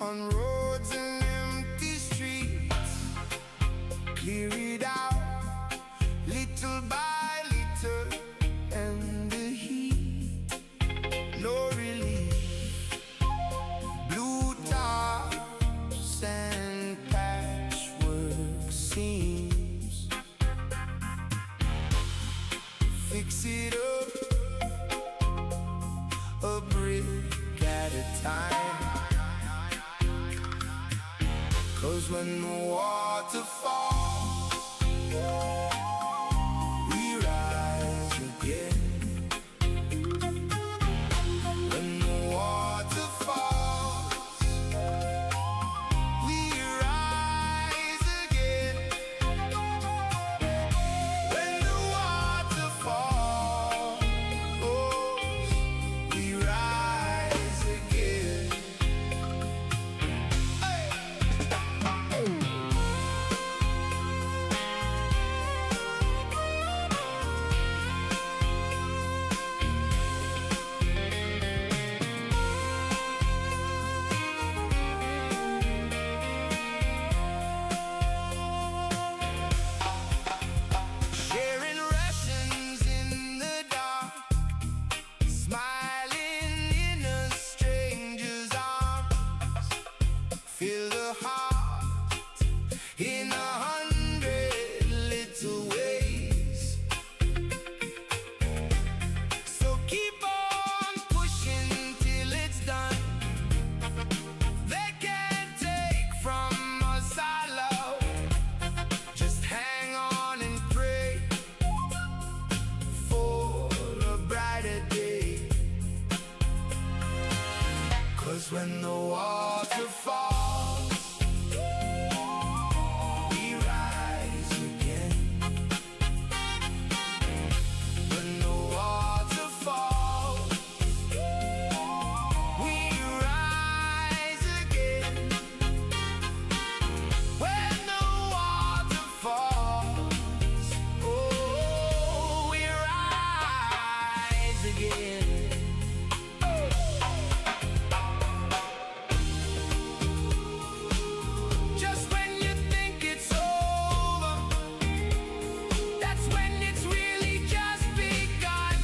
on roads and empty streets. Clear it out, little by little, and the heat, no relief. Blue tops and patchwork seams. Fix it up, a brick at a time. 'Cause when the water falls, we rise again. When the water falls, we rise again. When the water falls, we rise again. Sharing rations in the dark, smiling in a stranger's arms. Feel the heart in 100 little ways. So keep on pushing till it's done. They can't take from us our love. Just hang on and pray for a brighter day. 'Cause when the water falls, we rise again. When the water falls, we rise again. When the water falls, oh, we rise again. Just when you think it's over, that's when it's really just begun.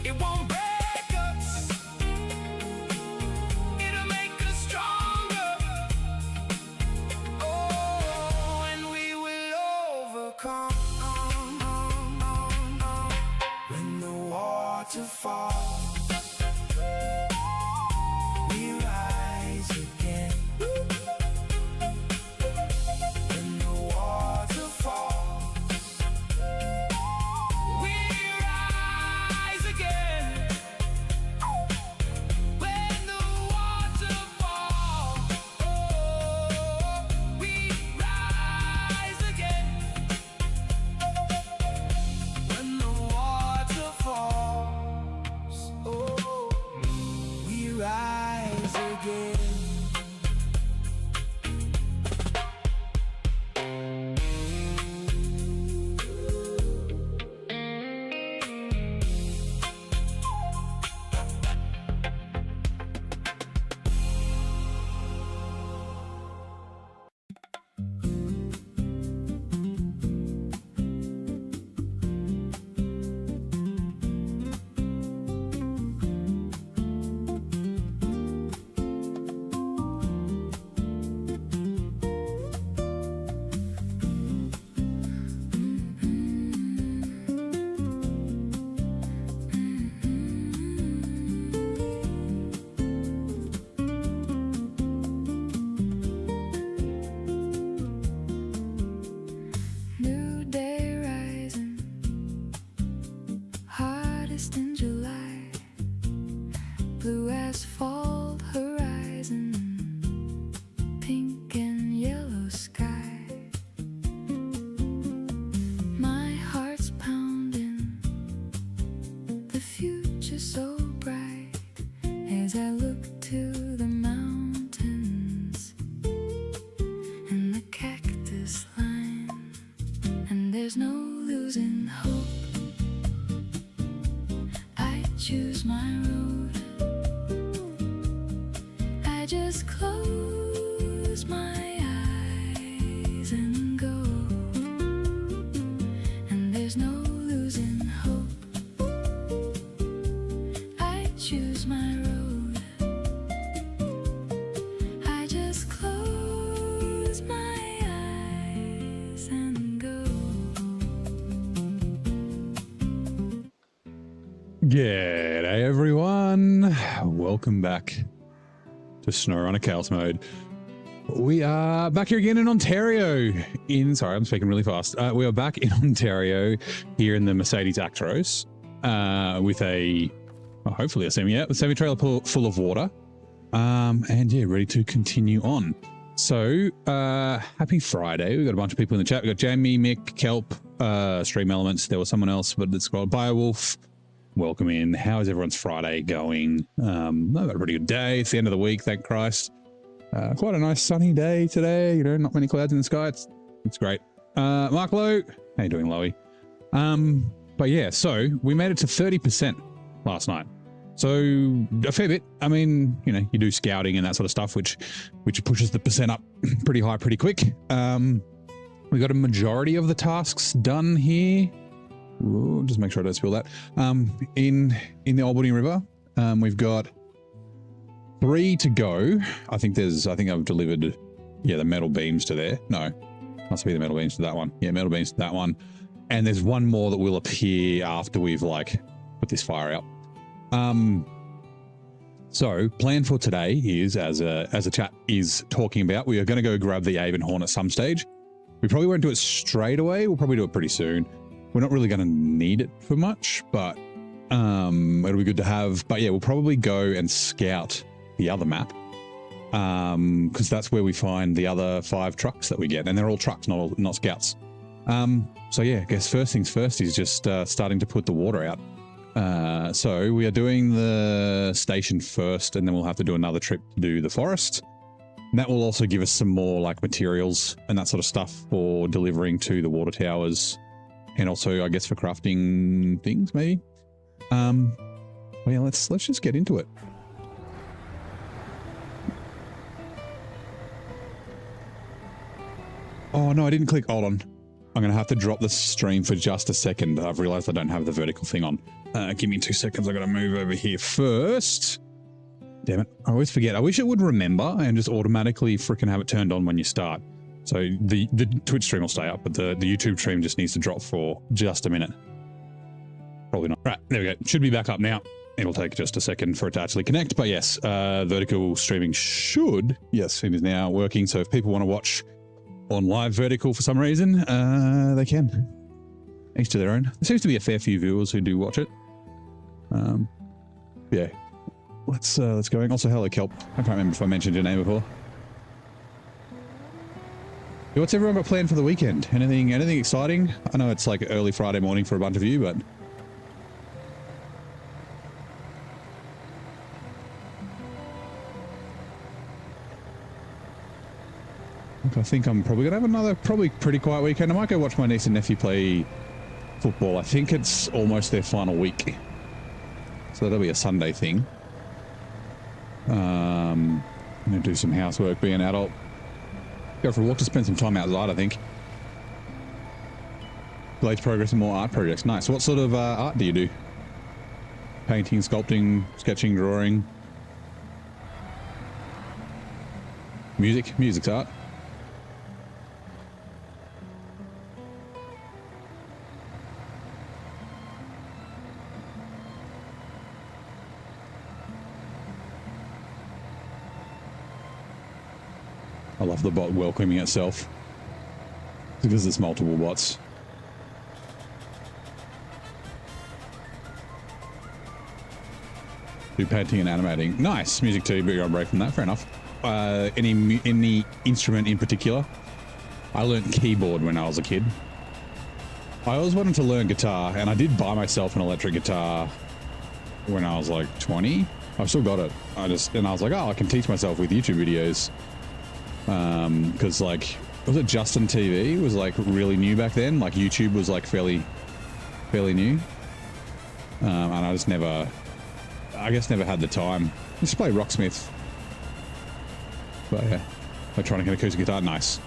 It won't break us, it'll make us stronger. Oh, and we will overcome. When the water falls, we rise again. When the water falls, we rise again. When the water falls, oh, we rise again. When the water falls, oh, we rise again. New day rising, hottest in July. Blue asphalt horizon, pink and yellow sky. My heart's pounding, the future so bright. As I look to the mountains and the cactus line, and there's no losing hope. I choose my road. I just close my eyes and go, and there's no losing hope. I choose my road. I just close my eyes and go. G'day everyone, welcome back to SnowRunner Chaos Mode. We are back here again in Ontario. Sorry, I'm speaking really fast. We are back in Ontario here in the Mercedes Actros with hopefully a semi-trailer full of water. And yeah, ready to continue on. So happy Friday. We've got a bunch of people in the chat. We've got Jamie, Mick, Kelp, Stream Elements. There was someone else, but it's called Biowolf. Welcome in. How is everyone's Friday going? I've got a pretty good day. It's the end of the week, thank Christ. Quite a nice sunny day today. You know, not many clouds in the sky. It's great. Mark Lowe, how you doing, Lowy? But yeah, so we made it to 30% last night. So a fair bit. I mean, you know, you do scouting and that sort of stuff, which pushes the percent up pretty high, pretty quick. We got a majority of the tasks done here. Ooh, just make sure I don't spill that. In the Albany River, we've got 3 to go. I think I've delivered, yeah, the metal beams to there. No, must be the metal beams to that one. Yeah, metal beams to that one. And there's one more that will appear after we've like put this fire out. So plan for today is, as a chat is talking about, we are going to go grab the Avenhorn at some stage. We probably won't do it straight away. We'll probably do it pretty soon. We're not really going to need it for much, but it'll be good to have. But yeah, we'll probably go and scout the other map because that's where we find the other 5 trucks that we get, and they're all trucks, not scouts. So yeah, I guess first things first is just starting to put the water out. So we are doing the station first, and then we'll have to do another trip to do the forest. And that will also give us some more like materials and that sort of stuff for delivering to the water towers. And also, I guess, for crafting things, maybe. Well, yeah, let's just get into it. Oh, no, I didn't click. Hold on. I'm going to have to drop the stream for just a second. I've realized I don't have the vertical thing on. Give me 2 seconds. I've got to move over here first. Damn it. I always forget. I wish it would remember and just automatically freaking have it turned on when you start. So the Twitch stream will stay up, but the YouTube stream just needs to drop for just a minute. Probably not. Right, there we go. Should be back up now. It'll take just a second for it to actually connect. But yes, vertical streaming should. Yes, it is now working. So if people want to watch on live vertical for some reason, they can. Each to their own. There seems to be a fair few viewers who do watch it. Yeah. Let's go in. Also, hello, Kelp. I can't remember if I mentioned your name before. What's everyone got planned for the weekend? Anything exciting? I know it's like early Friday morning for a bunch of you, but I think I'm probably gonna have another pretty quiet weekend. I might go watch my niece and nephew play football. I think it's almost their final week, so that'll be a Sunday thing. I'm gonna do some housework, be an adult. Go for a walk to spend some time outside, I think. Delayed progress and more art projects. Nice. What sort of art do you do? Painting, sculpting, sketching, drawing? Music? Music's art. I love the bot welcoming itself because there's multiple bots. Do painting and animating. Nice. Music too, but you're on break from that. Fair enough. Any instrument in particular? I learned keyboard when I was a kid. I always wanted to learn guitar, and I did buy myself an electric guitar when I was like 20. I've still got it. I was like, oh, I can teach myself with YouTube videos. Because like, was it Justin TV was like really new back then? Like YouTube was like fairly new. And I just never had the time. Just play Rocksmith. But yeah, electronic and acoustic guitar, nice.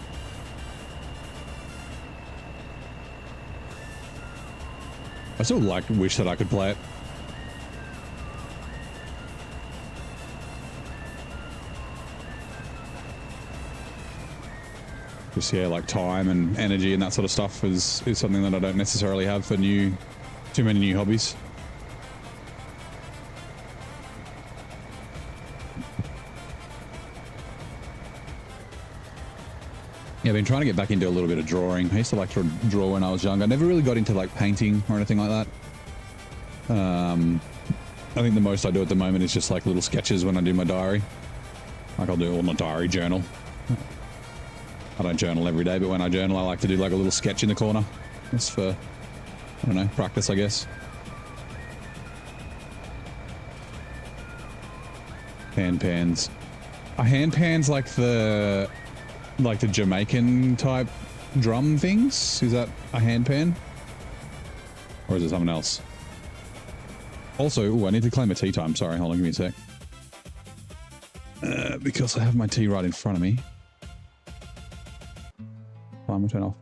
I still wish that I could play it. Just, yeah, like time and energy and that sort of stuff is something that I don't necessarily have for too many new hobbies. Yeah, I've been trying to get back into a little bit of drawing. I used to like to draw when I was young. I never really got into like painting or anything like that. I think the most I do at the moment is just like little sketches when I do my diary. Like I'll do all my diary journal. I don't journal every day, but when I journal, I like to do like a little sketch in the corner. Just for, I don't know, practice, I guess. Hand pans. Are hand pans like the Jamaican type drum things? Is that a hand pan? Or is it something else? Also, ooh, I need to claim a tea time. Sorry, hold on, give me a sec. Because I have my tea right in front of me. Time will turn off.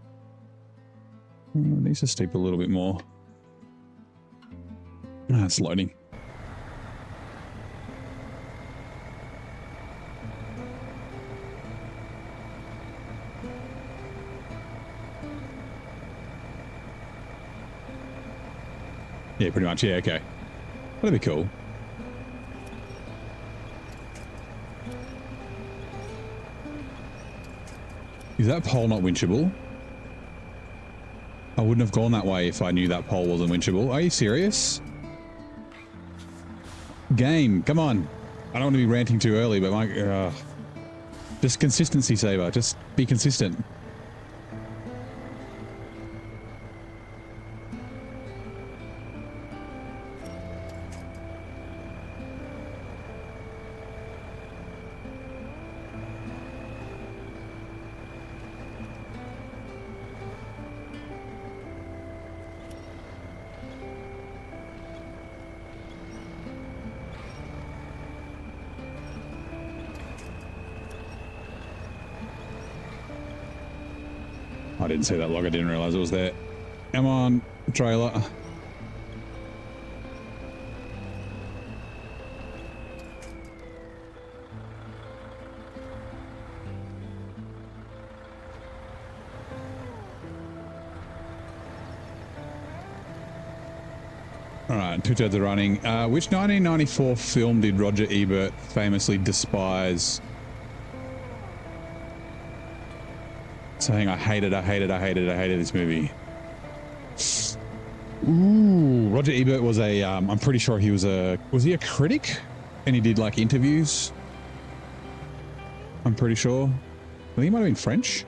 It needs to steep a little bit more. It's loading. Yeah, pretty much. Yeah, okay. That'd be cool. Is that pole not winchable? I wouldn't have gone that way if I knew that pole wasn't winchable. Are you serious? Game, come on. I don't want to be ranting too early, but my... just consistency, Saber. Just be consistent. I didn't see that log. I didn't realize it was there. Come on, trailer. All right, 2/3 are running. Which 1994 film did Roger Ebert famously despise? Saying I hated this movie. Ooh, Roger Ebert was a, I'm pretty sure he was he a critic? And he did like interviews? I'm pretty sure. I think he might have been French.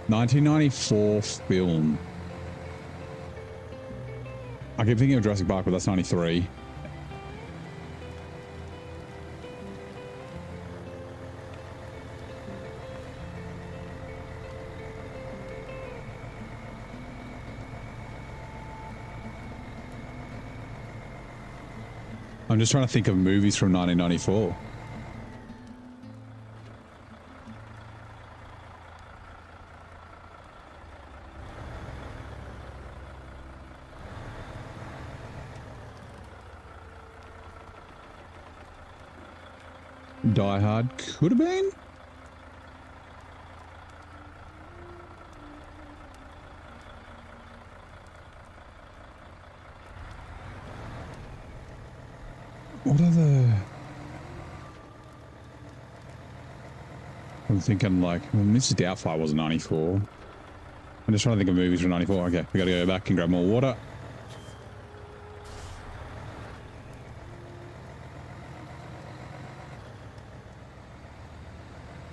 1994 film. I keep thinking of Jurassic Park, but that's 93. I'm just trying to think of movies from 1994. Die Hard could have been? What are the... I'm thinking like, well, Mrs. Doubtfire was 94. I'm just trying to think of movies from 94. Okay, we gotta go back and grab more water.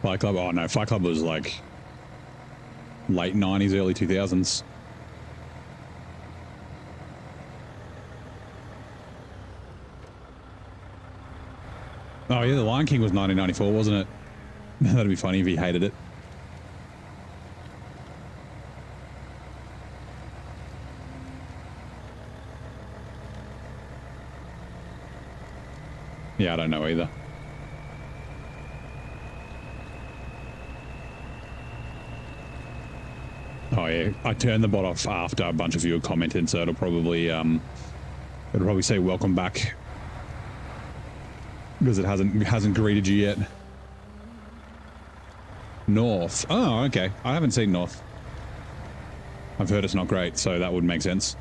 Fight Club? Oh no, Fight Club was like late 90s, early 2000s. Oh yeah, The Lion King was 1994, wasn't it? That'd be funny if he hated it. Yeah, I don't know either. Oh yeah, I turned the bot off after a bunch of you had commented, so it'll probably say welcome back because it hasn't greeted you yet. North. Oh, okay. I haven't seen North. I've heard it's not great, so that would make sense.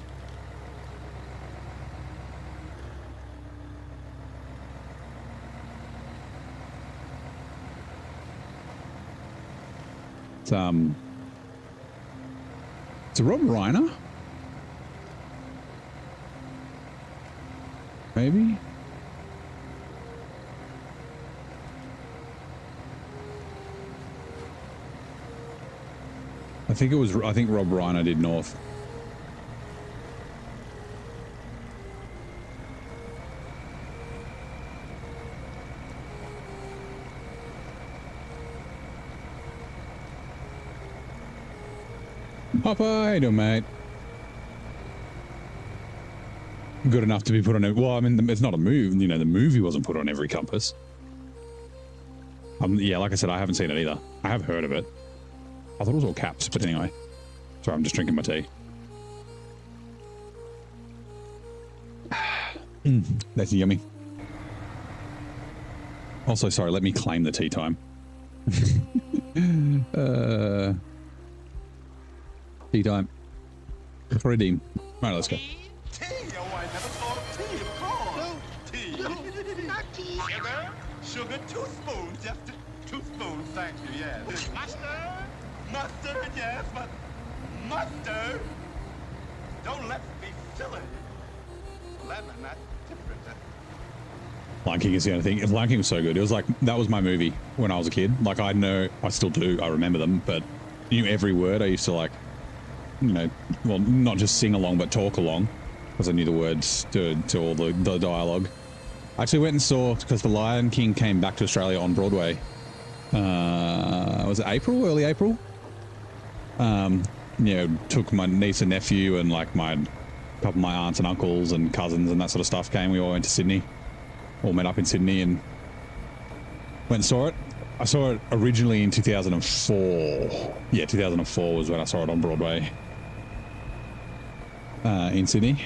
It's a Rob Reiner? Maybe? I think Rob Reiner did North. Papa, how you doing, mate? Good enough to be put on it. Well, I mean, it's not a movie. You know, the movie wasn't put on every compass. Yeah, like I said, I haven't seen it either. I have heard of it. I thought it was all caps, but anyway. Sorry, I'm just drinking my tea. That's yummy. Also, sorry, let me claim the tea time. Tea time. Redeem. Right, let's go. Tea? Oh, I never thought of tea, of course. Tea. No, not tea. Sugar, 2 spoons, just 2 spoons, thank you, yes. Mustard? Mustard, yes, but mustard? Don't let's be silly. Lemon, that's different. Lion King is the only thing. Lion King was so good. It was like, that was my movie when I was a kid. Like, I still do, I remember them, but knew every word. I used to like, you know, well, not just sing along, but talk along, because I knew the words to all the dialogue. I actually went and saw, because The Lion King came back to Australia on Broadway. Was it April? Early April? You know, took my niece and nephew and like a couple of my aunts and uncles and cousins and that sort of stuff came. We all went to Sydney. All met up in Sydney and went and saw it. I saw it originally in 2004. Yeah, 2004 was when I saw it on Broadway. In Sydney.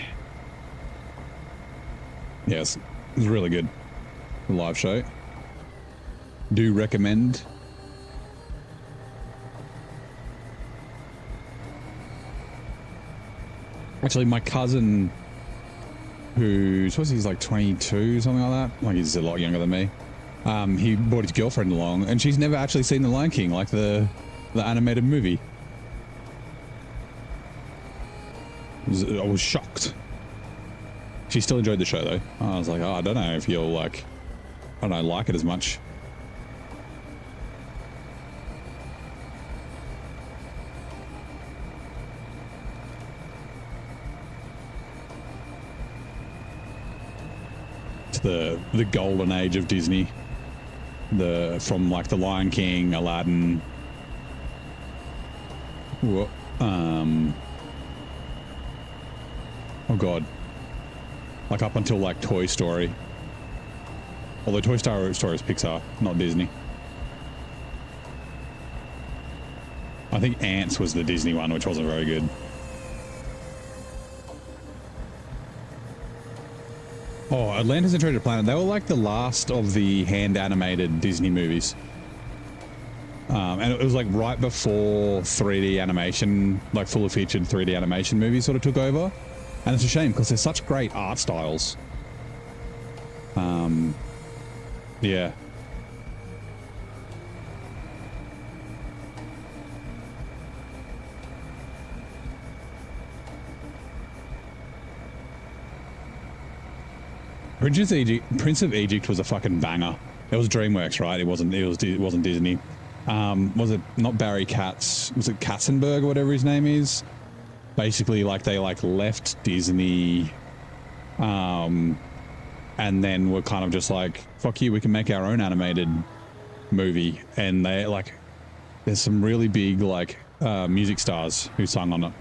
Yes, it was really good. The live show. Do recommend. Actually, my cousin, who suppose he's like 22, something like that. Like he's a lot younger than me. He brought his girlfriend along, and she's never actually seen The Lion King, like the animated movie. I was shocked. She still enjoyed the show though. I was like, oh, I don't know if you'll like it as much. It's the golden age of Disney. From like The Lion King, Aladdin. Oh god. Like up until like Toy Story. Although Toy Story is Pixar, not Disney. I think Ants was the Disney one, which wasn't very good. Oh, Atlantis and Treasure Planet. They were like the last of the hand-animated Disney movies. And it was like right before 3D animation, like fully featured 3D animation movies sort of took over. And it's a shame because they're such great art styles. Yeah. Prince of Egypt was a fucking banger. It was DreamWorks, right? It wasn't Disney. Was it not Barry Katz? Was it Katzenberg or whatever his name is? Basically, like they like left Disney, and then were kind of just like, fuck you, we can make our own animated movie. And they like, there's some really big like music stars who sung on it.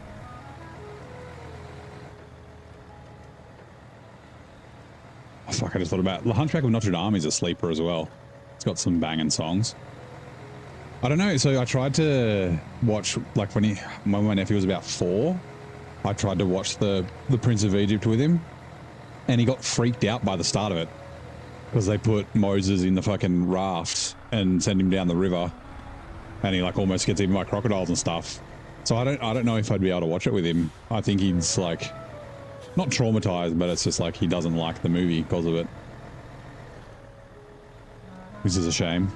Oh, fuck, I just thought about The Hunchback of Notre Dame is a sleeper as well. It's got some banging songs. I don't know. So I tried to watch, like when my nephew was about 4, I tried to watch the Prince of Egypt with him, and he got freaked out by the start of it because they put Moses in the fucking raft and send him down the river, and he like almost gets eaten by crocodiles and stuff. So I don't know if I'd be able to watch it with him. I think he's like not traumatized, but it's just like he doesn't like the movie because of it, which is a shame.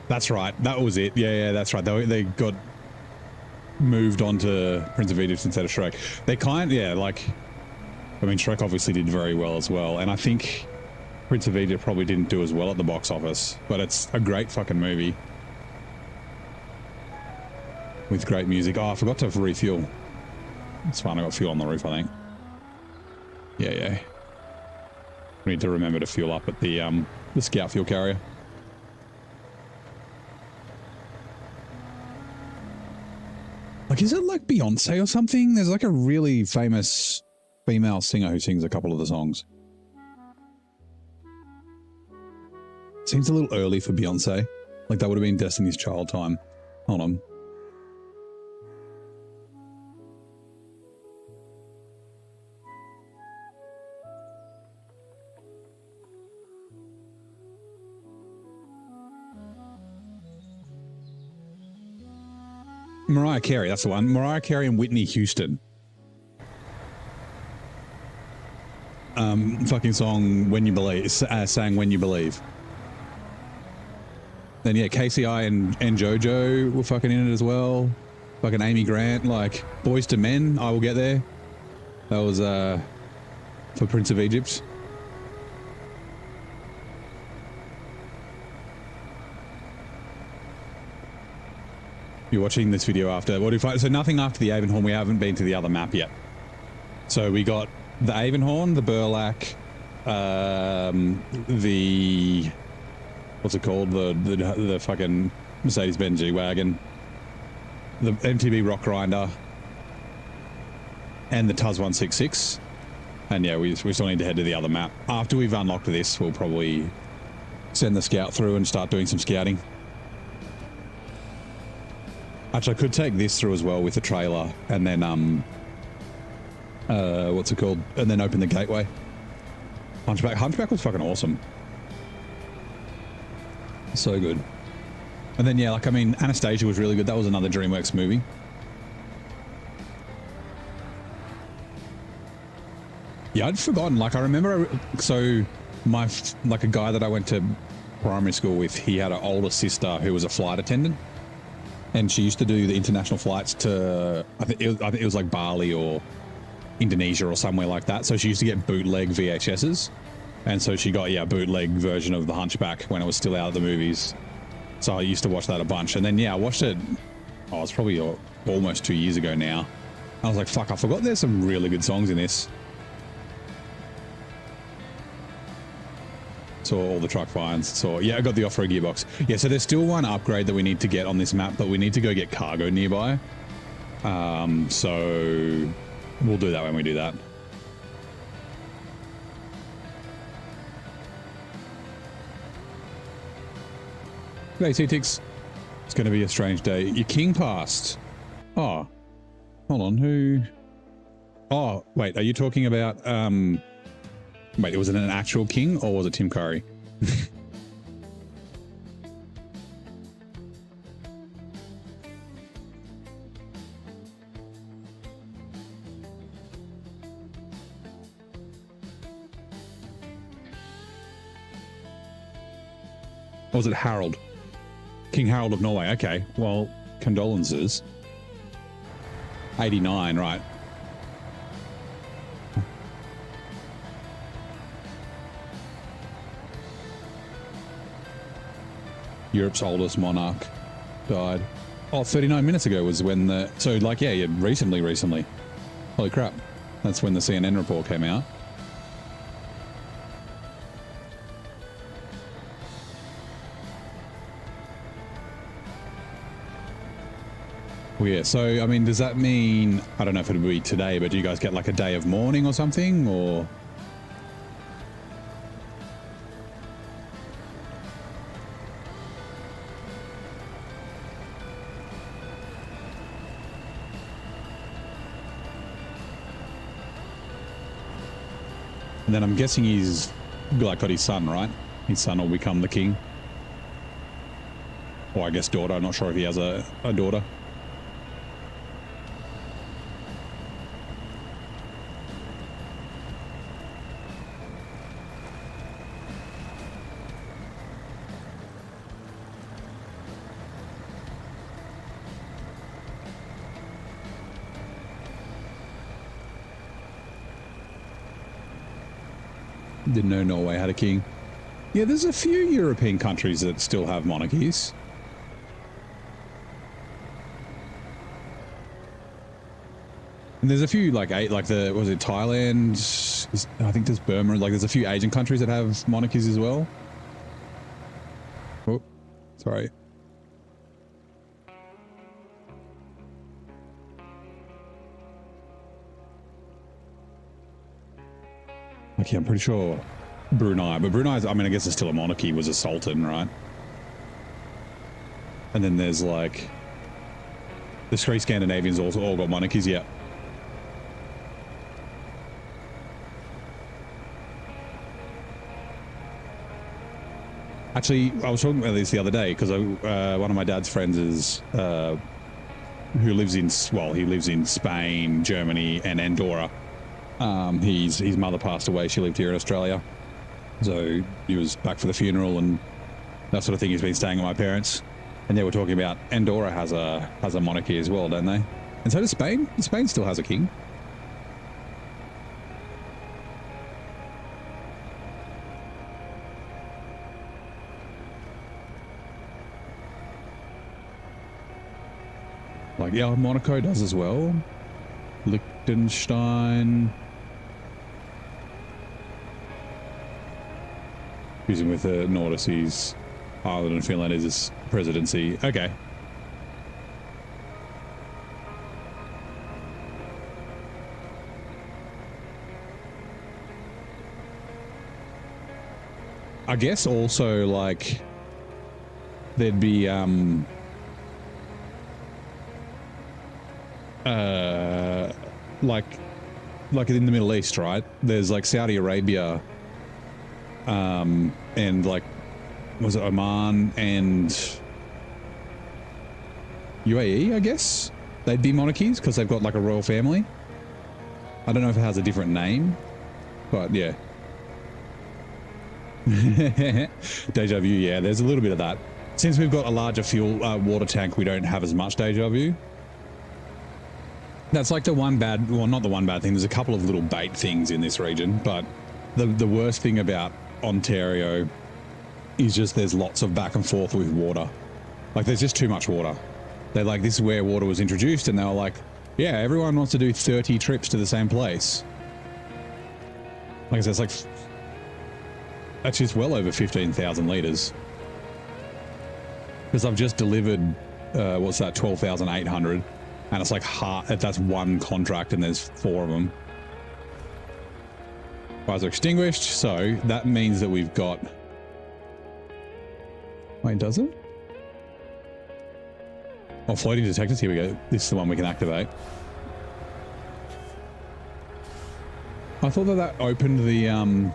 That's right. That was it. Yeah, that's right. They got moved on to Prince of Egypt instead of Shrek. They like, I mean, Shrek obviously did very well as well, and I think Prince of Egypt probably didn't do as well at the box office, but it's a great fucking movie with great music. Oh, I forgot to refuel. It's fine. I got fuel on the roof, I think. Yeah. We need to remember to fuel up at the Scout fuel carrier. Like, is it like Beyonce or something? There's like a really famous female singer who sings a couple of the songs. Seems a little early for Beyonce. Like, that would have been Destiny's Child time. Hold on. Mariah Carey, that's the one. Mariah Carey and Whitney Houston. Fucking song When You Believe, sang When You Believe. Then yeah, KCI and JoJo were fucking in it as well. Fucking Amy Grant, like Boys to Men, I Will Get There. That was for Prince of Egypt. You're watching this video after so nothing after the Avenhorn. We haven't been to the other map yet. So we got the Avenhorn, the Burlak, the what's it called, the fucking Mercedes-Benz G-Wagon, the MTB Rock Grinder, and the Tuz 166. And yeah, we still need to head to the other map. After we've unlocked this, we'll probably send the scout through and start doing some scouting. Actually, I could take this through as well with the trailer, and then what's it called? And then open the gateway. Hunchback was fucking awesome. So good. And then yeah, like I mean, Anastasia was really good. That was another DreamWorks movie. Yeah, I'd forgotten. Like I remember, so like a guy that I went to primary school with, he had an older sister who was a flight attendant. And she used to do the international flights to, I think it was like Bali or Indonesia or somewhere like that. So she used to get bootleg VHSs. And so she got, a bootleg version of The Hunchback when it was still out of the movies. So I used to watch that a bunch. And then, I watched it, it's probably almost 2 years ago now. I was like, fuck, I forgot there's some really good songs in this. Saw all the truck finds. So I got the off-road gearbox. Yeah, so there's still one upgrade that we need to get on this map, but we need to go get cargo nearby. So we'll do that when we do that. G'day, T-Tix. It's going to be a strange day. Your king passed. Oh, hold on. Who? Oh, wait. Are you talking about? Wait, was it an actual king or was it Tim Curry? Or was it Harold? King Harold of Norway. Okay, well, condolences. 89, right. Europe's oldest monarch died. Oh, 39 minutes ago was when the... So, like, recently. Holy crap. That's when the CNN report came out. Well, yeah, so, I mean, does that mean... I don't know if it'll be today, but do you guys get, like, a day of mourning or something, or... And then I'm guessing he's like got his son, right? His son will become the king. Or I guess daughter. I'm not sure if he has a daughter. Didn't know Norway had a king. Yeah, there's a few European countries that still have monarchies. And there's a few like was it Thailand? I think there's Burma. Like there's a few Asian countries that have monarchies as well. Oh, sorry. Okay, I'm pretty sure Brunei, but Brunei's, I mean, I guess it's still a monarchy, was a sultan, right? And then there's like the three Scandinavians also all got monarchies, yeah. Actually, I was talking about this the other day because one of my dad's friends is who lives in, well, he lives in Spain, Germany, and Andorra. His mother passed away. She lived here in Australia, so he was back for the funeral and that sort of thing. He's been staying with my parents, and they were talking about Andorra has a monarchy as well, don't they? And so does Spain. Spain still has a king. Like, yeah, Monaco does as well. Liechtenstein. Using with the Nordices, Ireland and Finland is this presidency. Okay. I guess also like there'd be like in the Middle East, right? There's like Saudi Arabia, and like, was it Oman and UAE, I guess? They'd be monarchies because they've got like a royal family. I don't know if it has a different name, but yeah. Deja vu, yeah, there's a little bit of that. Since we've got a larger fuel water tank, we don't have as much deja vu. That's like the one bad, well, not the one bad thing. There's a couple of little bait things in this region, but the worst thing about Ontario is just there's lots of back and forth with water. Like there's just too much water. They're like, this is where water was introduced, and they were like, yeah, everyone wants to do 30 trips to the same place. Like I said, it's like, that's just well over 15,000 litres. Because I've just delivered, what's that, 12,800. And it's like that's one contract and there's 4 of them. Fires are extinguished, so that means that we've got... Wait, does it? Oh, floating detectors, here we go. This is the one we can activate. I thought that opened the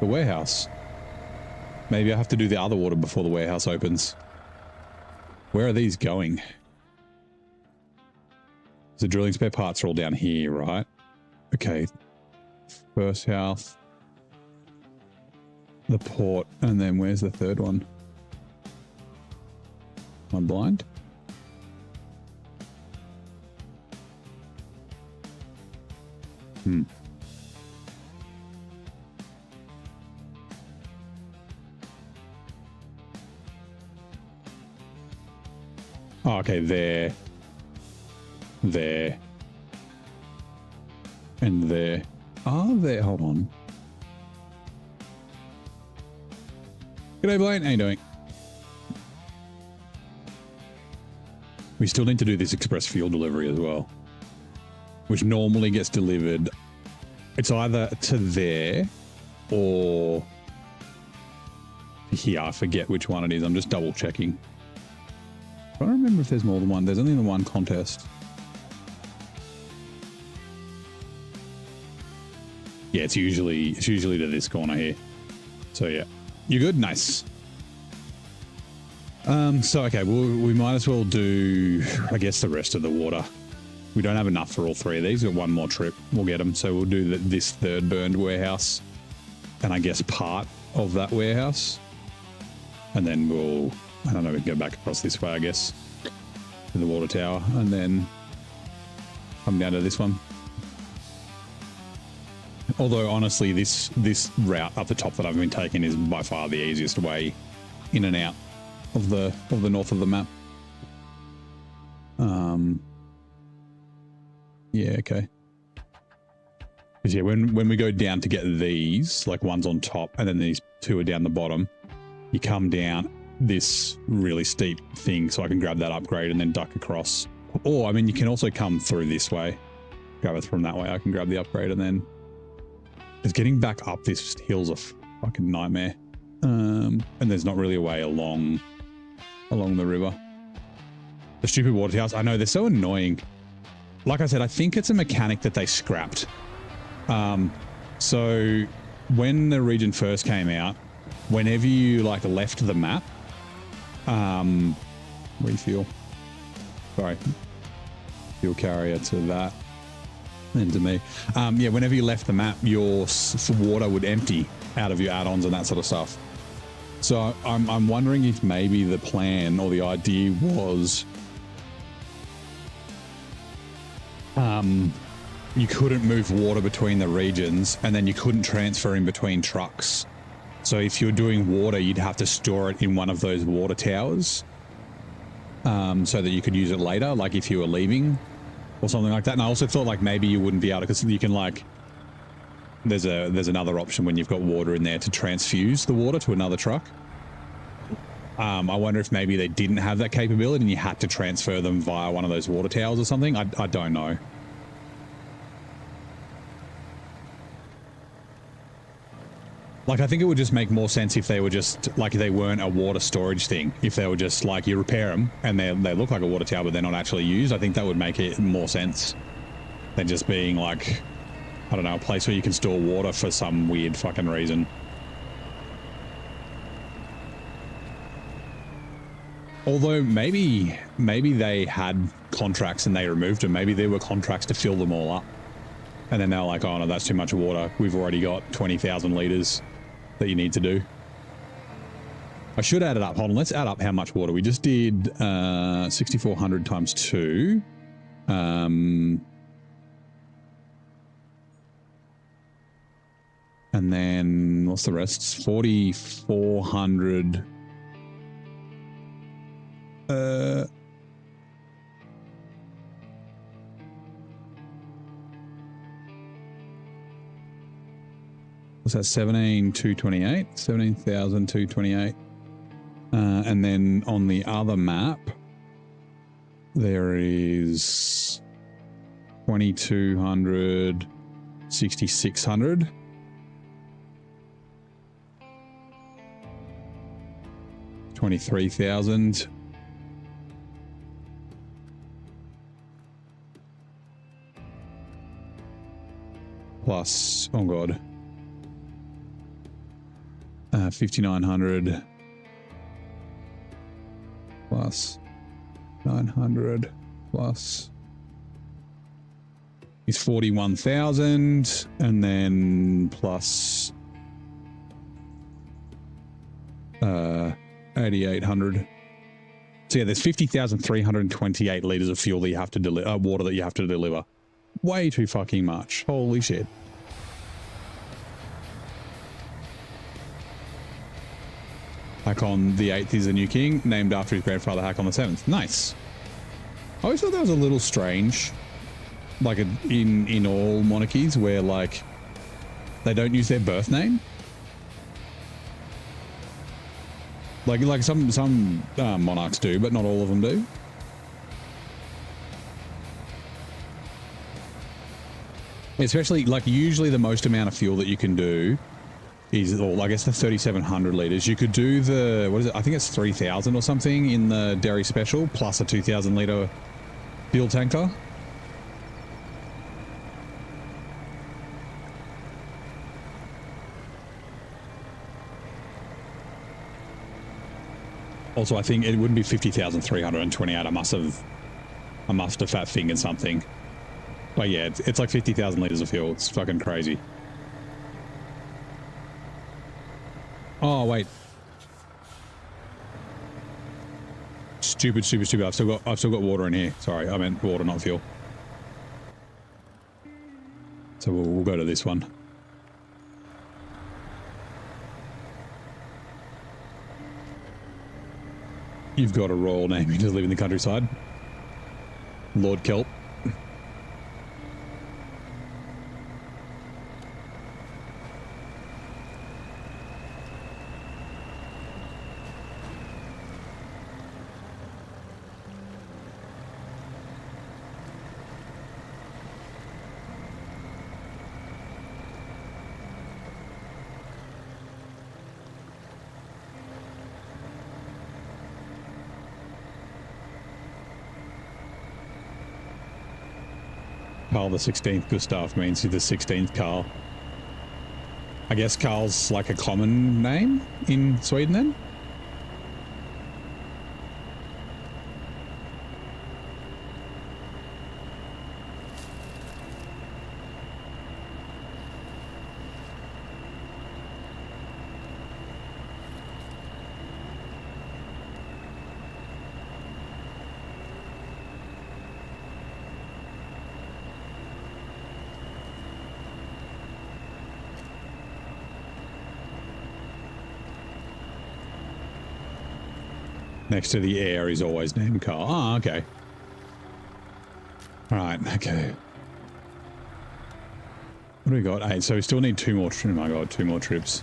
warehouse. Maybe I have to do the other water before the warehouse opens. Where are these going? The drilling spare parts are all down here, right? Okay. First house. The port. And then where's the third one? Am I blind? Oh, okay, there. There. And there. Are there? Hold on. G'day, Blaine. How you doing? We still need to do this express fuel delivery as well, which normally gets delivered. It's either to there or here. I forget which one it is. I'm just double checking. I don't remember if there's more than one. There's only the one contest. Yeah, it's usually to this corner here. So yeah, you good? Nice. So okay, we might as well do, I guess, the rest of the water. We don't have enough for all three of these. We've got one more trip. We'll get them. So we'll do this third burned warehouse, and I guess part of that warehouse, and then we'll, I don't know, we can go back across this way, I guess, to the water tower, and then come down to this one. Although honestly, this route up the top that I've been taking is by far the easiest way in and out of the north of the map. Yeah, okay. Because yeah, when we go down to get these, like one's on top and then these two are down the bottom, you come down this really steep thing, so I can grab that upgrade and then duck across. Or I mean, you can also come through this way, grab it from that way. I can grab the upgrade, and then because getting back up this hill's a fucking nightmare. And there's not really a way along the river. The stupid water towers, I know, they're so annoying. Like I said, I think it's a mechanic that they scrapped. So when the region first came out, whenever you like left the map, refuel. Sorry. Fuel carrier to that. And to me. Yeah, whenever you left the map, your water would empty out of your add-ons and that sort of stuff. So I'm wondering if maybe the plan or the idea was you couldn't move water between the regions, and then you couldn't transfer in between trucks. So if you're doing water, you'd have to store it in one of those water towers, so that you could use it later, like if you were leaving or something like that. And I also thought like maybe you wouldn't be able to, because you can like, there's another option when you've got water in there to transfuse the water to another truck. I wonder if maybe they didn't have that capability and you had to transfer them via one of those water towers or something. I don't know. Like, I think it would just make more sense if they were just, like, they weren't a water storage thing. If they were just, like, you repair them and they look like a water tower, but they're not actually used. I think that would make it more sense than just being, like, I don't know, a place where you can store water for some weird fucking reason. Although maybe they had contracts and they removed them. Maybe there were contracts to fill them all up. And then they're like, oh no, that's too much water. We've already got 20,000 litres that you need to do. I should add it up. Hold on, let's add up how much water. We just did 6,400 times 2. And then what's the rest? 4,400. What's that? 17,228. 17,228. And then on the other map, there is 2,200, 6,600. $23,000. Plus, oh god, 5,900 plus 900 plus is 41,000, and then plus 8,800. So yeah, there's 50,328 liters of fuel that you have to deliver, water that you have to deliver. Way too fucking much. Holy shit. Hakon the 8th is the new king, named after his grandfather Hakon the 7th. Nice. I always thought that was a little strange, like in all monarchies, where like they don't use their birth name. Like some monarchs do, but not all of them do. Especially, like, usually the most amount of fuel that you can do is, or I guess the 3,700 liters. You could do the, what is it? I think it's 3,000 or something in the Derry Special, plus a 2,000 liter fuel tanker. Also, I think it wouldn't be 50,328. I must have fat fingered something. But yeah, it's like 50,000 liters of fuel. It's fucking crazy. Oh, wait. Stupid. I've still got water in here. Sorry, I meant water, not fuel. So we'll go to this one. You've got a royal name. You just live in the countryside. Lord Kelp. Carl the 16th Gustav means he's the 16th Carl. I guess Carl's like a common name in Sweden then? Next to the heir is always named Carl. Oh, okay. All right, okay. What do we got? 8. So we still need 2 more trips. Oh my god, 2 more trips.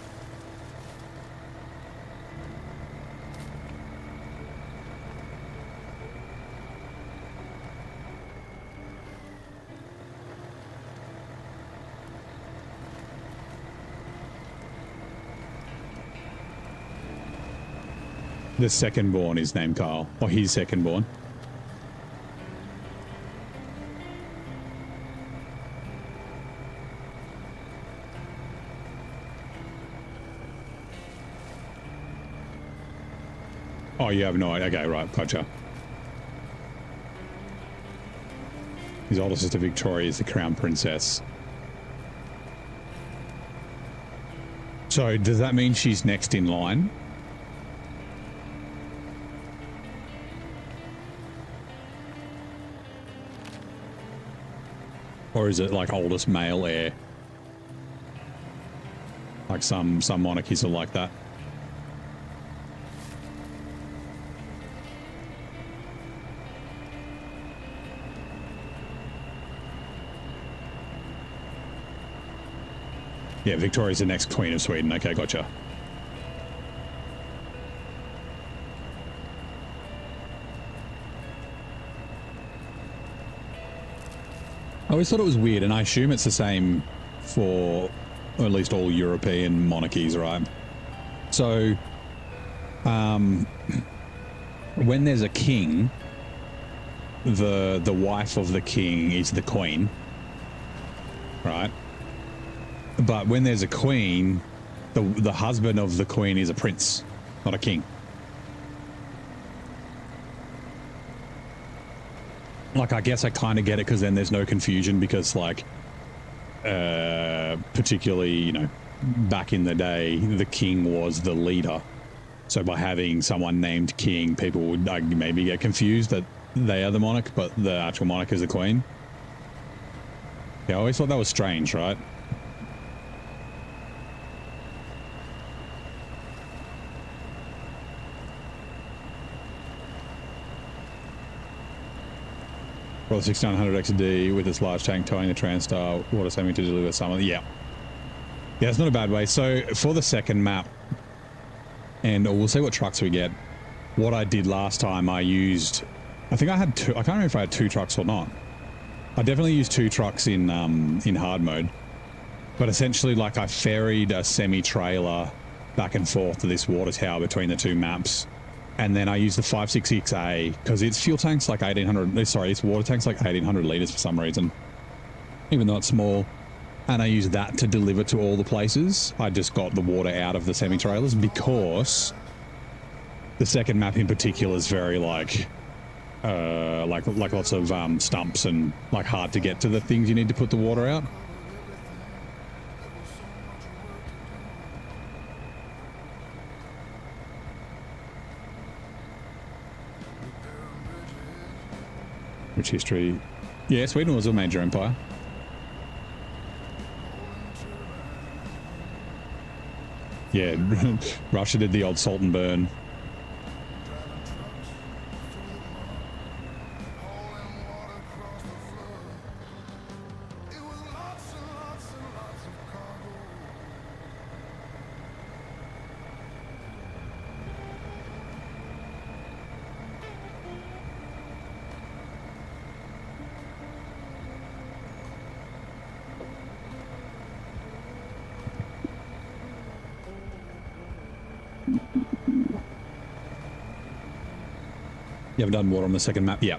The second born is named Carl, or he's second born. Oh, you have no idea. Okay, right, gotcha. His older sister Victoria is the crown princess. So does that mean she's next in line? Or is it like oldest male heir? Like some monarchies are like that. Yeah, Victoria's the next Queen of Sweden. Okay, gotcha. I always thought it was weird, and I assume it's the same for at least all European monarchies, right? So, when there's a king, the wife of the king is the queen, right? But when there's a queen, the husband of the queen is a prince, not a king. Like, I guess I kind of get it because then there's no confusion because, like, particularly, you know, back in the day, the king was the leader. So by having someone named king, people would maybe get confused that they are the monarch, but the actual monarch is the queen. Yeah, I always thought that was strange, right? Well, 1600 XD with this large tank towing the Transtar, water saving to deliver some of the... Yeah, it's not a bad way. So for the second map, and we'll see what trucks we get. What I did last time, I used... I think I had 2... I can't remember if I had 2 trucks or not. I definitely used 2 trucks in hard mode. But essentially, like, I ferried a semi-trailer back and forth to this water tower between the 2 maps. And then I use the 566A because its fuel tank's like 1800. Sorry, its water tank's like 1800 liters for some reason, even though it's small. And I use that to deliver to all the places. I just got the water out of the semi-trailers because the second map in particular is very like lots of stumps and like hard to get to the things you need to put the water out. Which history? Yeah, Sweden was a major empire. Yeah, Russia did the old salt and burn. You haven't done water on the second map? Yeah.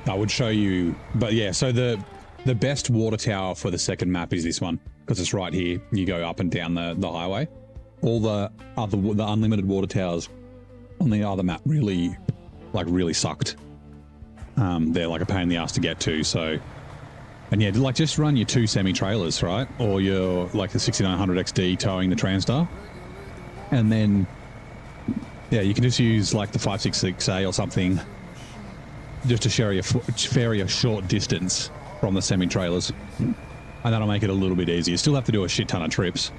I would show you, but yeah, so the best water tower for the second map is this one, because it's right here. You go up and down the highway. All the unlimited water towers on the other map really sucked. They're like a pain in the ass to get to, so... And yeah, like just run your 2 semi-trailers, right? Or your, like the 6900 XD towing the Transtar. And then... Yeah, you can just use like the 566A or something just to ferry a short distance from the semi-trailers. And that'll make it a little bit easier. You still have to do a shit ton of trips.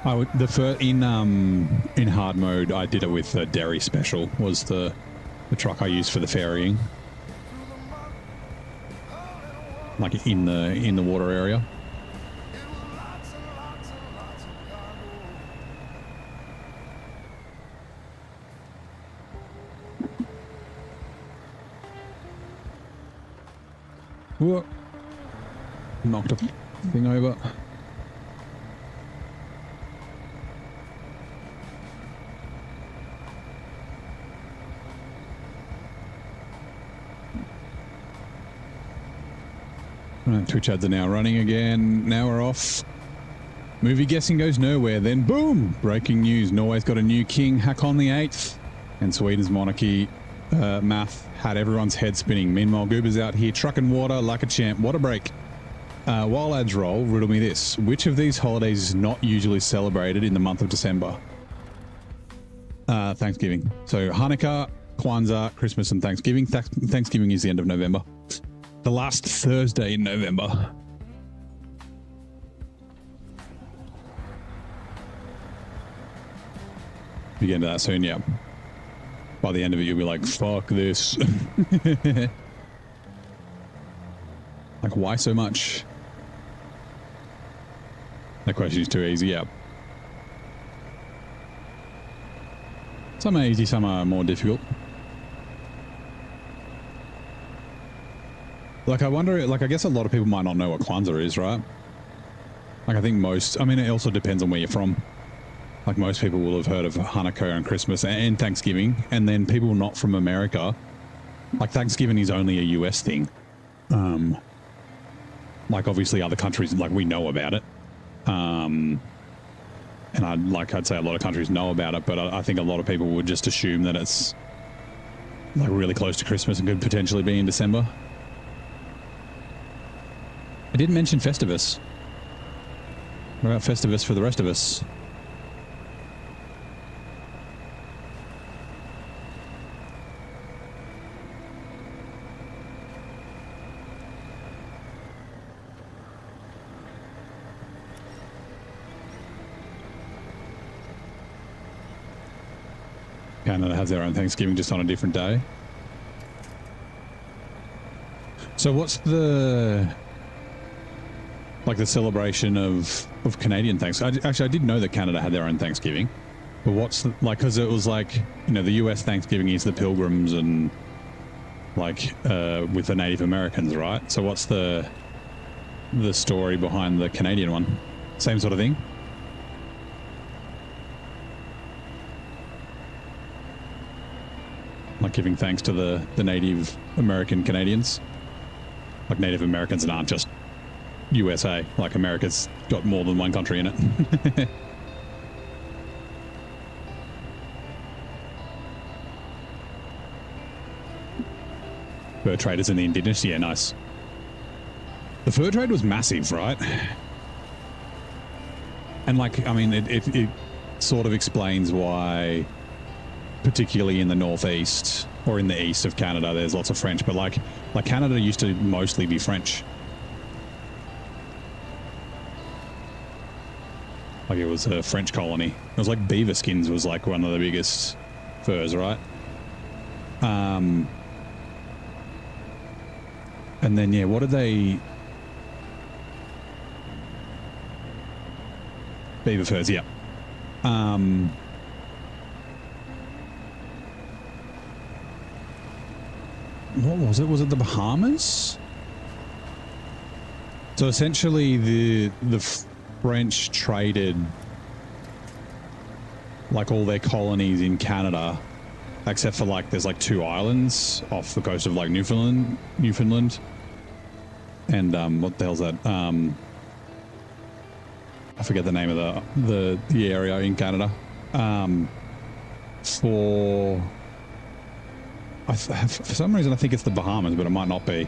In hard mode, I did it with the Derry Special, was the truck I used for the ferrying. Like in the water area. Whoa. Knocked a thing over. Twitch ads are now running again. Now we're off. Movie guessing goes nowhere. Then boom! Breaking news. Norway's got a new king, Hakon the 8th. And Sweden's monarchy math had everyone's head spinning. Meanwhile, Goober's out here trucking water like a champ. What a break. While ads roll, riddle me this. Which of these holidays is not usually celebrated in the month of December? Thanksgiving. So Hanukkah, Kwanzaa, Christmas and Thanksgiving. Thanksgiving is the end of November. The last Thursday in November. You get into that soon, yeah. By the end of it, you'll be like, fuck this. Like, why so much? That question is too easy, yeah. Some are easy, some are more difficult. Like, I wonder, like, I guess a lot of people might not know what Kwanzaa is, right? Like, I think most, I mean, it also depends on where you're from. Like, most people will have heard of Hanukkah and Christmas and Thanksgiving, and then people not from America, like, Thanksgiving is only a US thing. Like, obviously, other countries, like, we know about it. And I'd say a lot of countries know about it, but I think a lot of people would just assume that it's, like, really close to Christmas and could potentially be in December. I didn't mention Festivus. What about Festivus for the rest of us? Canada has their own Thanksgiving just on a different day. So what's the... like the celebration of Canadian Thanksgiving? Actually, I did know that Canada had their own Thanksgiving. But what's the, like, because it was like, you know, the US Thanksgiving is the Pilgrims and like with the Native Americans, right? So what's the story behind the Canadian one? Same sort of thing? Like giving thanks to the Native American Canadians? Like Native Americans aren't just USA. Like America's got more than one country in it. Fur traders and the indigenous. Yeah, nice. The fur trade was massive, right? And like, I mean, it sort of explains why, particularly in the northeast or in the east of Canada, there's lots of French. But like Canada used to mostly be French. Like it was a French colony. It was like beaver skins was like one of the biggest furs, right? And then, yeah, what did they... Beaver furs, yeah. What was it? Was it the Bahamas? So essentially the French traded like all their colonies in Canada, except for like there's like 2 islands off the coast of like Newfoundland, and what the hell's that? I forget the name of the area in Canada. For some reason I think it's the Bahamas, but it might not be.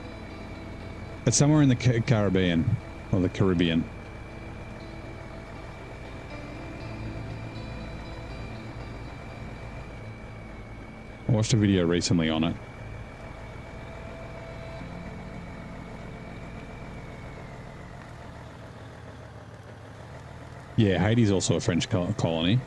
It's somewhere in the Caribbean or the Caribbean. I watched a video recently on it. Yeah, Haiti's also a French colony.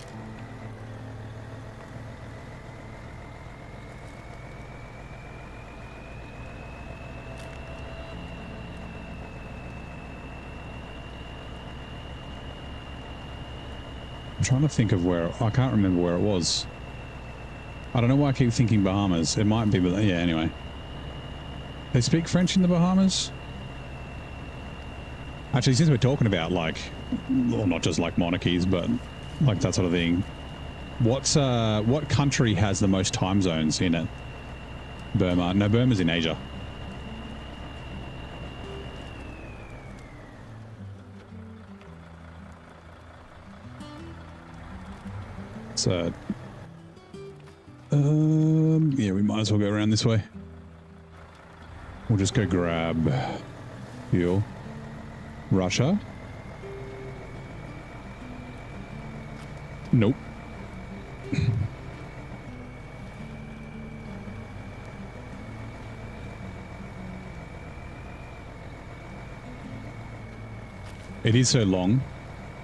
I'm trying to think of where... I can't remember where it was. I don't know why I keep thinking Bahamas. It might be, but yeah, anyway. They speak French in the Bahamas? Actually, since we're talking about, like, well, not just like monarchies, but like that sort of thing, what country has the most time zones in it? Burma. No, Burma's in Asia. So, yeah, we might as well go around this way. We'll just go grab fuel. Russia? Nope. It is so long.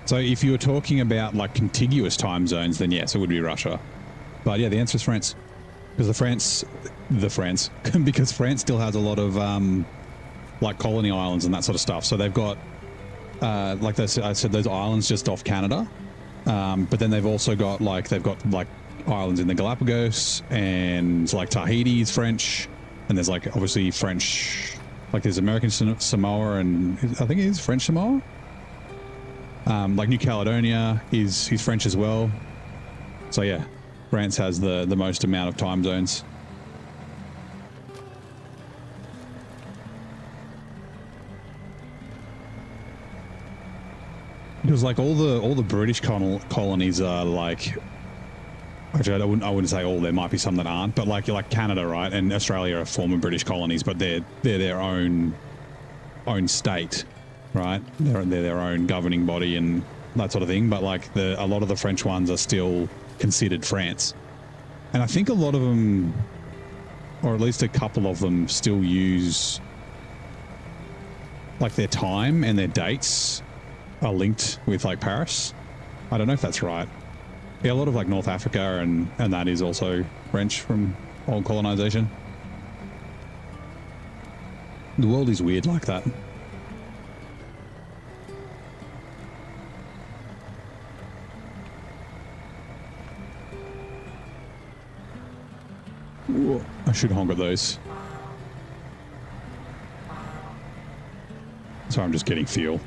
So if you were talking about like contiguous time zones, then yes, it would be Russia. But yeah, the answer is France. Because because France still has a lot of like colony islands and that sort of stuff. So they've got like I said, those islands just off Canada. But then they've also got like islands in the Galapagos, and like Tahiti's French, and there's like obviously French, like there's American Samoa, and I think it is French Samoa. Like New Caledonia is French as well. So yeah, France has the most amount of time zones. Because like all the British colonies are like, actually I wouldn't say all. There might be some that aren't, but like Canada, right, and Australia are former British colonies, but they're their own state, right? They're their own governing body and that sort of thing. But like a lot of the French ones are still considered France, and I think a lot of them, or at least a couple of them, still use like their time and their dates are linked with like Paris. I don't know if that's right. Yeah, a lot of like North Africa and that is also French from old colonization. The world is weird like that. Ooh, I should honk at those. So I'm just getting fuel.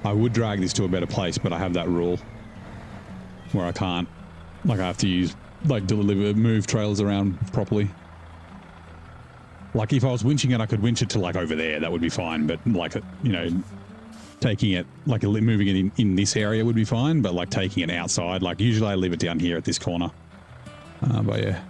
I would drag this to a better place, but I have that rule where I can't, like I have to use, like move trailers around properly. Like if I was winching it, I could winch it to like over there. That would be fine. But like, you know, taking it, like moving it in this area would be fine. But like taking it outside, like usually I leave it down here at this corner. But yeah.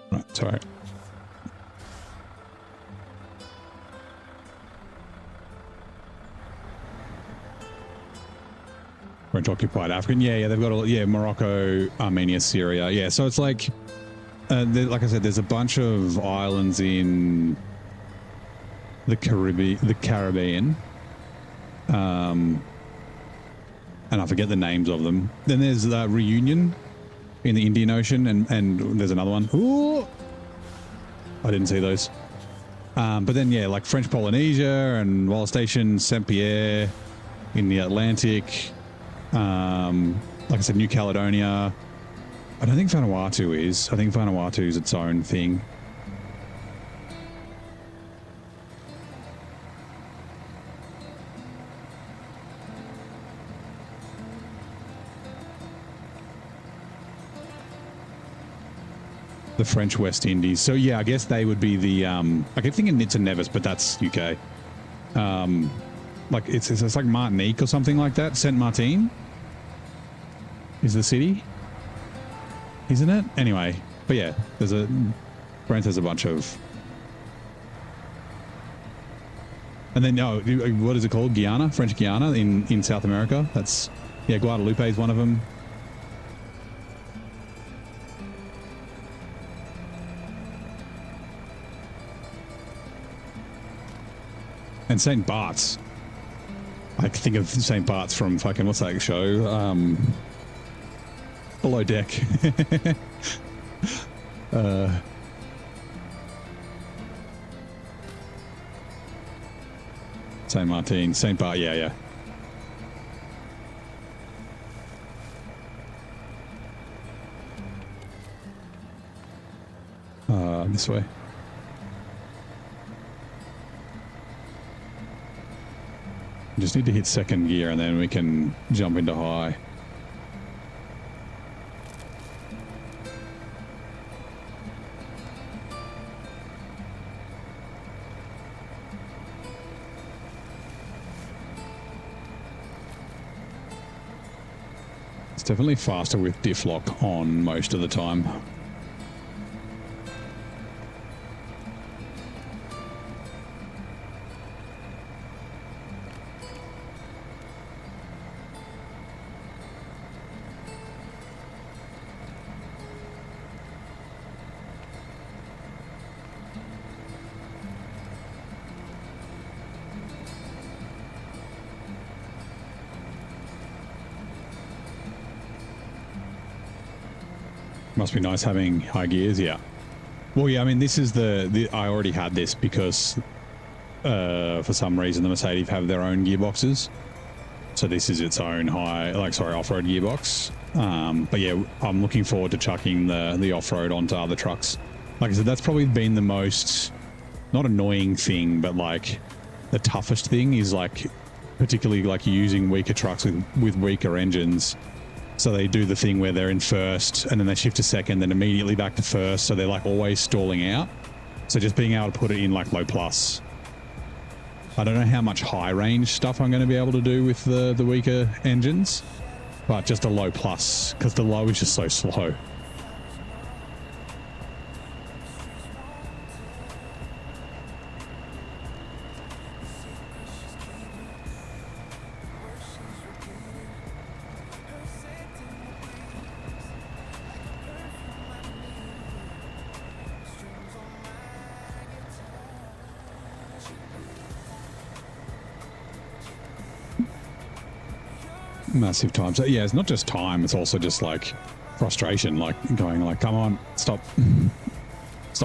Right, sorry. French occupied African. Yeah, they've got Morocco, Armenia, Syria. Yeah, so it's like, like I said, there's a bunch of islands in the Caribbean. And I forget the names of them. Then there's Reunion in the Indian Ocean, and there's another one. Ooh, I didn't see those. But then, yeah, like French Polynesia and Wallis Station, Saint-Pierre in the Atlantic. Like I said, New Caledonia. I don't think Vanuatu is. I think Vanuatu is its own thing. The French West Indies. So yeah, I guess they would be the I keep thinking Nits and Nevis, but that's UK. Like it's like Martinique or something like that. Saint Martin is the city, isn't it? Anyway, but yeah, France has a bunch of, and then what is it called? Guyana, French Guiana in South America. That's, yeah, Guadeloupe is one of them. And St. Bart's. I think of St. Bart's from fucking, what's that show? Below Deck. St. Martin, St. Bart, yeah. This way. Just need to hit second gear and then we can jump into high. It's definitely faster with diff lock on most of the time. Must be nice having high gears, yeah. Well, yeah, I mean, this is I already had this because for some reason the Mercedes have their own gearboxes. So this is its own off-road gearbox. But yeah, I'm looking forward to chucking the off-road onto other trucks. Like I said, that's probably been the most, not annoying thing, but like the toughest thing is like, particularly like using weaker trucks with weaker engines. So they do the thing where they're in first and then they shift to second, then immediately back to first. So they're like always stalling out. So just being able to put it in like low plus. I don't know how much high range stuff I'm going to be able to do with the weaker engines, but just a low plus because the low is just so slow. Massive time. So yeah, it's not just time, it's also just like frustration, like going like, come on, stop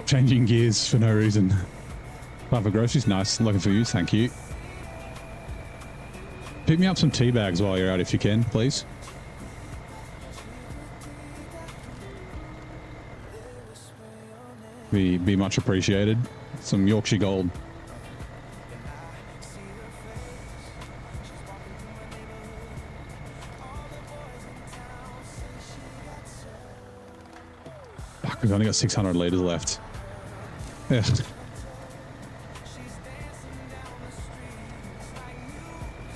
changing gears for no reason. Time for groceries. Nice. Looking for you. Thank you. Pick me up some tea bags while you're out if you can, please. Be much appreciated. Some Yorkshire Gold. Fuck, we've only got 600 litres left. Yeah.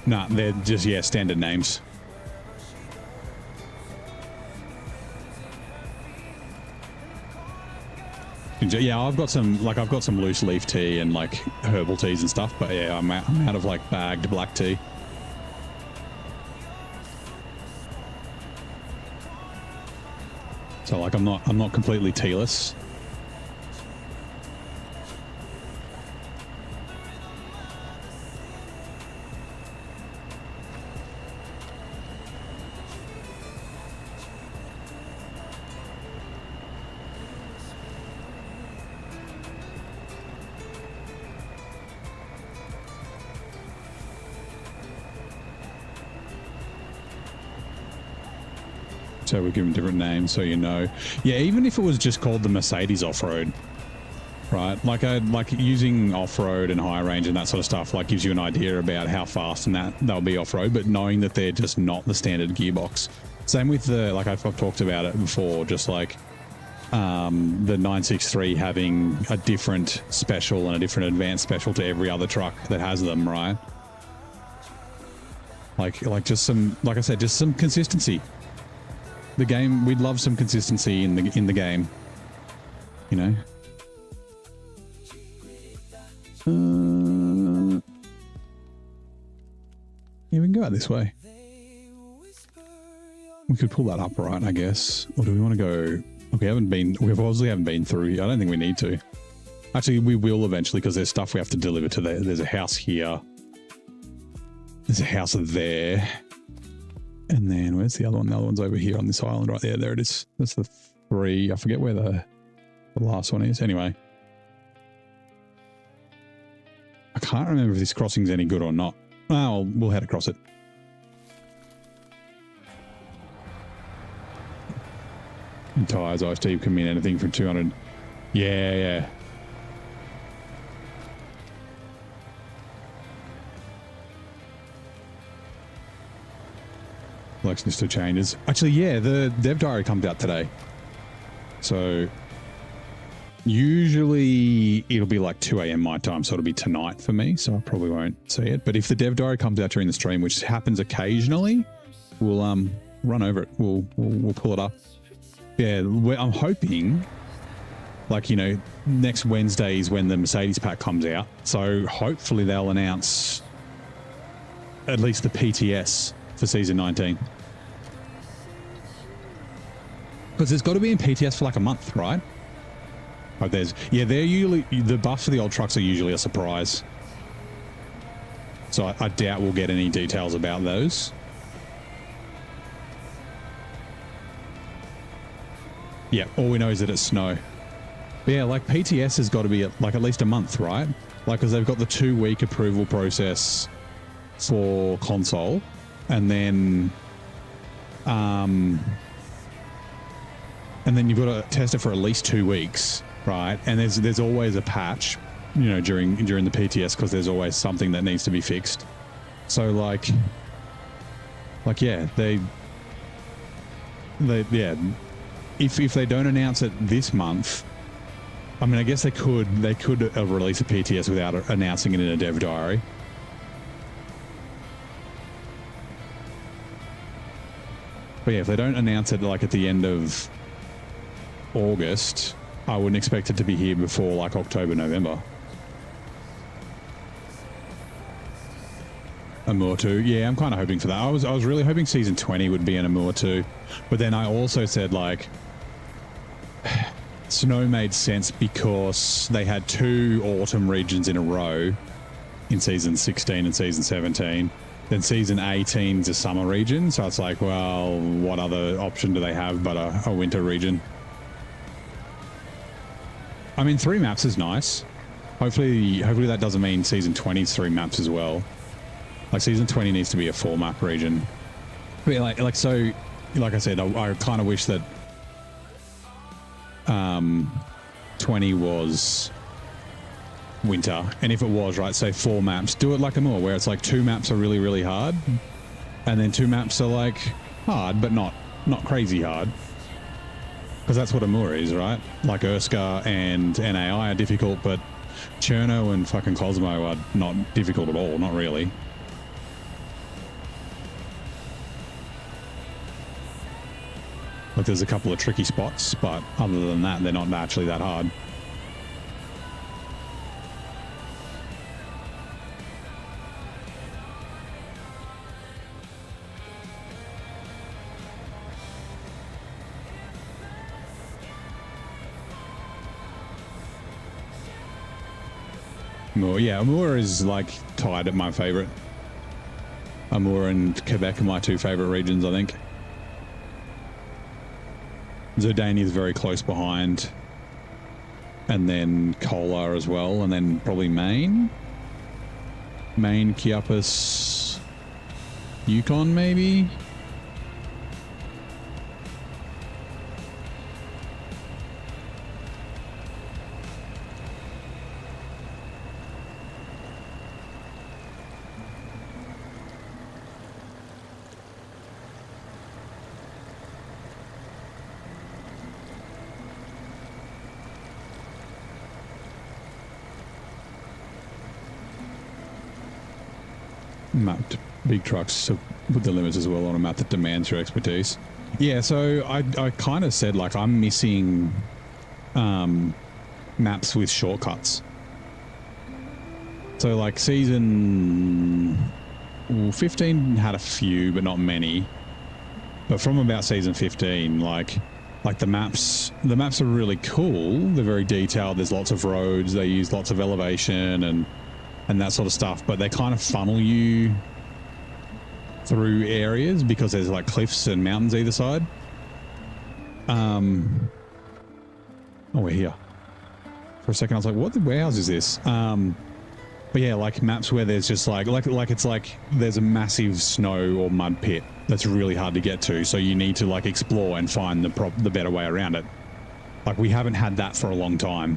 Nah, they're just, yeah, standard names. Yeah, I've got some loose leaf tea and like herbal teas and stuff, but yeah, I'm out of like bagged black tea. So like I'm not completely tealess. So we give them different names, so you know. Yeah, even if it was just called the Mercedes off-road, right? Like using off-road and high range and that sort of stuff, like gives you an idea about how fast and that they'll be off-road, but knowing that they're just not the standard gearbox. Same with the, like I've talked about it before, just like the 963 having a different special and a different advanced special to every other truck that has them, right? Like just some, like I said, just some consistency. The game, we'd love some consistency in the game, you know. Yeah, we can go out this way. We could pull that up, right? I guess. Or do we want to go? We obviously haven't been through here. I don't think we need to. Actually, we will eventually because there's stuff we have to deliver to there. There's a house here. There's a house there. And then where's the other one? The other one's over here on this island right there. There it is. That's the 3. I forget where the last one is. Anyway. I can't remember if this crossing's any good or not. Well, we'll head across it. And tyres, ice tea can mean anything from 200. Yeah. Collection still changes. Actually, yeah, the dev diary comes out today. So usually it'll be like 2 a.m. my time, so it'll be tonight for me. So I probably won't see it. But if the dev diary comes out during the stream, which happens occasionally, we'll run over it. We'll pull it up. Yeah, I'm hoping, like, you know, next Wednesday is when the Mercedes pack comes out. So hopefully they'll announce at least the PTS for season 19. Because there's got to be in PTS for like a month, right? Oh, they're usually, the buffs for the old trucks are usually a surprise. So I doubt we'll get any details about those. Yeah, all we know is that it's snow. But yeah, like PTS has got to be at least a month, right? Like, because they've got the 2-week approval process for console, and then you've got to test it for at least 2 weeks, right? And there's always a patch, you know, during the PTS, because there's always something that needs to be fixed. So like yeah, if they don't announce it this month, I mean, I guess they could release a PTS without announcing it in a dev diary. But yeah, if they don't announce it like at the end of August, I wouldn't expect it to be here before like October, November. Amour 2. Yeah, I'm kind of hoping for that. I was really hoping season 20 would be an Amour 2. But then I also said, like, Snow made sense because they had 2 autumn regions in a row in season 16 and season 17. Then season 18 is a summer region. So it's like, well, what other option do they have but a winter region? I mean, 3 maps is nice. Hopefully that doesn't mean season 20's 3 maps as well. Like season 20 needs to be a 4 map region. But like I said, I kind of wish that 20 was winter, and if it was, right, say 4 maps, do it like Amur, where it's like 2 maps are really, really hard, and then 2 maps are like hard, but not crazy hard. Because that's what Amur is, right? Like Urska and NAI are difficult, but Cherno and fucking Cosmo are not difficult at all, not really. Like there's a couple of tricky spots, but other than that, they're not actually that hard. Yeah, Amur is like tied at my favorite. Amur and Quebec are my 2 favorite regions, I think. Zerdania is very close behind, and then Kolar as well, and then probably Maine, Chiapas, Yukon maybe. Mapped big trucks with the limits as well on a map that demands your expertise. Yeah, so I kind of said like I'm missing maps with shortcuts. So like season 15 had a few, but not many. But from about season 15, like the maps are really cool. They're very detailed. There's lots of roads. They use lots of elevation and that sort of stuff, but they kind of funnel you through areas because there's like cliffs and mountains either side. Oh, we're here. For a second I was like, what the warehouse is this? But yeah, like maps where there's just like it's like there's a massive snow or mud pit that's really hard to get to, so you need to like explore and find the better way around it. Like we haven't had that for a long time.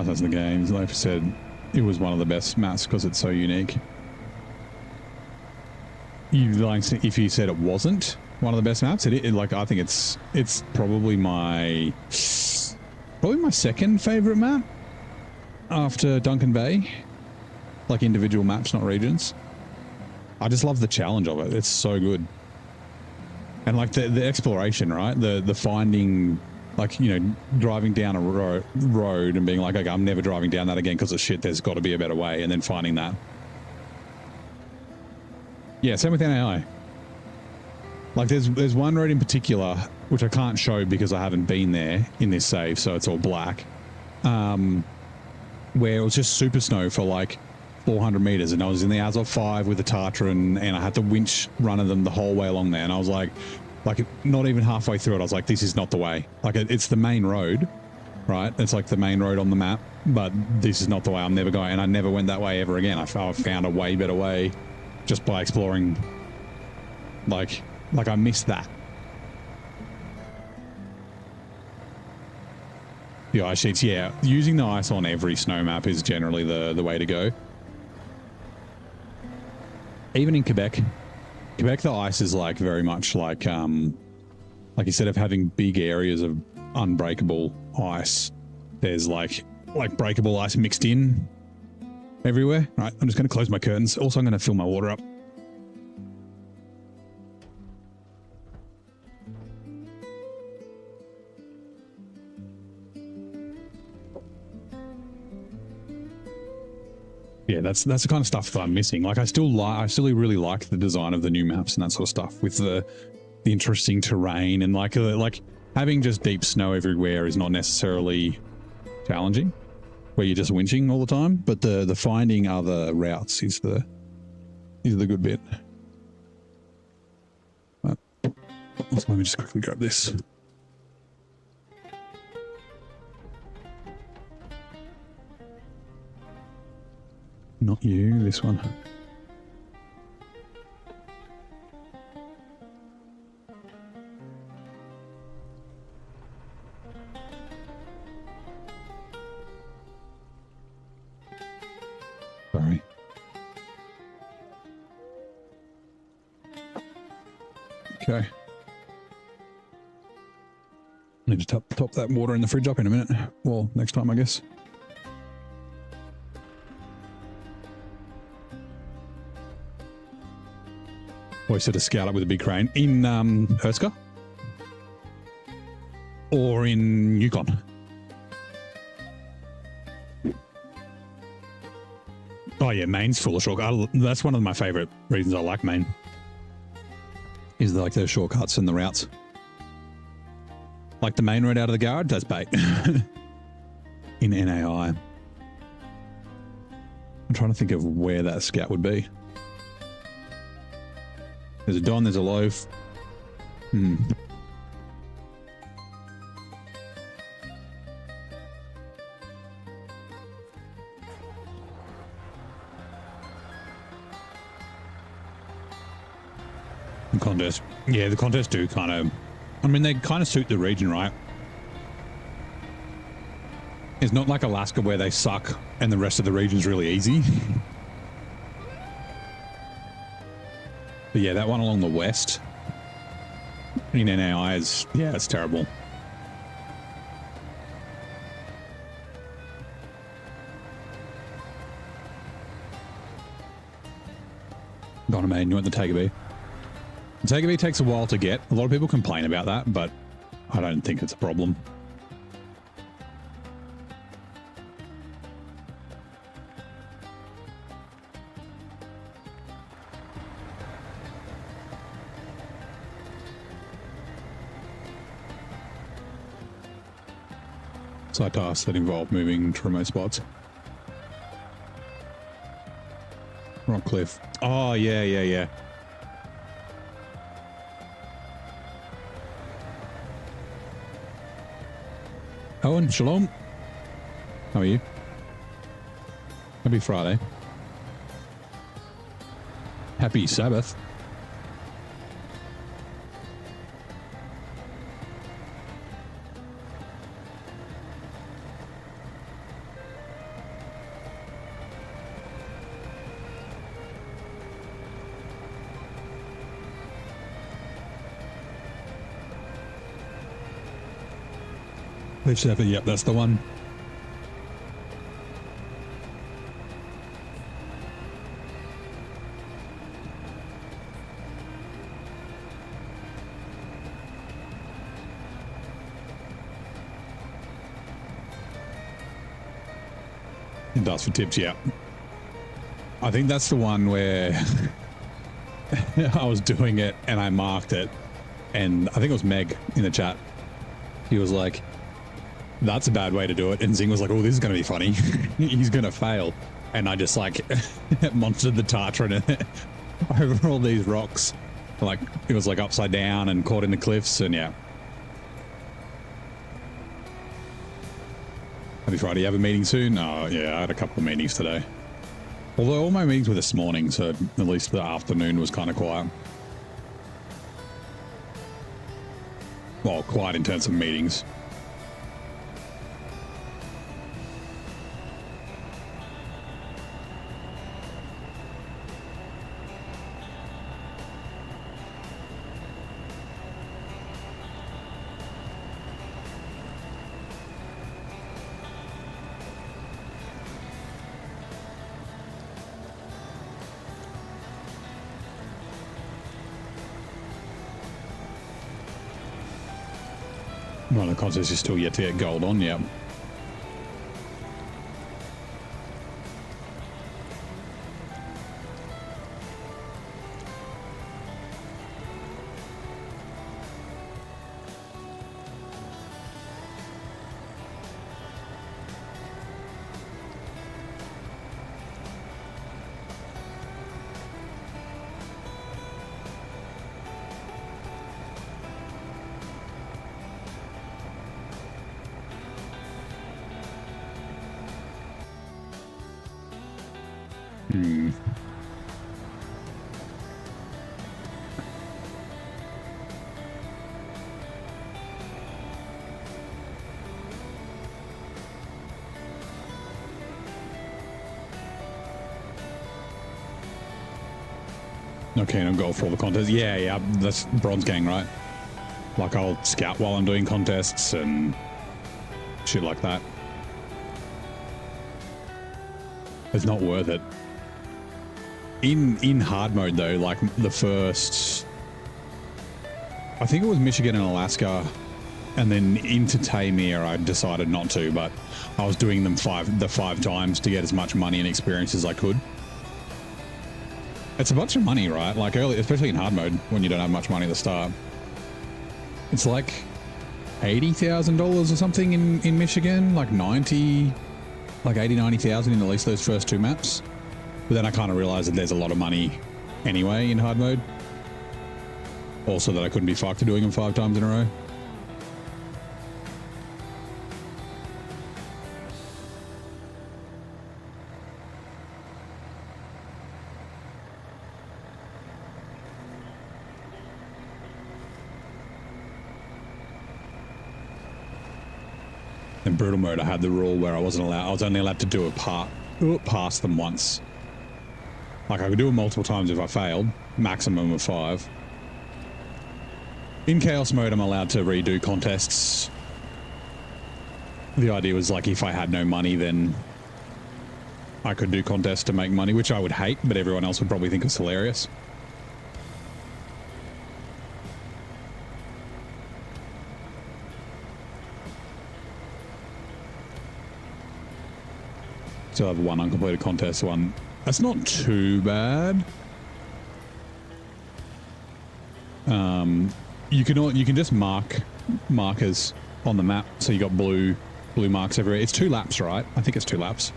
That's the game. Like I said, it was one of the best maps because it's so unique. If you said it wasn't one of the best maps, like I think it's probably my second favorite map after Duncan Bay. Like individual maps, not regions. I just love the challenge of it. It's so good. And like the exploration, right? The finding. Like, you know, driving down a road and being like, okay, I'm never driving down that again because of shit, there's got to be a better way, and then finding that. Yeah, same with NAI. Like, there's one road in particular, which I can't show because I haven't been there in this save, so it's all black, where it was just super snow for like 400 meters, and I was in the Azov 5 with the Tatran, and I had to winch run them the whole way along there, and I was like not even halfway through it, I was like, this is not the way. Like it's the main road, right? It's like the main road on the map, but this is not the way. I'm never going, and I never went that way ever again. I found a way better way just by exploring. Like I missed that. The ice sheets, yeah. Using the ice on every snow map is generally the way to go. Even in Quebec, the ice is like very much like instead of having big areas of unbreakable ice, there's like breakable ice mixed in everywhere. Right, I'm just going to close my curtains. Also, I'm going to fill my water up. Yeah, that's the kind of stuff that I'm missing. Like I still really like the design of the new maps and that sort of stuff with the interesting terrain, and like having just deep snow everywhere is not necessarily challenging, where you're just winching all the time. But the finding other routes is the good bit. But Also, let me just quickly grab this. Not you, this one. Sorry. Okay. Need to top that water in the fridge up in a minute. Well, next time, I guess. Always set a scout up with a big crane in Erska or in Yukon. Oh yeah, Maine's full of shortcuts. That's one of my favorite reasons I like Maine. Is like those shortcuts and the routes. Like the main road out of the garage, that's bait. In NAI. I'm trying to think of where that scout would be. There's a Don, there's a loaf. The contest. Yeah, the contests do kind of... I mean, they kind of suit the region, right? It's not like Alaska where they suck and the rest of the region's really easy. But yeah, that one along the west in NAI is, yeah, it's terrible. Gone, man, you want the Tiger Bee? The Tiger Bee takes a while to get. A lot of people complain about that, but I don't think it's a problem. Side tasks that involve moving to remote spots. Rock cliff. Oh, yeah. Owen, shalom. How are you? Happy Friday. Happy Sabbath. Leaf Shepherd, yep, that's the one. It does for tips, yeah. I think that's the one where I was doing it and I marked it, and I think it was Meg in the chat. He was like, that's a bad way to do it. And Zing was like, oh, this is going to be funny. He's going to fail. And I just like monstered the Tartran over all these rocks. Like it was like upside down and caught in the cliffs, and yeah. Happy Friday. You have a meeting soon? Oh yeah, I had a couple of meetings today. Although all my meetings were this morning, so at least the afternoon was kind of quiet. Well, quiet in terms of meetings. One of the contests is still yet to get gold on, yeah. Okay, no goal for all the contests. Yeah, that's Bronze Gang, right? Like I'll scout while I'm doing contests and shit like that. It's not worth it. In hard mode though, like the first, I think it was Michigan and Alaska, and then into Taymir I decided not to, but I was doing them five times to get as much money and experience as I could. It's a bunch of money, right? Like early, especially in hard mode when you don't have much money at the start. It's like $80,000 or something in Michigan, like 90,000 in at least those first two maps. But then I kind of realized that there's a lot of money anyway in hard mode. Also that I couldn't be fucked doing them 5 times in a row. In brutal mode, I had the rule where I was only allowed to do pass them once. Like I could do it multiple times if I failed, maximum of 5. In chaos mode, I'm allowed to redo contests. The idea was like if I had no money, then I could do contests to make money, which I would hate, but everyone else would probably think was hilarious. Still have one uncompleted contest, one. That's not too bad. You can just mark markers on the map, so you got blue marks everywhere. It's 2 laps, right? I think it's 2 laps.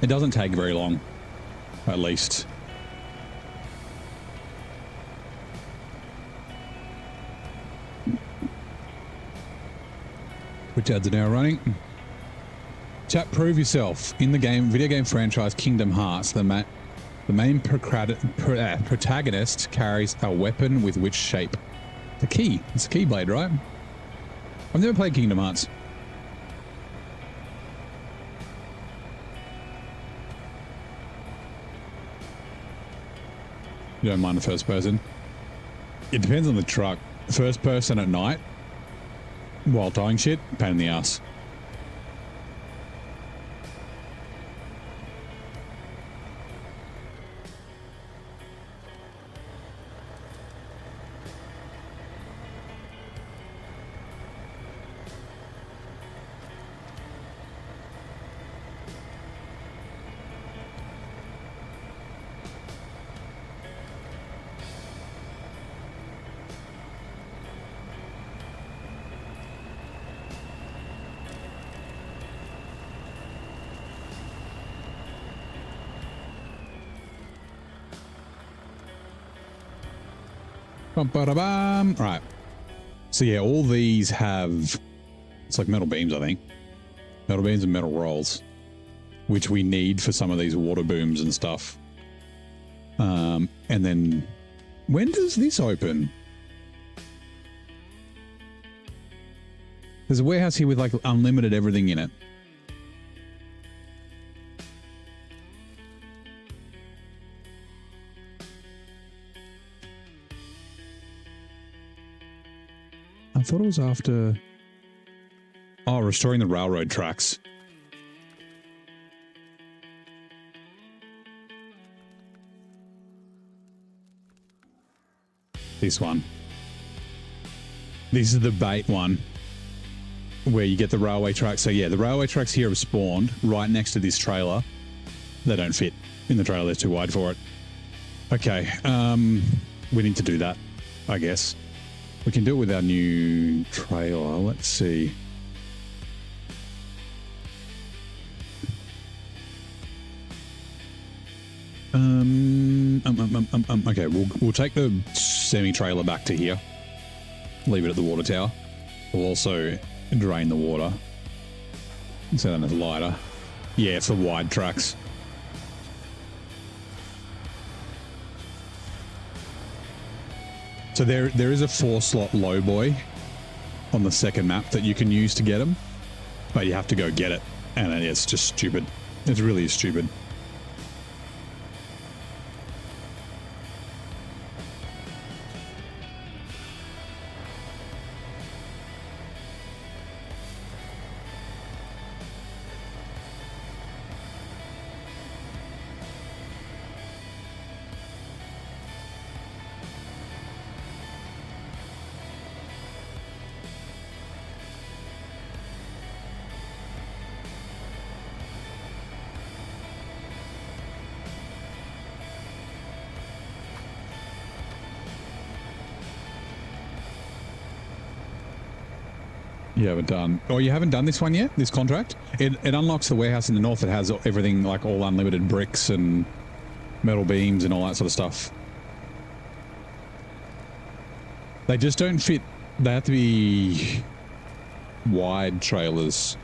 It doesn't take very long, at least. Which ads are now running? Chat, prove yourself. In the video game franchise Kingdom Hearts, the main protagonist carries a weapon with which shape? The key. It's a keyblade, right? I've never played Kingdom Hearts. You don't mind the first person? It depends on the truck. First person at night, while towing shit, pain in the ass. Right. So yeah, all these have, it's like metal beams, I think. Metal beams and metal rolls, which we need for some of these water booms and stuff. And then, when does this open? There's a warehouse here with like unlimited everything in it. I thought it was after... Oh, restoring the railroad tracks. This one. This is the bait one. Where you get the railway tracks. So yeah, the railway tracks here have spawned right next to this trailer. They don't fit in the trailer. They're too wide for it. Okay. We need to do that, I guess. We can do it with our new trailer. Let's see. Okay, we'll take the semi-trailer back to here. Leave it at the water tower. We'll also drain the water. So then it's lighter. Yeah, it's the wide tracks. So there is a 4-slot low boy on the second map that you can use to get him, but you have to go get it, and it's just stupid. It really is stupid. You haven't done... Oh, you haven't done this one yet? This contract? It unlocks the warehouse in the north that has everything, like all unlimited bricks and metal beams and all that sort of stuff. They just don't fit... They have to be wide trailers.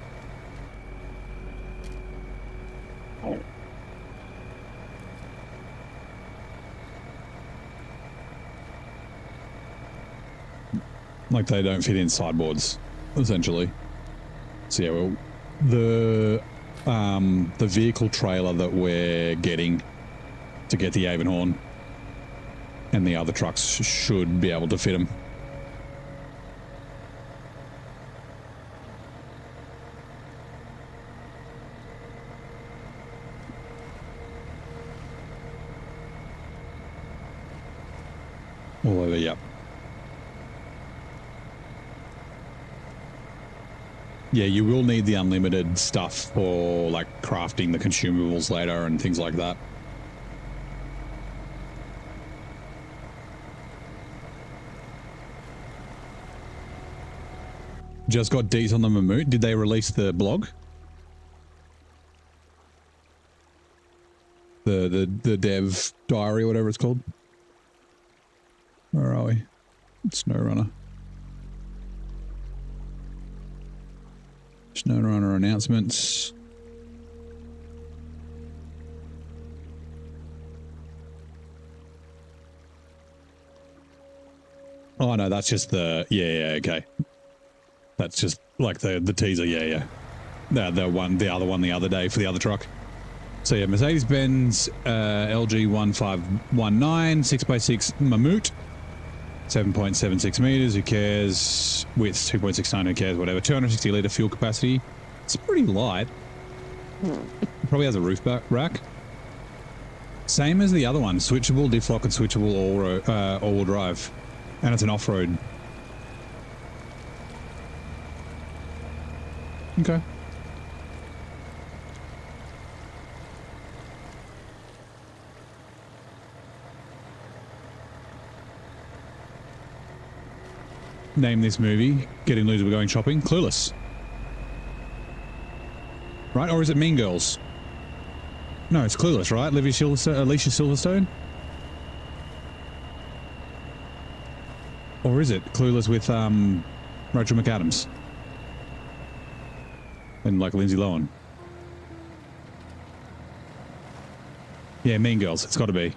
Like they don't fit in sideboards, essentially. So yeah, well, the vehicle trailer that we're getting to get the Avenhorn and the other trucks should be able to fit them. All over, yep. Yeah, you will need the unlimited stuff for like crafting the consumables later and things like that. Just got D's on the Mammut. Did they release the blog? The dev diary, whatever it's called. Where are we? SnowRunner. SnowRunner announcements. Oh no, that's just the okay. That's just like the teaser, yeah. The other one the other day for the other truck. So yeah, Mercedes-Benz LG 1519 6x6 Mammut. 7.76 meters, who cares? Width 2.69, who cares? Whatever. 260 litre fuel capacity. It's pretty light. Probably has a roof rack. Same as the other one. Switchable diff lock and switchable all-wheel drive. And it's an off-road. Okay. Name this movie. Getting loser, we're going shopping. Clueless. Right? Or is it Mean Girls? No, it's Clueless, right? Alicia Silverstone? Or is it Clueless with Rachel McAdams? And like Lindsay Lohan? Yeah, Mean Girls. It's got to be.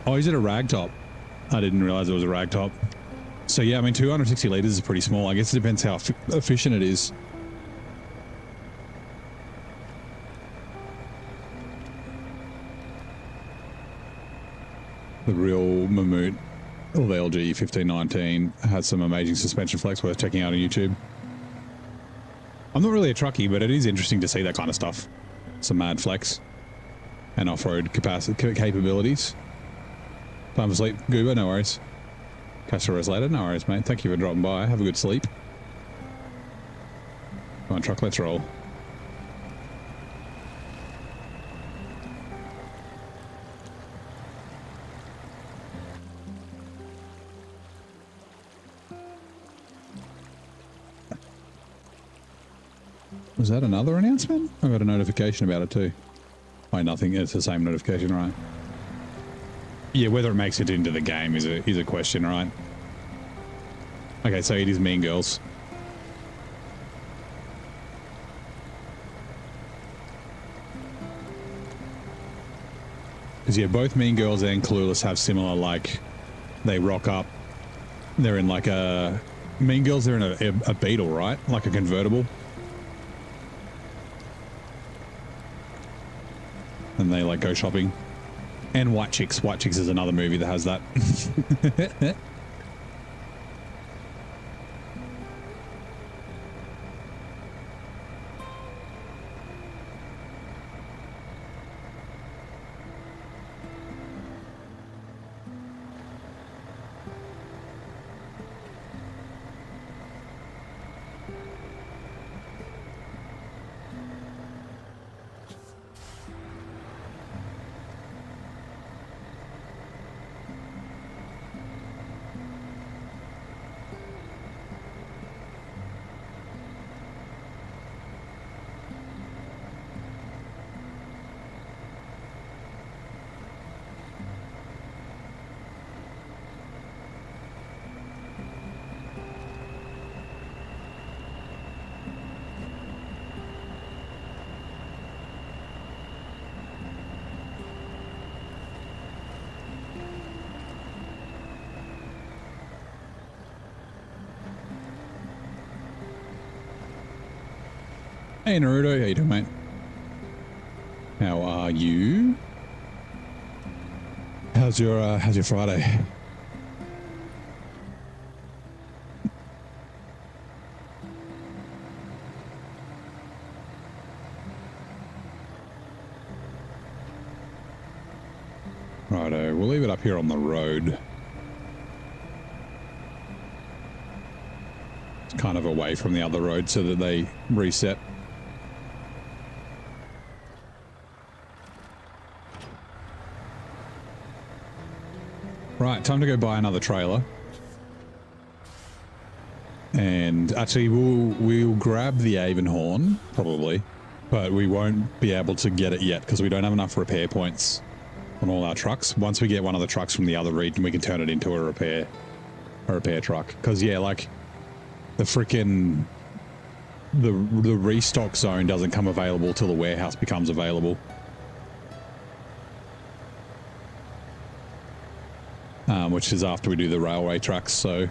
Oh, is it a rag top? I didn't realize it was a rag top. So yeah, I mean, 260 litres is pretty small. I guess it depends how efficient it is. The real Mammut, or the LG 1519, has some amazing suspension flex worth checking out on YouTube. I'm not really a truckie, but it is interesting to see that kind of stuff. Some mad flex and off-road capabilities. Time for sleep. Goober, no worries. Catch the rest later. No worries, mate. Thank you for dropping by. Have a good sleep. Come on, truck, let's roll. Was that another announcement? I got a notification about it too. Oh, nothing. It's the same notification, right? Yeah, whether it makes it into the game is a question, right? Okay, so it is Mean Girls. Because, yeah, both Mean Girls and Clueless have similar, like, they rock up. They're in, like, a... Mean Girls, they're in a Beetle, right? Like a convertible. And they, like, go shopping. And White Chicks. White Chicks is another movie that has that. Hey Naruto, how you doing, mate? How are you? How's your Friday? Righto, we'll leave it up here on the road. It's kind of away from the other road so that they reset. Right, time to go buy another trailer. And actually, we'll grab the Avenhorn, probably, but we won't be able to get it yet because we don't have enough repair points on all our trucks. Once we get one of the trucks from the other region, we can turn it into a repair truck. Because, yeah, like, the freaking... The restock zone doesn't come available till the warehouse becomes available. Which is after we do the railway tracks, so...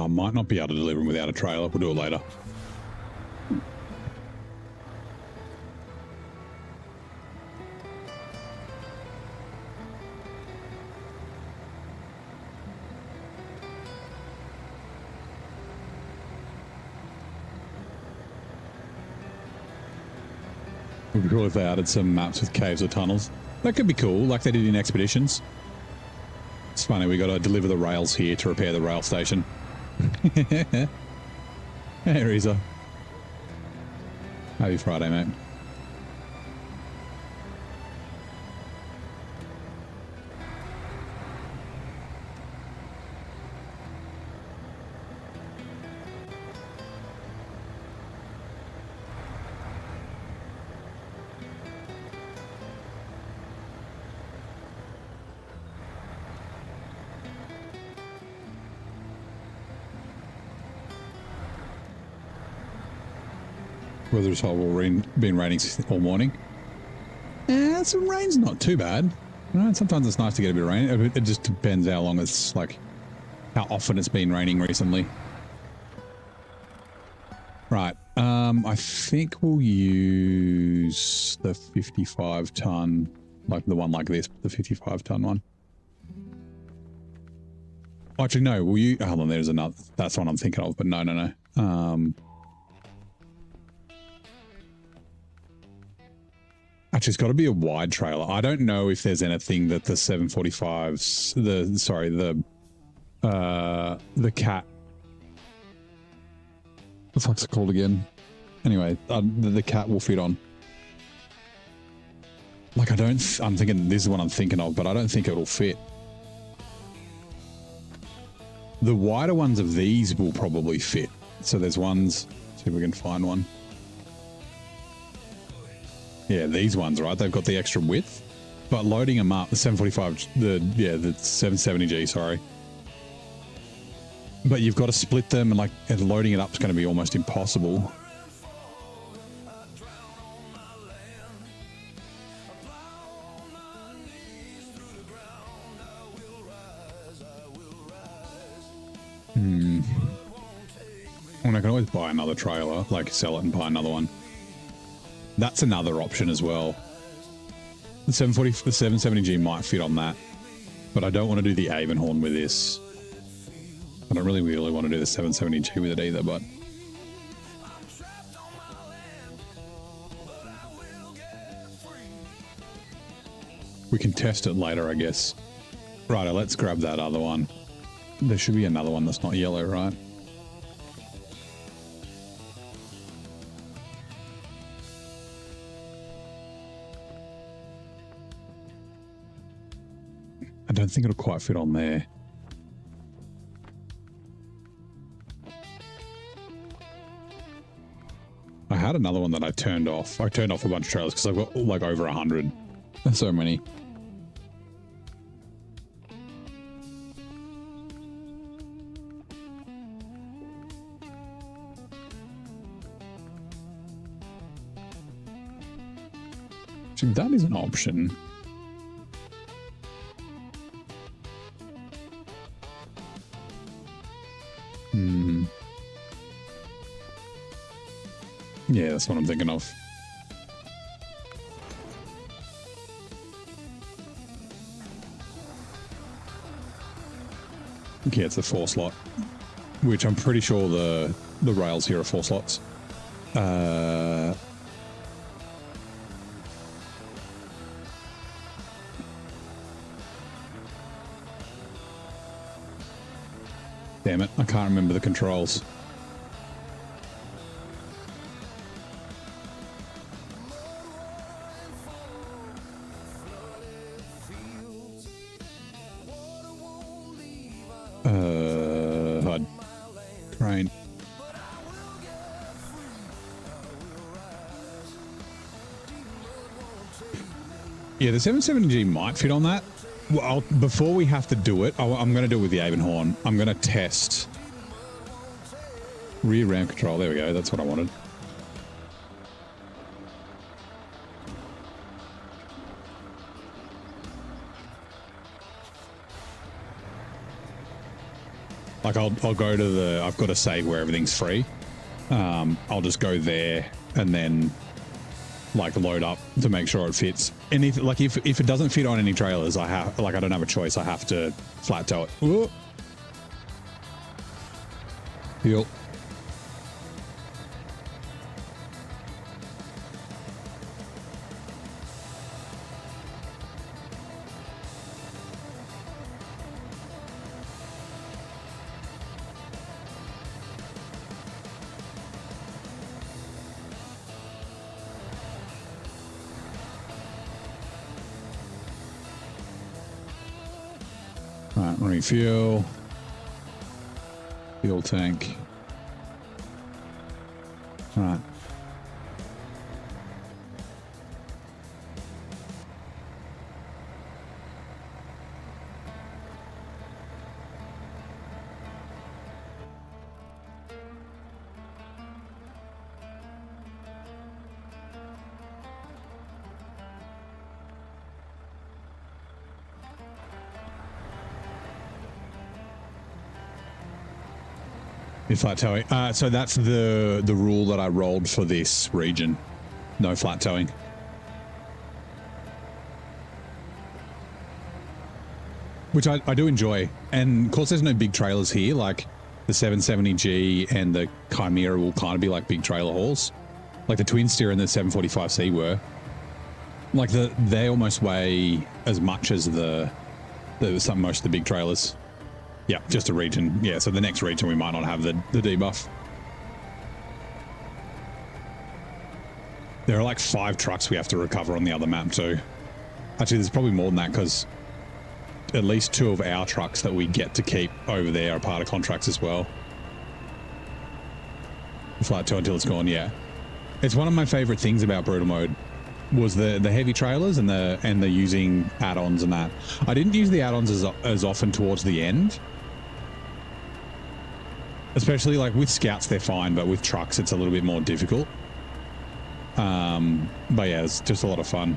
Might not be able to deliver them without a trailer. We'll do it later. It would be cool if they added some maps with caves or tunnels. That could be cool, like they did in Expeditions. It's funny, we got to deliver the rails here to repair the rail station. Hey, Reza. Happy Friday, mate. Weather is horrible. Been raining all morning. Some rain's not too bad. You know, sometimes it's nice to get a bit of rain. It just depends how long it's like, how often it's been raining recently. Right. I think we'll use the 55 ton, like the one like this, the 55 ton one. Actually, no. Will you? Hold on. There's another. That's the one I'm thinking of. But no. Actually, it's got to be a wide trailer. I don't know if there's anything that the 745s, the cat. What the fuck's it called again? Anyway, the cat will fit on. Like, I'm thinking, this is what I'm thinking of, but I don't think it'll fit. The wider ones of these will probably fit. So there's ones, see if we can find one. Yeah, these ones, right? They've got the extra width, but loading them up, the 745, the 770G, sorry. But you've got to split them, and loading it up is going to be almost impossible. Well, I can always buy another trailer, like sell it and buy another one. That's another option as well. The 770G might fit on that, but I don't want to do the Avenhorn with this. I don't really want to do the 770G with it either, but we can test it later, I guess. Right, let's grab that other one. There should be another one that's not yellow, right? I don't think it'll quite fit on there. I had another one that I turned off. I turned off a bunch of trailers because I've got like over 100. That's so many. See, that is an option. Yeah, that's what I'm thinking of. Yeah, it's a 4 slot, which I'm pretty sure the rails here are 4 slots. Damn it, I can't remember the controls. HUD. Train. Yeah, the 770G might fit on that. Well, before we have to do it, I'm going to do it with the Avenhorn. I'm going to test rear ram control. There we go. That's what I wanted. Like I'll go to the, I've got to save where everything's free. I'll just go there and then like load up to make sure it fits. And if it doesn't fit on any trailers, I don't have a choice. I have to flat tow it. Ooh. Yep. Right, refuel. Fuel tank. Right. In flat towing. So that's the rule that I rolled for this region. No flat towing. Which I do enjoy. And of course there's no big trailers here. Like the 770G and the Chimera will kind of be like big trailer hauls. Like the Twin Steer and the 745C were. Like they almost weigh as much as most of the big trailers. Yeah, just a region. Yeah, so the next region we might not have the debuff. There are like 5 trucks we have to recover on the other map too. Actually, there's probably more than that because at least 2 of our trucks that we get to keep over there are part of contracts as well. Flat tow until it's gone, yeah. It's one of my favorite things about brutal mode was the heavy trailers and the using add-ons and that. I didn't use the add-ons as often towards the end. Especially like with scouts they're fine, but with trucks it's a little bit more difficult. But yeah, it's just a lot of fun.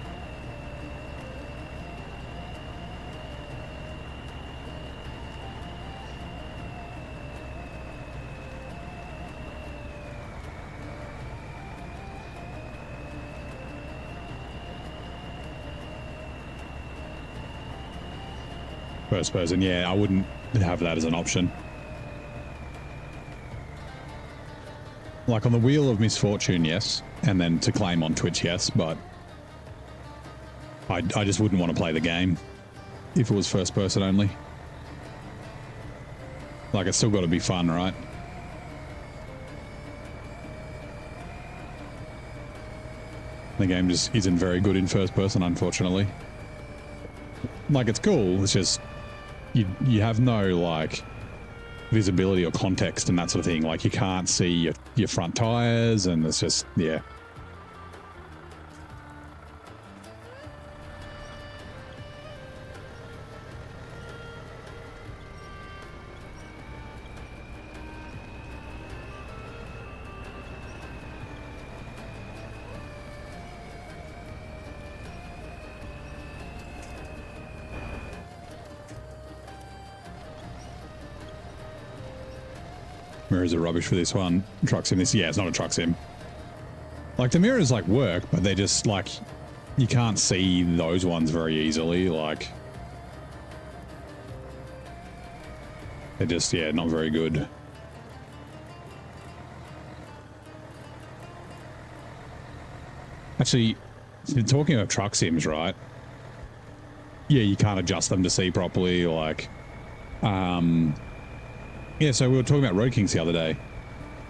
First person, yeah, I wouldn't have that as an option. Like on the Wheel of Misfortune, yes, and then to claim on Twitch, yes, but I just wouldn't want to play the game if it was first person only. Like, it's still got to be fun, right? The game just isn't very good in first person, unfortunately. Like, it's cool, it's just you have no like visibility or context and that sort of thing. Like, you can't see your front tires, and it's just, yeah. Mirrors are rubbish for this one. Truck sim, this, yeah, it's not a truck sim. Like, the mirrors like work, but they're just like, you can't see those ones very easily. Like, they're just, yeah, not very good. Actually, talking about truck sims, right? Yeah, you can't adjust them to see properly. Like, yeah, so we were talking about Road Kings the other day.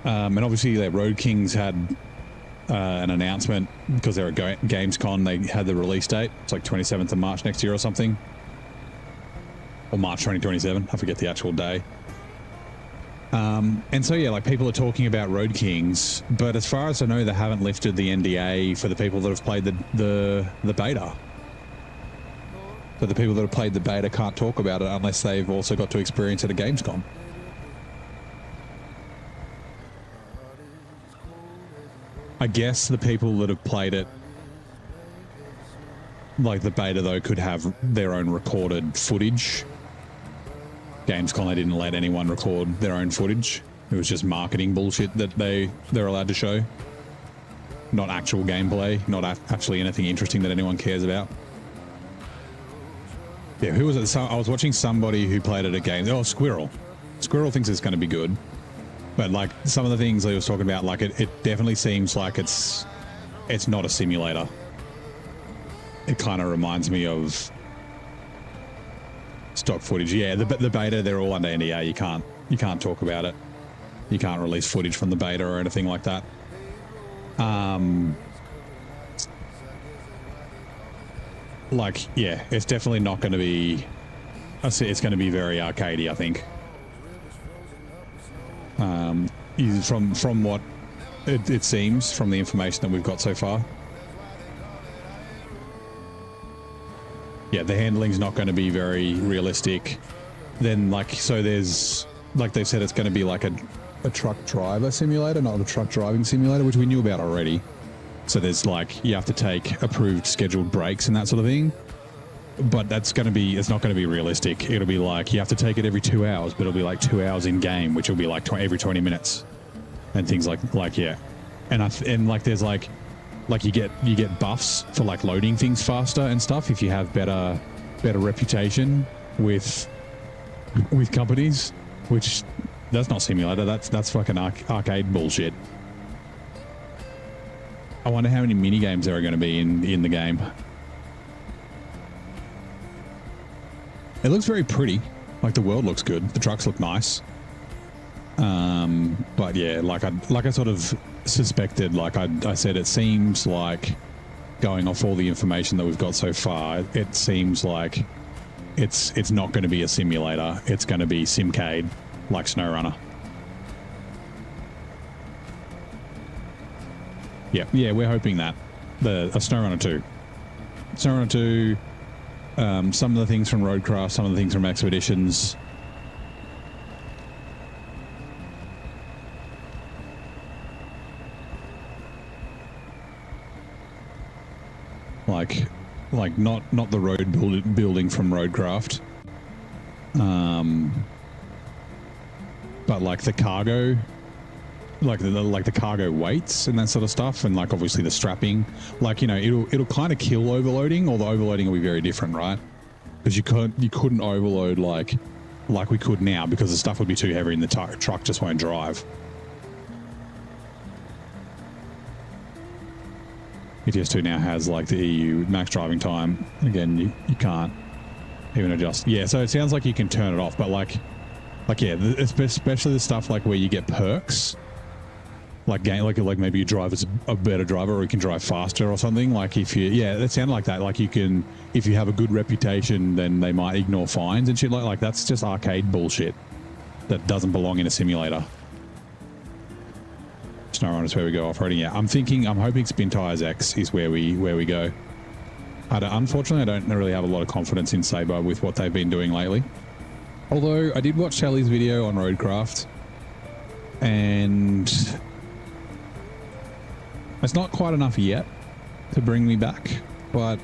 And obviously, the Road Kings had an announcement because they're at Gamescom. They had the release date. It's like 27th of March next year or something. Or March 2027. I forget the actual day. And so, yeah, like, people are talking about Road Kings. But as far as I know, they haven't lifted the NDA for the people that have played the beta. So the people that have played the beta can't talk about it unless they've also got to experience it at Gamescom. I guess the people that have played it, like the beta though, could have their own recorded footage. Gamescom, they didn't let anyone record their own footage. It was just marketing bullshit that they're allowed to show. Not actual gameplay, not actually anything interesting that anyone cares about. Yeah, who was it? So I was watching somebody who played it at game. Oh, Squirrel. Squirrel thinks it's going to be good. But like some of the things he was talking about, like it definitely seems like it's not a simulator. It kind of reminds me of stock footage. Yeah, the beta, they're all under NDA. You can't talk about it. You can't release footage from the beta or anything like that. Like, yeah, it's definitely not going to be. It's going to be very arcadey, I think. From what it seems, from the information that we've got so far. Yeah, the handling's not going to be very realistic. Then, like, so there's, like they said, it's going to be like a truck driver simulator, not a truck driving simulator, which we knew about already. So there's like, you have to take approved scheduled breaks and that sort of thing. but that's going to be, it's not going to be realistic. It'll be like, you have to take it every 2 hours, but it'll be like 2 hours in game, which will be like every 20 minutes and things like, yeah. And like, there's like you get buffs for like loading things faster and stuff if you have better reputation with companies, which that's not simulator. That's fucking arcade bullshit. I wonder how many mini games there are going to be in the game. It looks very pretty. Like the world looks good. The trucks look nice. But yeah, like I sort of suspected, like I said, it seems like, going off all the information that we've got so far, it seems like it's not going to be a simulator. It's going to be simcade, like SnowRunner. Yeah, we're hoping that. A SnowRunner 2. SnowRunner 2, some of the things from Roadcraft, some of the things from Expeditions. Like not the road building from Roadcraft, but like the cargo, like the cargo weights and that sort of stuff, and like obviously the strapping. Like, you know, it'll kind of kill overloading, or the overloading will be very different, right? Because you couldn't overload like we could now, because the stuff would be too heavy and the truck just won't drive. ETS2 now has like the EU max driving time. Again, you can't even adjust. Yeah, so it sounds like you can turn it off, but like yeah, especially the stuff like where you get perks, like maybe you drive as a better driver, or you can drive faster or something. Like it sounded like that. Like you can, if you have a good reputation, then they might ignore fines and shit like that's just arcade bullshit that doesn't belong in a simulator. SnowRunner is where we go off-roading. Yeah, I'm hoping Spin Tires X is where we go. Unfortunately, I don't really have a lot of confidence in Sabre with what they've been doing lately. Although I did watch Sally's video on Roadcraft, and it's not quite enough yet to bring me back, but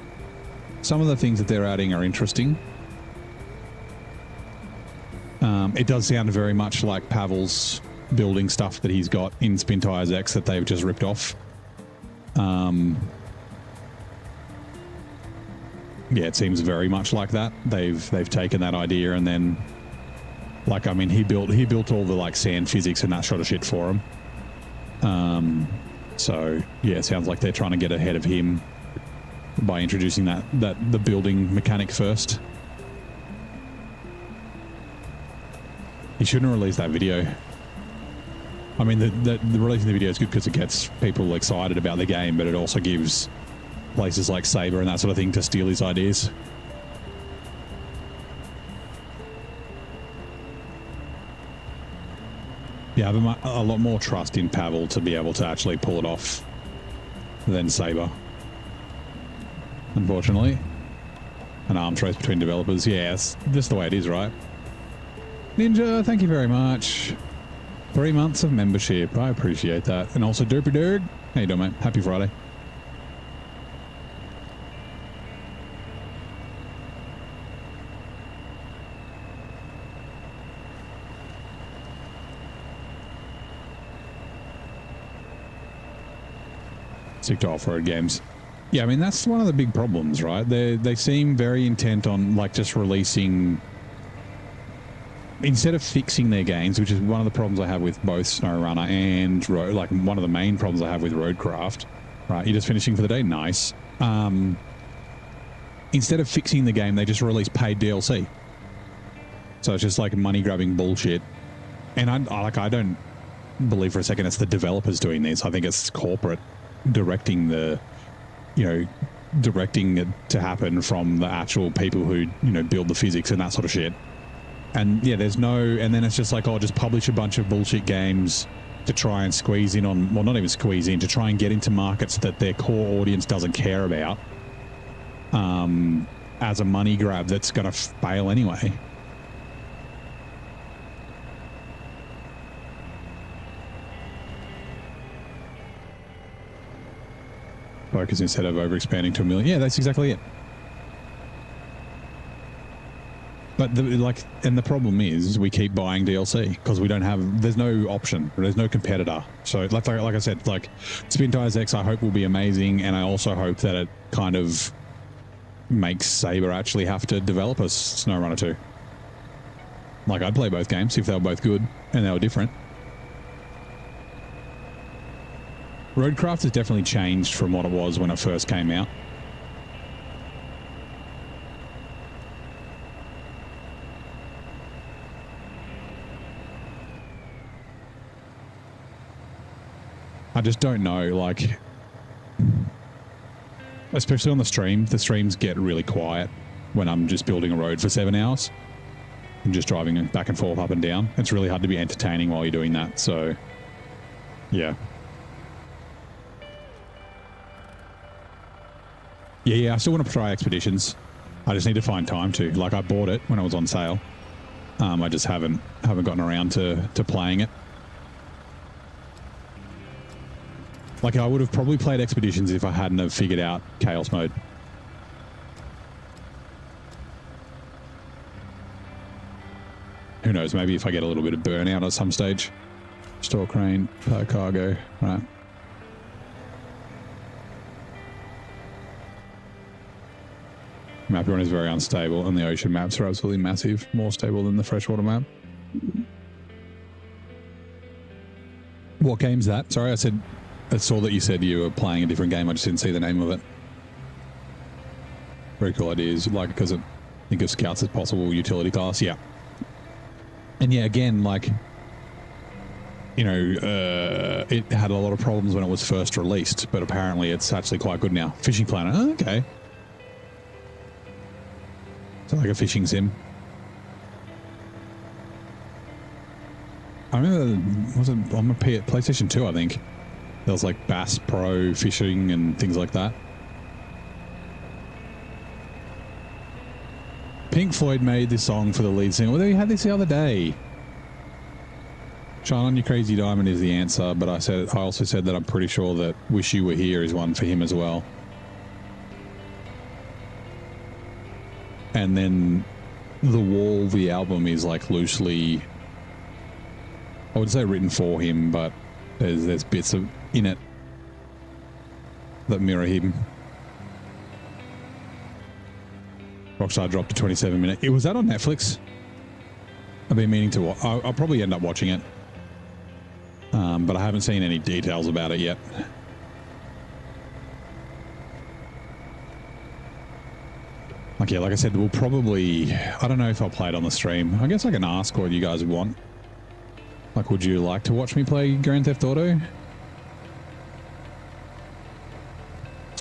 some of the things that they're adding are interesting. It does sound very much like Pavel's building stuff that he's got in Spin Tires X that they've just ripped off. Yeah, it seems very much like that. They've taken that idea and then, like, I mean, he built all the like sand physics and that sort of shit for him. So yeah, it sounds like they're trying to get ahead of him by introducing the building mechanic first. He shouldn't release that video. I mean, the releasing the video is good because it gets people excited about the game, but it also gives places like Sabre and that sort of thing to steal his ideas. Yeah, I have a lot more trust in Pavel to be able to actually pull it off than Sabre. Unfortunately. An arms race between developers. Yeah, it's just the way it is, right? Ninja, thank you very much. 3 months of membership. I appreciate that. And also Derpy Derg. How you doing, mate? Happy Friday. Stick to off-road games. Yeah, I mean, that's one of the big problems, right? They seem very intent on like just releasing, instead of fixing their games, which is one of the problems I have with both SnowRunner and like one of the main problems I have with Roadcraft. Right, you're just finishing for the day. Nice. Instead of fixing the game, they just release paid DLC. So it's just like money grabbing bullshit. And I don't believe for a second it's the developers doing this. I think it's corporate directing directing it to happen from the actual people who, build the physics and that sort of shit. And yeah, and then it's just like, just publish a bunch of bullshit games to try and squeeze in on, well, not even squeeze in, to try and get into markets that their core audience doesn't care about, as a money grab that's going to fail anyway. Focus instead of over expanding to 1 million. Yeah, that's exactly it. But and the problem is we keep buying DLC because we don't have, there's no option, there's no competitor. So like I said, like Spin Tires X, I hope will be amazing. And I also hope that it kind of makes Sabre actually have to develop a SnowRunner 2. Like I'd play both games if they were both good and they were different. Roadcraft has definitely changed from what it was when it first came out. I just don't know, like, especially on the streams get really quiet when I'm just building a road for 7 hours and just driving back and forth up and down. It's really hard to be entertaining while you're doing that. So, yeah. Yeah, I still want to try Expeditions. I just need to find time to. Like, I bought it when it was on sale. I just haven't gotten around to playing it. Like, I would have probably played Expeditions if I hadn't have figured out Chaos Mode. Who knows, maybe if I get a little bit of burnout at some stage. Store crane, per cargo, right. Map run is very unstable and the ocean maps are absolutely massive, more stable than the freshwater map. What game's that? Sorry, I saw that you said you were playing a different game. I just didn't see the name of it. Very cool ideas. Like, because I think of Scouts as possible utility class. Yeah. And yeah, again, like, you know, it had a lot of problems when it was first released, but apparently it's actually quite good now. Fishing Planet. Oh, okay. So like a fishing sim. I remember, was it on my PlayStation 2, I think. There was like Bass Pro fishing and things like that. Pink Floyd made this song for the lead singer. Well, they had this the other day. Shine on Your Crazy Diamond is the answer, but I also said that I'm pretty sure that Wish You Were Here is one for him as well. And then The Wall, the album, is like loosely, I would say written for him, but there's bits in it that mirror him. Rockstar dropped a 27-minute. Was that on Netflix? I've been meaning to watch. I'll probably end up watching it, but I haven't seen any details about it yet. Okay, like I said, we'll probably, I don't know if I'll play it on the stream. I guess I can ask what you guys want. Like, would you like to watch me play Grand Theft Auto?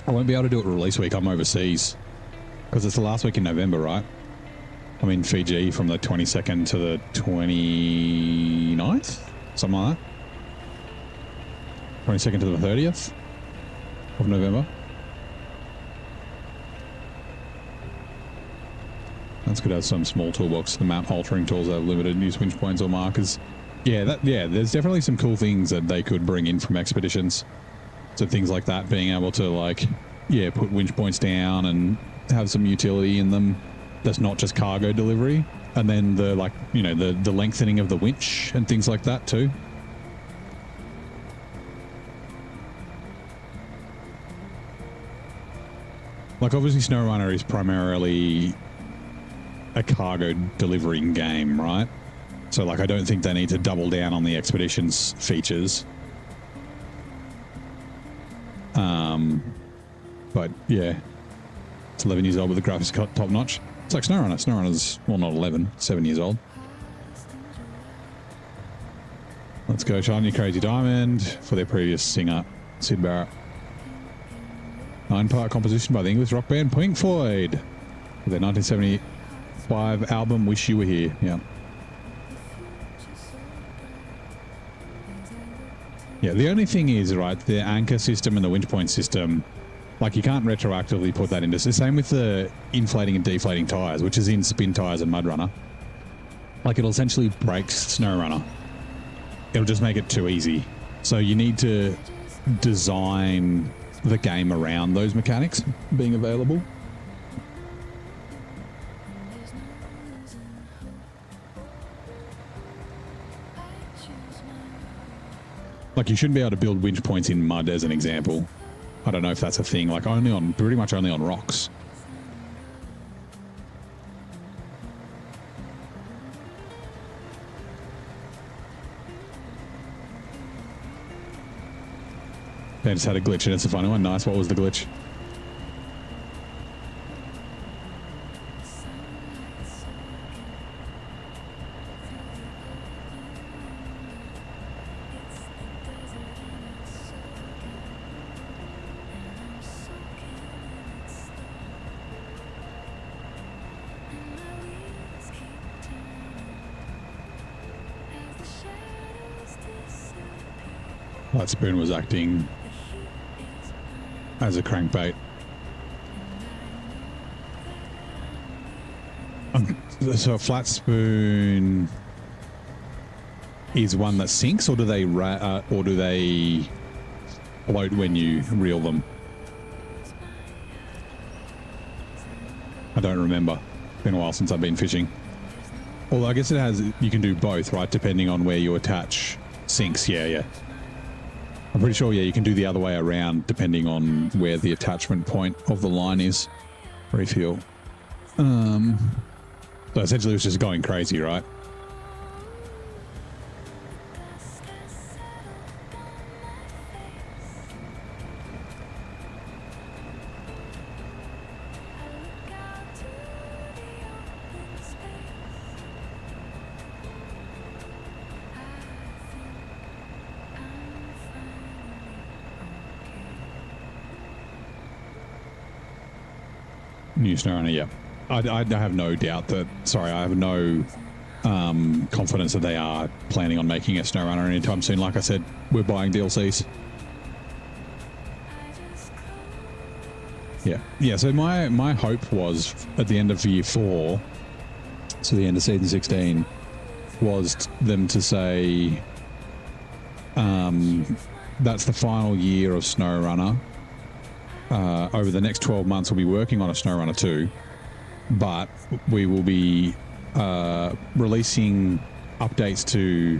I won't be able to do it release week. I'm overseas. Because it's the last week in November, right? I'm in Fiji from the 22nd to the 29th? Something like that. 22nd to the 30th of November. That's good to have some small toolbox. The map altering tools have limited use winch points or markers. Yeah, there's definitely some cool things that they could bring in from Expeditions. So things like that, being able to, like, yeah, put winch points down and have some utility in them that's not just cargo delivery. And then the, like, you know, the lengthening of the winch and things like that too. Like, obviously SnowRunner is primarily a cargo delivering game, right? So, like, I don't think they need to double down on the Expeditions features. But, yeah. It's 11 years old, but the graphics top notch. It's like SnowRunner. SnowRunner's, well, not 11, 7 years old. Let's go Shine Your Crazy Diamond for their previous singer, Sid Barrett. 9-part composition by the English rock band Pink Floyd. With their 1975 album, Wish You Were Here. Yeah. Yeah, the only thing is, right, the anchor system and the winch point system, like, you can't retroactively put that into. It's the same with the inflating and deflating tires, which is in Spin Tires and Mud Runner. Like, it'll essentially break SnowRunner. It'll just make it too easy. So you need to design the game around those mechanics being available. Like, you shouldn't be able to build winch points in mud, as an example. I don't know if that's a thing. Like, pretty much only on rocks. They just had a glitch, and it's a funny one. Nice. What was the glitch? That spoon was acting as a crankbait. So a flat spoon is one that sinks, or do they float when you reel them? I don't remember. It's been a while since I've been fishing. Well, I guess it has. You can do both, right? Depending on where you attach sinks. Yeah. I'm pretty sure, yeah, you can do the other way around depending on where the attachment point of the line is. Refuel. So essentially it was just going crazy, right? New SnowRunner, yeah. I have no doubt that, I have no confidence that they are planning on making a SnowRunner anytime soon. Like I said, we're buying DLCs. Yeah, so my hope was at the end of year 4, so the end of season 16, was them to say, that's the final year of SnowRunner. Over the next 12 months, we'll be working on a SnowRunner 2, but we will be releasing updates to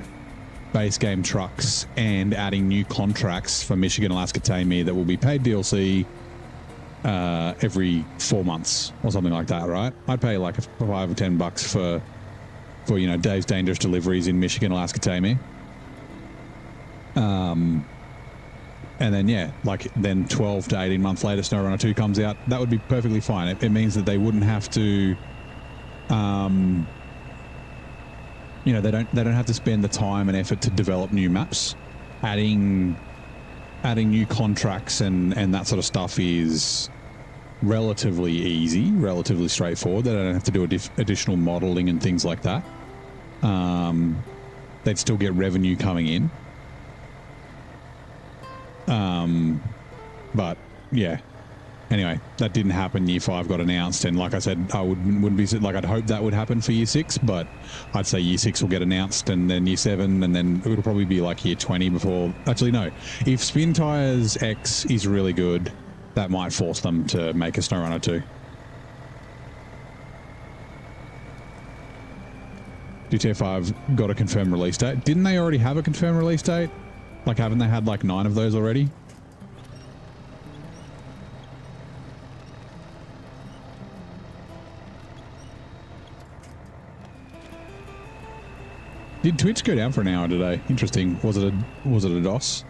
base game trucks and adding new contracts for Michigan, Alaska, Tammy that will be paid DLC every 4 months or something like that, right? I'd pay like $5 or $10 for you know, Dave's Dangerous Deliveries in Michigan, Alaska, Tammy. And then, yeah, like then 12 to 18 months later, SnowRunner 2 comes out. That would be perfectly fine. It means that they wouldn't have to, you know, they don't have to spend the time and effort to develop new maps. Adding new contracts and that sort of stuff is relatively easy, relatively straightforward. They don't have to do additional modeling and things like that. They'd still get revenue coming in. But yeah, anyway, that didn't happen. Year 5 got announced, and like I said, I wouldn't be like, I'd hope that would happen for year 6, but I'd say year 6 will get announced, and then year 7, and then it'll probably be like year 20 before. Actually, no, if Spin Tires X is really good, that might force them to make a SnowRunner 2. GTA 5 got a confirmed release date. Didn't they already have a confirmed release date? Like, haven't they had like 9 of those already? Did Twitch go down for an hour today? Interesting. Was it a DOS?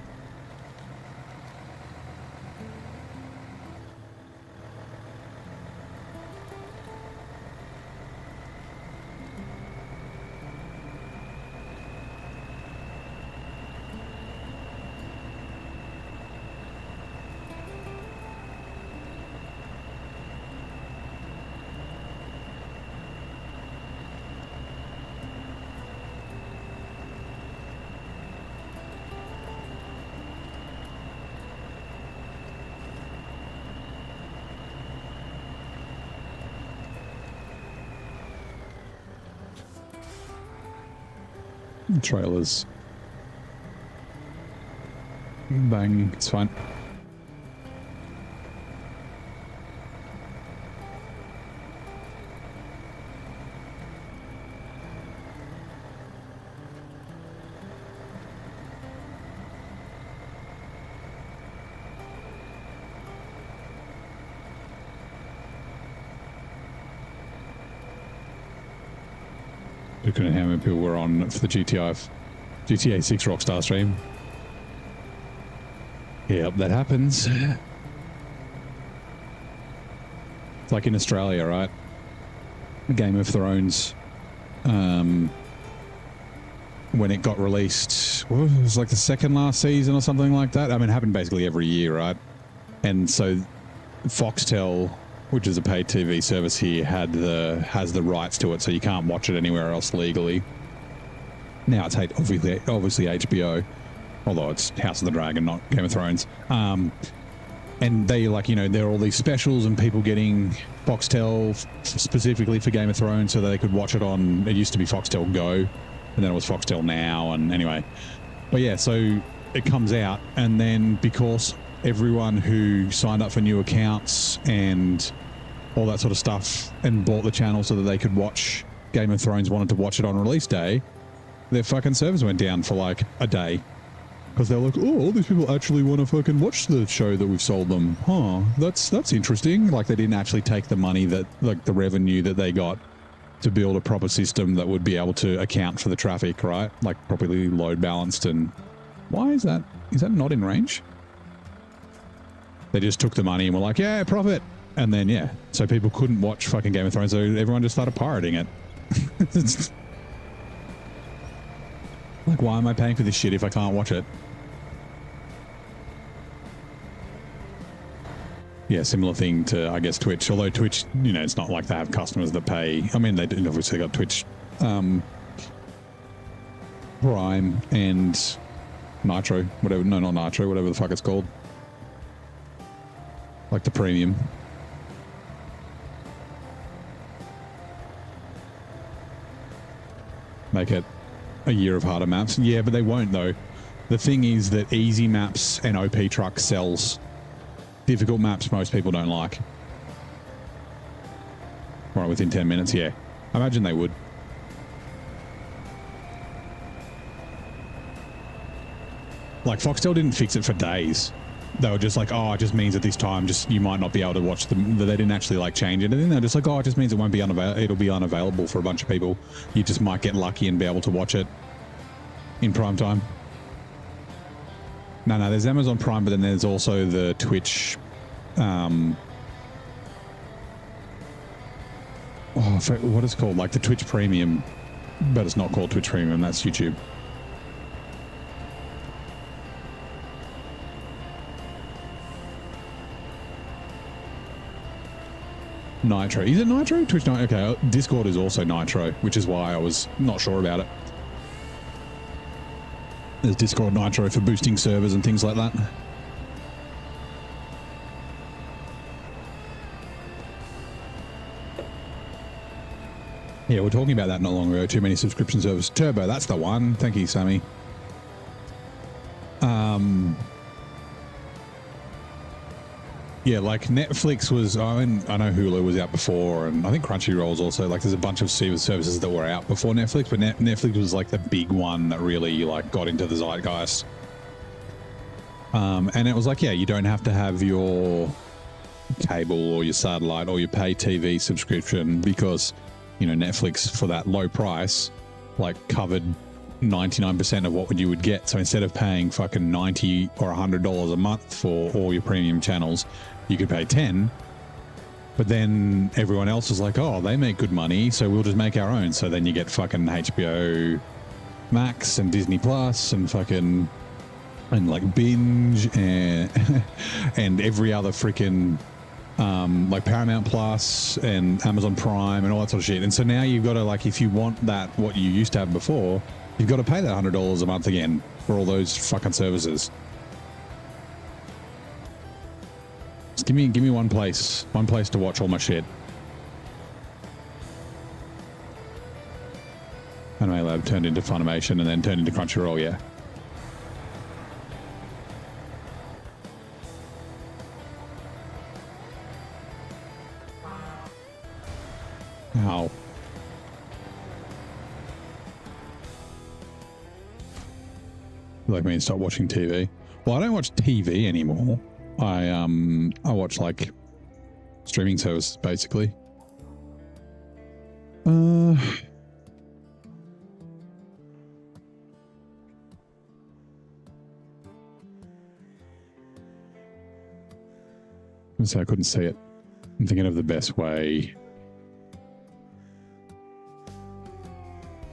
Trailers. Bang, it's fine. Looking at how many people were on for the GTA 6 Rockstar stream. Yep, that happens. It's like in Australia, right? Game of Thrones, when it got released, well, it was like the second last season or something like that. I mean, it happened basically every year, right? And so Foxtel, which is a paid TV service here, has the rights to it, so you can't watch it anywhere else legally. Now it's obviously HBO, although it's House of the Dragon, not Game of Thrones. And they, like, you know, there are all these specials and people getting Foxtel specifically for Game of Thrones so that they could watch it on, it used to be Foxtel Go, and then it was Foxtel Now, and anyway. But yeah, so it comes out, and then because everyone who signed up for new accounts and all that sort of stuff and bought the channel so that they could watch Game of Thrones wanted to watch it on release day, their fucking servers went down for like a day. Because they're like, oh, all these people actually want to fucking watch the show that we've sold them. Huh, that's interesting. Like, they didn't actually take the money that, like, the revenue that they got to build a proper system that would be able to account for the traffic, right? Like, properly load balanced. And why is that? Is that not in range? They just took the money and were like, yeah, profit. And then, yeah, so people couldn't watch fucking Game of Thrones, so everyone just started pirating it. It's like, why am I paying for this shit if I can't watch it? Yeah, similar thing to, I guess, Twitch. Although Twitch, you know, it's not like they have customers that pay. I mean, they obviously got Twitch Prime and Nitro, whatever. No, not Nitro, whatever the fuck it's called. Like the premium. Make it a year of harder maps. Yeah, but they won't, though. The thing is that easy maps and OP truck sells. Difficult maps most people don't like. Right, within 10 minutes, yeah. I imagine they would. Like, Foxtel didn't fix it for days. They were just like, oh, it just means at this time, just you might not be able to watch them. They didn't actually like change anything. They're just like, oh, it just means it won't be it'll be unavailable for a bunch of people. You just might get lucky and be able to watch it in prime time. No, there's Amazon Prime, but then there's also the Twitch. What is it called? Like the Twitch Premium, but it's not called Twitch Premium. That's YouTube. Nitro. Is it Nitro? Twitch Nitro? Okay, Discord is also Nitro, which is why I was not sure about it. There's Discord Nitro for boosting servers and things like that. Yeah, we're talking about that not long ago. Too many subscription services. Turbo, that's the one. Thank you, Sammy. Yeah, like Netflix was, I mean, I know Hulu was out before, and I think Crunchyroll's also, like, there's a bunch of services that were out before Netflix, but Netflix was like the big one that really like got into the zeitgeist. And it was like, yeah, you don't have to have your cable or your satellite or your pay TV subscription because, you know, Netflix for that low price, like, covered 99% of what you would get. So instead of paying fucking $90 or $100 a month for all your premium channels, you could pay 10. But then everyone else was like, oh, they make good money, so we'll just make our own. So then you get fucking HBO Max and Disney Plus and fucking, and like Binge and and every other freaking like Paramount Plus and Amazon Prime and all that sort of shit. And so now you've got to, like, if you want that, what you used to have before, you've got to pay that $100 a month again for all those fucking services. Just give me one place to watch all my shit. Anime Lab turned into Funimation and then turned into Crunchyroll, yeah. Ow. Like me and stop watching TV. Well, I don't watch TV anymore. I watch like streaming services basically. gonna say I couldn't see it. I'm thinking of the best way.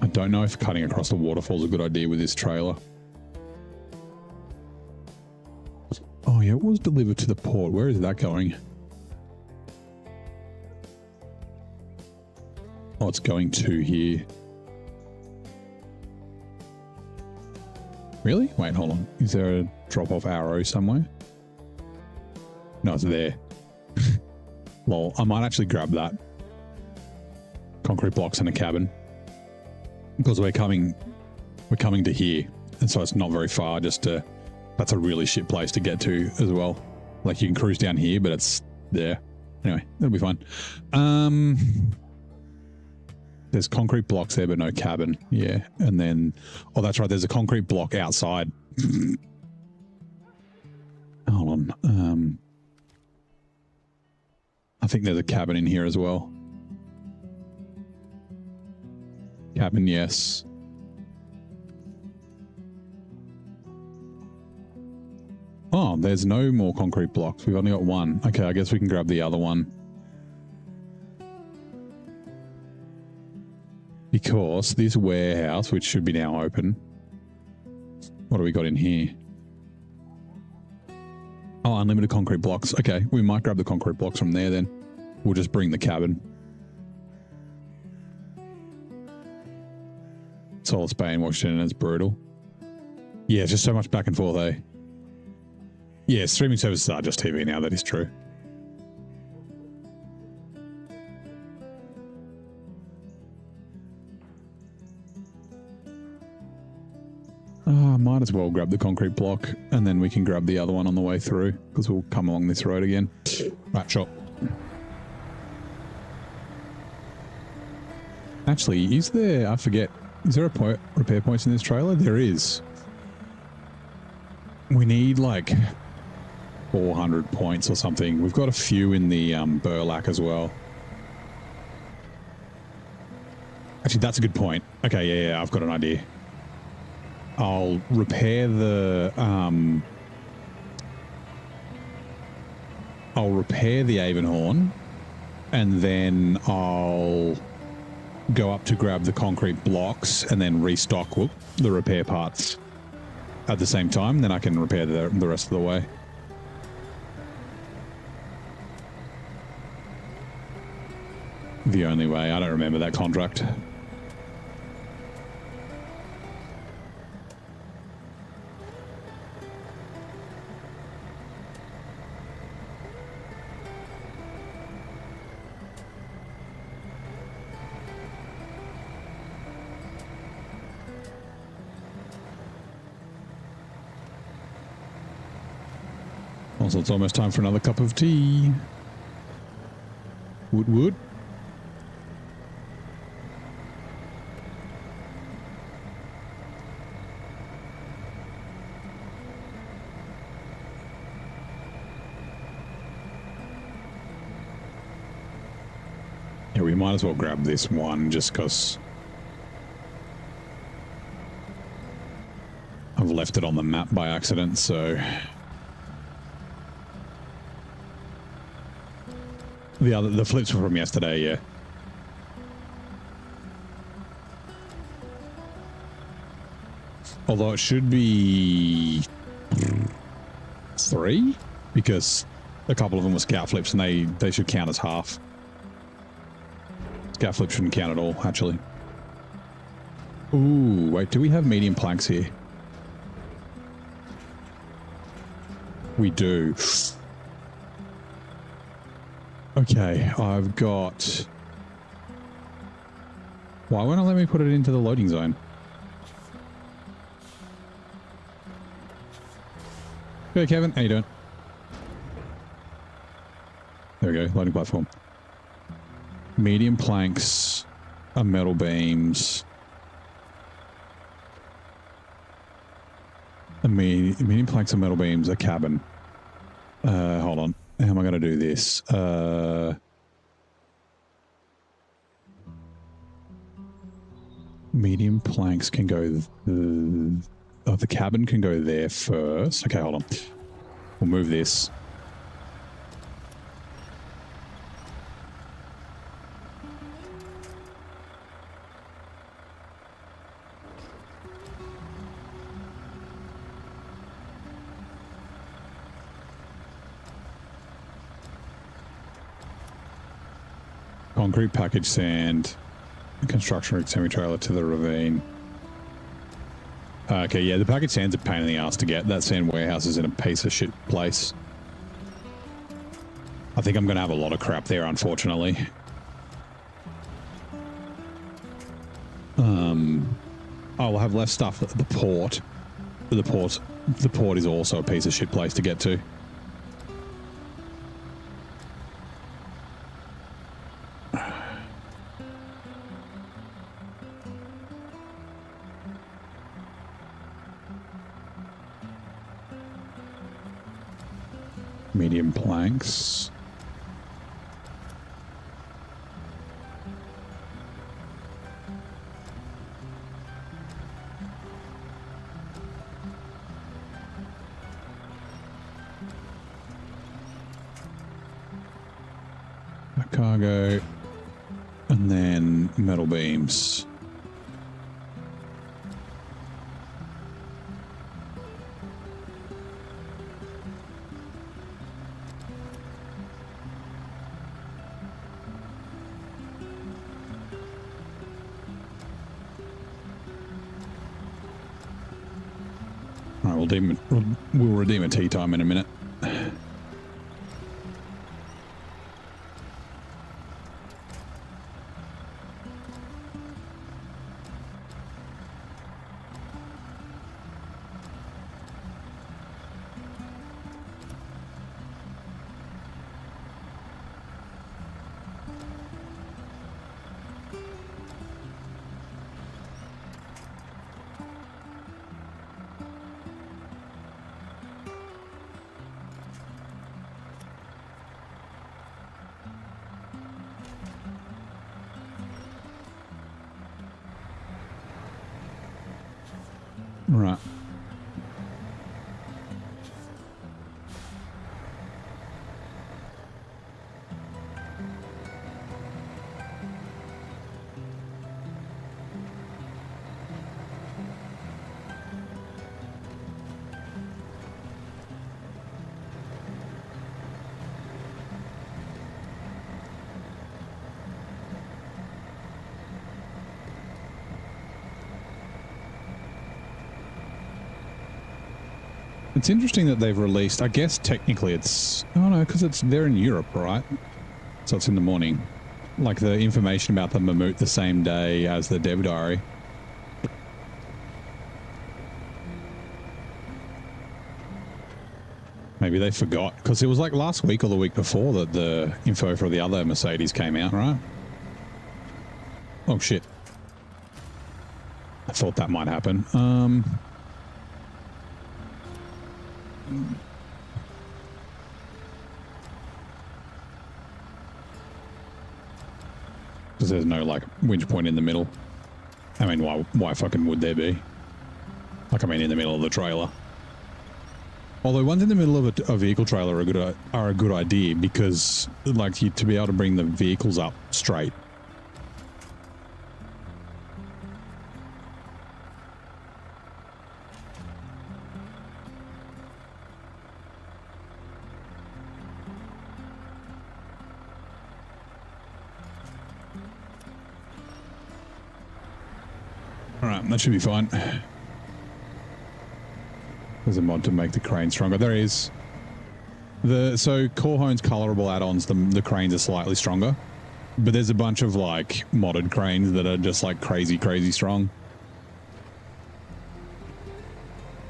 I don't know if cutting across the waterfall is a good idea with this trailer. Oh yeah, it was delivered to the port. Where is that going? Oh, it's going to here. Really? Wait, hold on. Is there a drop-off arrow somewhere? No, it's there. Lol, I might actually grab that. Concrete blocks and a cabin. Because we're coming to here. And so it's not very far, just to... That's a really shit place to get to as well. Like, you can cruise down here, but it's there. Anyway, that'll be fine. There's concrete blocks there, but no cabin. Yeah. And then... Oh, that's right. There's a concrete block outside. Hold on. I think there's a cabin in here as well. Cabin, yes. Oh, there's no more concrete blocks. We've only got one. Okay, I guess we can grab the other one. Because this warehouse, which should be now open... What do we got in here? Oh, unlimited concrete blocks. Okay, we might grab the concrete blocks from there then. We'll just bring the cabin. It's all Spain, Washington, and it's brutal. Yeah, it's just so much back and forth, eh? Yeah, streaming services are just TV now, that is true. Might as well grab the concrete block, and then we can grab the other one on the way through, because we'll come along this road again. Right, shot. Actually, is there, I forget, is there a repair points in this trailer? There is. We need like 400 points or something. We've got a few in the Burlak as well. Actually, that's a good point. Okay, yeah, I've got an idea. I'll repair the Avenhorn, and then I'll go up to grab the concrete blocks and then restock the repair parts at the same time. Then I can repair the rest of the way. The only way. I don't remember that contract. Also, it's almost time for another cup of tea. Wood. Yeah, we might as well grab this one just because I've left it on the map by accident, so... The flips were from yesterday, yeah. Although it should be 3, because a couple of them were scout flips and they should count as half. Scout flip shouldn't count at all, actually. Ooh, wait, do we have medium planks here? We do. Okay, I've got... Why won't it let me put it into the loading zone? Hey, Kevin, how you doing? There we go, loading platform. Medium planks are metal beams. Medium planks are metal beams, a cabin. Hold on. How am I going to do this? Medium planks can go... the cabin can go there first. Okay, hold on. We'll move this. Concrete, package, sand, construction rig, semi-trailer to the ravine. Okay, yeah, the package sand's a pain in the ass to get. That sand warehouse is in a piece of shit place. I think I'm going to have a lot of crap there, unfortunately. I'll have less stuff at the port. But the port is also a piece of shit place to get to. Medium planks. A cargo. And then metal beams. All right, we'll redeem a tea time in a minute. Right. It's interesting that they've released, I guess technically it's, oh no, because they're in Europe, right? So it's in the morning. Like the information about the Mammut the same day as the Dev Diary. Maybe they forgot, because it was like last week or the week before that the info for the other Mercedes came out, right? Oh shit. I thought that might happen. Because there's no like winch point in the middle. I mean, why fucking would there be? Like, I mean, in the middle of the trailer. Although ones in the middle of a vehicle trailer are a good idea, because like to be able to bring the vehicles up straight. Alright, that should be fine. There's a mod to make the crane stronger. There is. So Corhone's colorable add-ons, the cranes are slightly stronger. But there's a bunch of like modded cranes that are just like crazy, crazy strong.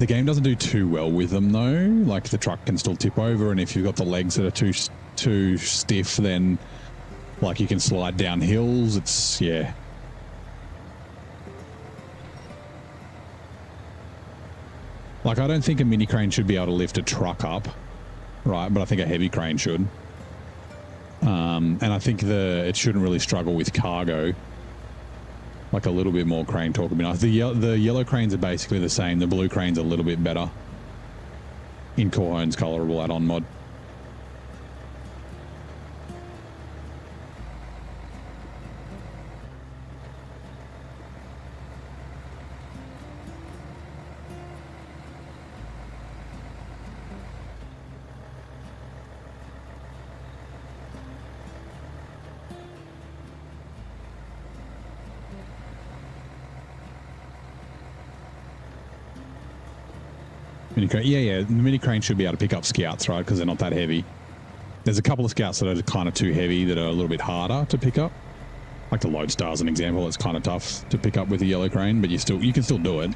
The game doesn't do too well with them though. Like the truck can still tip over, and if you've got the legs that are too stiff, then like you can slide down hills. It's, yeah. Like, I don't think a mini crane should be able to lift a truck up, right? But I think a heavy crane should. And I think it shouldn't really struggle with cargo. Like a little bit more crane torque would be nice. The yellow cranes are basically the same. The blue crane's a little bit better in Corhone's colorable add-on mod. Mini crane. Yeah. The mini crane should be able to pick up scouts, right? Because they're not that heavy. There's a couple of scouts that are kind of too heavy that are a little bit harder to pick up. Like the Lodestar as an example, it's kind of tough to pick up with a yellow crane, but you can still do it.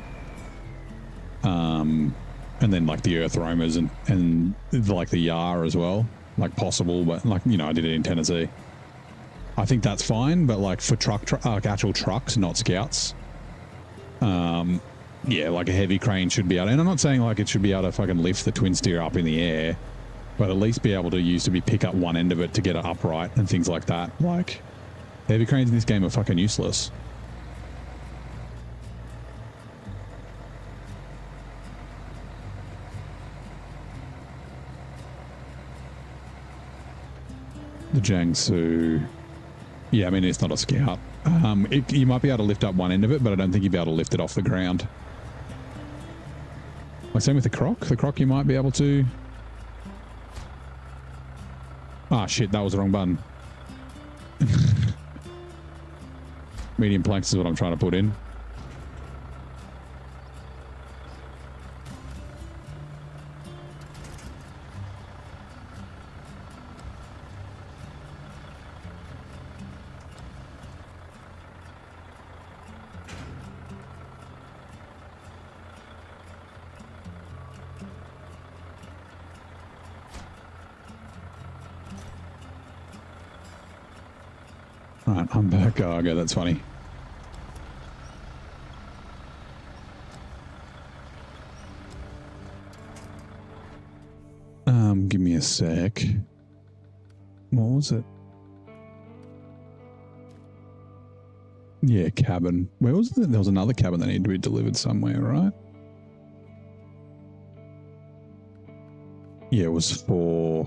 And then like the Earth Roamers and like the Yar as well, like possible, but like, you know, I did it in Tennessee. I think that's fine, but like for like actual trucks, not scouts. Yeah, like a heavy crane should be able to, and I'm not saying like it should be able to fucking lift the twin steer up in the air, but at least be able to pick up one end of it to get it upright and things like that. Like heavy cranes in this game are fucking useless. The Jiangsu, yeah, I mean, it's not a scout. You might be able to lift up one end of it, but I don't think you'd be able to lift it off the ground. Like same with the Croc. The Croc you might be able to. Ah, shit, that was the wrong button. Medium planks is what I'm trying to put in. Right, I'm back. Oh, okay, that's funny. Give me a sec. What was it? Yeah, cabin. Where was it? There was another cabin that needed to be delivered somewhere, right? Yeah, it was for...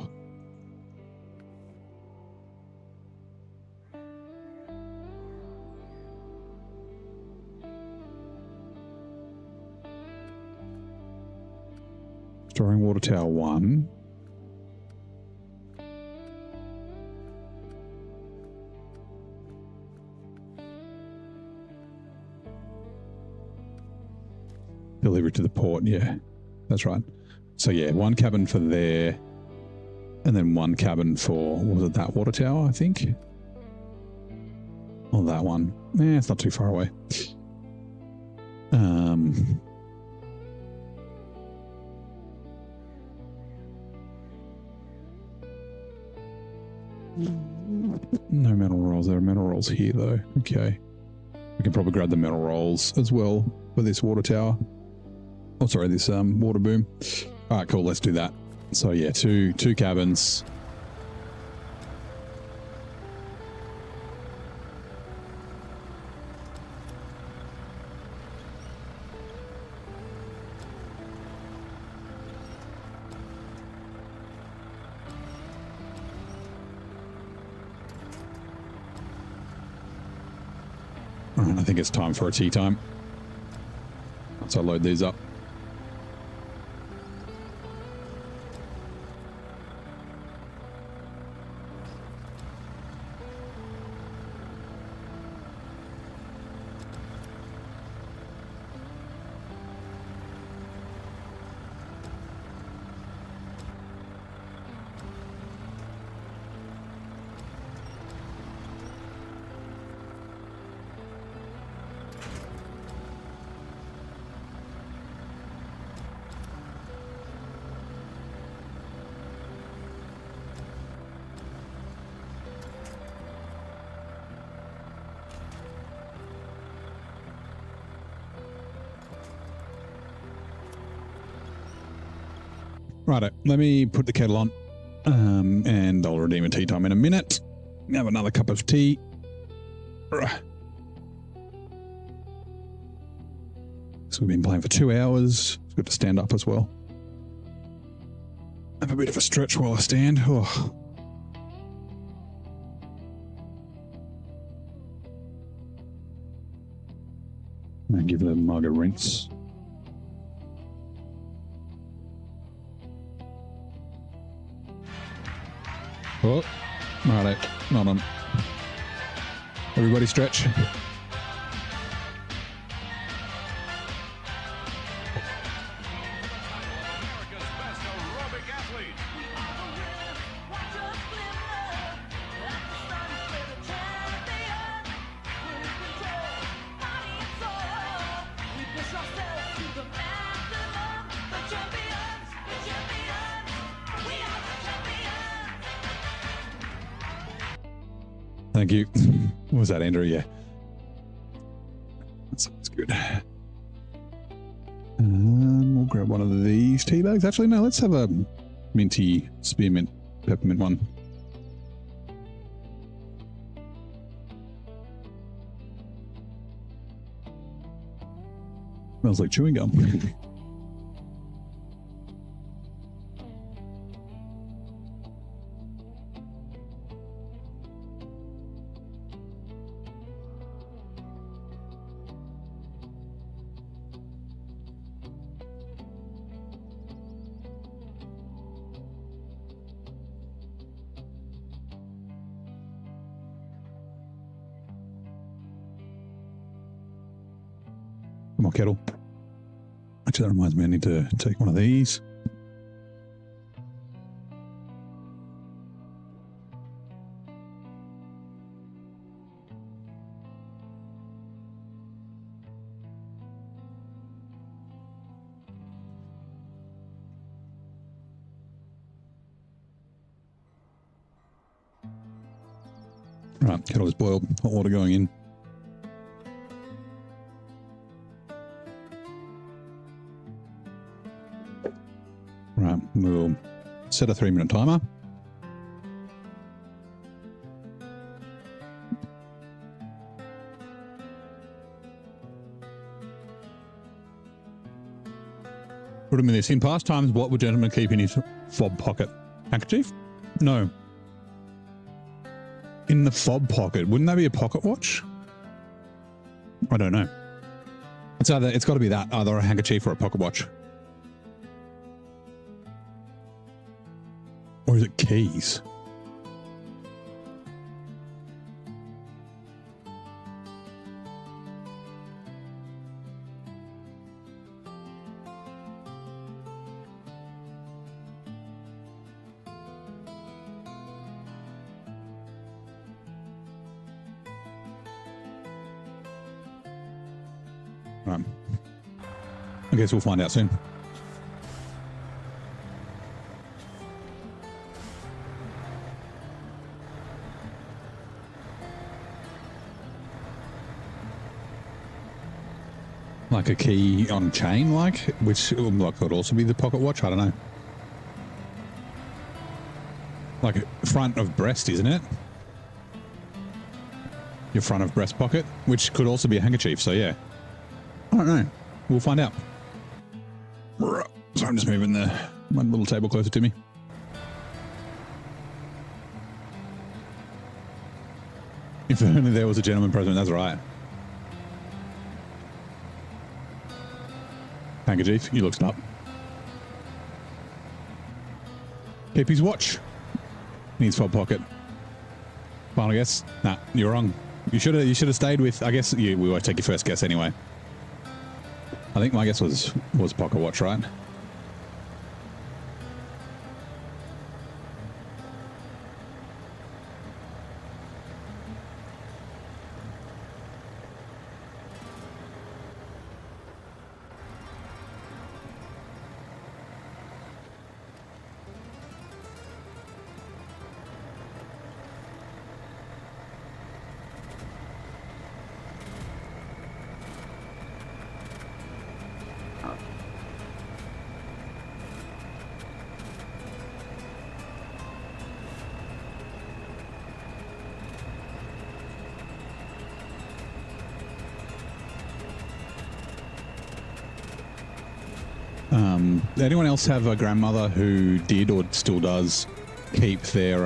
Storing Water Tower 1. Delivery to the port, yeah. That's right. So yeah, one cabin for there, and then one cabin for, what was it, that water tower, I think? Or that one. It's not too far away. No metal rolls. There are metal rolls here, though. Okay. We can probably grab the metal rolls as well for this water tower. Oh, sorry, this water boom. All right, cool. Let's do that. So yeah, two cabins. All right, I think it's time for a tea time. Once I load these up. Righto, let me put the kettle on, and I'll redeem a tea time in a minute. Have another cup of tea. So we've been playing for 2 hours. It's good to stand up as well. Have a bit of a stretch while I stand. Oh. And give it a mug a rinse. Oh, righto, not on. Everybody stretch. Thank you. What was that, Andrew? Yeah. That sounds good. We'll grab one of these tea bags. Actually, no, let's have a minty spearmint peppermint one. Smells like chewing gum. More kettle. Actually, that reminds me, I need to take one of these. Right, kettle is boiled, hot water going in. Right, we'll set a 3-minute timer. Put him in this. In past times, what would gentleman keep in his fob pocket? Handkerchief? No. In the fob pocket. Wouldn't that be a pocket watch? I don't know. It's got to be that, either a handkerchief or a pocket watch. Or is it keys? Right. I guess we'll find out soon. Like a key on chain, like, which could also be the pocket watch. I don't know. Like front of breast, isn't it? Your front of breast pocket, which could also be a handkerchief. So yeah, I don't know. We'll find out. So I'm just moving my little table closer to me. If only there was a gentleman present. That's right. Handkerchief, he looks up. Keep his watch. Needs fob pocket. Final guess? Nah, you're wrong. You should have stayed with. I guess we won't take your first guess anyway. I think my guess was pocket watch, right? Anyone else have a grandmother who did or still does keep their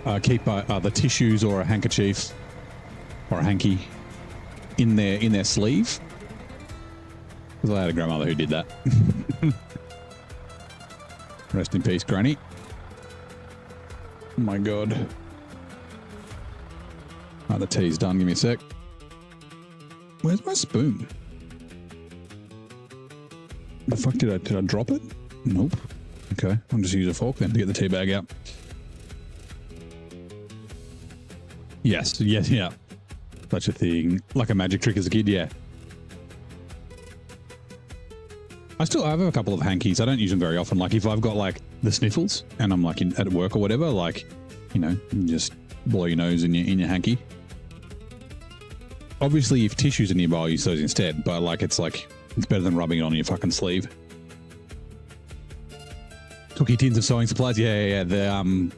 the tissues or a handkerchief or a hanky in their sleeve? Because I had a grandmother who did that. Rest in peace, Granny. Oh my god. Oh, the tea's done. Give me a sec. Where's my spoon? The fuck did I drop it? Nope. Okay, I'll just use a fork then to get the tea bag out. Yes, yeah. Such a thing. Like a magic trick as a kid, yeah. I have a couple of hankies. I don't use them very often. Like if I've got like the sniffles and I'm like at work or whatever, like you know, just blow your nose in your hanky. Obviously, if tissues are nearby, I'll use those instead. But like, it's better than rubbing it on your fucking sleeve. Cookie tins of sewing supplies. Yeah. The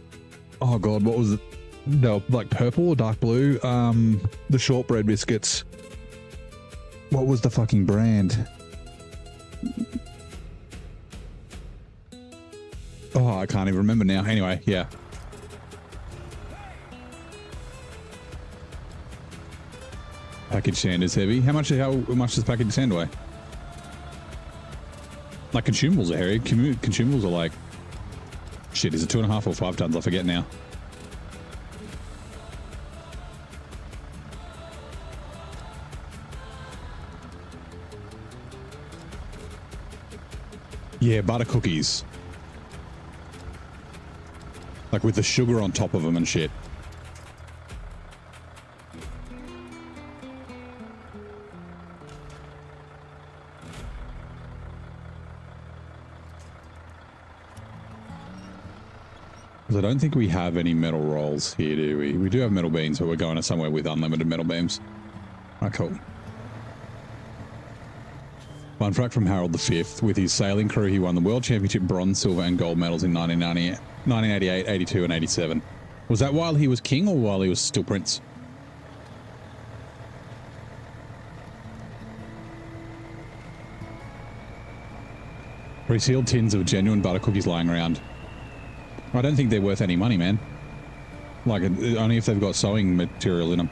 oh god, what was it? No, like purple or dark blue. The shortbread biscuits. What was the fucking brand? Oh, I can't even remember now. Anyway, yeah. Package sand is heavy. How much does package sand weigh? Like consumables are heavy. Consumables are like shit. Is it 2.5 or 5 tons? I forget now. Yeah, butter cookies. Like with the sugar on top of them and shit. I don't think we have any metal rolls here, do we? We do have metal beams, but we're going to somewhere with unlimited metal beams. Alright, cool. Fun fact from Harold V. With his sailing crew, he won the World Championship bronze, silver, and gold medals in 1988, 82, and 87. Was that while he was king or while he was still prince? Resealed tins of genuine butter cookies lying around. I don't think they're worth any money, man. Like, only if they've got sewing material in them.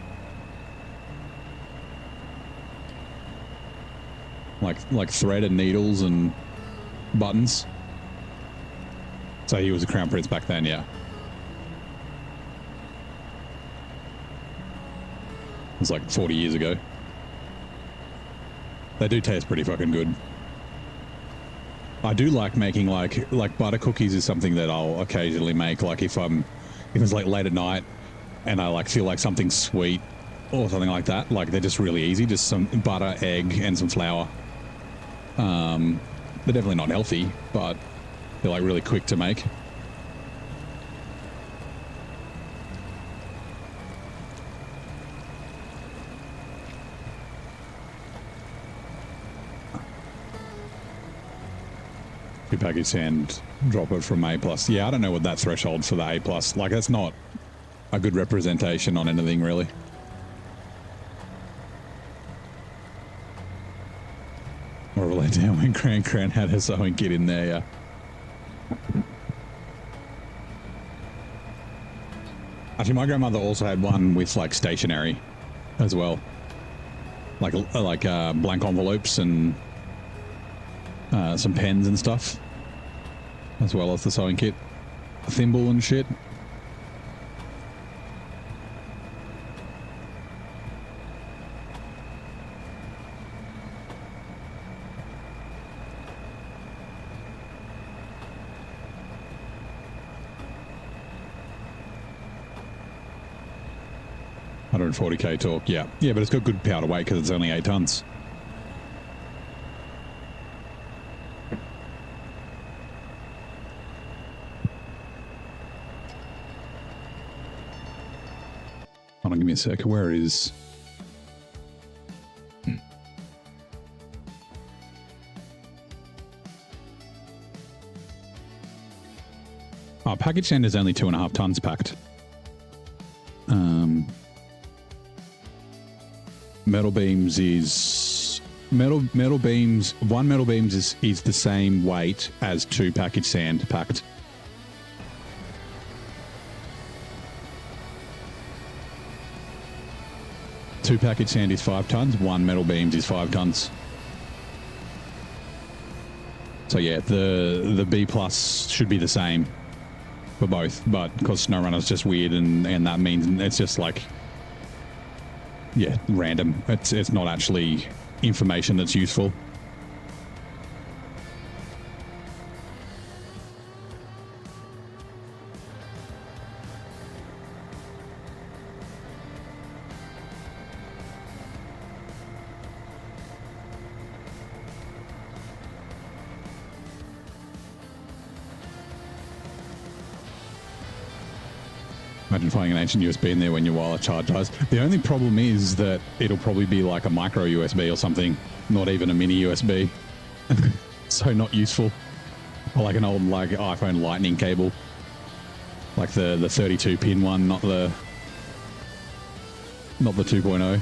Like thread and needles and buttons. So he was a crown prince back then, yeah. It was like 40 years ago. They do taste pretty fucking good. I do like making like butter cookies is something that I'll occasionally make. Like if it's like late at night and I like feel like something sweet or something like that. Like they're just really easy. Just some butter, egg, and some flour. They're definitely not healthy, but they're like really quick to make. Package sand, drop it from A+. Yeah, I don't know what that threshold for the A+. Like, that's not a good representation on anything, really. Or a letdown when Cran had her sewing kit in there, yeah. Actually, my grandmother also had one with, like, stationery as well. Like blank envelopes and some pens and stuff. As well as the sewing kit. A thimble and shit. $140k torque, yeah. Yeah, but it's got good power to weight because it's only 8 tons. Hold on, give me a sec. Where is... Oh, package sand is only 2.5 tons packed. Metal beams is... Metal beams... One metal beams is the same weight as 2 package sand packed. Two package sand is 5 tons. 1 metal beams is 5 tons. So yeah, the B plus should be the same for both, but because SnowRunner's just weird and that means it's just like, yeah, random. It's not actually information that's useful. Imagine finding an ancient USB in there when your wireless charge dies. The only problem is that it'll probably be like a micro USB or something, not even a mini USB. So not useful. Or like an old like iPhone lightning cable. Like the 32 pin one, not the 2.0.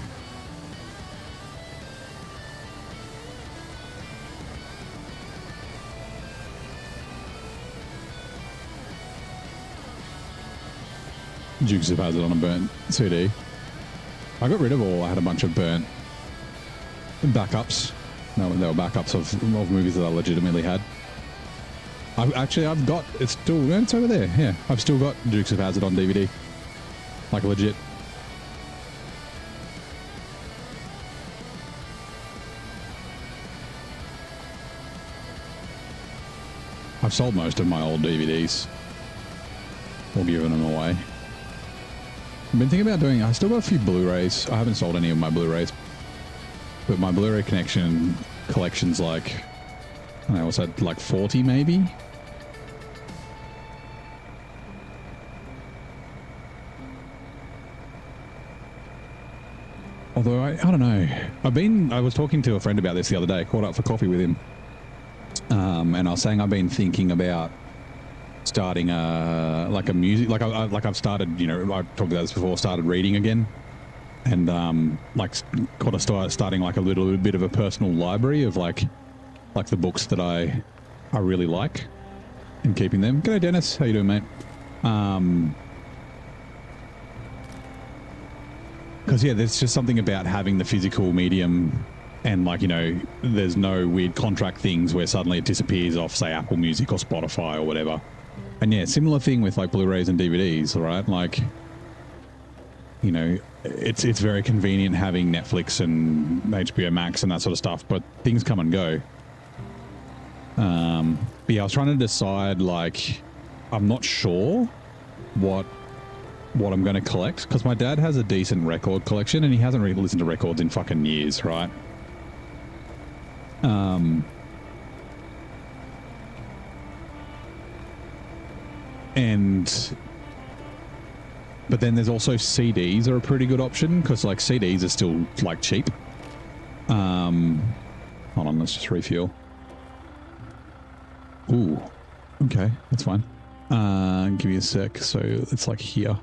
Dukes of Hazzard on a burnt CD. I got rid of all. I had a bunch of burnt backups. No, they were backups of movies that I legitimately had. I've got it's over there. Yeah, I've still got Dukes of Hazzard on DVD, like legit. I've sold most of my old DVDs or given them away. I've been thinking about doing. I still got a few Blu-rays. I haven't sold any of my Blu-rays, but my Blu-ray collection's like, I don't know, what's that, like 40 maybe? Although I don't know. I was talking to a friend about this the other day. Caught up for coffee with him, and I was saying I've been thinking about starting like a music, like I've started, you know, I've talked about this before, started reading again, and like kind of starting like a little bit of a personal library of like the books that I really like, and keeping them. G'day Dennis, how you doing, mate? Because yeah, there's just something about having the physical medium, and like, you know, there's no weird contract things where suddenly it disappears off, say, Apple Music or Spotify or whatever. And yeah, similar thing with like Blu-rays and DVDs, right? Like, you know, it's very convenient having Netflix and HBO Max and that sort of stuff, but things come and go. But yeah, I was trying to decide, like, I'm not sure what I'm going to collect, because my dad has a decent record collection and he hasn't really listened to records in fucking years, right? But then there's also CDs are a pretty good option, because like CDs are still like cheap. Hold on, let's just refuel. Ooh, okay, that's fine. Give me a sec. So it's like here.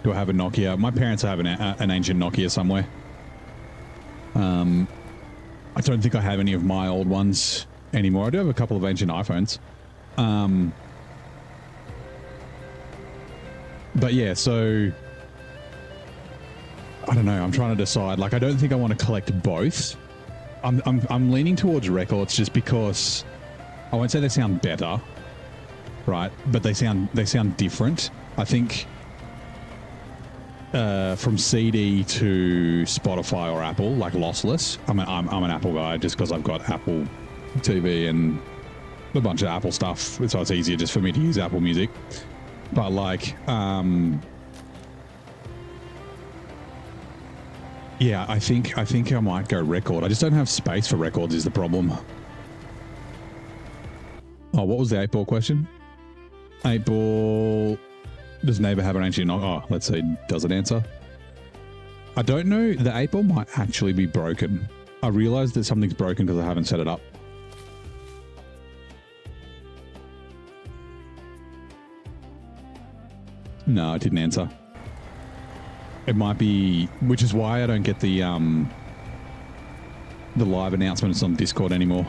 Do I have a Nokia? My parents have an ancient Nokia somewhere. I don't think I have any of my old ones anymore. I do have a couple of ancient iPhones. But yeah, so I don't know. I'm trying to decide. Like, I don't think I want to collect both. I'm leaning towards records just because I won't say they sound better, right? But they sound different. I think from CD to Spotify or Apple, like lossless. I'm an Apple guy just because I've got Apple TV and a bunch of Apple stuff, so it's easier just for me to use Apple Music. But like, yeah, I think I might go record. I just don't have space for records is the problem. Oh, what was the 8-ball question? 8-ball. Does neighbor have an ancient? Oh, let's see. Does it answer? I don't know. The 8-ball might actually be broken. I realized that something's broken because I haven't set it up. No, it didn't answer. It might be, which is why I don't get the live announcements on Discord anymore.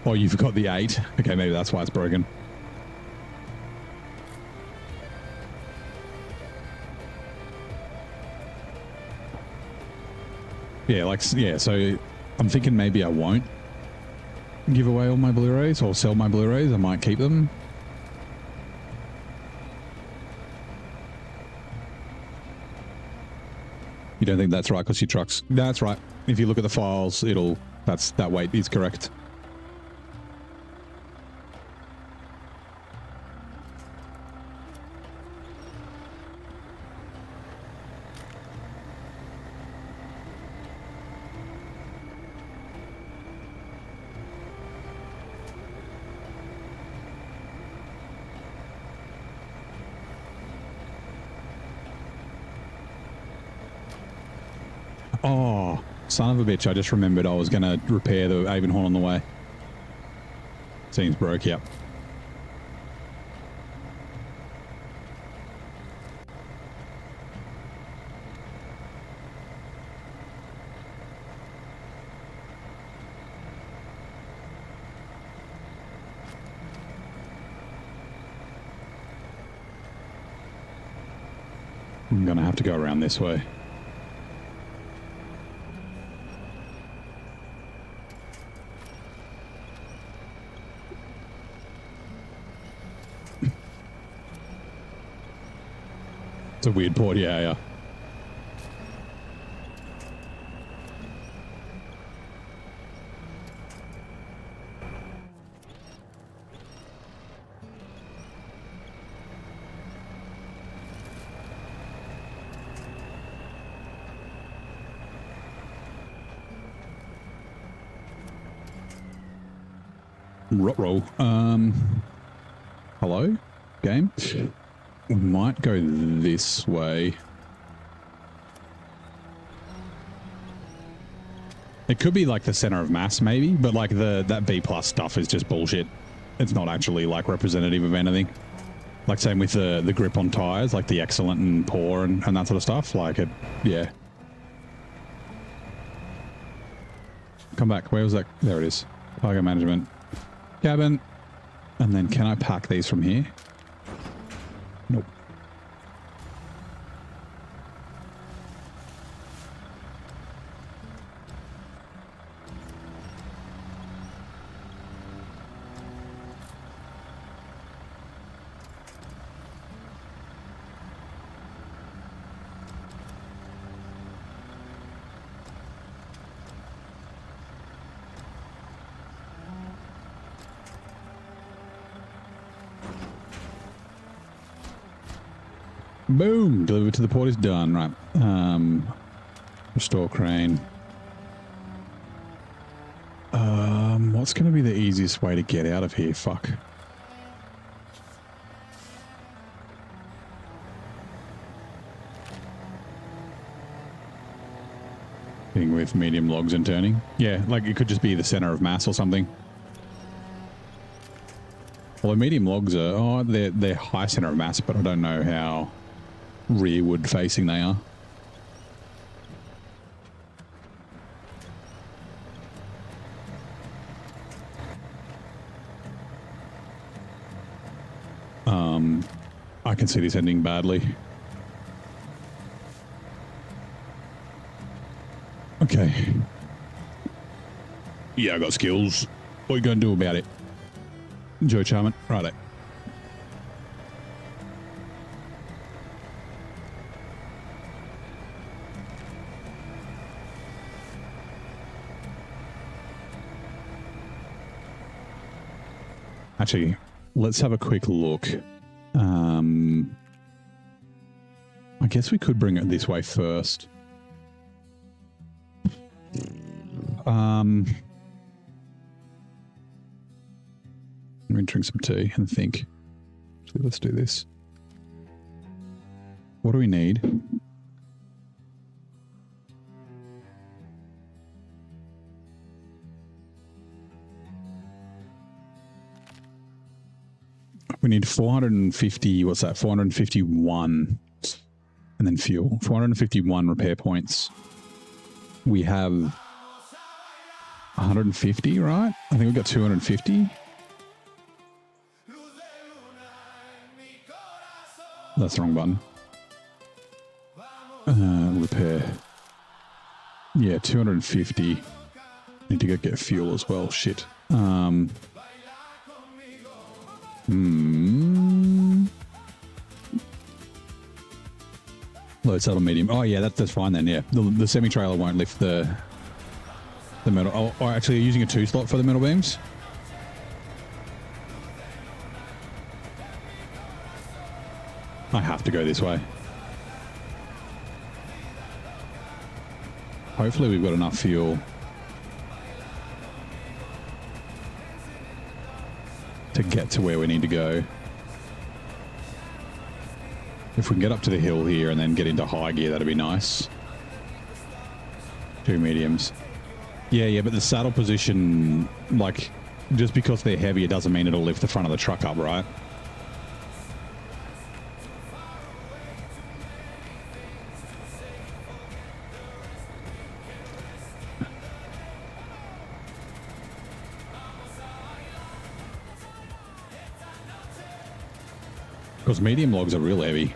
Oh, you forgot the 8. Okay, maybe that's why it's broken. Yeah, like, yeah, so I'm thinking maybe I won't give away all my Blu-rays or sell my Blu-rays. I might keep them. You don't think that's right because your truck's... No, that's right. If you look at the files, that weight is correct. Oh, son of a bitch. I just remembered I was going to repair the Avenhorn on the way. Seems broke, yep. I'm going to have to go around this way. It's a weird port, yeah. Roll. Hello? Game? We might go this way. It could be like the center of mass maybe, but like that B plus stuff is just bullshit. It's not actually like representative of anything. Like same with the grip on tires, like the excellent and poor and that sort of stuff. Like it, yeah. Come back. Where was that? There it is. Cargo management. Cabin. And then can I pack these from here? Nope. Boom! Delivered to the port is done. Right. Restore crane. What's going to be the easiest way to get out of here? Fuck. Hitting with medium logs and turning. Yeah, like it could just be the center of mass or something. Although medium logs are, they're high center of mass, but I don't know how rearward facing they are. I can see this ending badly. Okay. Yeah, I got skills. What are you going to do about it? Enjoy charming. Righto. Actually, let's have a quick look. I guess we could bring it this way first. I'm going to drink some tea and think. So let's do this. What do we need? We need 450, what's that? 451. And then fuel. 451 repair points. We have 150, right? I think we've got 250. That's the wrong button. Repair. Yeah, 250. Need to go get fuel as well. Shit. Low saddle medium. Oh yeah, that's fine then. Yeah, the semi trailer won't lift the metal. Oh, actually, using a 2 slot for the metal beams. I have to go this way. Hopefully, we've got enough fuel to get to where we need to go. If we can get up to the hill here and then get into high gear, that'd be nice. 2 mediums. Yeah, but the saddle position, like, just because they're heavy, it doesn't mean it'll lift the front of the truck up, right? Because medium logs are real heavy.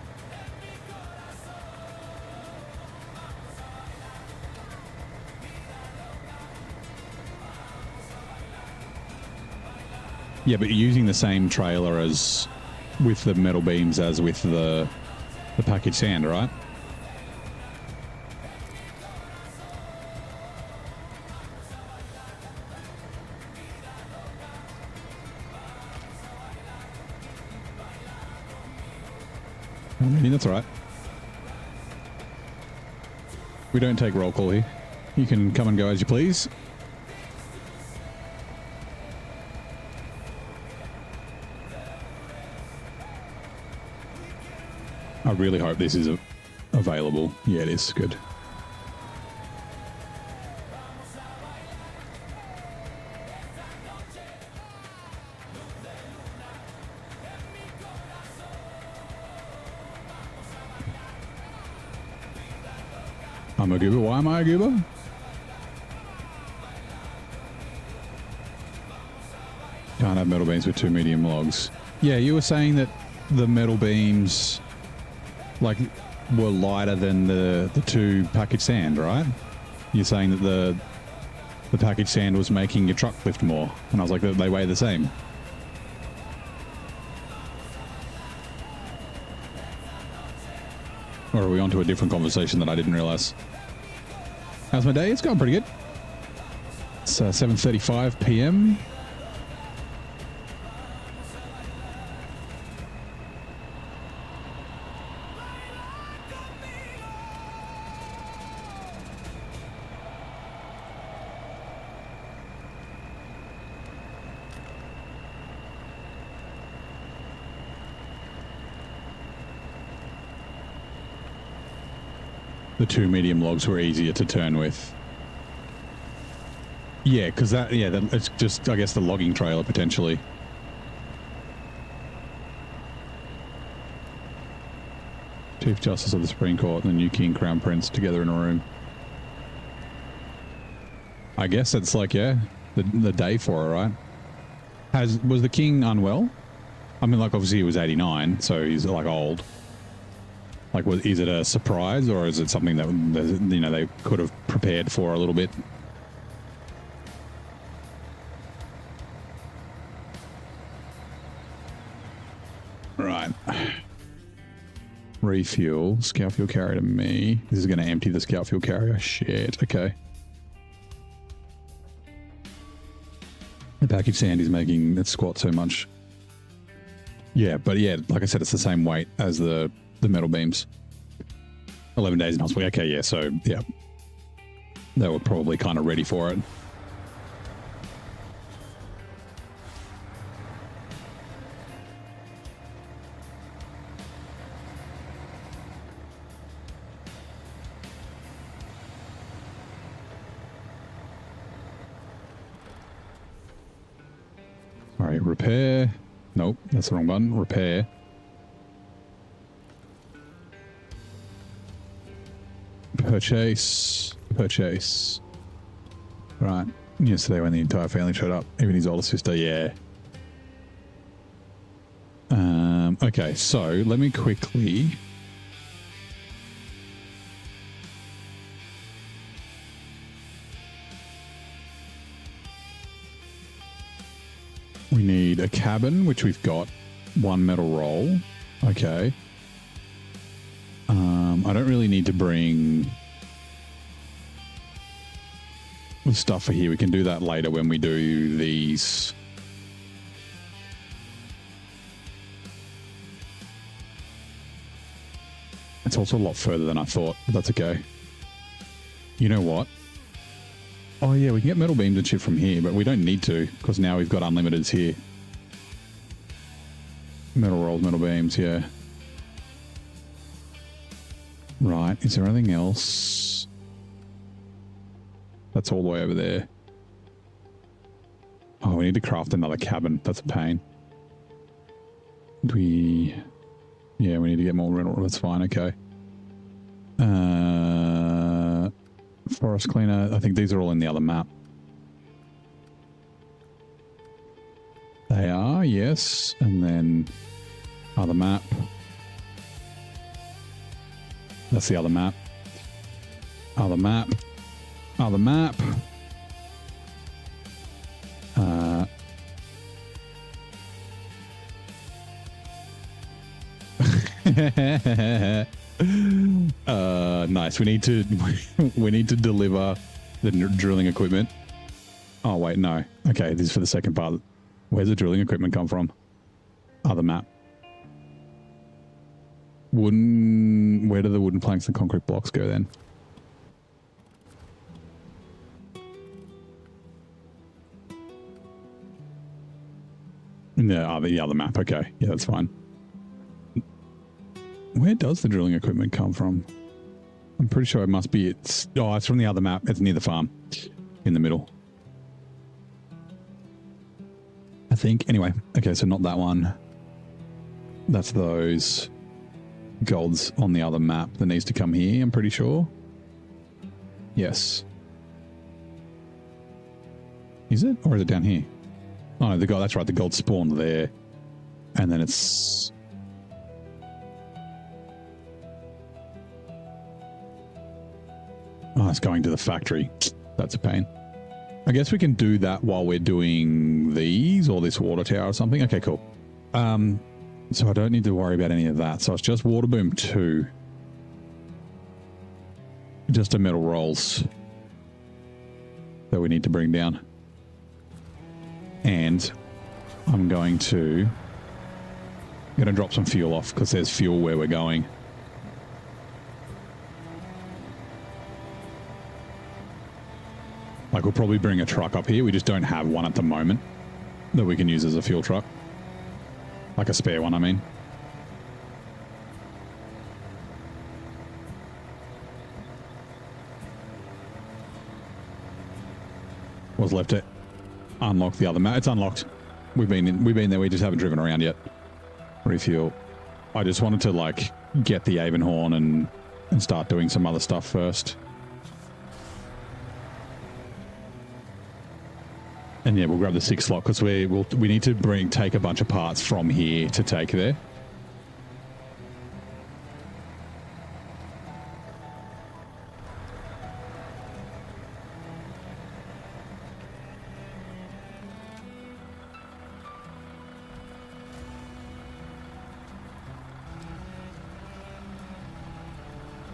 Yeah, but you're using the same trailer as with the metal beams as with the packaged sand, right? I mean, that's all right. We don't take roll call here. You can come and go as you please. I really hope this is available. Yeah, it is. Good. I'm a goober. Why am I a goober? Can't have metal beams with 2 medium logs. Yeah, you were saying that the metal beams, like, were lighter than the 2 packaged sand, right? You're saying that the packaged sand was making your truck lift more, and I was like, they weigh the same. Or are we on to a different conversation that I didn't realize? How's my day? It's going pretty good. It's 7:35 p.m. The 2 medium logs were easier to turn with. Yeah, because it's just, I guess, the logging trailer potentially. Chief Justice of the Supreme Court and the new King Crown Prince together in a room. I guess it's like, yeah, the day for it, right? Was the King unwell? I mean, like, obviously he was 89, so he's, like, old. Like, is it a surprise, or is it something that, you know, they could have prepared for a little bit? Right. Refuel. Scout fuel carrier to me. This is going to empty the scout fuel carrier. Shit. Okay. The package sand is making it squat so much. Yeah, but yeah, like I said, it's the same weight as the metal beams. 11 days in hospital. Okay, yeah, so, yeah. They were probably kind of ready for it. All right, repair. Nope, that's the wrong button. Repair. Purchase. Right. Yesterday when the entire family showed up, even his older sister, yeah. Okay, so let me quickly... We need a cabin, which we've got. 1 metal roll. Okay. I don't really need to bring the stuff for here. We can do that later when we do these. It's also a lot further than I thought, but that's okay. You know what? Oh yeah, we can get metal beams and shit from here, but we don't need to, because now we've got unlimiteds here. Metal rolls, metal beams, yeah. Right, is there anything else? That's all the way over there. Oh, we need to craft another cabin. That's a pain. Do we... Yeah, we need to get more rental. That's fine. Okay. Forest cleaner. I think these are all in the other map. They are, yes. And then other map. That's the other map. Other map. Other map. Nice. We need to deliver the drilling equipment. Oh wait, no. Okay, this is for the second part. Where's the drilling equipment come from? Other map. Wooden. Where do the wooden planks and concrete blocks go then? No, the other map. Okay, yeah, that's fine. Where does the drilling equipment come from? I'm pretty sure it must be it's from the other map. It's near the farm in the middle. I think. Anyway, okay, so not that one. That's those golds on the other map that needs to come here, I'm pretty sure. Yes. Is it? Or is it down here? Oh, no, the gold, that's right, the gold spawned there. And then it's... Oh, it's going to the factory. That's a pain. I guess we can do that while we're doing these or this water tower or something. Okay, cool. So I don't need to worry about any of that. So it's just water boom 2. Just a metal rolls that we need to bring down. And I'm going to drop some fuel off because there's fuel where we're going. Like, we'll probably bring a truck up here. We just don't have one at the moment that we can use as a fuel truck. Like a spare one, I mean. What's left it? Unlock the other map. It's unlocked. We've been there. We just haven't driven around yet. Refuel. I just wanted to like get the Avenhorn and start doing some other stuff first. And yeah, we'll grab the 6 slot because we need to take a bunch of parts from here to take there.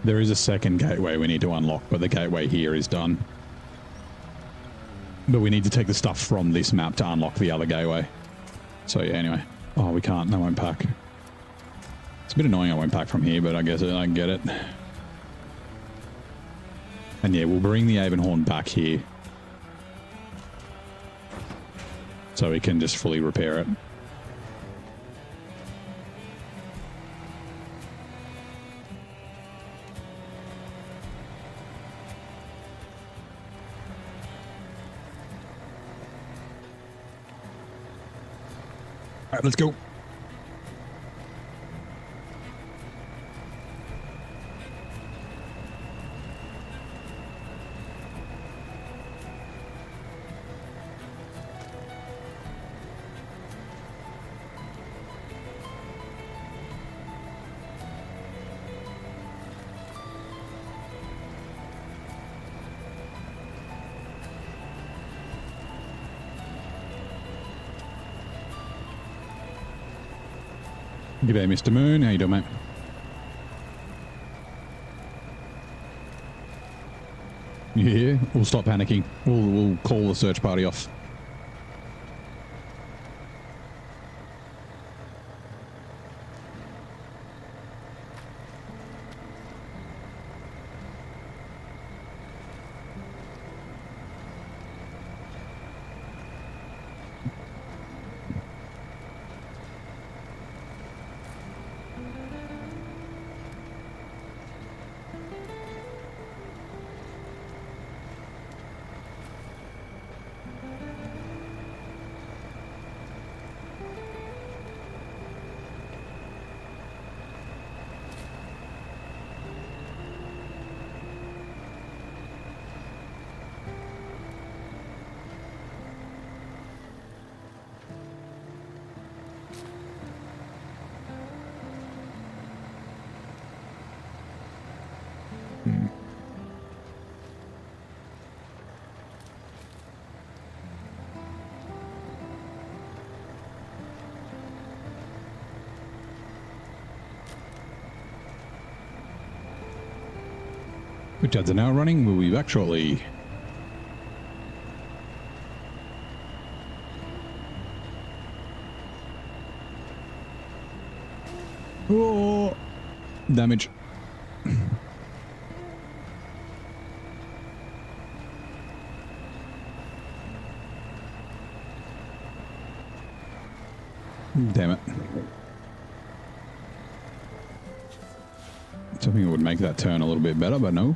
There is a second gateway we need to unlock, but the gateway here is done. But we need to take the stuff from this map to unlock the other gateway. So yeah, anyway. Oh, we can't. That won't pack. It's a bit annoying I won't pack from here, but I guess I can get it. And yeah, we'll bring the Avenhorn back here. So we can just fully repair it. All right, let's go. G'day, Mr. Moon. How you doing, mate? Yeah, we'll stop panicking. We'll call the search party off. Which ads are now running. We'll be back shortly. Oh, damage. Damn it. Something that would make that turn a little bit better, but no.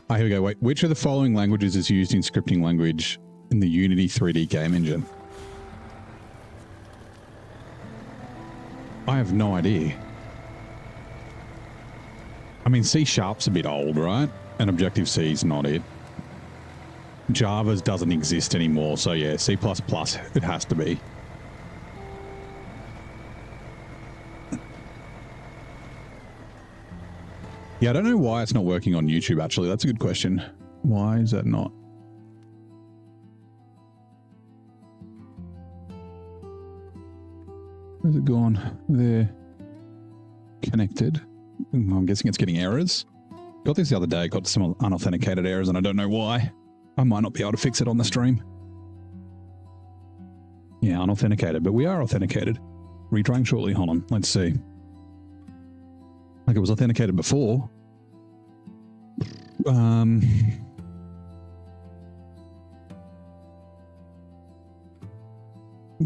Ah, here we go. Wait, which of the following languages is used in scripting language in the Unity 3D game engine? I have no idea. I mean, C#'s a bit old, right? And Objective-C's not it. Java's doesn't exist anymore, so yeah, C++ it has to be. Yeah, I don't know why it's not working on YouTube, actually. That's a good question. Why is that not? Where's it gone? There. Connected. I'm guessing it's getting errors. Got this the other day, got some unauthenticated errors, and I don't know why. I might not be able to fix it on the stream. Yeah, unauthenticated, but we are authenticated. Retrying shortly. Hold on, let's see. Like it was authenticated before.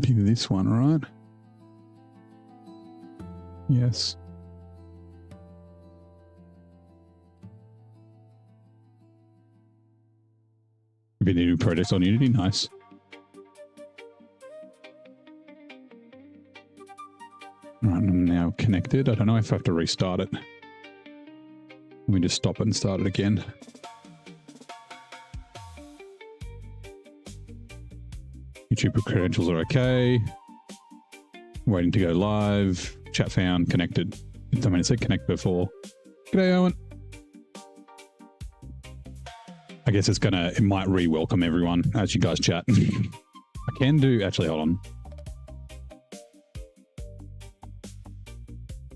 Be this one, right? Yes. Been a new project on Unity, nice. Right, I'm now connected. I don't know if I have to restart it. Let me just stop it and start it again. YouTube credentials are okay. Waiting to go live. Chat found, connected. I mean, it said connect before. G'day, Owen. I guess it might re-welcome everyone as you guys chat. I can do, actually, hold on.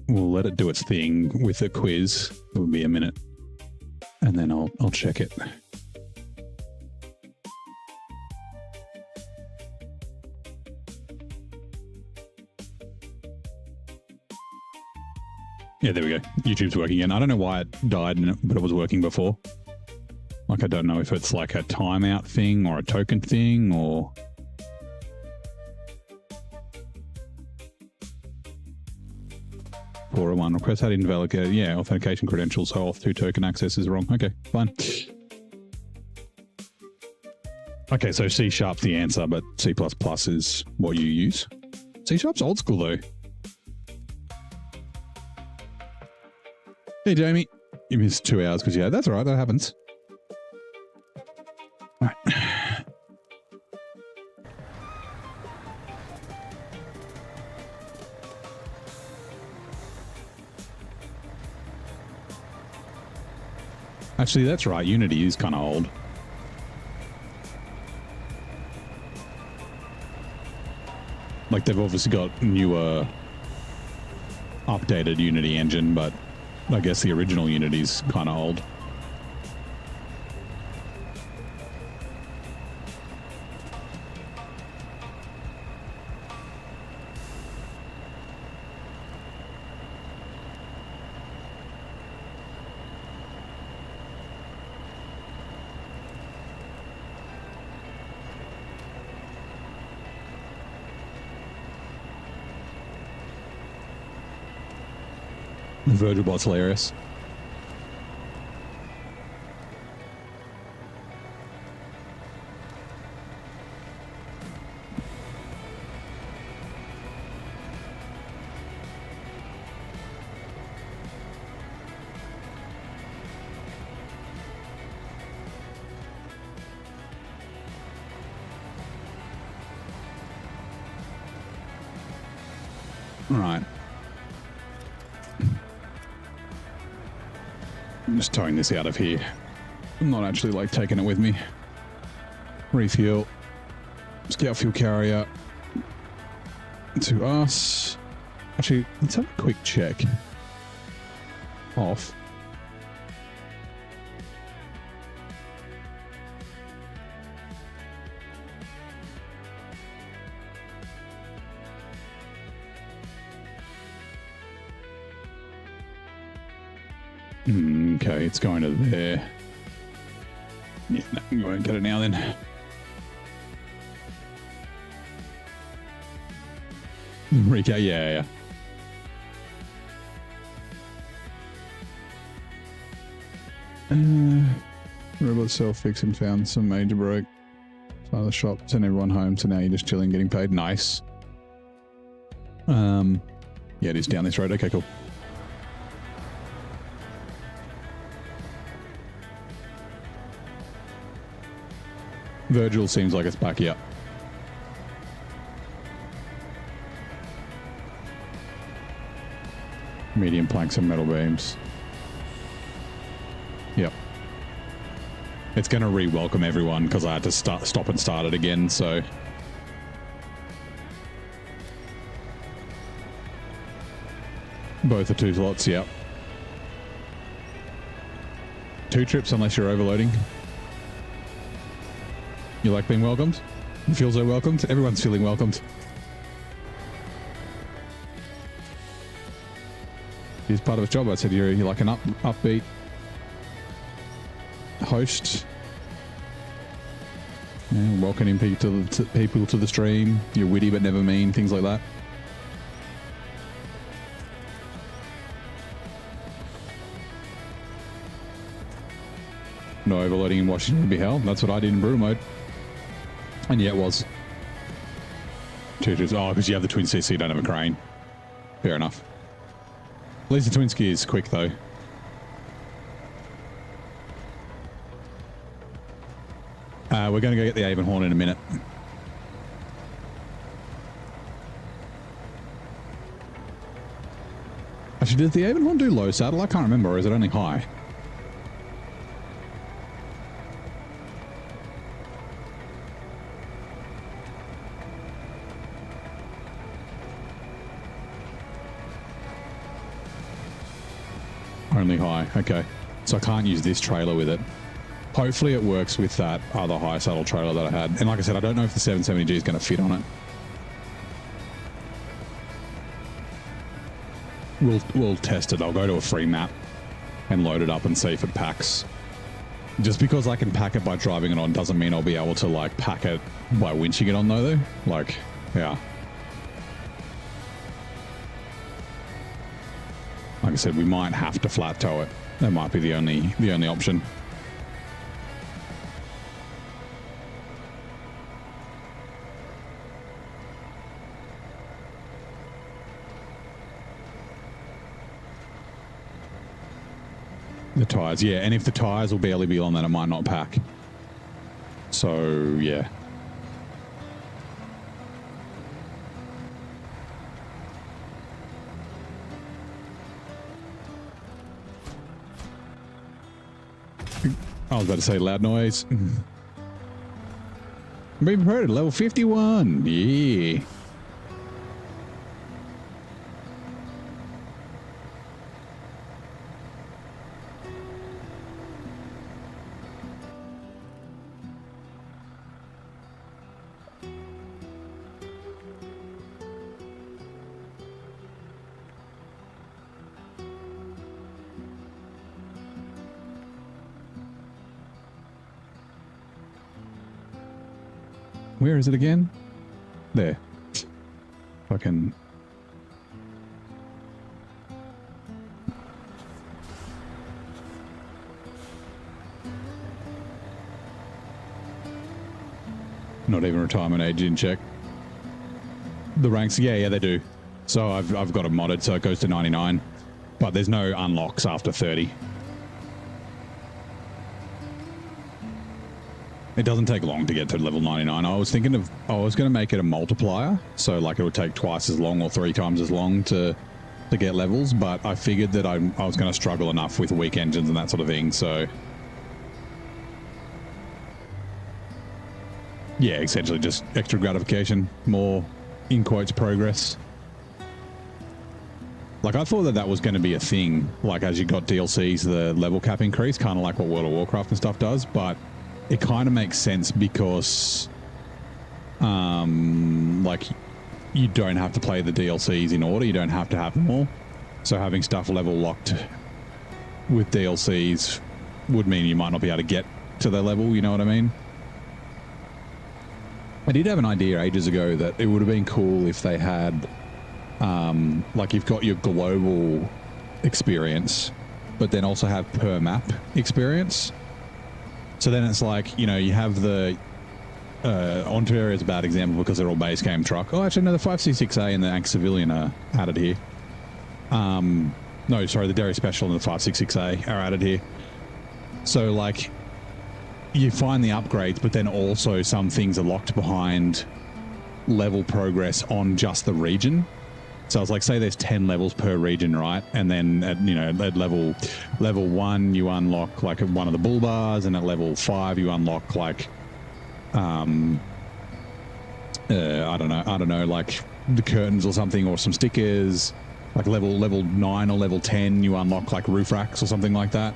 We'll let it do its thing with a quiz. It will be a minute. And then I'll check it. Yeah, there we go. YouTube's working again. I don't know why it died, but it was working before. Like, I don't know if it's like a timeout thing or a token thing or... .401 request had invalidated. Yeah, authentication credentials, so auth2 token access is wrong. Okay, fine. Okay, so C# the answer, but C++ is what you use. C#'s old school though. Hey Jamie, you missed 2 hours because yeah, that's all right, that happens. All right. Actually, that's right. Unity is kind of old. Like, they've obviously got newer, updated Unity engine, but I guess the original Unity's kind of old. Virtual bot's hilarious. All right. I'm just towing this out of here. I'm not actually like taking it with me. Refuel. Scout fuel carrier. To us. Actually, let's have a quick check. Off. Okay, it's going to there. Yeah, no, we won't get it now then. Rico, yeah. Robot self-fix and found some major broke. Father shop, sent everyone home, so now you're just chilling, getting paid. Nice. Yeah, it is down this road. Okay, cool. Virgil seems like it's back here. Medium planks and metal beams. Yep. It's going to re-welcome everyone because I had to stop and start it again, so... Both are 2 slots, yep. 2 trips unless you're overloading. You like being welcomed? You feel so welcomed? Everyone's feeling welcomed. He's part of his job. I said you're like an upbeat host. Yeah, welcoming people to the stream. You're witty but never mean, things like that. No overloading in Washington would be hell. That's what I did in brutal mode. And yeah, it was. 2 trips. Oh, because you have the twin seat, so you don't have a crane. Fair enough. At least the twin ski is quick, though. We're going to go get the Avenhorn in a minute. Actually, did the Avenhorn do low saddle? I can't remember, or is it only high? Only high, okay. So I can't use this trailer with it. Hopefully it works with that other high saddle trailer that I had. And like I said, I don't know if the 770G is going to fit on it. We'll test it. I'll go to a free map and load it up and see if it packs. Just because I can pack it by driving it on doesn't mean I'll be able to like pack it by winching it on though. Like, yeah. Like I said, we might have to flat tow it. That might be the only option. The tires, yeah. And if the tires will barely be on, then it might not pack. So, yeah. I was about to say loud noise. Being promoted, level 51. Yeah. Where is it again? There. Fucking... Not even retirement age in check. The ranks, yeah, they do. So I've got it modded so it goes to 99. But there's no unlocks after 30. It doesn't take long to get to level 99. I was going to make it a multiplier. So like it would take twice as long or 3 times as long to get levels. But I figured that I was going to struggle enough with weak engines and that sort of thing. So yeah, essentially just extra gratification, more in quotes progress. Like I thought that was going to be a thing. Like as you got DLCs, the level cap increase, kind of like what World of Warcraft and stuff does. But it kind of makes sense because, like, you don't have to play the DLCs in order. You don't have to have them all. So having stuff level locked with DLCs would mean you might not be able to get to their level, you know what I mean? I did have an idea ages ago that it would have been cool if they had, like you've got your global experience, but then also have per map experience. So then it's like, you know, you have the, Ontario is a bad example because they're all base game truck. Oh, actually, no, the 566A and the Ank Civilian are added here. No, sorry, the Derry Special and the 566A are added here. So, like, you find the upgrades, but then also some things are locked behind level progress on just the region. So it's like, say there's 10 levels per region, right? And then at, you know, at level 1 you unlock like one of the bull bars, and at level 5 you unlock like I don't know, like the curtains or something, or some stickers. Like level 9 or level 10 you unlock like roof racks or something like that.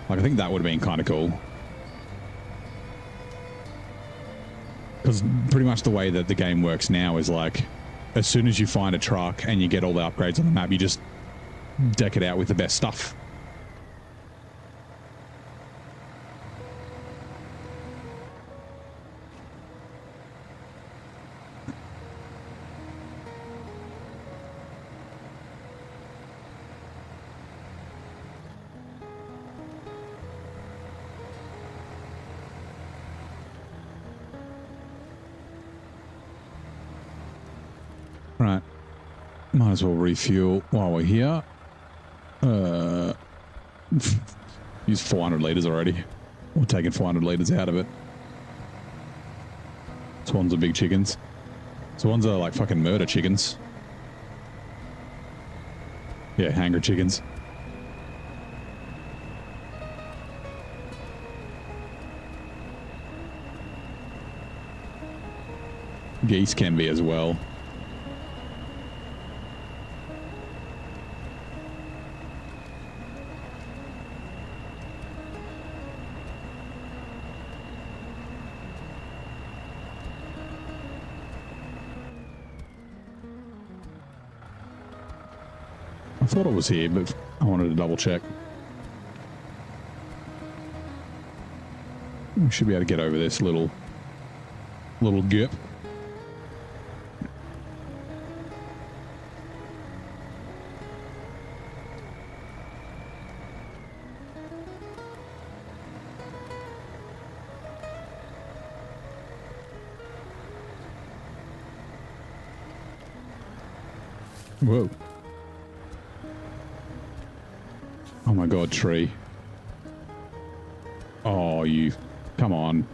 Like, I think that would have been kind of cool. Because pretty much the way that the game works now is like, as soon as you find a truck and you get all the upgrades on the map, you just deck it out with the best stuff. Right, might as well refuel while we're here. Use 400 litres already. We're taking 400 litres out of it. Swans are big chickens. Swans are like fucking murder chickens. Yeah, hanger chickens. Geese can be as well. I thought it was here, but I wanted to double check. We should be able to get over this little gap. Whoa. Oh my god, tree. Oh, you... Come on.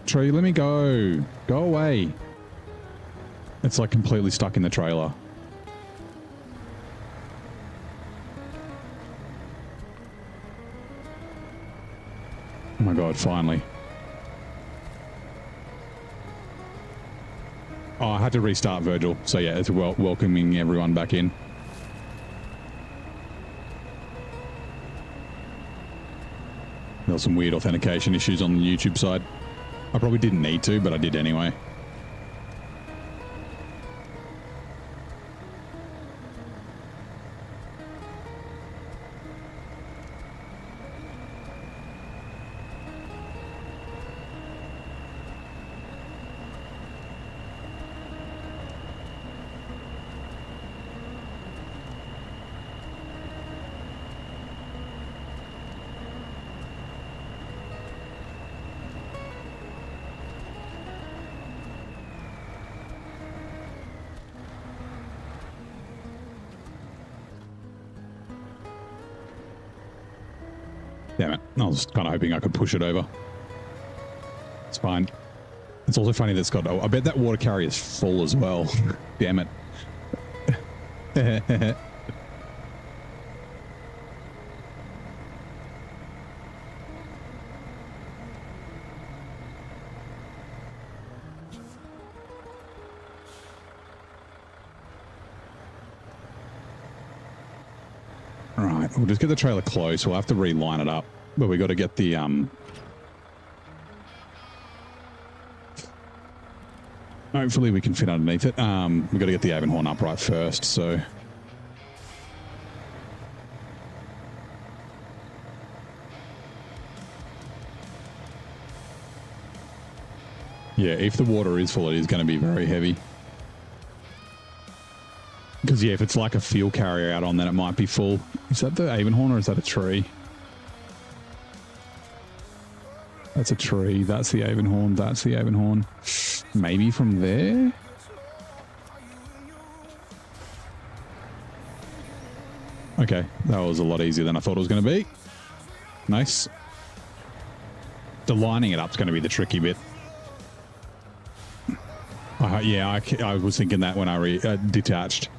Tree, let me go. Go away. It's like completely stuck in the trailer. Oh my god, finally. Oh, I had to restart Virgil. So yeah, it's welcoming everyone back in. There was some weird authentication issues on the YouTube side. I probably didn't need to, but I did anyway. Damn it. I was kind of hoping I could push it over. It's fine. It's also funny that it's got... Oh, I bet that water carrier is full as well. Damn it. Alright, we'll just get the trailer close. We'll have to reline it up. But we got to get the... Hopefully we can fit underneath it. We've got to get the Avenhorn upright first, so... Yeah, if the water is full, it is going to be very heavy. Because, yeah, if it's like a fuel carrier out on, then it might be full. Is that the Avenhorn or is that a tree? That's a tree. That's the Avenhorn. That's the Avenhorn. Maybe from there? Okay, that was a lot easier than I thought it was going to be. Nice. The lining it up is going to be the tricky bit. Yeah, I was thinking that when I detached.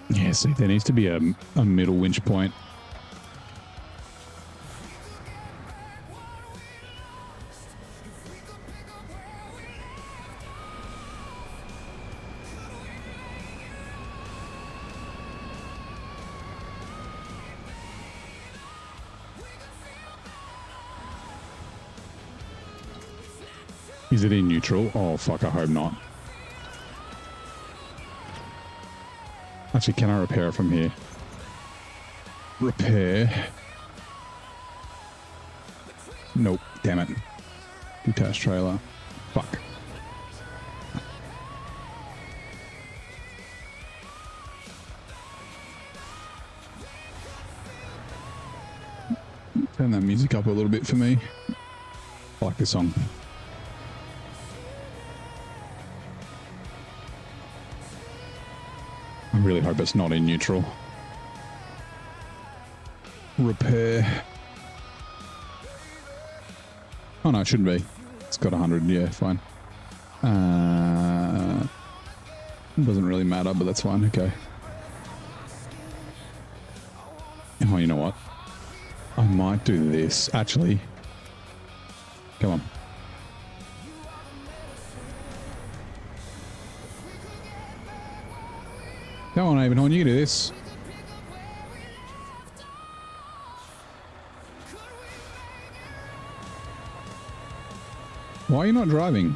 Yeah, see, there needs to be a middle winch point. Is it in neutral? Oh, fuck, I hope not. Actually, can I repair it from here? Repair. Nope, damn it. Detached trailer. Fuck. Turn that music up a little bit for me. I like this song. I really hope it's not in neutral. Repair. Oh no, it shouldn't be. It's got 100, yeah, fine. It doesn't really matter, but that's fine, okay. Oh, you know what? I might do this, actually. Come on. Come on, Avenhorn, you can do this. Why are you not driving?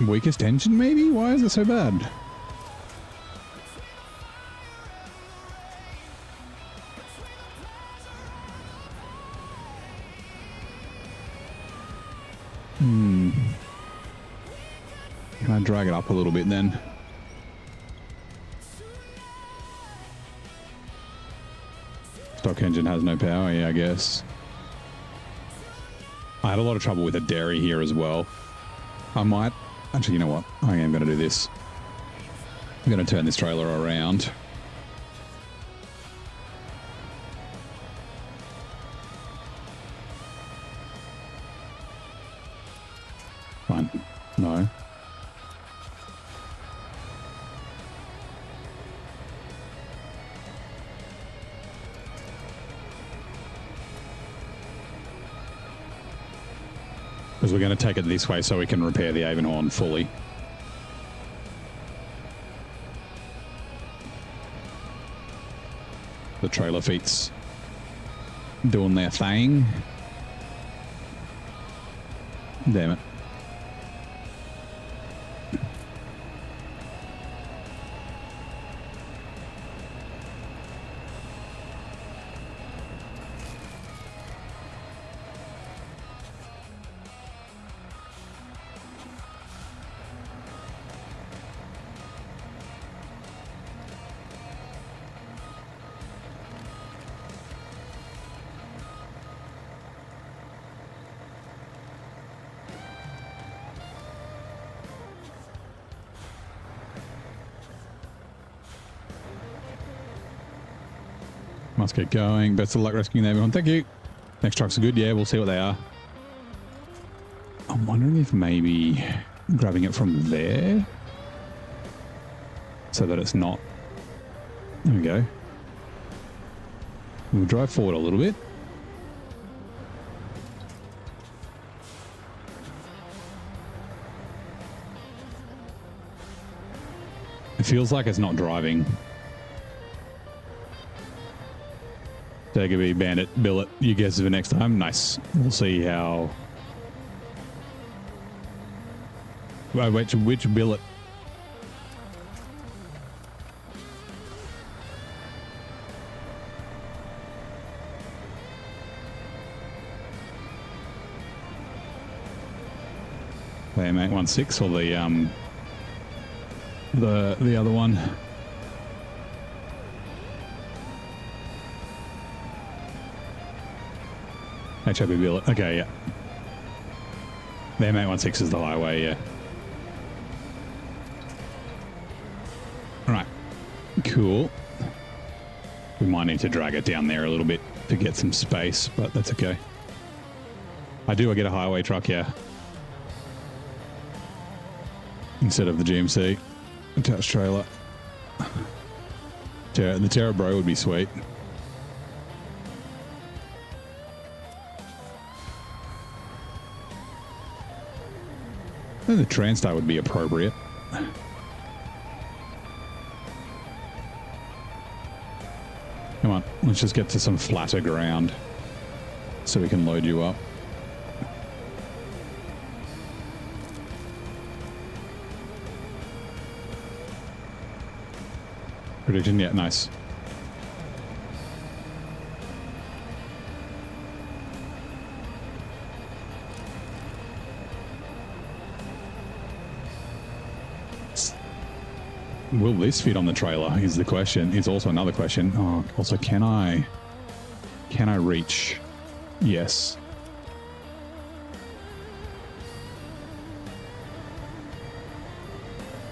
Weakest engine, maybe? Why is it so bad? Can I drag it up a little bit then? Stock engine has no power, yeah, I guess. I had a lot of trouble with a Derry here as well. I might... Actually, you know what? I am going to do this. I'm going to turn this trailer around. Fine. No. Because we're going to take it this way so we can repair the Avenhorn fully. The trailer feet's doing their thing. Damn it. Must get going. Best of luck rescuing everyone. Thank you. Next trucks are good. Yeah, we'll see what they are. I'm wondering if maybe grabbing it from there so that it's not. There we go. We'll drive forward a little bit. It feels like it's not driving. Take a B, Bandit, Billet. You guess for next time. Nice. We'll see how. Which billet? The M816 or the other one? HOP billet. Okay, yeah. The M816 is the highway, yeah. Alright. Cool. We might need to drag it down there a little bit to get some space, but that's okay. I get a highway truck, yeah. Instead of the GMC attached trailer. The Terra Bro would be sweet. I think the Transtar would be appropriate. Come on, let's just get to some flatter ground so we can load you up. Prediction, yeah, nice. Will this fit on the trailer is the question. Is also another question. Oh, also, can I reach? Yes.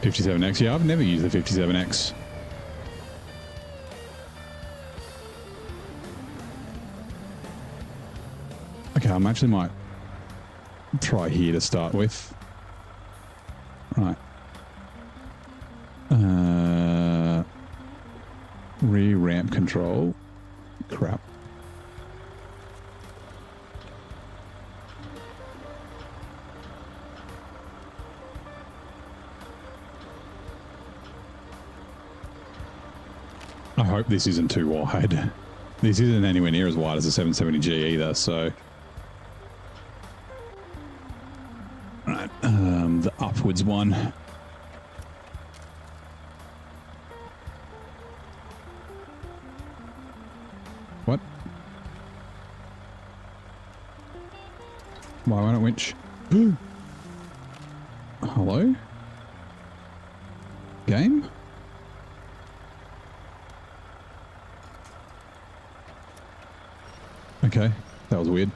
$57X. Yeah, I've never used the $57X. Okay, I actually might try here to start with. Right. Rear ramp control. Crap. I hope this isn't too wide. This isn't anywhere near as wide as the 770G either, so. Right, the upwards one. What? Why won't it winch? Hello? Game? Okay, that was weird.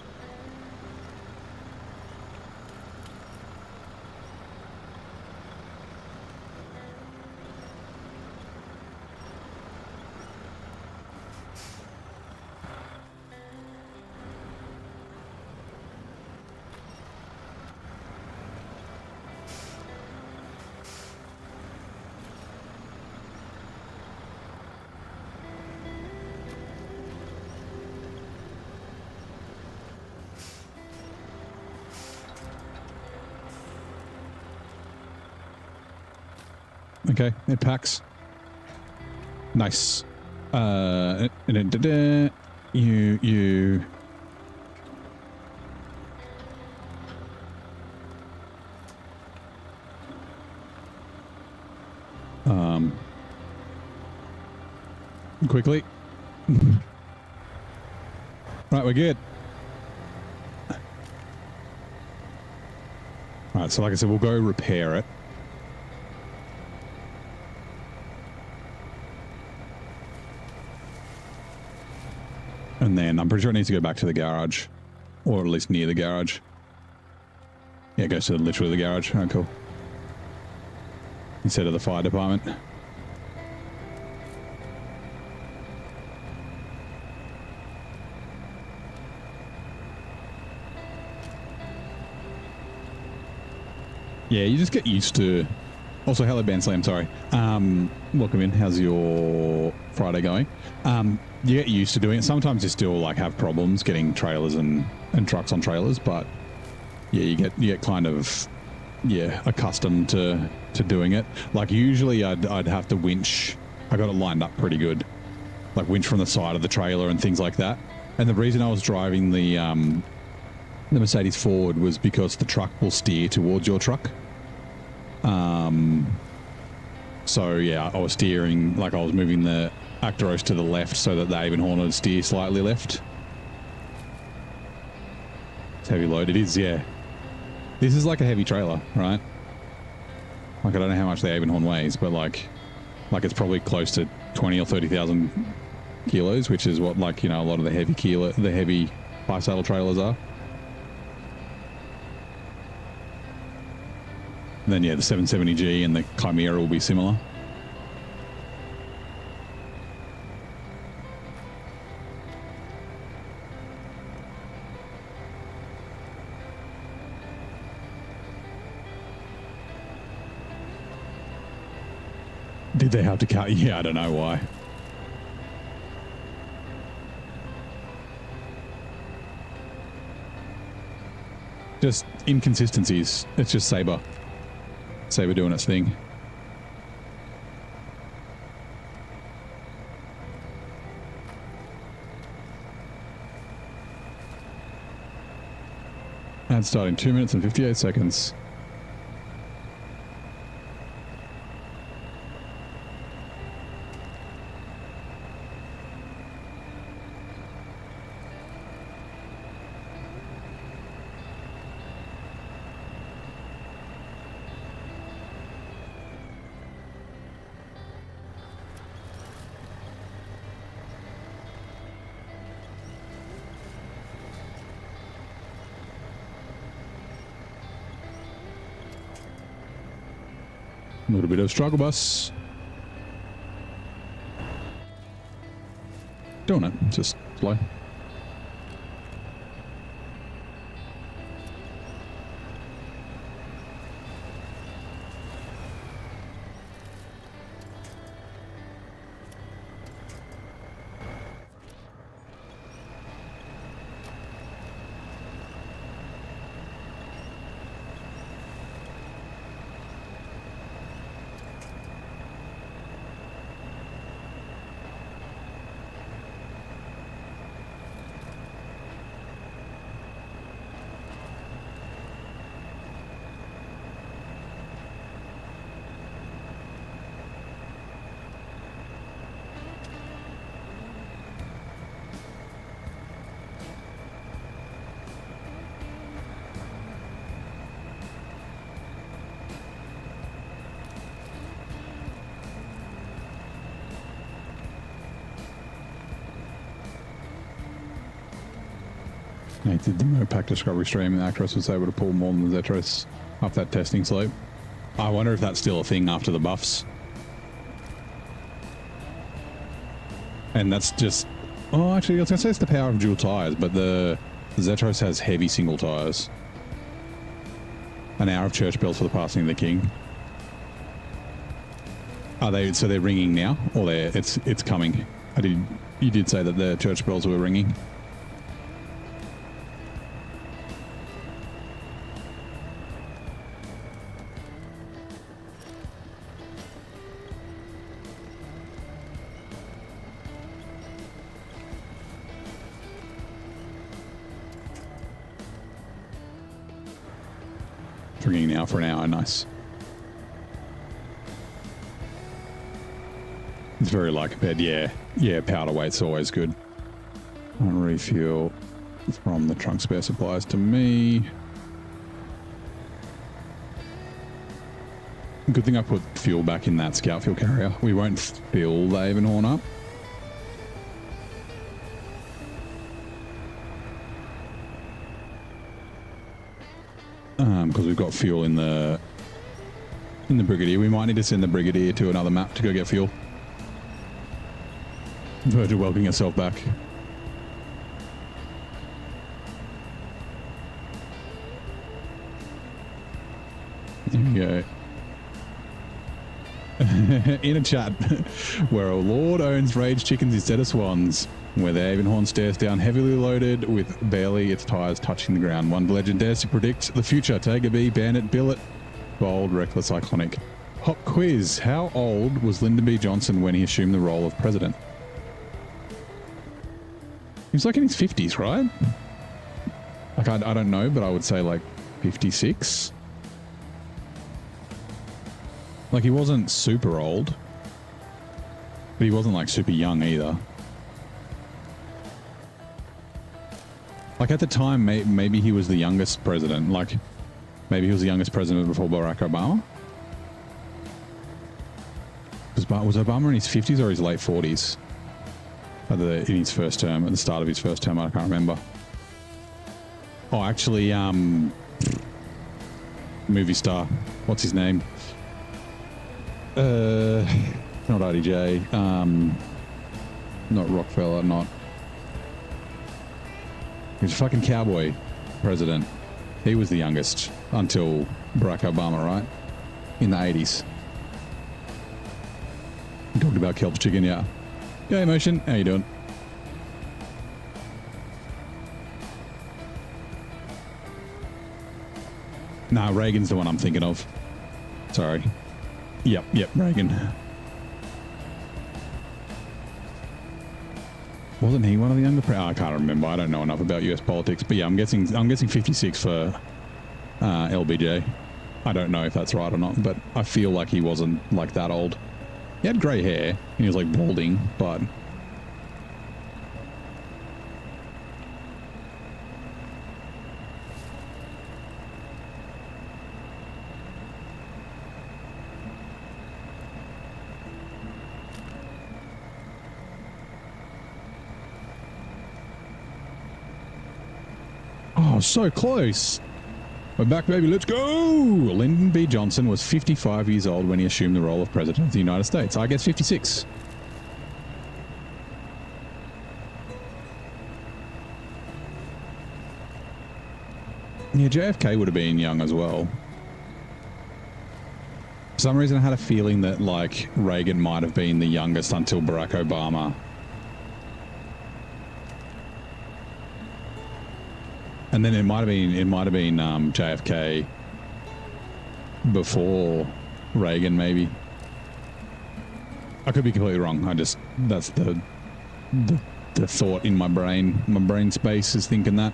Okay, it packs. Nice. You. Quickly. Right, we're good. Alright, so like I said, we'll go repair it. And then I'm pretty sure it needs to go back to the garage. Or at least near the garage. Yeah, it goes to literally the garage. Oh, cool. Instead of the fire department. Yeah, you just get used to. Also, hello, Ben Slam. Sorry. Welcome in. How's your Friday going? You get used to doing it. Sometimes you still like have problems getting trailers and trucks on trailers, but yeah, you get kind of accustomed to doing it. Like usually, I'd have to winch. I got it lined up pretty good, like winch from the side of the trailer and things like that. And the reason I was driving the Mercedes forward was because the truck will steer towards your truck. So yeah, I was steering, like I was moving the Actaros to the left so that the Avenhorn would steer slightly left. It's heavy load. It is, yeah. This is like a heavy trailer, right? Like I don't know how much the Avenhorn weighs, but like it's probably close to 20 or 30,000 kilos, which is what, like, you know, a lot of the heavy high saddle trailers are. And then, yeah, the 770G and the Chimera will be similar. Did they have to cut? Yeah, I don't know why. Just inconsistencies. It's just Sabre. Sabre doing its thing. And starting 2 minutes and 58 seconds. A little bit of struggle bus. Doing it, just slow. They did the Mopac Discovery stream and the Actros was able to pull more than the Zetros up that testing slope. I wonder if that's still a thing after the buffs. And that's just... Oh, actually, I was going to say it's the power of dual tyres, but the Zetros has heavy single tyres. An hour of church bells for the passing of the King. Are they... So they're ringing now? Or it's coming? You did say that the church bells were ringing. Ringing now for an hour, nice. It's very like a bed, yeah. Yeah, powder weight's always good. On refuel from the trunk spare supplies to me. Good thing I put fuel back in that scout fuel carrier. We won't fill the Avenhorn up. Because we've got fuel in the Brigadier. We might need to send the Brigadier to another map to go get fuel. Virgil welcoming herself back. Here we go. In a chat where a lord owns rage chickens instead of swans, where the Avenhorn stares down heavily loaded with barely its tires touching the ground. One legend dares to predict the future. Tiger B, Bandit, Billet, bold, reckless, iconic. Pop quiz. How old was Lyndon B. Johnson when he assumed the role of president? He was like in his 50s, right? Like, I don't know, but I would say like 56. Like, he wasn't super old, but he wasn't like super young either. Like, at the time, maybe he was the youngest president. Like, maybe he was the youngest president before Barack Obama. Was Obama in his 50s or his late 40s? In his first term, at the start of his first term, I can't remember. Oh, actually, movie star. What's his name? Not RDJ. Not Rockefeller, not... He was a fucking cowboy president. He was the youngest until Barack Obama, right? In the 80s. We talked about Kelp's chicken, yeah. Yeah, Emotion, how you doing? Nah, Reagan's the one I'm thinking of. Sorry. Yep, Reagan. Wasn't he one of the younger I can't remember. I don't know enough about US politics, but yeah, I'm guessing 56 for LBJ. I don't know if that's right or not, but I feel like he wasn't like that old. He had grey hair and he was like balding, but oh, so close. We're back, baby. Let's go. Lyndon B. Johnson was 55 years old when he assumed the role of president of the United States. I guess 56. Yeah, JFK would have been young as well. For some reason, I had a feeling that, like, Reagan might have been the youngest until Barack Obama. And then it might have been JFK before Reagan, maybe. I could be completely wrong. That's the thought in my brain. My brain space is thinking that.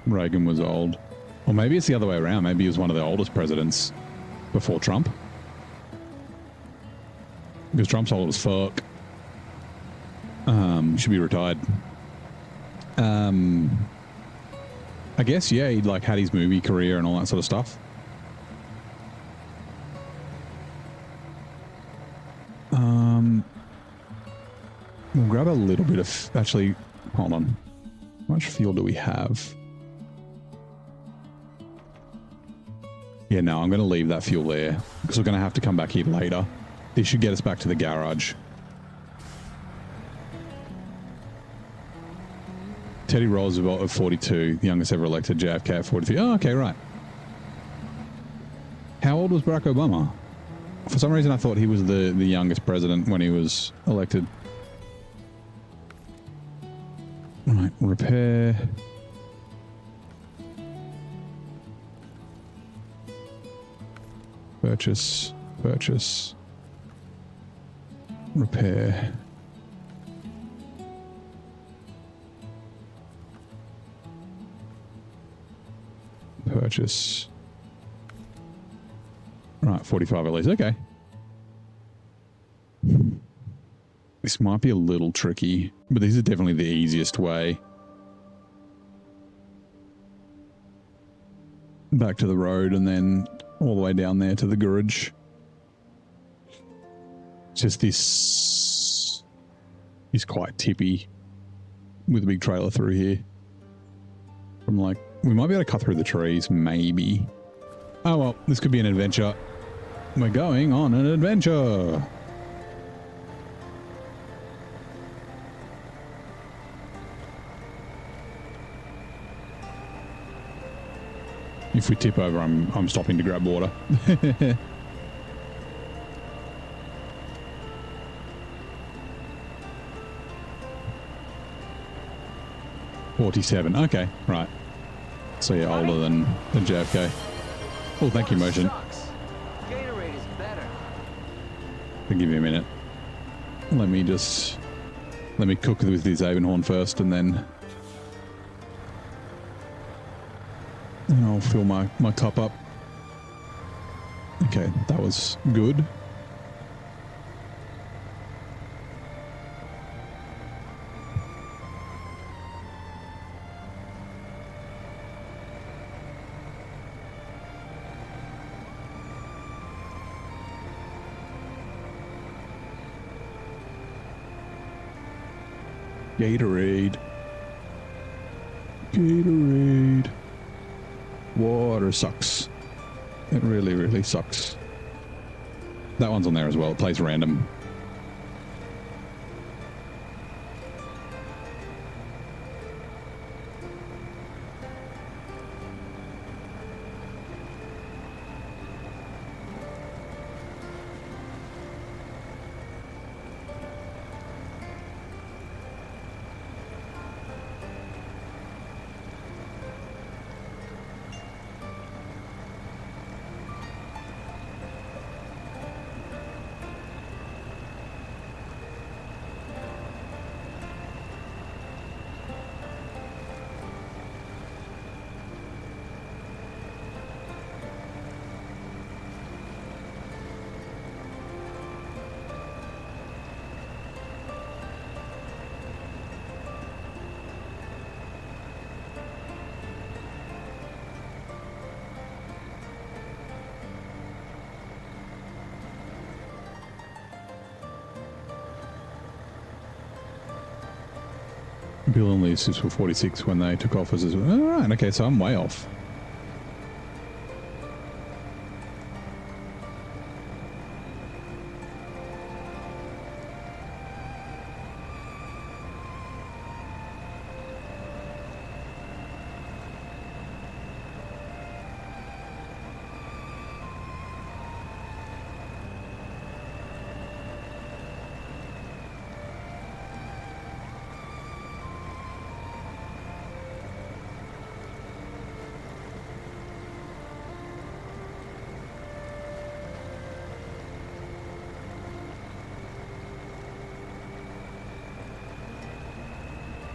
Reagan was old. Or maybe it's the other way around. Maybe he was one of the oldest presidents before Trump. Because Trump's old as fuck. Should be retired. I guess, yeah, he'd like had his movie career and all that sort of stuff. We'll grab a little bit of... Actually, hold on. How much fuel do we have? Yeah, no, I'm going to leave that fuel there. Because we're going to have to come back here later. This should get us back to the garage. Teddy Roosevelt at 42, the youngest ever elected. JFK at 43. Oh, okay, right. How old was Barack Obama? For some reason, I thought he was the youngest president when he was elected. Right, repair. Purchase. Repair. Purchase. Right, 45 at least. Okay. This might be a little tricky, but this is definitely the easiest way. Back to the road and then all the way down there to the garage. Just this is quite tippy with a big trailer through here. I'm like, we might be able to cut through the trees, maybe. Oh well, this could be an adventure. We're going on an adventure. If we tip over, I'm stopping to grab water. 47. Okay, right. So yeah, older than JFK. Oh, thank you, Motion. Gatorade is better. I'll give you a minute. Let me cook with this Avenhorn first, and then I'll fill my cup up. Okay, that was good. Gatorade. Gatorade. Water sucks. It really, really sucks. That one's on there as well. It plays random. Bill and Lisa's were 46 when they took offices. All right, okay, so I'm way off.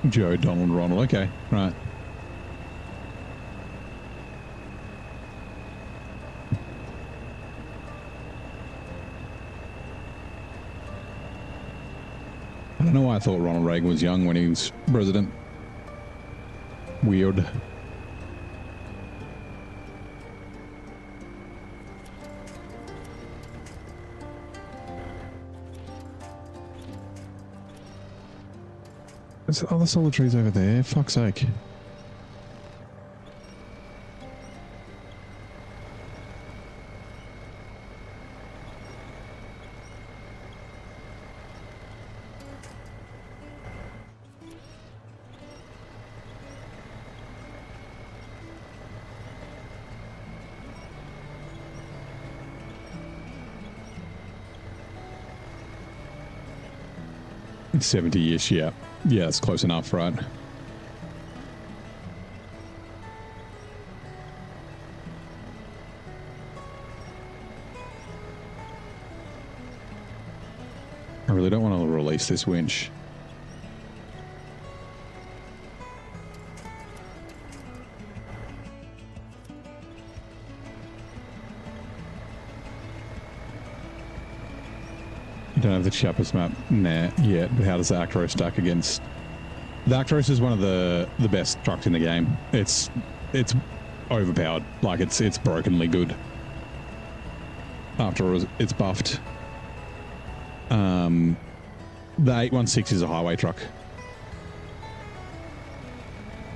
Joe, Donald, Ronald. Okay, right. I don't know why I thought Ronald Reagan was young when he was president. Weird. There's other solar trees over there. Fuck's sake. It's 70-ish, yeah. Yeah, it's close enough, right? I really don't want to release this winch. You don't have the Chiapas map yet, but how does the Actros stack against... The Actros is one of the best trucks in the game. It's overpowered. Like, it's brokenly good. After it's buffed. The 816 is a highway truck.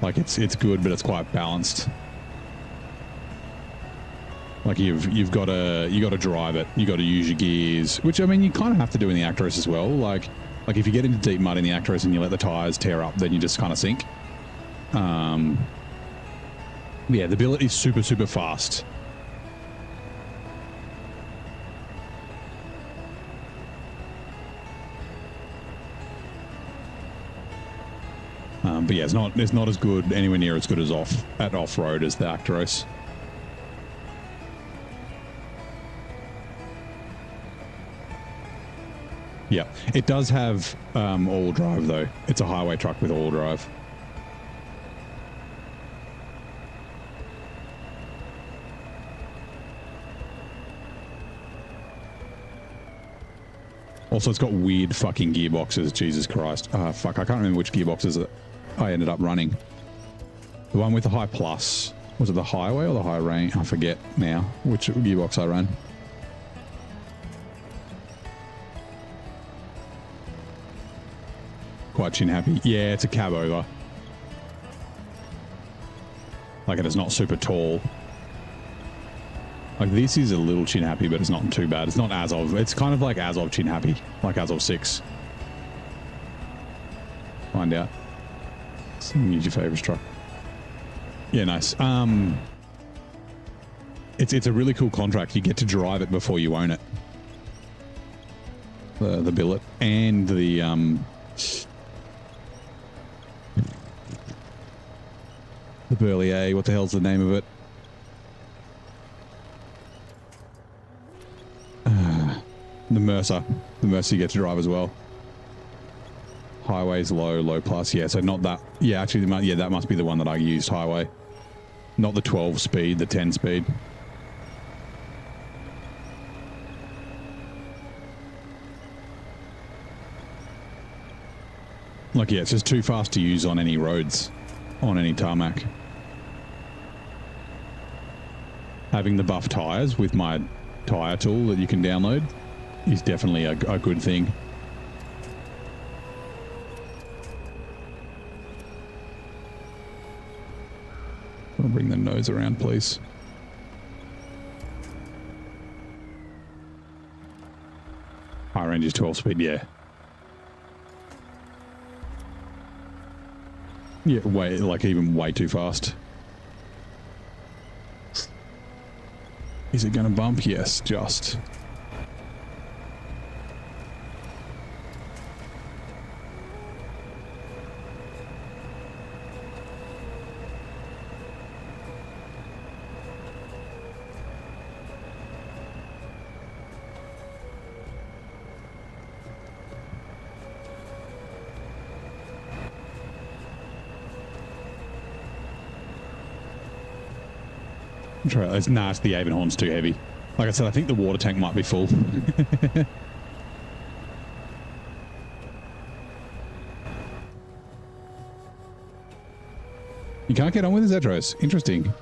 Like, it's good, but it's quite balanced. Like you've got to drive it. You got to use your gears, which I mean you kind of have to do in the Actros as well. Like if you get into deep mud in the Actros and you let the tires tear up, then you just kind of sink. Yeah, the billet is super, super fast. But yeah, it's not as good, anywhere near as good as off-road as the Actros. Yeah, it does have all drive though. It's a highway truck with all drive. Also, it's got weird fucking gearboxes. Jesus Christ. Fuck, I can't remember which gearboxes I ended up running. The one with the high plus. Was it the highway or the high range? I forget now which gearbox I ran. Quite chin happy. Yeah, it's a cab over. Like it is not super tall. Like this is a little chin happy, but it's not too bad. It's not Azov. It's kind of like Azov chin happy, like Azov 6. Find out. Use your favorite truck. Yeah, nice. It's a really cool contract. You get to drive it before you own it. The billet and the Burlier. What the hell's the name of it? The Mercer. The Mercer you get to drive as well. Highway's low, low plus. Yeah, so not that. Yeah, actually, yeah, that must be the one that I used, highway. Not the 12 speed, the 10 speed. Like, yeah, it's just too fast to use on any roads, on any tarmac. Having the buff tires with my tire tool that you can download is definitely a good thing. I'll bring the nose around, please. High range is 12 speed, yeah. Yeah, way, like even way too fast. Is it going to bump? Yes, just. Nah, it's the Avenhorn's too heavy. Like I said, I think the water tank might be full. You can't get on with his Zetros. Interesting.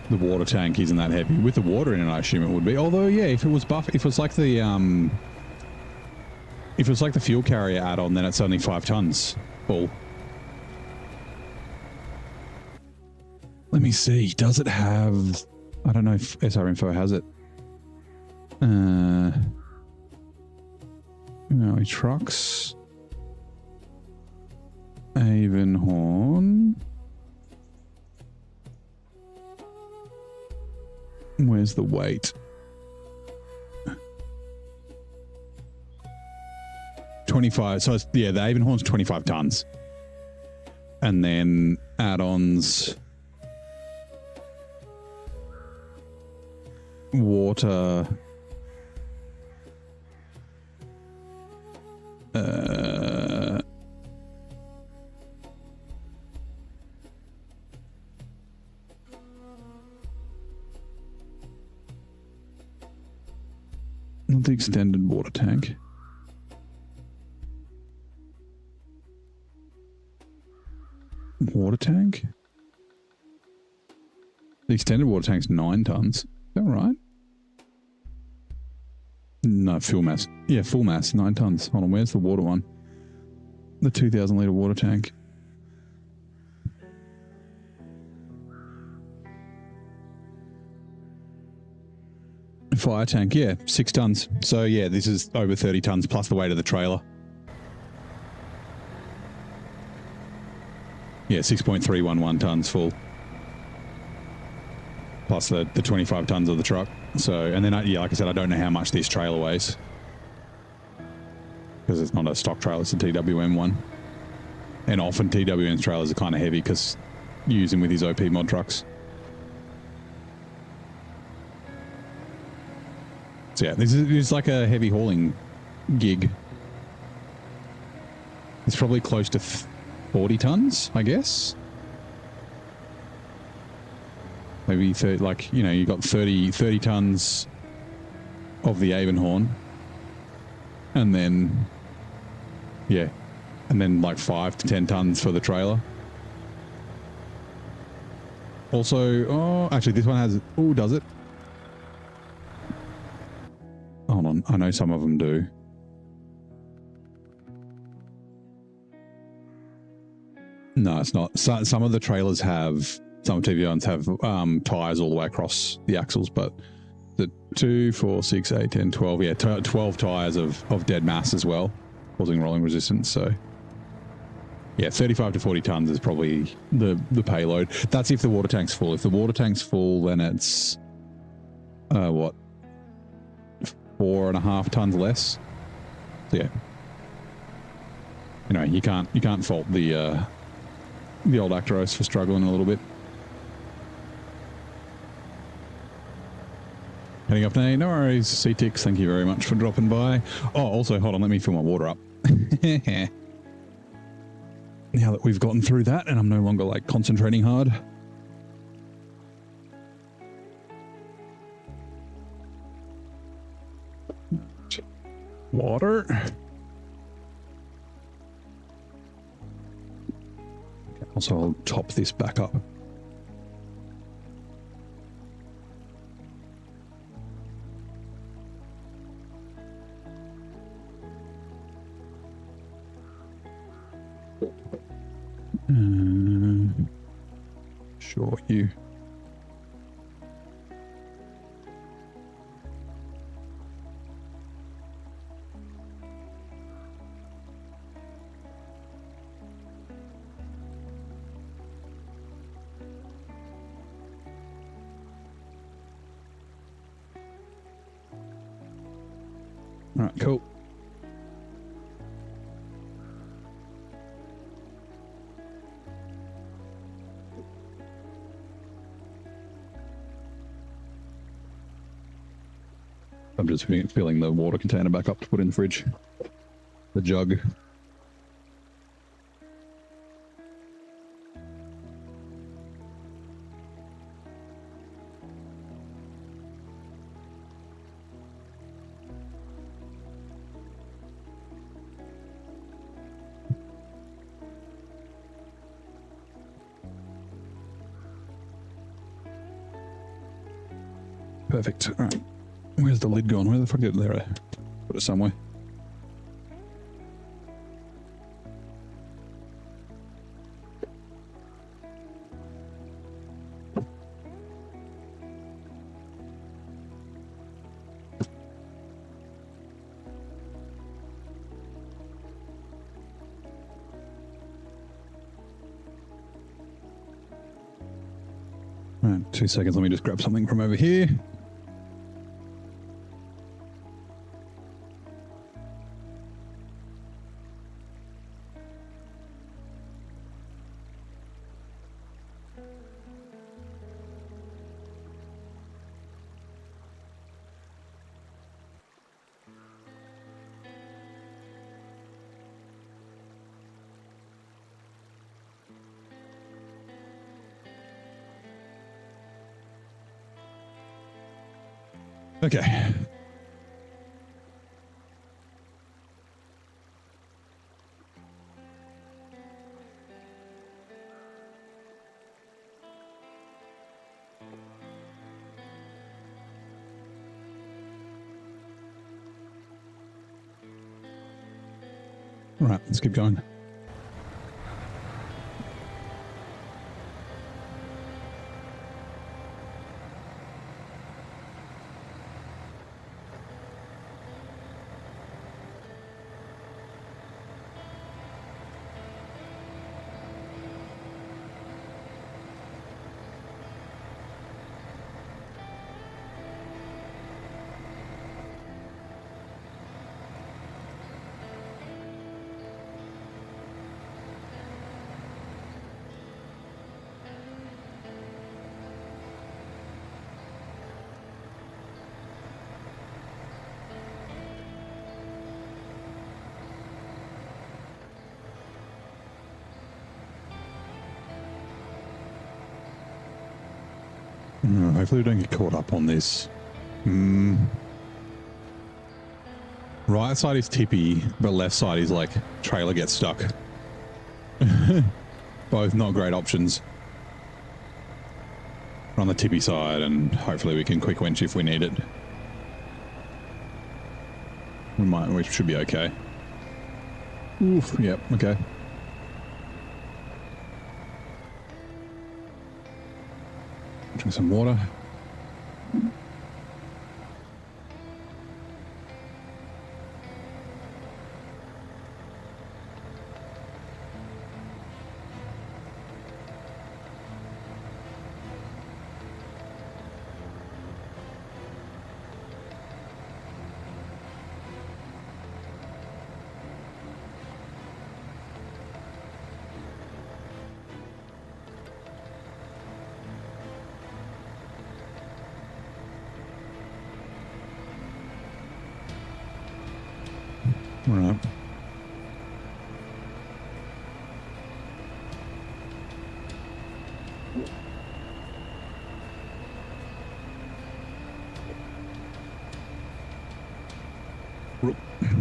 The water tank isn't that heavy. With the water in it, I assume it would be. Although, yeah, if it was if it was like the fuel carrier add-on, then it's only 5 tons full. Let me see. Does it have? I don't know if SR Info has it. No, trucks. Avenhorn. Where's the weight? 25. So it's, yeah, the Avenhorn's 25 tons. And then add-ons. Water. Not the extended water tank. Water tank? The extended water tank's 9 tons. Is that right? No, No, fuel mass. Yeah, full mass, 9 tons. Hold on, where's the water one? The 2,000 litre water tank. Fire tank, yeah, 6 tons. So yeah, this is over 30 tons plus the weight of the trailer. Yeah, 6.311 tons full. Plus the 25 tons of the truck. So, and then, yeah, like I said, I don't know how much this trailer weighs. Because it's not a stock trailer, it's a TWM one. And often TWM's trailers are kind of heavy because you use them with his OP mod trucks. So yeah, this is like a heavy hauling gig. It's probably close to 40 tons, I guess. Maybe 30, like, you know, you got 30 tons of the Avenhorn. And then, yeah, and then like 5 to 10 tons for the trailer. Also, oh, actually this one has, oh, does it? Hold on, I know some of them do. No, it's not. So, some of the trailers have, some TV1s have tires all the way across the axles, but the 2, 4, 6, 8, 10, 12, yeah, 12 tires of dead mass as well, causing rolling resistance. So yeah, 35 to 40 tons is probably the payload. That's if the water tank's full. If the water tank's full, then it's what, 4.5 tons less. So yeah, you know, you can't fault the old Actros for struggling a little bit. Heading up now, no worries. CTX, thank you very much for dropping by. Oh, also, hold on, let me fill my water up. Now that we've gotten through that and I'm no longer like concentrating hard. Water. Also, I'll top this back up. Sure, you. All right, cool. I'm just filling the water container back up to put in the fridge. The jug. Perfect. All right. Where's the lid gone? Where the fuck did it? There? I put it somewhere. All right, 2 seconds. Let me just grab something from over here. Okay. All right, let's keep going. Hopefully we don't get caught up on this. Right side is tippy, but left side is like trailer gets stuck. Both not great options. We're on the tippy side, and hopefully we can quick winch if we need it. We should be okay. Oof, yep, okay. Drink some water. All right.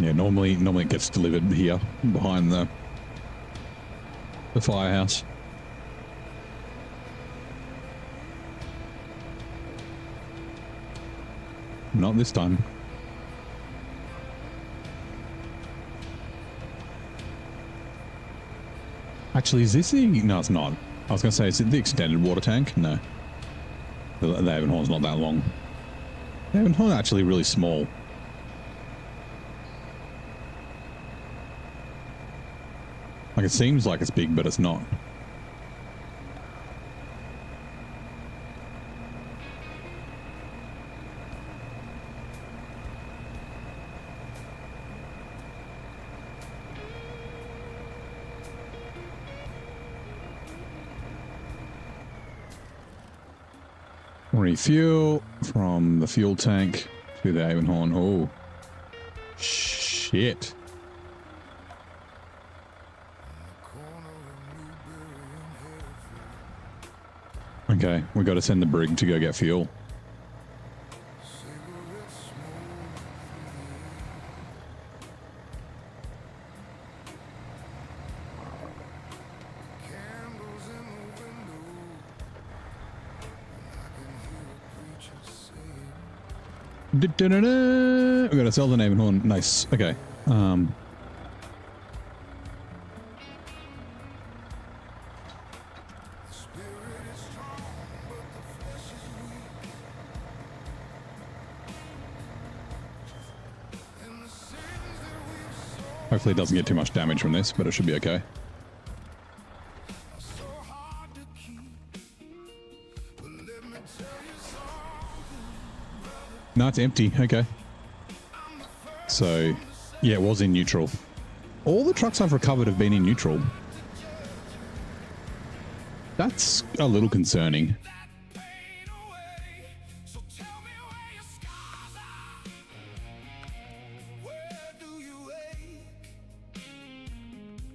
Yeah, normally it gets delivered here behind the firehouse. Not this time. Actually, is this the... No, it's not. I was going to say, is it the extended water tank? No. The Avenhorn's not that long. The Avenhorn's actually really small. Like, it seems like it's big, but it's not. Refuel from the fuel tank to the Avenhorn. Oh, shit. Okay, we got to send the brig to go get fuel. We got to sell the Avenhorn. Nice. Okay. Hopefully it doesn't get too much damage from this, but it should be okay. No, it's empty. Okay. So, yeah, it was in neutral. All the trucks I've recovered have been in neutral. That's a little concerning.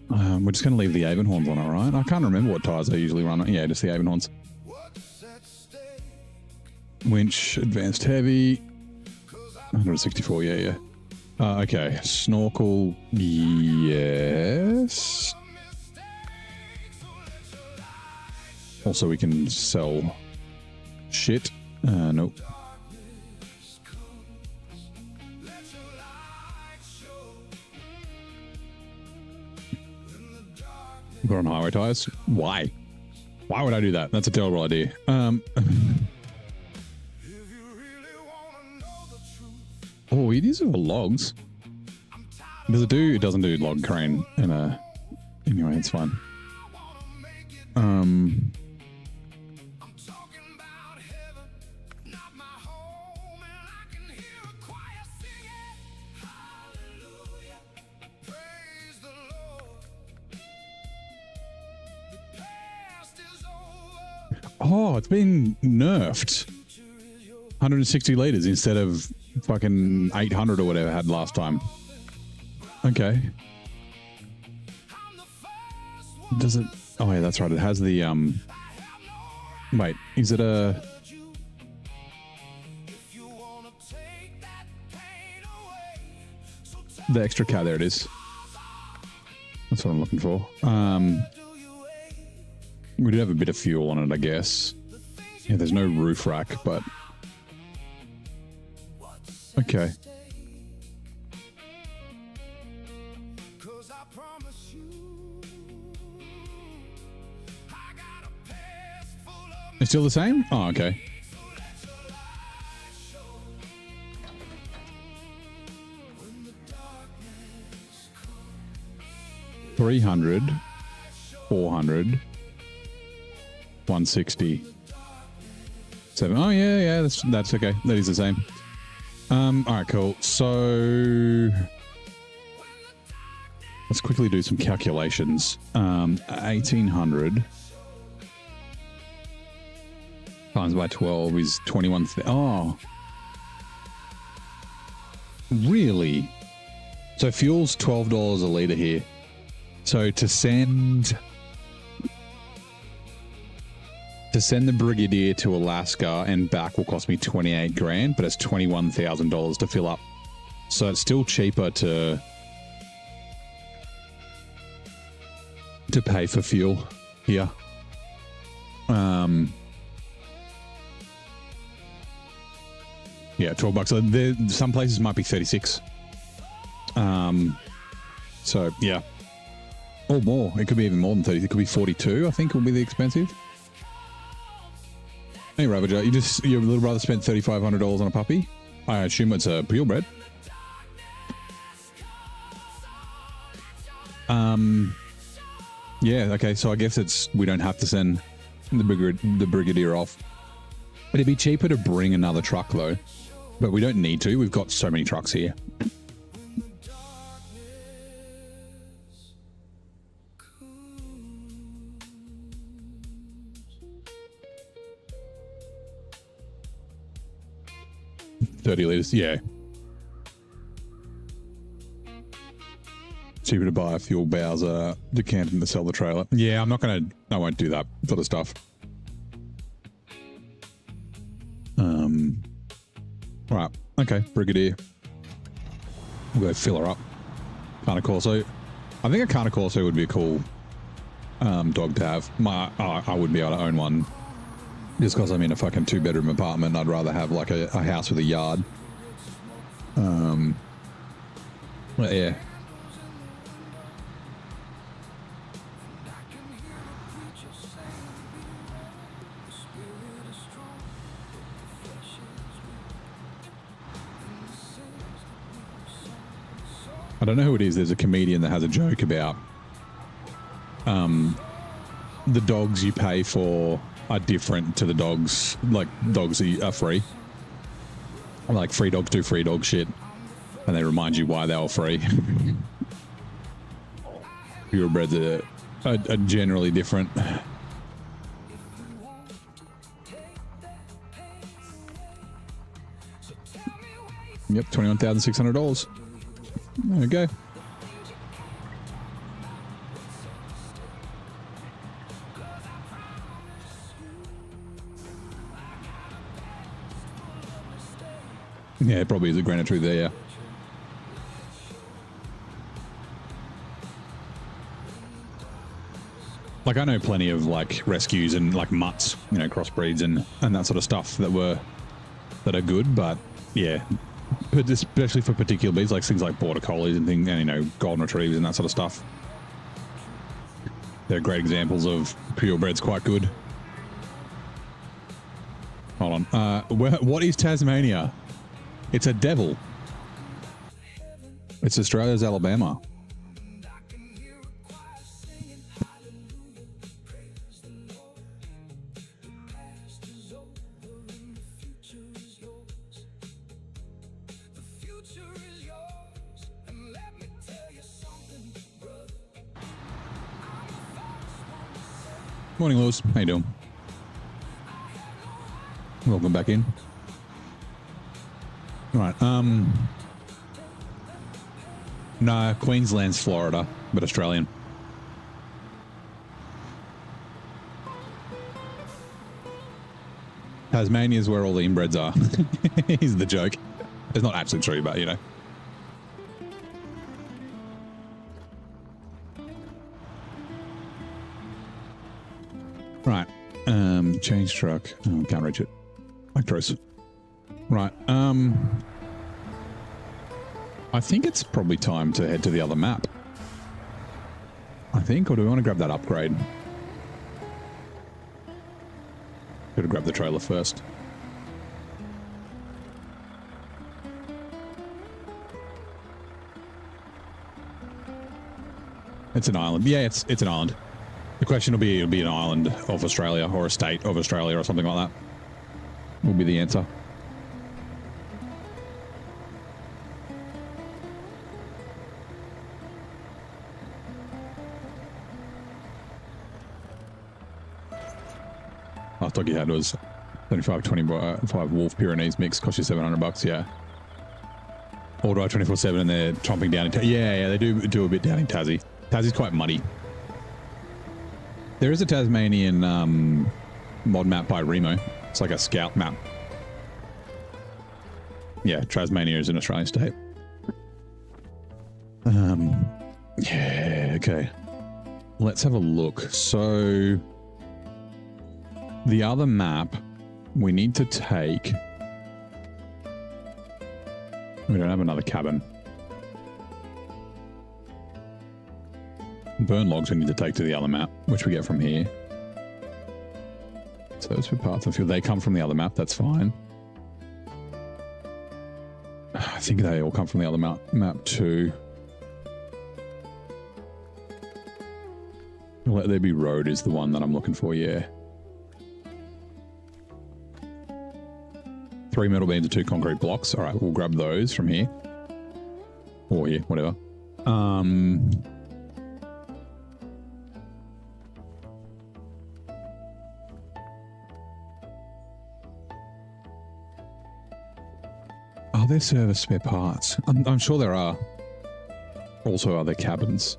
We're just going to leave the Avenhorns on, all right? I can't remember what tyres I usually run on. Yeah, just the Avenhorns. Winch, advanced heavy. 164, yeah. Okay, snorkel, yes. Also, we can sell shit. Nope. Put on highway tires. Why? Why would I do that? That's a terrible idea. Oh, it is all logs. Does it do? It doesn't do log crane. Anyway, it's fine. Oh, it's been nerfed. 160 liters instead of fucking 800 or whatever I had last time. Okay. Does it? Oh yeah, that's right. It has the Wait, is it a? The extra car. There it is. That's what I'm looking for. We do have a bit of fuel on it, I guess. Yeah, there's no roof rack, but okay. It's still the same? Oh, okay. $300, $400, $160, $7. Oh yeah, that's okay. That is the same. All right, cool. So let's quickly do some calculations. 1,800 times by 12 is 21. Oh, really? So fuel's $12 a litre here. So to send the Brigadier to Alaska and back will cost me 28 grand, but it's $21,000 to fill up. So it's still cheaper to pay for fuel here. Yeah, $12. So there, some places might be 36. So yeah, or more. It could be even more than 30. It could be 42. I think will be the expensive. Hey, Ravager, your little brother spent $3,500 on a puppy. I assume it's a purebred. Yeah. Okay. So I guess we don't have to send the Brigadier off. It'd be cheaper to bring another truck though, but we don't need to. We've got so many trucks here. $30 liters, yeah. Cheaper to buy a fuel Bowser decanter to sell the trailer. Yeah, I won't do that sort of stuff. Right, okay, Brigadier. We'll go fill her up. Carna Corso. I think a Carna Corso would be a cool dog to have. I wouldn't be able to own one. Just because I'm in a fucking 2-bedroom apartment, I'd rather have like a house with a yard. But yeah. I don't know who it is. There's a comedian that has a joke about the dogs you pay for are different to the dogs, like dogs are free. Like free dogs do free dog shit, and they remind you why they were free. Purebreds are generally different. Yep, $21,600. There we go. Yeah, it probably is a grain of truth there, yeah. Like, I know plenty of, like, rescues and, like, mutts, you know, crossbreeds and that sort of stuff that are good, but, yeah, but especially for particular breeds, like things like border collies and things, and, you know, golden retrievers and that sort of stuff. They're great examples of purebred's quite good. Hold on. What is Tasmania? It's a devil. It's Australia's Alabama. Morning, Lewis. How you doing? Welcome back in. Right. No, Queensland's Florida, but Australian. Tasmania's where all the inbreds are. Is the joke. It's not actually true, but you know. Right. Change truck. Oh, can't reach it. Lactose. Right. I think it's probably time to head to the other map. I think, or do we want to grab that upgrade? Gotta grab the trailer first. It's an island. Yeah, it's an island. The question will be, it'll be an island of Australia or a state of Australia or something like that. Will be the answer. Last dog you had was 75 Wolf Pyrenees mix, cost you $700, yeah. All drive 24/7 and they're chomping down in yeah, they do a bit down in Tassie. Tassie's quite muddy. There is a Tasmanian mod map by Remo. It's like a scout map. Yeah, Tasmania is an Australian state. Yeah, okay. Let's have a look. So the other map we need to take. We don't have another cabin. Burn logs we need to take to the other map, which we get from here. So those for parts of fuel, they come from the other map, that's fine. I think they all come from the other map too. Let There Be Road is the one that I'm looking for, yeah. 3 metal beams and 2 concrete blocks. All right, we'll grab those from here. Or here, whatever. Are there service spare parts? I'm sure there are. Also, are there cabins?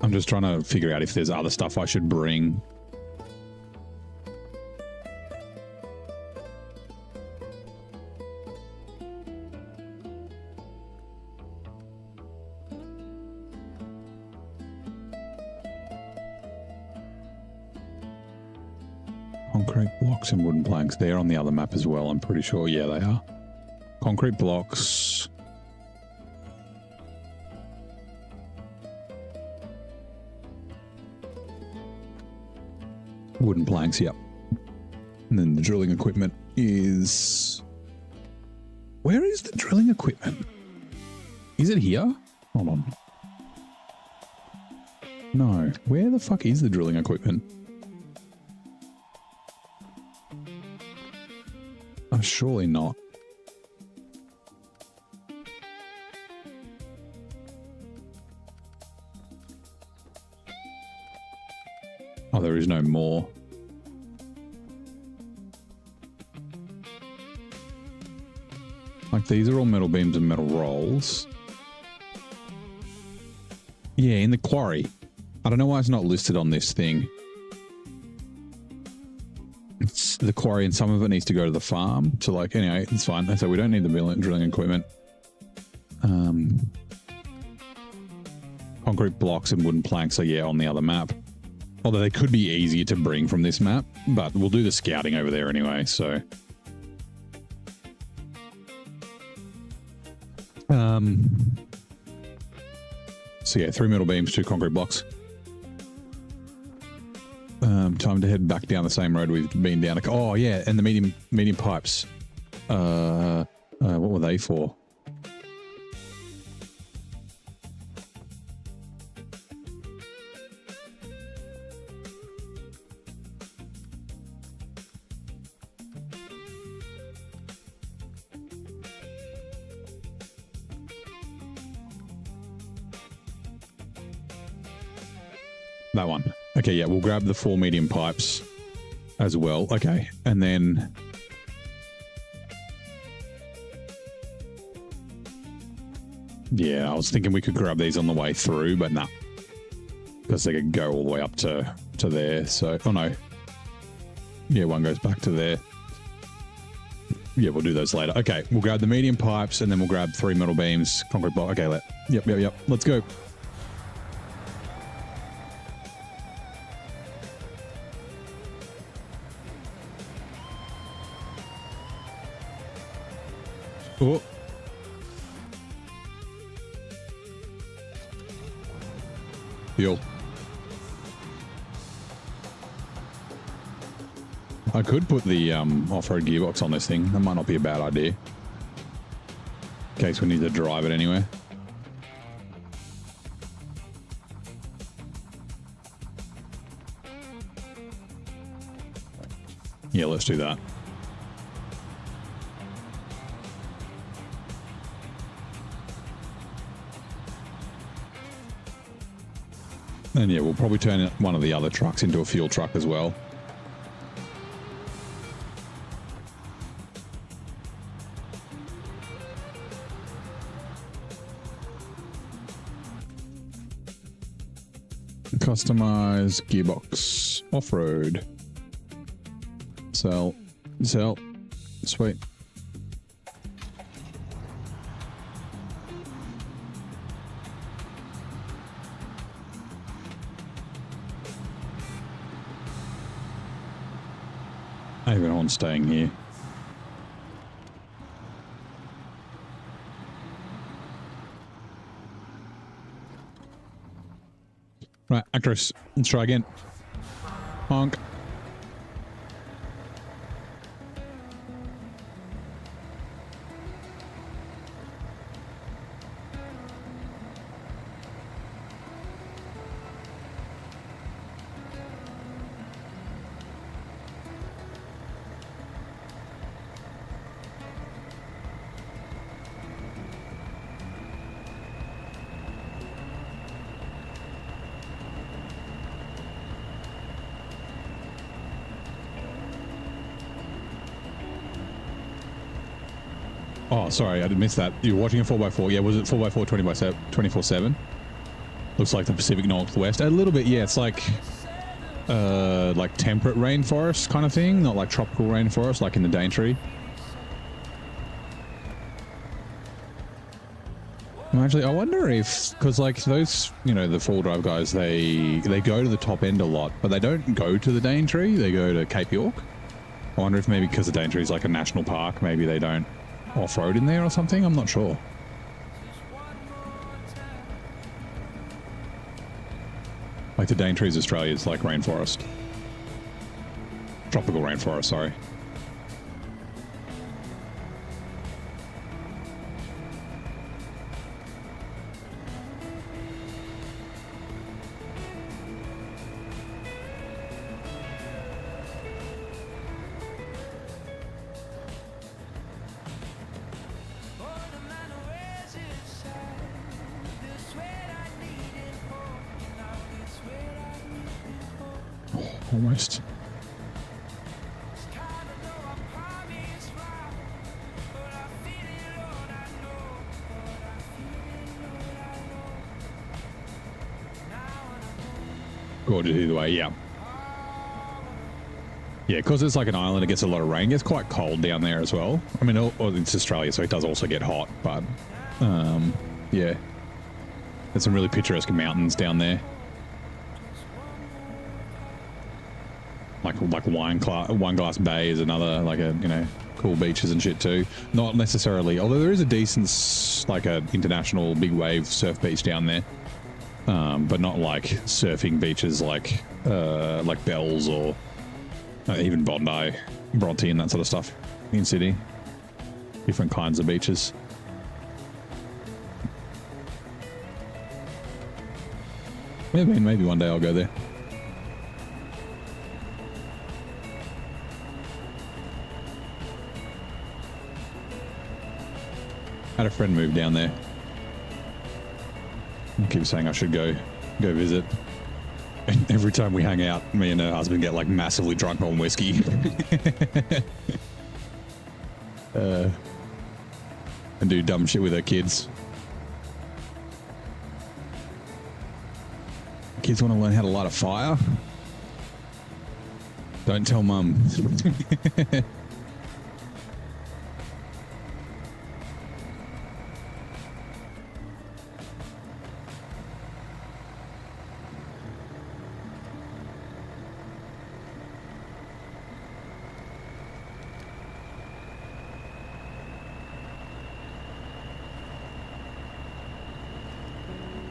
I'm just trying to figure out if there's other stuff I should bring. Concrete blocks and wooden planks. They're on the other map as well, I'm pretty sure. Yeah, they are. Concrete blocks. Wooden planks, yep. And then the drilling equipment is... Where is the drilling equipment? Is it here? Hold on. No. Where the fuck is the drilling equipment? Oh, surely not. Oh, there is no more. Like, these are all metal beams and metal rolls. Yeah, in the quarry. I don't know why it's not listed on this thing. It's the quarry, and some of it needs to go to the farm. So, like, anyway, it's fine. So we don't need the drilling equipment. Concrete blocks and wooden planks are, yeah, on the other map. Although they could be easier to bring from this map, but we'll do the scouting over there anyway, so... So yeah, 3 metal beams, 2 concrete blocks. Time to head back down the same road we've been down. Oh yeah, and the medium pipes. What were they for? That one. Okay, yeah, we'll grab the 4 medium pipes as well. Okay, and then... Yeah, I was thinking we could grab these on the way through, but nah. Because they could go all the way up to there, so... Oh, no. Yeah, one goes back to there. Yeah, we'll do those later. Okay, we'll grab the medium pipes, and then we'll grab 3 metal beams, concrete block. Okay, yep. Let's go. Oh. Fuel. I could put the off-road gearbox on this thing. That might not be a bad idea. In case we need to drive it anywhere. Yeah, let's do that. And yeah, we'll probably turn one of the other trucks into a fuel truck as well. Customize gearbox off-road. Sell. Sweet. Avenhorn staying here. Right, actress. Let's try again. Honk. Oh, sorry, I did miss that. You were watching a 4x4. Yeah, was it 4x4 24/7? Looks like the Pacific Northwest. A little bit, yeah. It's like temperate rainforest kind of thing, not like tropical rainforest, like in the Daintree. Actually, I wonder if, because like those, you know, the 4-drive guys, they go to the top end a lot, but they don't go to the Daintree. They go to Cape York. I wonder if maybe because the Daintree is like a national park, maybe they don't off-road in there or something. I'm not sure. Like the Daintree is Australia's like rainforest. Tropical rainforest, sorry. Almost. Gorgeous either way, yeah. Yeah, because it's like an island, it gets a lot of rain. It gets quite cold down there as well. I mean, it's Australia, so it does also get hot, but yeah. There's some really picturesque mountains down there. Like Wineglass Bay is another, like a, you know, cool beaches and shit too. Not necessarily, although there is a decent, like a international big wave surf beach down there. but not like surfing beaches like Bells or even Bondi, Bronte, and that sort of stuff in Sydney. Different kinds of beaches. Yeah, man, maybe one day I'll go there. Had a friend move down there. I keep saying I should go visit. And every time we hang out, me and her husband get like massively drunk on whiskey. And do dumb shit with her kids. Kids want to learn how to light a fire? Don't tell mum.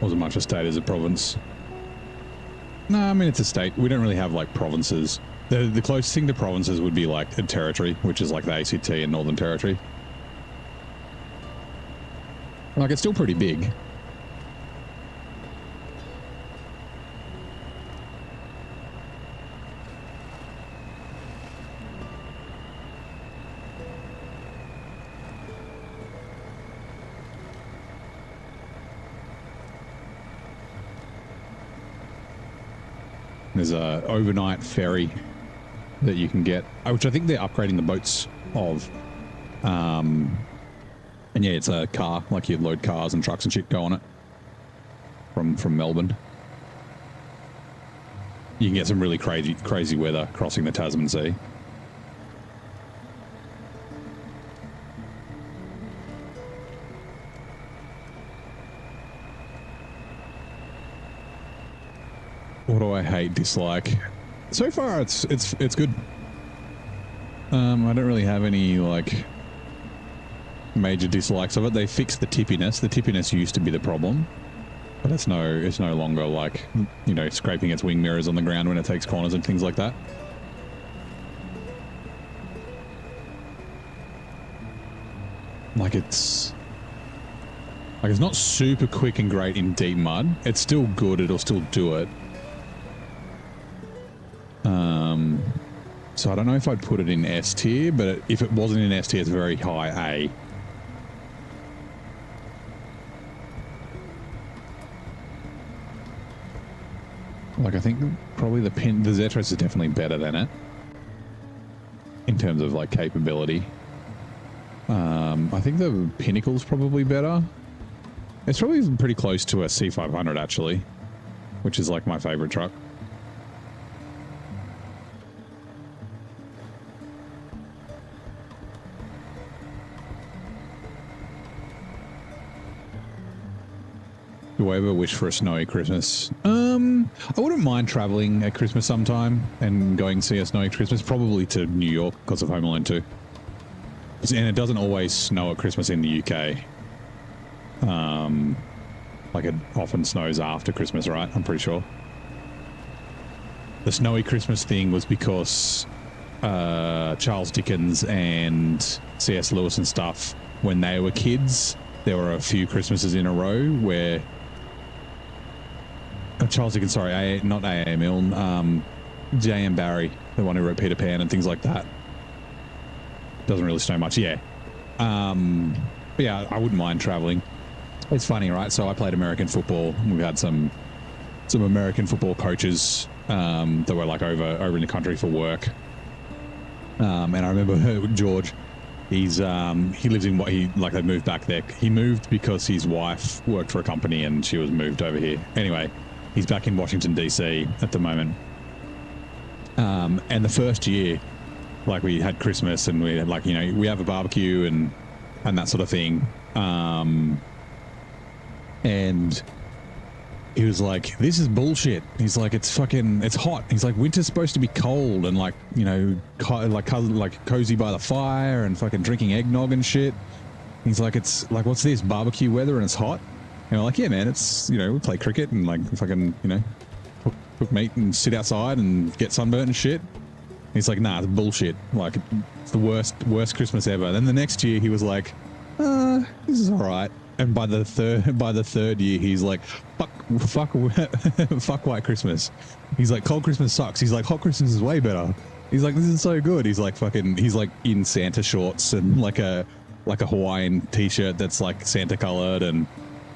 Wasn't much a state as a province. No, I mean, it's a state. We don't really have like provinces. The closest thing to provinces would be like a territory, which is like the ACT and Northern Territory. Like, it's still pretty big. There's a overnight ferry that you can get, which I think they're upgrading the boats of. And yeah, it's a car, like you'd load cars and trucks and shit go on it from Melbourne. You can get some really crazy weather crossing the Tasman Sea. What do I hate, dislike? So far, it's good. I don't really have any like major dislikes of it. They fixed the tippiness. The tippiness used to be the problem, but it's no longer like, you know, scraping its wing mirrors on the ground when it takes corners and things like that. Like it's not super quick and great in deep mud. It's still good. It'll still do it. So I don't know if I'd put it in S tier, but if it wasn't in S tier, it's very high A. Like, I think probably the Zetros is definitely better than it in terms of like capability. I think the Pinnacle's probably better. It's probably pretty close to a C500 actually, which is like my favorite truck. Do I ever wish for a snowy Christmas? I wouldn't mind traveling at Christmas sometime and going to see a snowy Christmas, probably to New York because of Home Alone 2. And it doesn't always snow at Christmas in the UK. Like it often snows after Christmas, right? I'm pretty sure. The snowy Christmas thing was because Charles Dickens and C.S. Lewis and stuff, when they were kids, there were a few Christmases in a row where Charles Dickens, sorry, not A.A. Milne, J.M. Barrie, the one who wrote Peter Pan and things like that. Doesn't really snow much, yeah. But yeah, I wouldn't mind traveling. It's funny, right? So I played American football. We've had some American football coaches that were like over in the country for work. And I remember George. He lives in they moved back there. He moved because his wife worked for a company and she was moved over here. Anyway, he's back in Washington DC at the moment. And the first year, like we had Christmas and we had like, you know, we have a barbecue and that sort of thing. And he was like, this is bullshit. He's like, it's hot. He's like, winter's supposed to be cold and like, you know, like cozy by the fire and fucking drinking eggnog and shit. He's like, it's like, what's this, barbecue weather and it's hot? And we're like, yeah, man, it's, you know, we play cricket and like fucking, you know, cook meat and sit outside and get sunburnt and shit. He's like, nah, it's bullshit. Like, it's the worst Christmas ever. Then the next year he was like, this is all right. And by the third year, he's like, fuck White Christmas. He's like, cold Christmas sucks. He's like, hot Christmas is way better. He's like, this is so good. He's like he's like in Santa shorts and like a Hawaiian t-shirt that's like Santa colored, and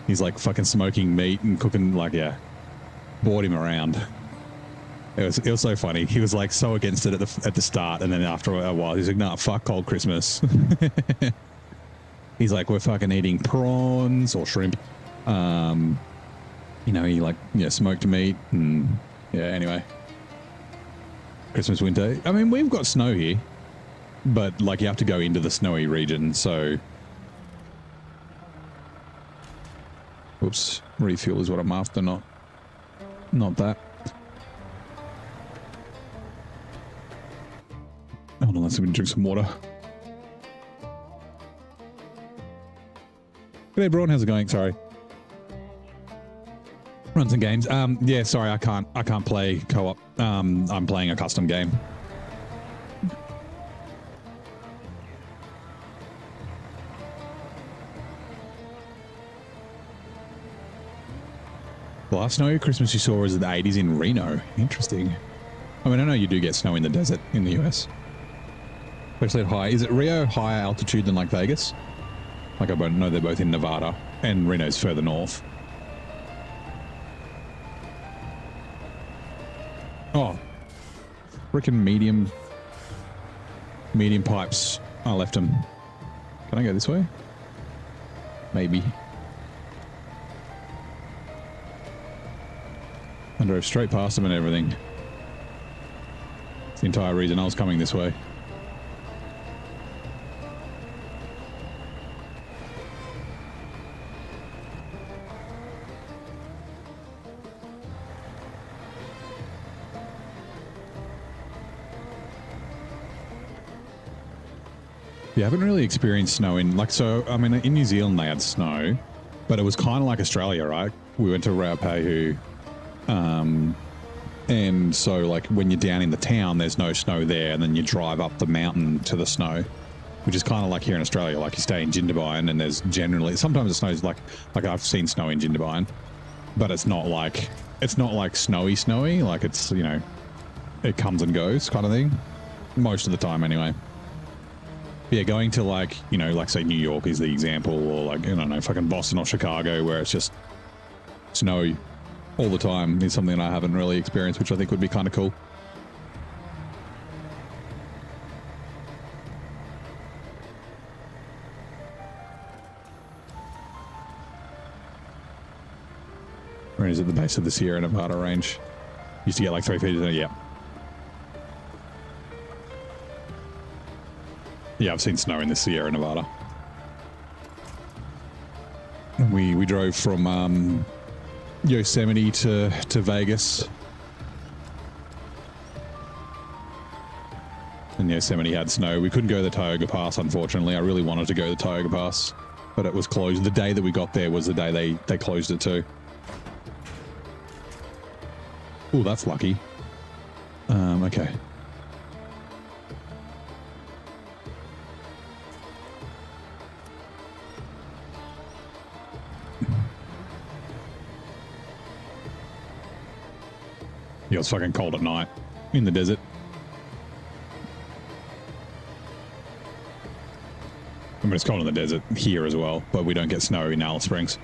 he's like fucking smoking meat and cooking, like, yeah. Brought him around. It was so funny. He was like so against it at the start, and then after a while he's like, nah, fuck cold Christmas. He's like, we're fucking eating prawns or shrimp. You know, he like, yeah, smoked meat and yeah, anyway. Christmas, winter. I mean, we've got snow here, but like you have to go into the snowy region, so. Oops, refuel is what I'm after, not that. Hold on, let's see if we can drink some water. G'day, Braun. How's it going? Sorry. Run some games. Yeah, sorry, I can't play co-op. I'm playing a custom game. The last snowy Christmas you saw was in the 80s in Reno. Interesting. I mean, I know you do get snow in the desert in the US. Especially at high. Is it Rio higher altitude than like Vegas? Like I know they're both in Nevada, and Reno's further north. Oh. Freaking medium pipes. I left them. Can I go this way? Maybe. I drove straight past them and everything. It's the entire reason I was coming this way. Yeah, I haven't really experienced snow in, like, so, I mean, in New Zealand they had snow, but it was kind of like Australia, right? We went to Ruapehu, and so, like, when you're down in the town, there's no snow there, and then you drive up the mountain to the snow, which is kind of like here in Australia, like you stay in Jindabyne, and there's generally, sometimes it snows like I've seen snow in Jindabyne, but it's not like snowy, like it's, you know, it comes and goes kind of thing, most of the time anyway. Yeah, going to like, you know, like say New York is the example, or like, I don't know, fucking Boston or Chicago where it's just snow all the time is something I haven't really experienced, which I think would be kind of cool. Where is it, the base of the Sierra Nevada range? Used to get like 3 feet, yeah. Yeah, I've seen snow in the Sierra Nevada. We drove from Yosemite to Vegas. And Yosemite had snow. We couldn't go to the Tioga Pass, unfortunately. I really wanted to go to the Tioga Pass, but it was closed. The day that we got there was the day they closed it too. Oh, that's lucky. Okay. Yeah, it's fucking cold at night in the desert. I mean, it's cold in the desert here as well, but we don't get snow in Alice Springs.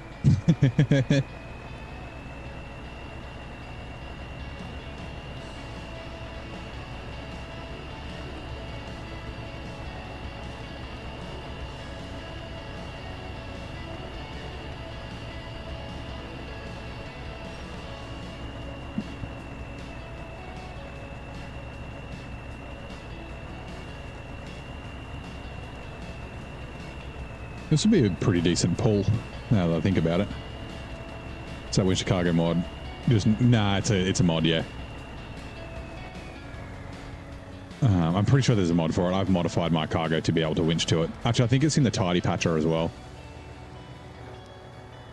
This would be a pretty decent pull, now that I think about it. Is that Win Chicago mod? Just, nah, it's a mod, yeah. I'm pretty sure there's a mod for it. I've modified my cargo to be able to winch to it. Actually, I think it's in the Tidy Patcher as well.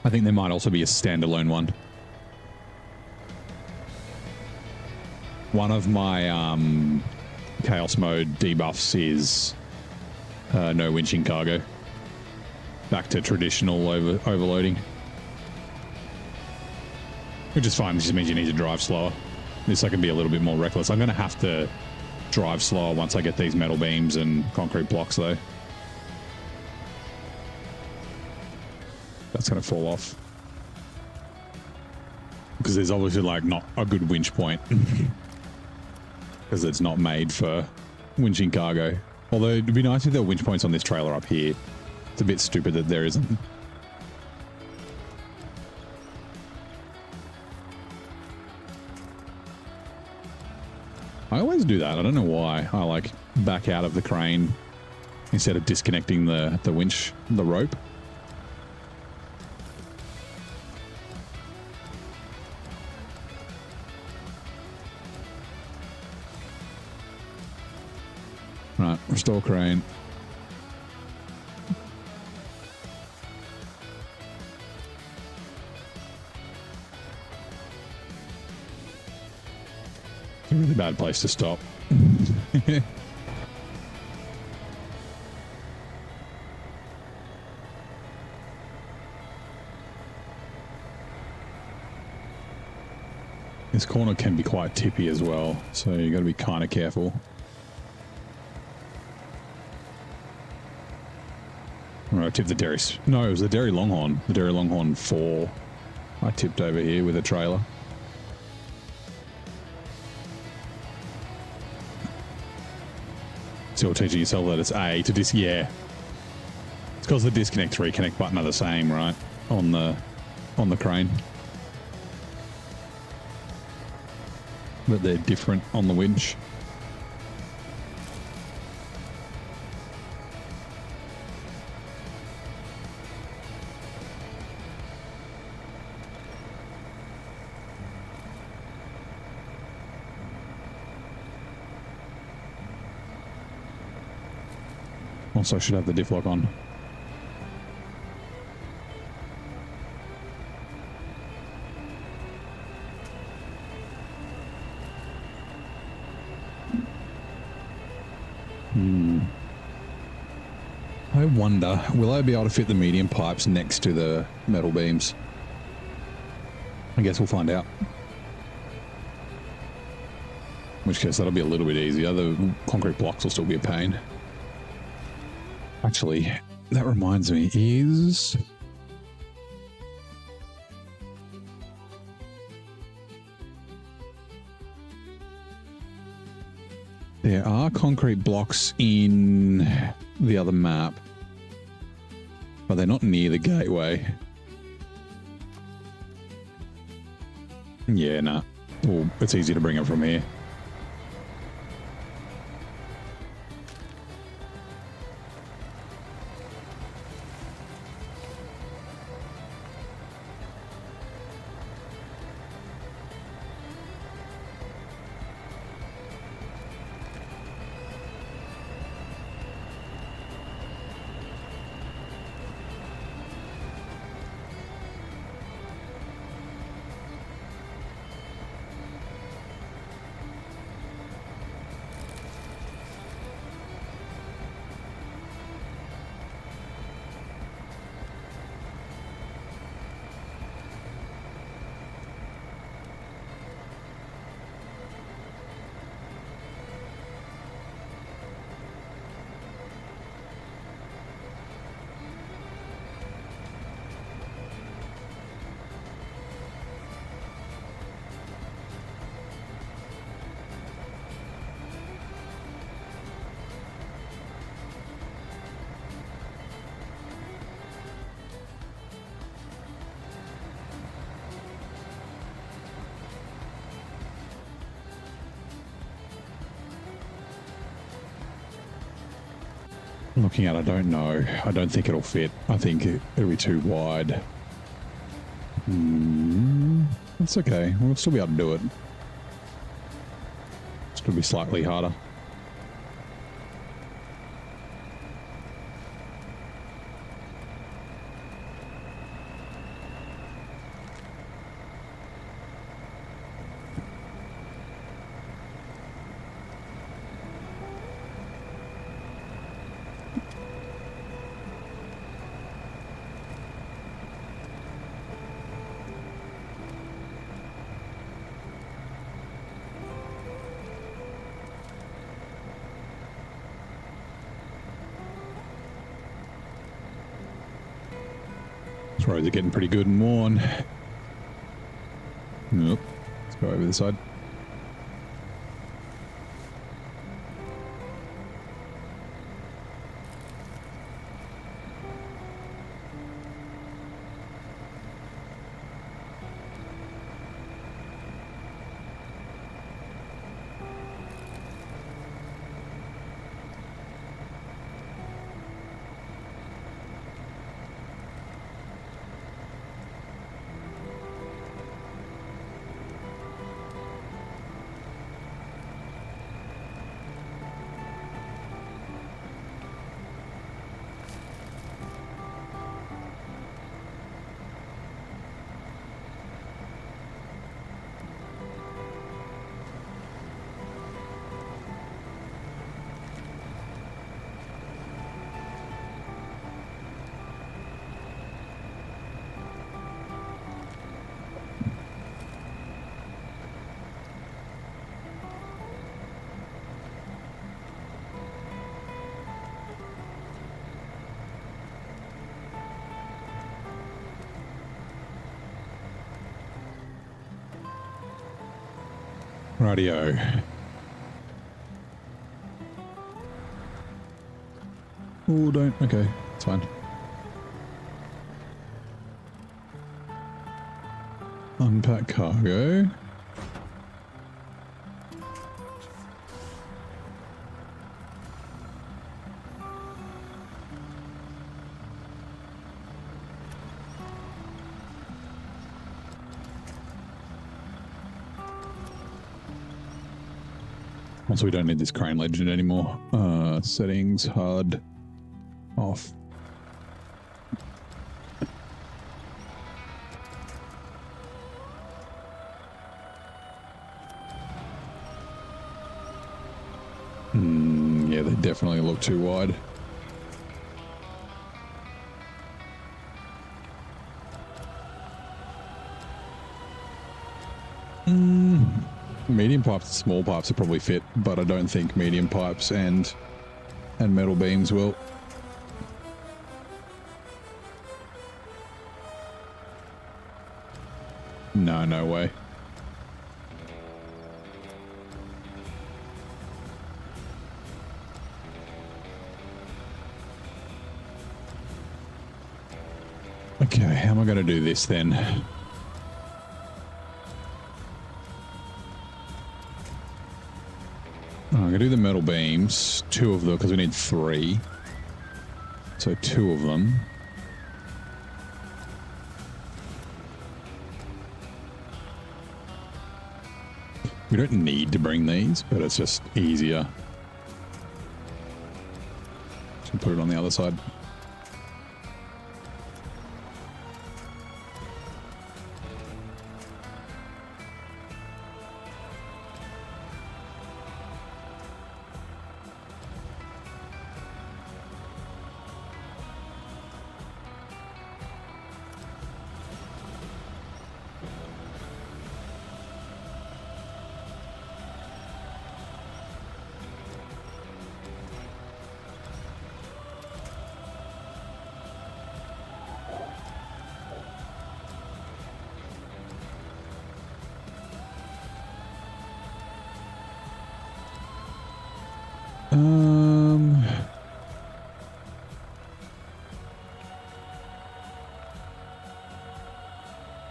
I think there might also be a standalone one. One of my Chaos mode debuffs is no winching cargo. Back to traditional overloading. Which is fine, it just means you need to drive slower. This I can be a little bit more reckless. I'm going to have to drive slower once I get these metal beams and concrete blocks though. That's going to fall off. Because there's obviously like not a good winch point. Because it's not made for winching cargo. Although it'd be nice if there were winch points on this trailer up here. It's a bit stupid that there isn't. I always do that. I don't know why. I like back out of the crane instead of disconnecting the winch, the rope. Right, restore crane. It's a really bad place to stop. This corner can be quite tippy as well, so you got to be kind of careful. I tipped the Derry... No, it was the Derry Longhorn. The Derry Longhorn 4. I tipped over here with a trailer. Still teaching yourself that it's A to yeah. It's because the disconnect, reconnect button are the same, right? On the crane. But they're different on the winch. Also should have the diff lock on. I wonder, will I be able to fit the medium pipes next to the metal beams? I guess we'll find out. In which case that'll be a little bit easier. The concrete blocks will still be a pain. Actually, that reminds me, is... There are concrete blocks in the other map, but they're not near the gateway. Yeah, nah. Well, it's easy to bring it from here. Looking at it, I don't know. I don't think it'll fit. I think it'll be too wide. That's okay. We'll still be able to do it. Still be slightly harder. Roads are getting pretty good and worn. Nope. Let's go over this side. Radio. Oh, don't. Okay, it's fine. Unpack cargo. Also, we don't need this crane legend anymore. Settings, HUD, off. Yeah, they definitely look too wide. Medium pipes and small pipes will probably fit, but I don't think medium pipes and metal beams will. No, no way. Okay, how am I going to do this then? I'm going to do the metal beams, 2 of them, because we need 3. So 2 of them. We don't need to bring these, but it's just easier. So put it on the other side.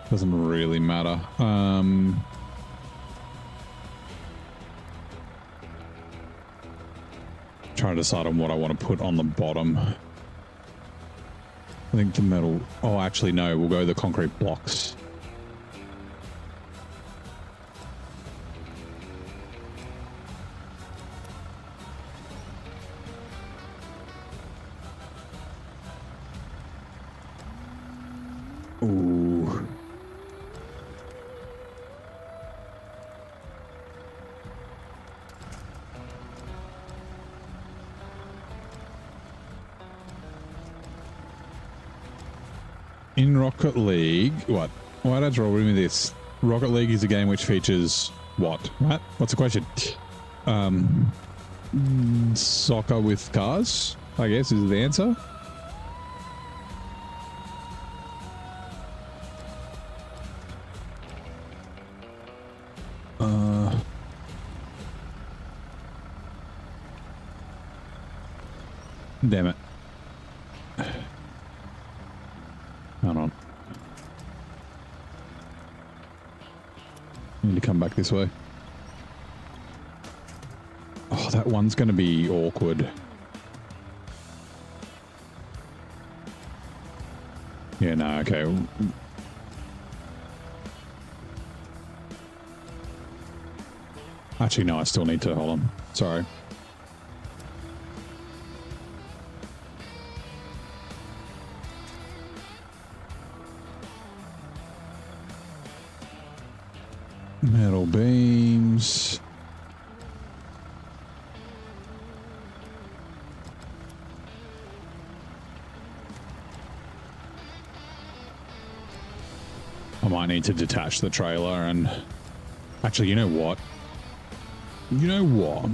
Doesn't really matter. Trying to decide on what I want to put on the bottom. I think the metal... Oh, actually, no. We'll go the concrete blocks. Ooh. In Rocket League, what? Why did I roll with this? Rocket League is a game which features what? What? What's the question? Soccer with cars, I guess, is the answer. Damn it. Hold on. I need to come back this way. Oh, that one's going to be awkward. Yeah, no, okay. Actually, no, I still need to. Hold on. Sorry. Metal beams. I might need to detach the trailer and... Actually, you know what? You know what?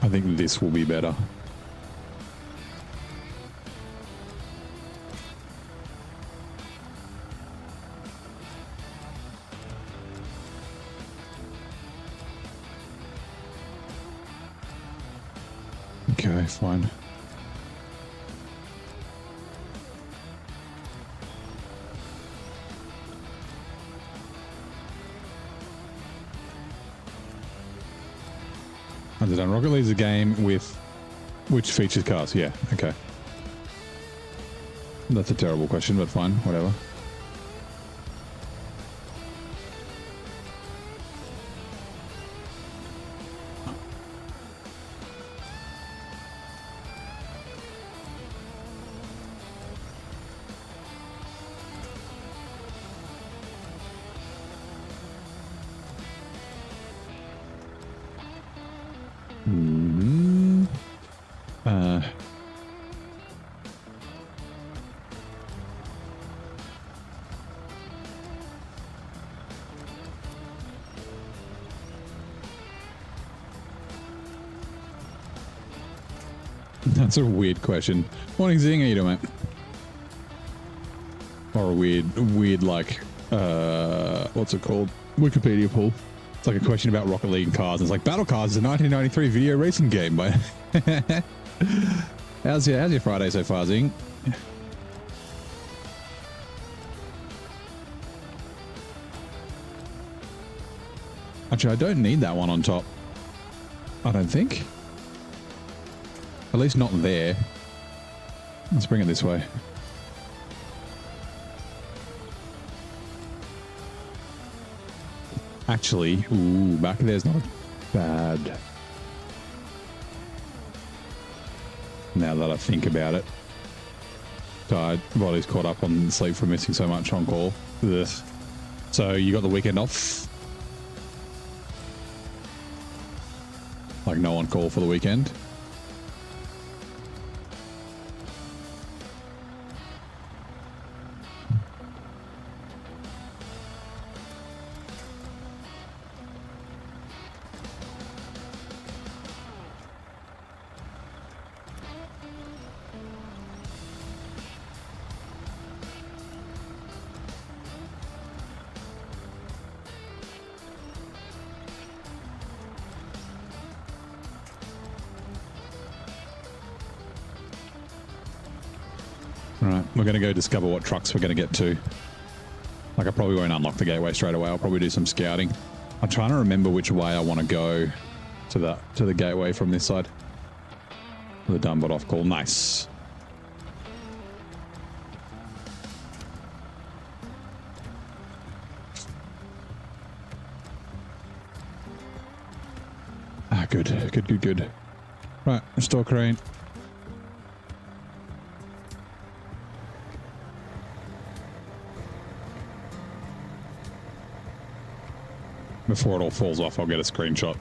I think this will be better. Okay, fine. Underdone. Rocket League's a game with which features cars? Yeah, okay. That's a terrible question, but fine, whatever. That's a weird question. Morning, Zing. How you doing, mate? Or a weird like, what's it called? Wikipedia pull. It's like a question about Rocket League and cars. And it's like, Battle Cars is a 1993 video racing game. But how's your Friday so far, Zing? Actually, I don't need that one on top. I don't think. At least not there. Let's bring it this way. Actually, ooh, back there's not bad. Now that I think about it. Tired, body's caught up on sleep from missing so much on call. Ugh. So you got the weekend off? Like no on call for the weekend? Alright, we're going to go discover what trucks we're going to get to. Like, I probably won't unlock the gateway straight away. I'll probably do some scouting. I'm trying to remember which way I want to go to the gateway from this side. The done but off call. Nice. Ah, good. Right, restore crane. Before it all falls off, I'll get a screenshot.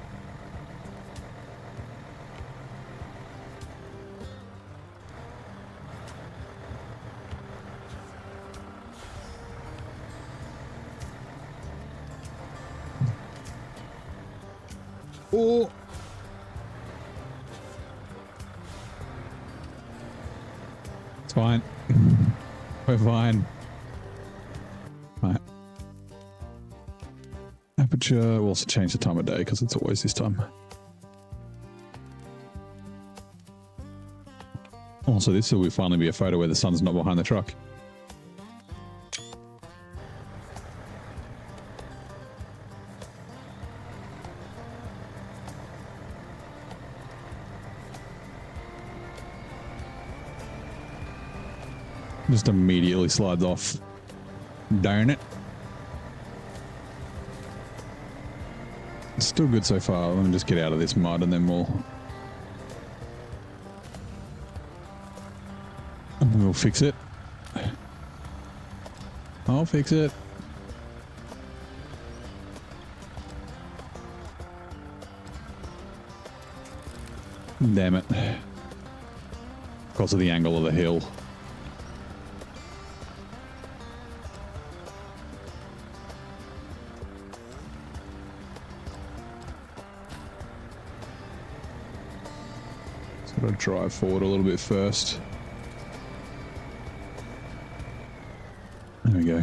Oh! It's fine. We're fine. Right. Aperture. We'll also change the time of day because it's always this time. Also, this will finally be a photo where the sun's not behind the truck. Just immediately slides off. Darn it. It's still good so far. Let me just get out of this mud and then we'll fix it. I'll fix it. Damn it. Because of the angle of the hill. Got to drive forward a little bit first. There we go.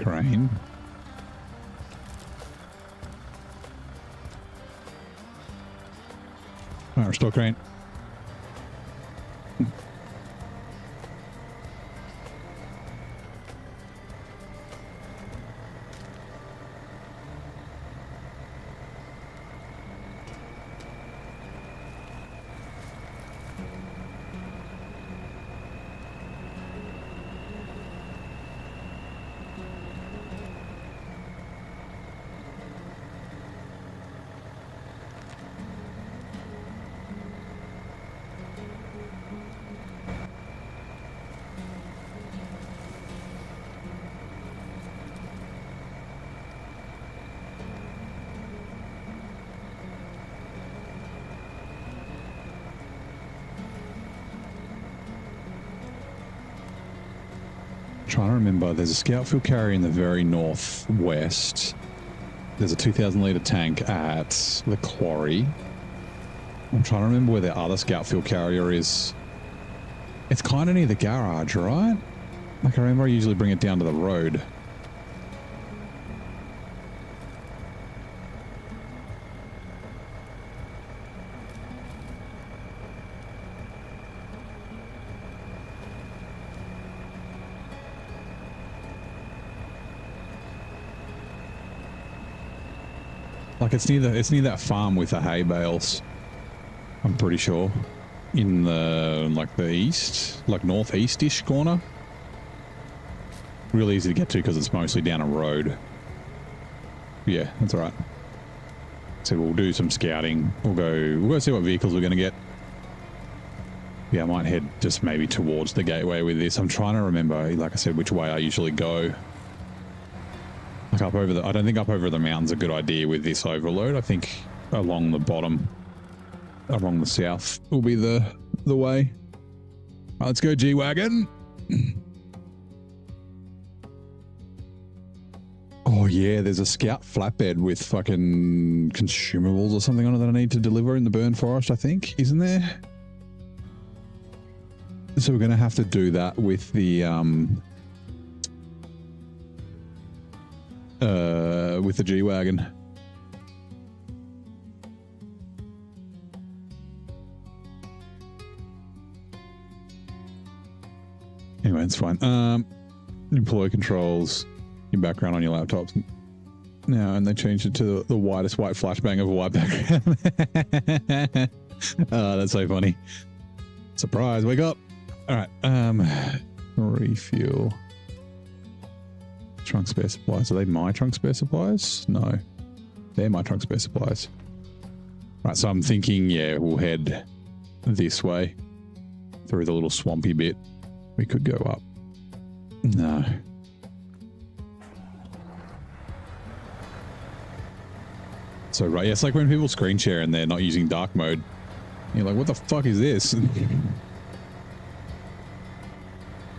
Crane. Alright, restore crane. Trying to remember, there's a scout fuel carrier in the very northwest. There's a 2,000 litre tank at the quarry. I'm trying to remember where the other scout fuel carrier is. It's kind of near the garage, right? Like I remember I usually bring it down to the road. Like it's near that farm with the hay bales. I'm pretty sure. In the like the east, like northeast-ish corner. Really easy to get to because it's mostly down a road. Yeah, that's all right. So we'll do some scouting. We'll go see what vehicles we're gonna get. Yeah, I might head just maybe towards the gateway with this. I'm trying to remember, like I said, which way I usually go. Like up over I don't think up over the mountain's a good idea with this overload. I think along the bottom, along the south will be the way. All right, let's go G-Wagon. Oh yeah, there's a scout flatbed with fucking consumables or something on it that I need to deliver in the burn forest, I think, isn't there? So we're going to have to do that with the G-Wagon. Anyway, it's fine. Employee controls your background on your laptops now, and they changed it to the whitest white flashbang of a white background. Oh, that's so funny. Surprise, wake up. All right, refuel. Trunk spare supplies. Are they my trunk spare supplies? No, they're my trunk spare supplies. Right, so I'm thinking, yeah, we'll head this way through the little swampy bit. We could go up. No. So, right, yeah, it's like when people screen share and they're not using dark mode. You're like, what the fuck is this?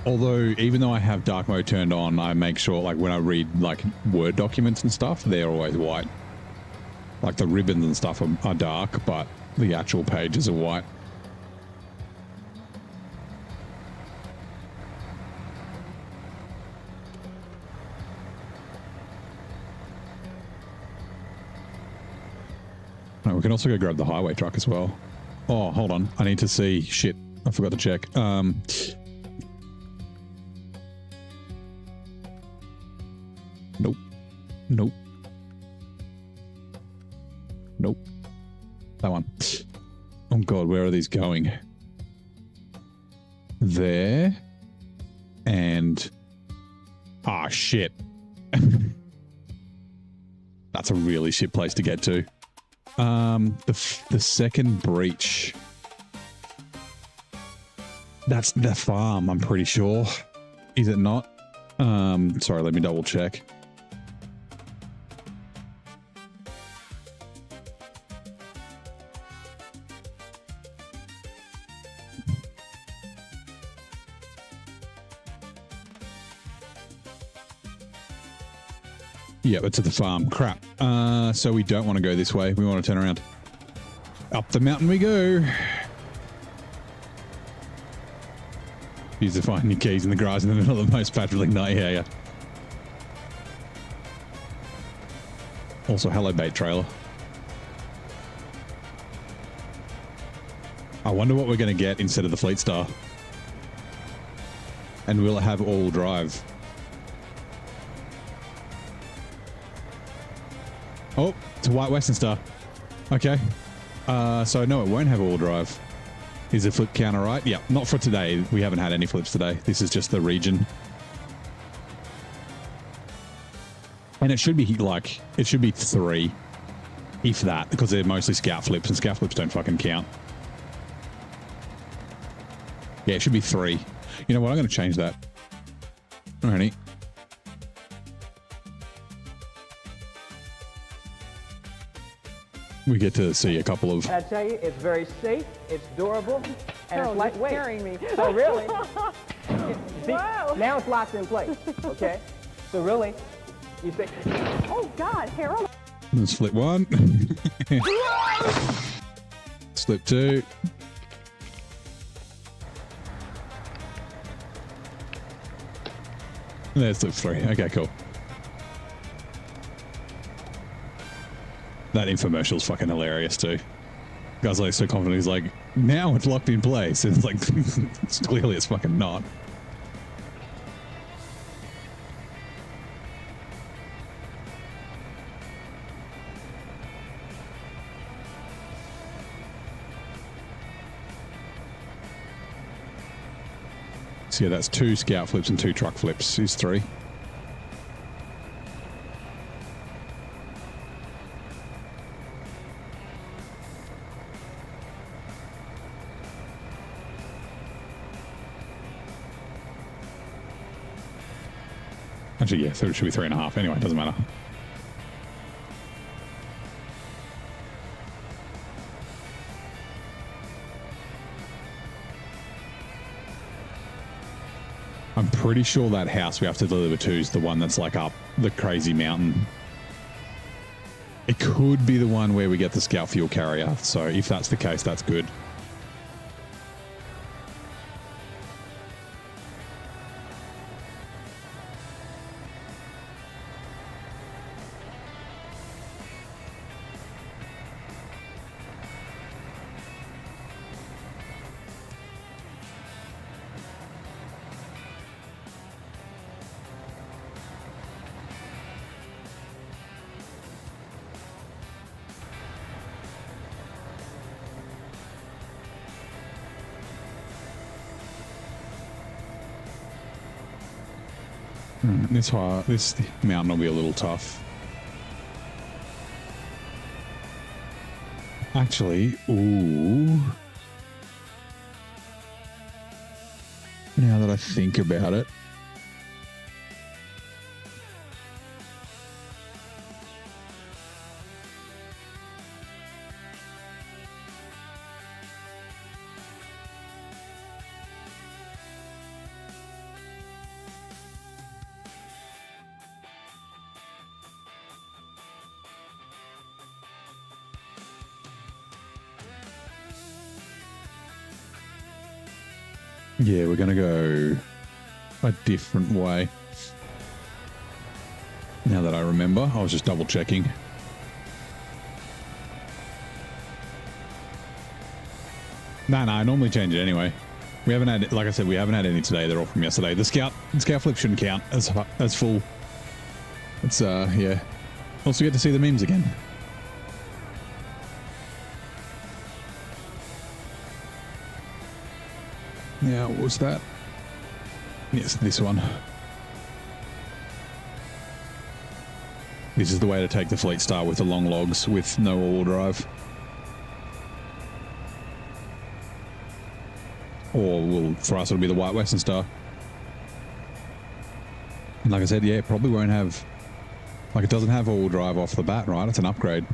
Although, even though I have dark mode turned on, I make sure, like, when I read, like, Word documents and stuff, they're always white. Like, the ribbons and stuff are dark, but the actual pages are white. No, we can also go grab the highway truck as well. Oh, hold on. I need to see. Shit. I forgot to check. Nope. Nope. Nope. That one. Oh, God. Where are these going? There. And... Ah, shit. That's a really shit place to get to. The second breach. That's the farm, I'm pretty sure. Is it not? Sorry, let me double check. Yeah, it's at the farm. Crap. So we don't want to go this way. We want to turn around. Up the mountain we go. Use to find your keys in the grass in the middle of the most patrolling night area. Also, hello, bait trailer. I wonder what we're going to get instead of the Fleet Star. And will it have all drive? Oh, it's a white Western Star. Okay. So no, it won't have all drive. Is the flip counter right? Yeah, not for today. We haven't had any flips today. This is just the region. And it should be like, it should be 3, if that, because they're mostly scout flips, and scout flips don't fucking count. Yeah, it should be 3. You know what? I'm going to change that. Alrighty. We get to see a couple of... I tell you, it's very safe, it's durable, and it's lightweight. Scaring me. So really, see, Wow. now it's locked in place, okay? So really, you say, Oh God, Harold. Let's flip 1. Slip 2. There's slip 3. Okay, cool. That infomercial is fucking hilarious too. Guy's like so confident, he's like, now it's locked in place. It's like, it's clearly it's fucking not. So yeah, that's 2 scout flips and 2 truck flips is 3. Actually, yeah, so it should be 3.5. Anyway, it doesn't matter. I'm pretty sure that house we have to deliver to is the one that's like up the crazy mountain. It could be the one where we get the scout fuel carrier. So if that's the case, that's good. This mountain will be a little tough. Actually, ooh. Now that I think about it. Yeah, we're going to go a different way. Now that I remember, I was just double checking. No, I normally change it anyway. We haven't had, like I said, we haven't had any today. They're all from yesterday. The scout flip shouldn't count as full. It's, yeah. Also get to see the memes again. Now, what was that? Yes, this one. This is the way to take the Fleet Star with the long logs with no all-wheel drive. Or for us it'll be the White Western Star. And like I said, yeah, it probably won't have... Like, it doesn't have all-wheel drive off the bat, right? It's an upgrade.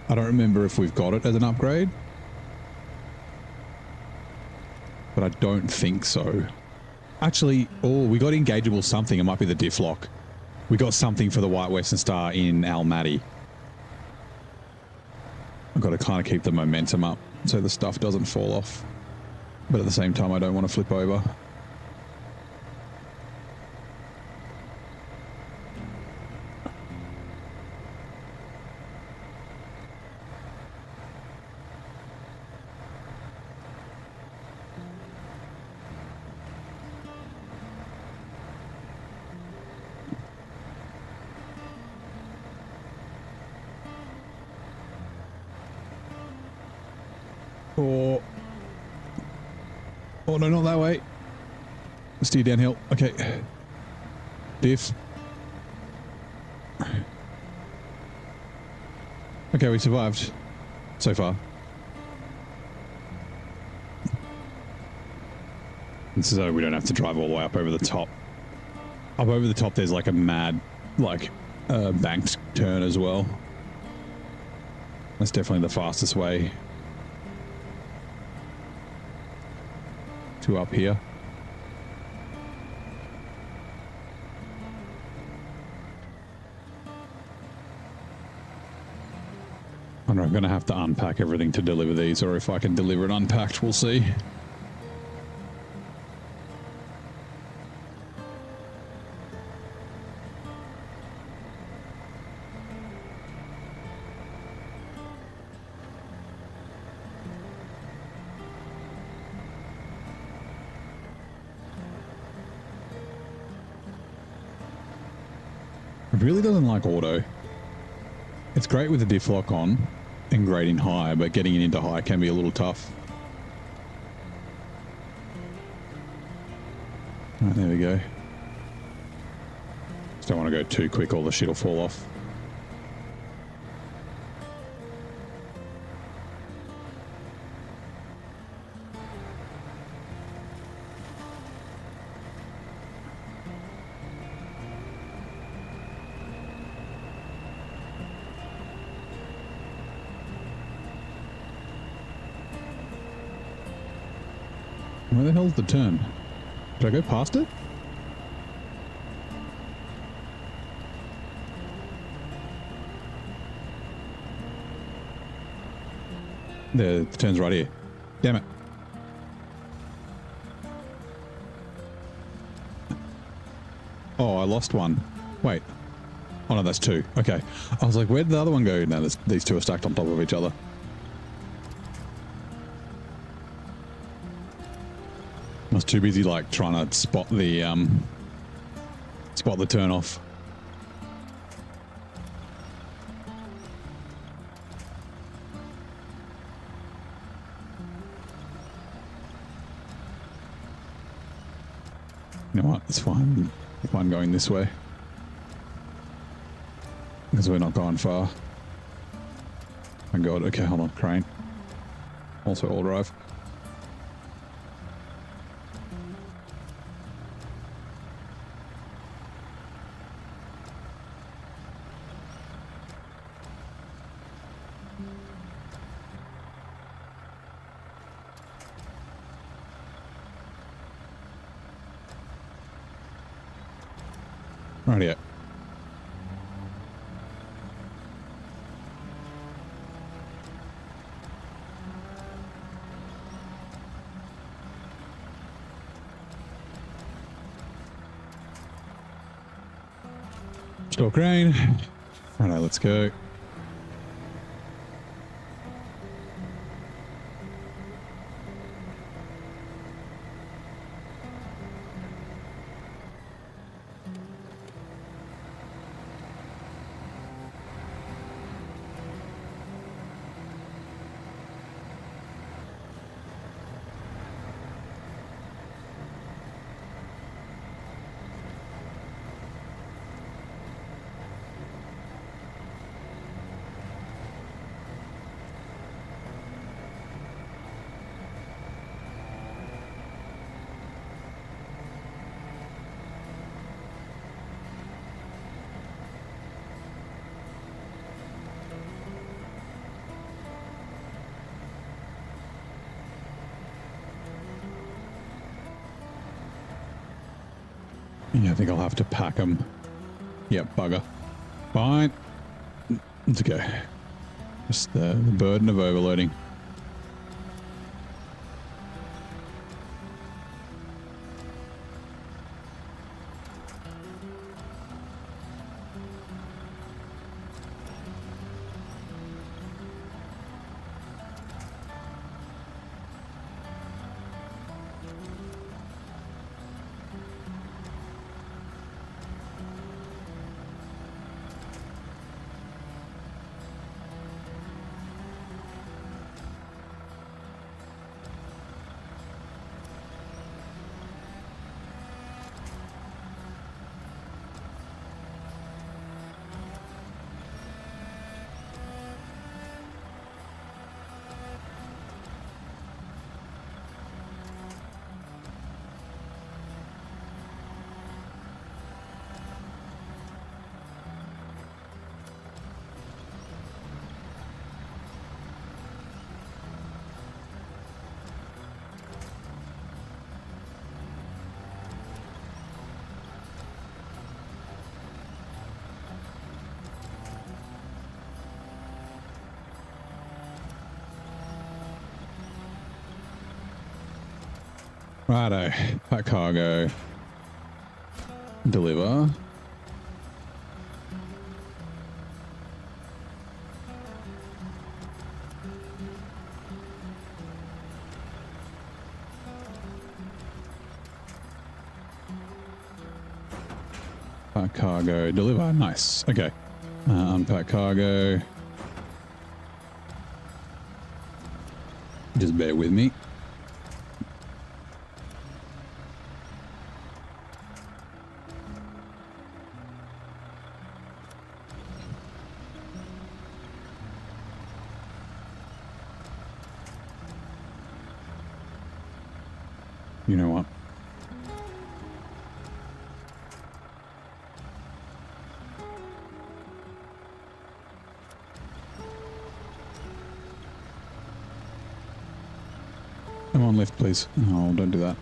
I don't remember if we've got it as an upgrade. But I don't think so. Actually, oh, we got engageable something. It might be the diff lock. We got something for the White Western Star in Almaty. I've got to kind of keep the momentum up so the stuff doesn't fall off. But at the same time, I don't want to flip over. Oh no, not that way. Steer downhill. Okay. Diff. Okay, we survived. So far. This is so we don't have to drive all the way up over the top. Up over the top there's like a mad, like, banked turn as well. That's definitely the fastest way to up here. I wonder if I'm going to have to unpack everything to deliver these, or if I can deliver it unpacked, we'll see. It really doesn't like auto. It's great with the diff lock on and great in high, but getting it into high can be a little tough. Right, there we go. Just don't want to go too quick, all the shit will fall off. Where the hell's the turn? Did I go past it? The turn's right here. Damn it. Oh, I lost one. Wait. Oh no, that's two. Okay. I was like, where did the other one go? No, these two are stacked on top of each other. I was too busy like trying to spot the turn off. You know what? It's fine. It's fine going this way because we're not going far. Oh god. Okay, hold on. Crane. Also all drive. Rightio. Store crane. Righto, let's go. Yeah, I think I'll have to pack them. Yep, bugger. Fine. It's okay. Just the burden of overloading. Righto, pack cargo, deliver. Pack cargo, deliver, nice, okay. Unpack cargo. Just bear with me. You know what? Come on, lift, please. No, don't do that.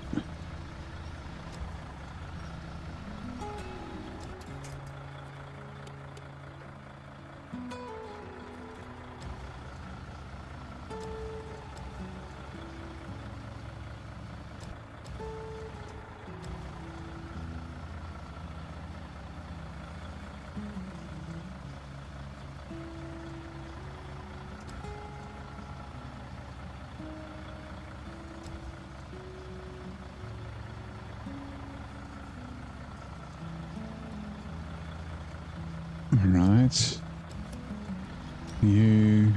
All right. You.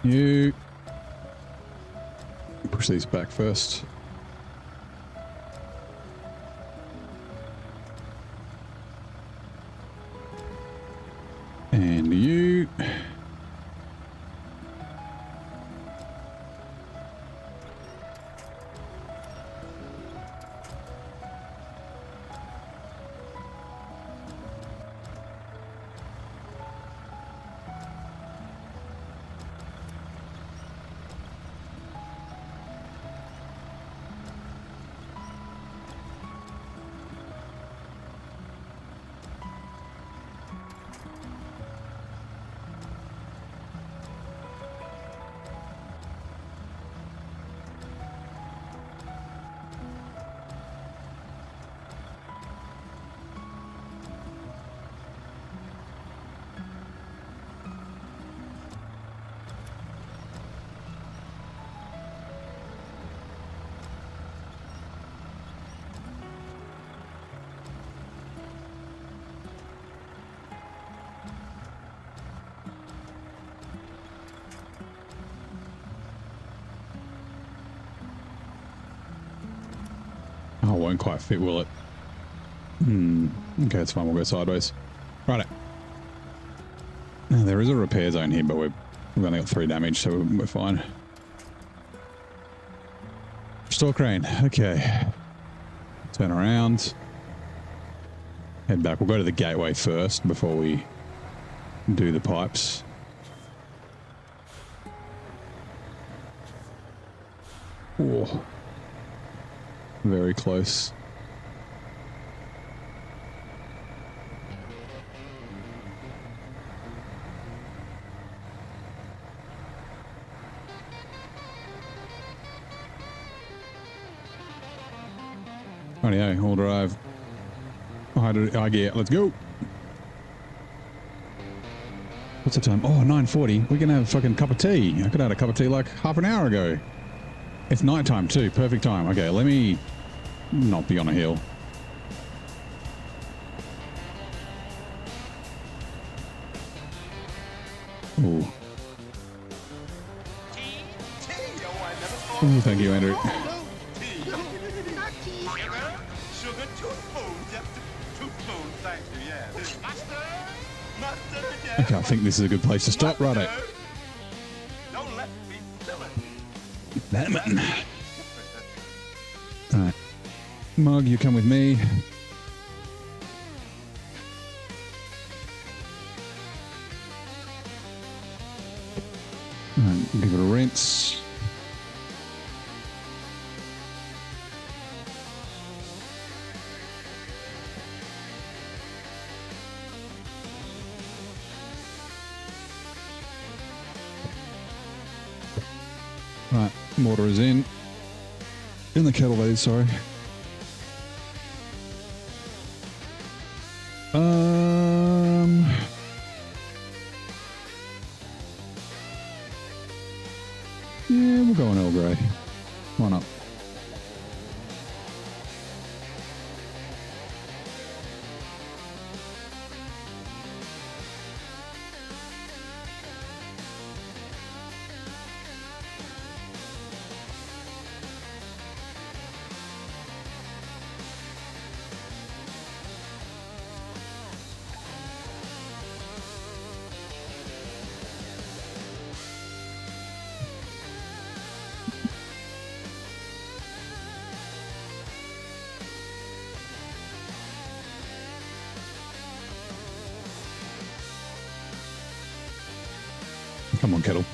You. Push these back first. And you. won't quite fit, will it? Okay, it's fine. We'll go sideways. Right. Now, there is a repair zone here, but we've only got 3 damage, so we're fine. Restore crane. Okay. Turn around. Head back. We'll go to the gateway first before we do the pipes. Oh. Very close. Rightio, all drive. High gear, let's go. What's the time? Oh, 9:40. We're gonna have a fucking cup of tea. I could have had a cup of tea like half an hour ago. It's night time too, perfect time. Okay, let me not be on a hill. Ooh. Ooh, thank you, Andrew. Sugar, 2 spoons. Just 2 spoons, thank you, yes. Mustard, yes. Okay, I think this is a good place to stop, right? Don't let me fill it. Damn it. Alright. Mug, you come with me. Alright, give it a rinse. Right, water is in the kettle, that is, sorry. Yeah, we'll go on Earl Grey. Why not? Come on, kettle.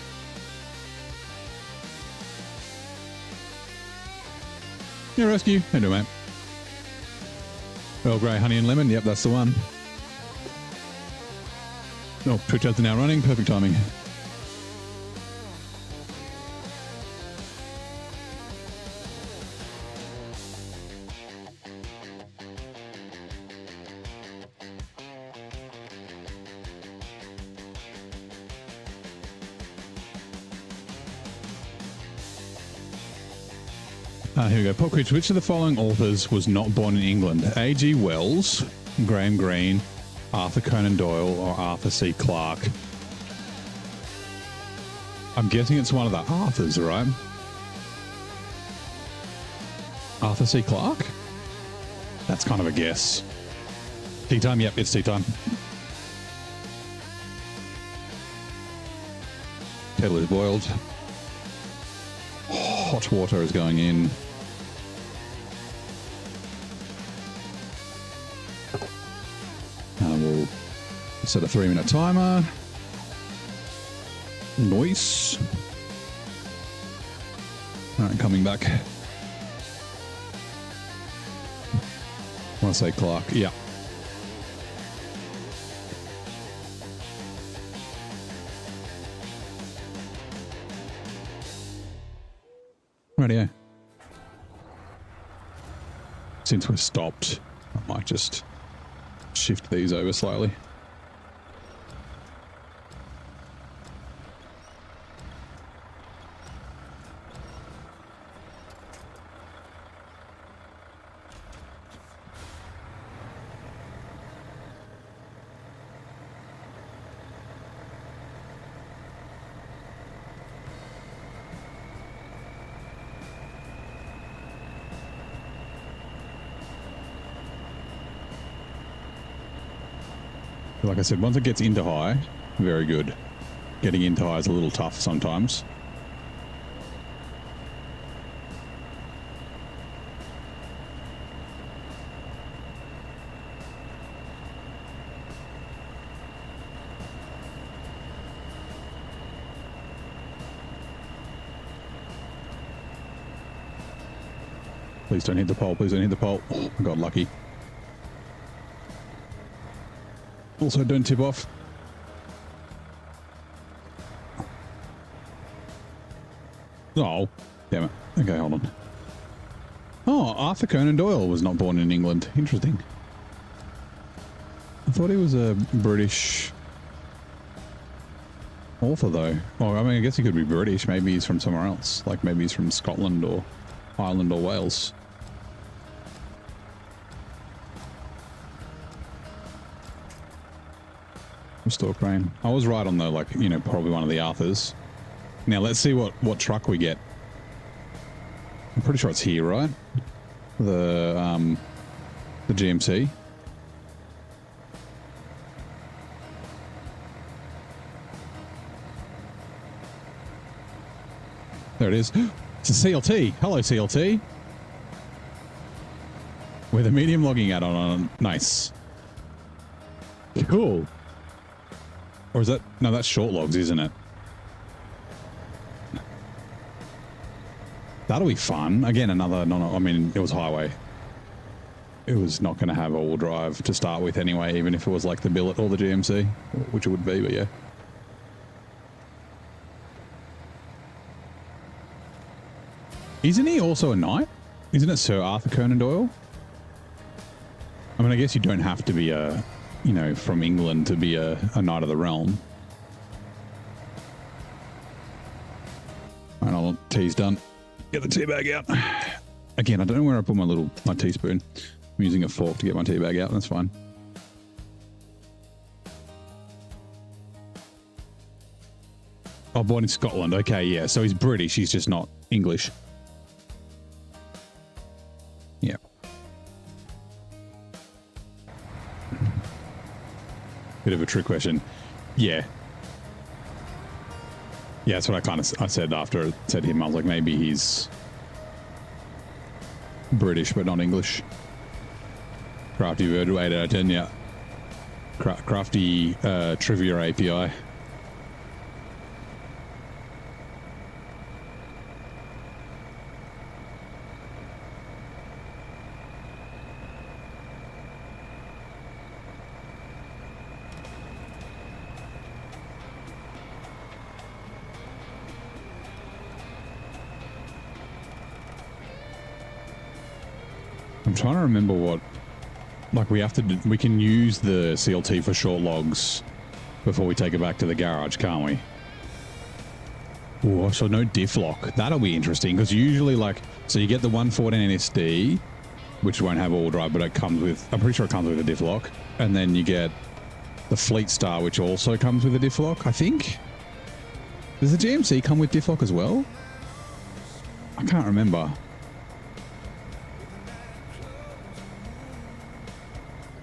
Yeah, rescue. How you doing, mate? Earl Grey, honey and lemon. Yep, that's the one. Oh, Twitch ads are now running. Perfect timing. Here we go. Pop quiz. Which of the following authors was not born in England? A.G. Wells, Graham Greene, Arthur Conan Doyle, or Arthur C. Clarke? I'm guessing it's one of the Arthurs, right? Arthur C. Clarke? That's kind of a guess. Tea time? Yep, it's tea time. Kettle is boiled. Hot water is going in. We'll set a 3-minute timer. Nice. All right, coming back. I want to say Clark. Yeah. Rightio. Since we're stopped, I might just shift these over slightly. Like I said, once it gets into high, very good. Getting into high is a little tough sometimes. Please don't hit the pole. Please don't hit the pole. Oh, I got lucky. Also, don't tip off. Oh, damn it. Okay, hold on. Oh, Arthur Conan Doyle was not born in England. Interesting. I thought he was a British author, though. Well, I mean, I guess he could be British. Maybe he's from somewhere else. Like, maybe he's from Scotland or Ireland or Wales. Restore crane. I was right on the, like, you know, probably one of the Arthurs. Now, let's see what truck we get. I'm pretty sure it's here, right? The GMC. There it is. It's a CLT. Hello, CLT. With a medium logging add-on. Nice. Cool. Or is that... No, that's short logs, isn't it? That'll be fun. Again, another... I mean, it was highway. It was not going to have all-wheel drive to start with anyway, even if it was like the Billet or the GMC, which it would be, but yeah. Isn't he also a knight? Isn't it Sir Arthur Conan Doyle? I mean, I guess you don't have to be a, you know, from England to be a knight of the realm. Alright, all tea's done. Get the tea bag out. Again, I don't know where I put my teaspoon. I'm using a fork to get my tea bag out. That's fine. Oh, born in Scotland. Okay, yeah. So he's British. He's just not English. Yeah. Bit of a trick question. Yeah. Yeah, that's what I said after I said him. I was like, maybe he's British but not English. Crafty Bird, 8 out of 10, yeah. Crafty Trivia API. I'm trying to remember what, like we can use the CLT for short logs before we take it back to the garage, can't we? Oh, so no diff lock. That'll be interesting because usually like, so you get the 114 SD, which won't have all drive, but it comes with, I'm pretty sure it comes with a diff lock. And then you get the Fleet Star, which also comes with a diff lock, I think. Does the GMC come with diff lock as well? I can't remember.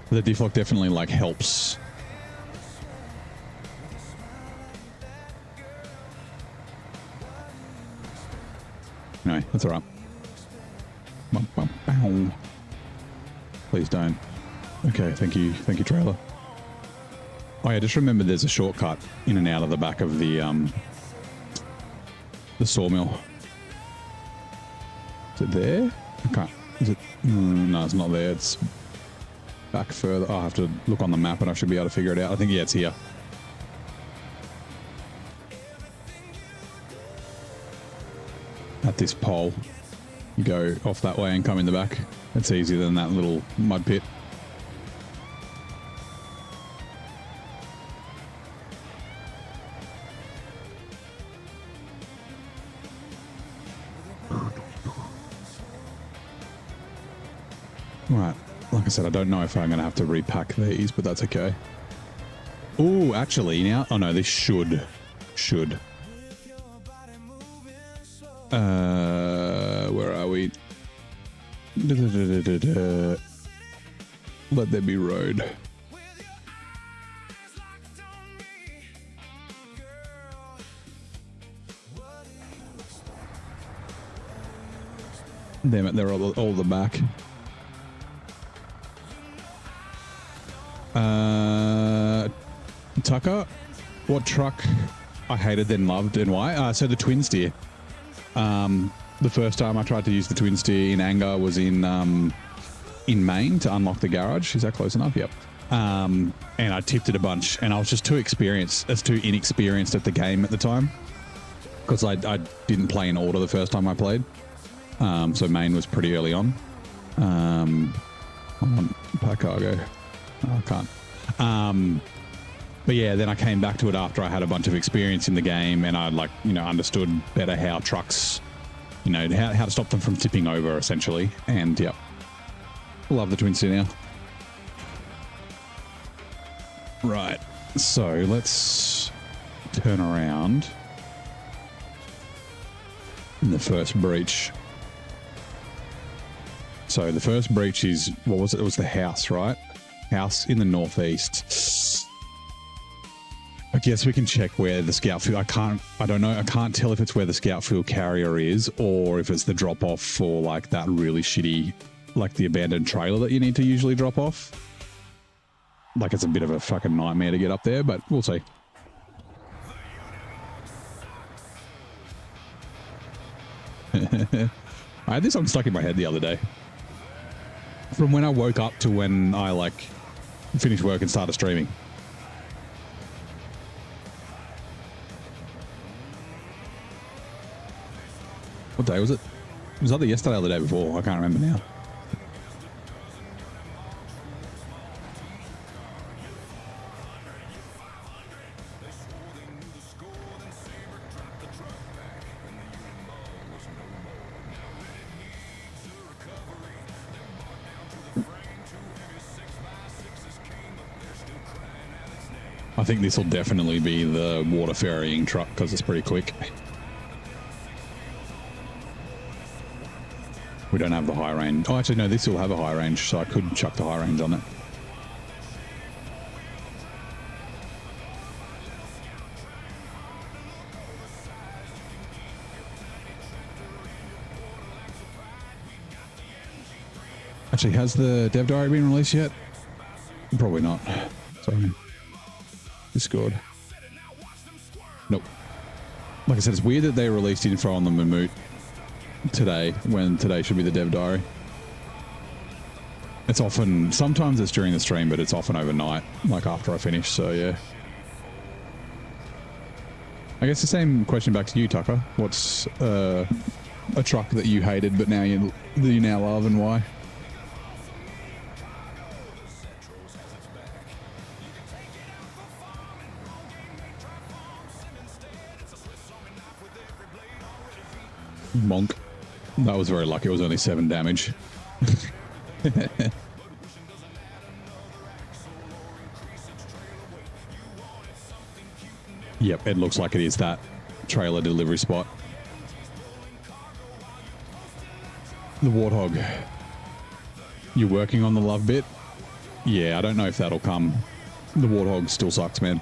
The diff lock definitely like helps. No, that's all right. Please don't. Okay, thank you, trailer. Oh yeah, just remember there's a shortcut in and out of the back of the sawmill. Is it there? I can't. Is it? No, it's not there. It's back further. I'll have to look on the map and I should be able to figure it out. I think, yeah, it's here. At this pole. You go off that way and come in the back. It's easier than that little mud pit. Right. Like I said, I don't know if I'm going to have to repack these, but that's okay. Oh, actually, now... Oh, no, this should. Where are we? Let there be road. Damn it, they're all at the back. Tucker, what truck I hated then loved and why? So the twin steer. The first time I tried to use the twin steer in anger was in Maine to unlock the garage. Is that close enough? Yep. And I tipped it a bunch, and I was just too inexperienced at the game at the time because I didn't play in order the first time I played. So Maine was pretty early on. Pack cargo. Oh, I can't. But yeah, then I came back to it after I had a bunch of experience in the game, and I understood better how trucks, how to stop them from tipping over essentially. And yep, love the twin steer now. Right, so let's turn around in the first breach. So the first breach is, what was it? It was the house, right? House in the northeast. I guess we can check where the scout fuel. I don't know. I can't tell if it's where the scout fuel carrier is or if it's the drop off for like that really shitty, like the abandoned trailer that you need to usually drop off. Like it's a bit of a fucking nightmare to get up there, but we'll see. I had this song stuck in my head the other day. From when I woke up to when I like finished work and started streaming. What day was it? It was either yesterday or the day before. I can't remember now. I think this will definitely be the water ferrying truck because it's pretty quick. We don't have the high range. Oh, actually, no, this will have a high range, so I could chuck the high range on it. Actually, has the dev diary been released yet? Probably not. Sorry. Discord. Nope. Like I said, it's weird that they released info on the Mammut today when today should be the dev diary. It's often, sometimes it's during the stream, but it's often overnight, like after I finish, so yeah. I guess the same question back to you, Tucker. What's a truck that you hated but now you now love, and why? Monk. That was very lucky. It was only 7 damage. Yep, it looks like it is that trailer delivery spot. The Warthog. You're working on the love bit? Yeah, I don't know if that'll come. The Warthog still sucks, man.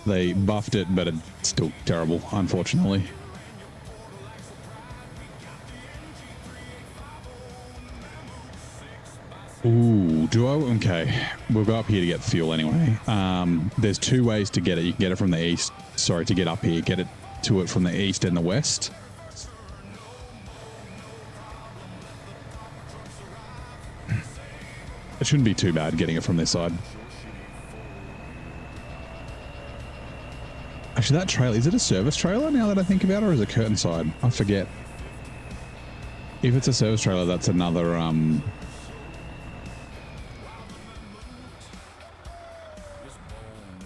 They buffed it, but it's still terrible, unfortunately. Ooh, do I? Okay. We'll go up here to get fuel anyway. There's 2 ways to get it. You can get it from the east. Sorry, to get up here. Get it to it from the east and the west. It shouldn't be too bad getting it from this side. Actually, that trailer, is it a service trailer now that I think about it, or is it curtain side? I forget. If it's a service trailer, that's another,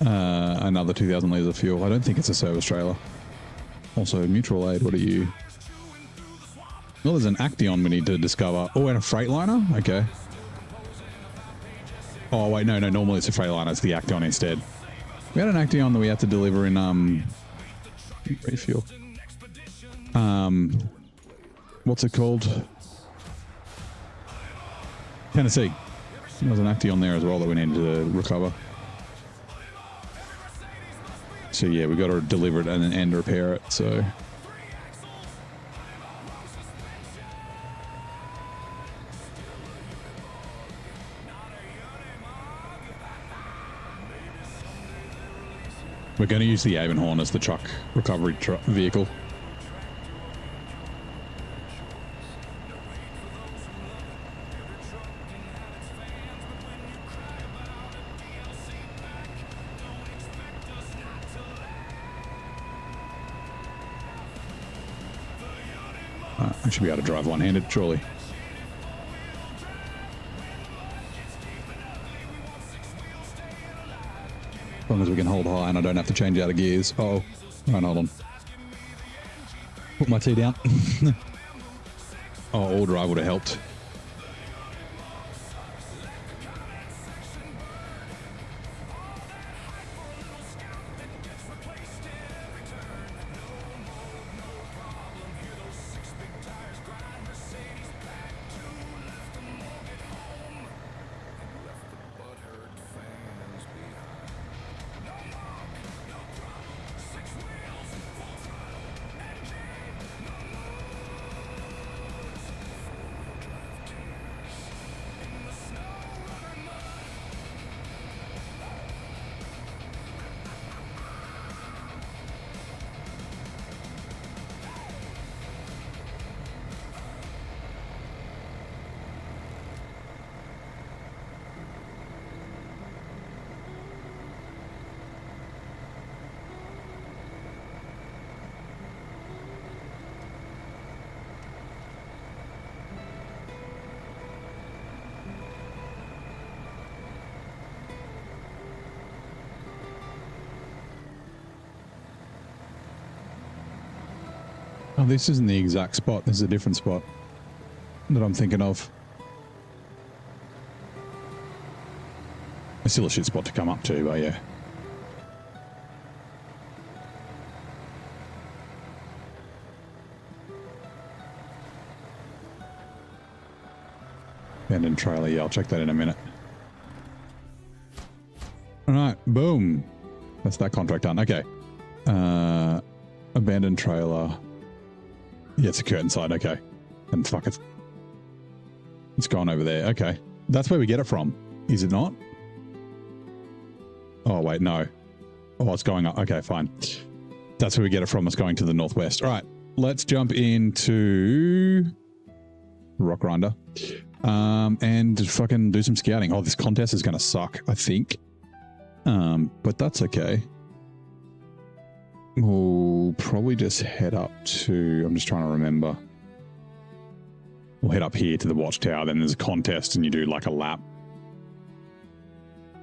another 2,000 litres of fuel. I don't think it's a service trailer. Also, mutual aid, what are you? Well, there's an Action we need to discover. Oh, and a Freightliner? Okay. Oh, wait, no, normally it's a Freightliner. It's the Action instead. We had an Action that we had to deliver in, refuel. What's it called? Tennessee. There was an Action there as well that we needed to recover. So yeah, we got to deliver it and repair it, so. We're going to use the Avenhorn as the truck recovery vehicle. I should be able to drive one-handed, surely. As long as we can hold high and I don't have to change out of gears. Oh, right, hold on. Put my T down. Oh, all drive would have helped. Oh, this isn't the exact spot. This is a different spot that I'm thinking of. It's still a shit spot to come up to, but yeah. Abandoned trailer. Yeah, I'll check that in a minute. All right, boom. That's that contract done. Okay. Abandoned trailer. Yeah, it's a curtain side. Okay. And fuck it. It's gone over there. Okay. That's where we get it from. Is it not? Oh, wait, no. Oh, it's going up. Okay, fine. That's where we get it from. It's going to the northwest. All right. Let's jump into Rock Grinder and fucking do some scouting. Oh, this contest is going to suck, I think. But that's okay. We'll probably just head up to, I'm just trying to remember. We'll head up here to the watchtower. Then there's a contest and you do like a lap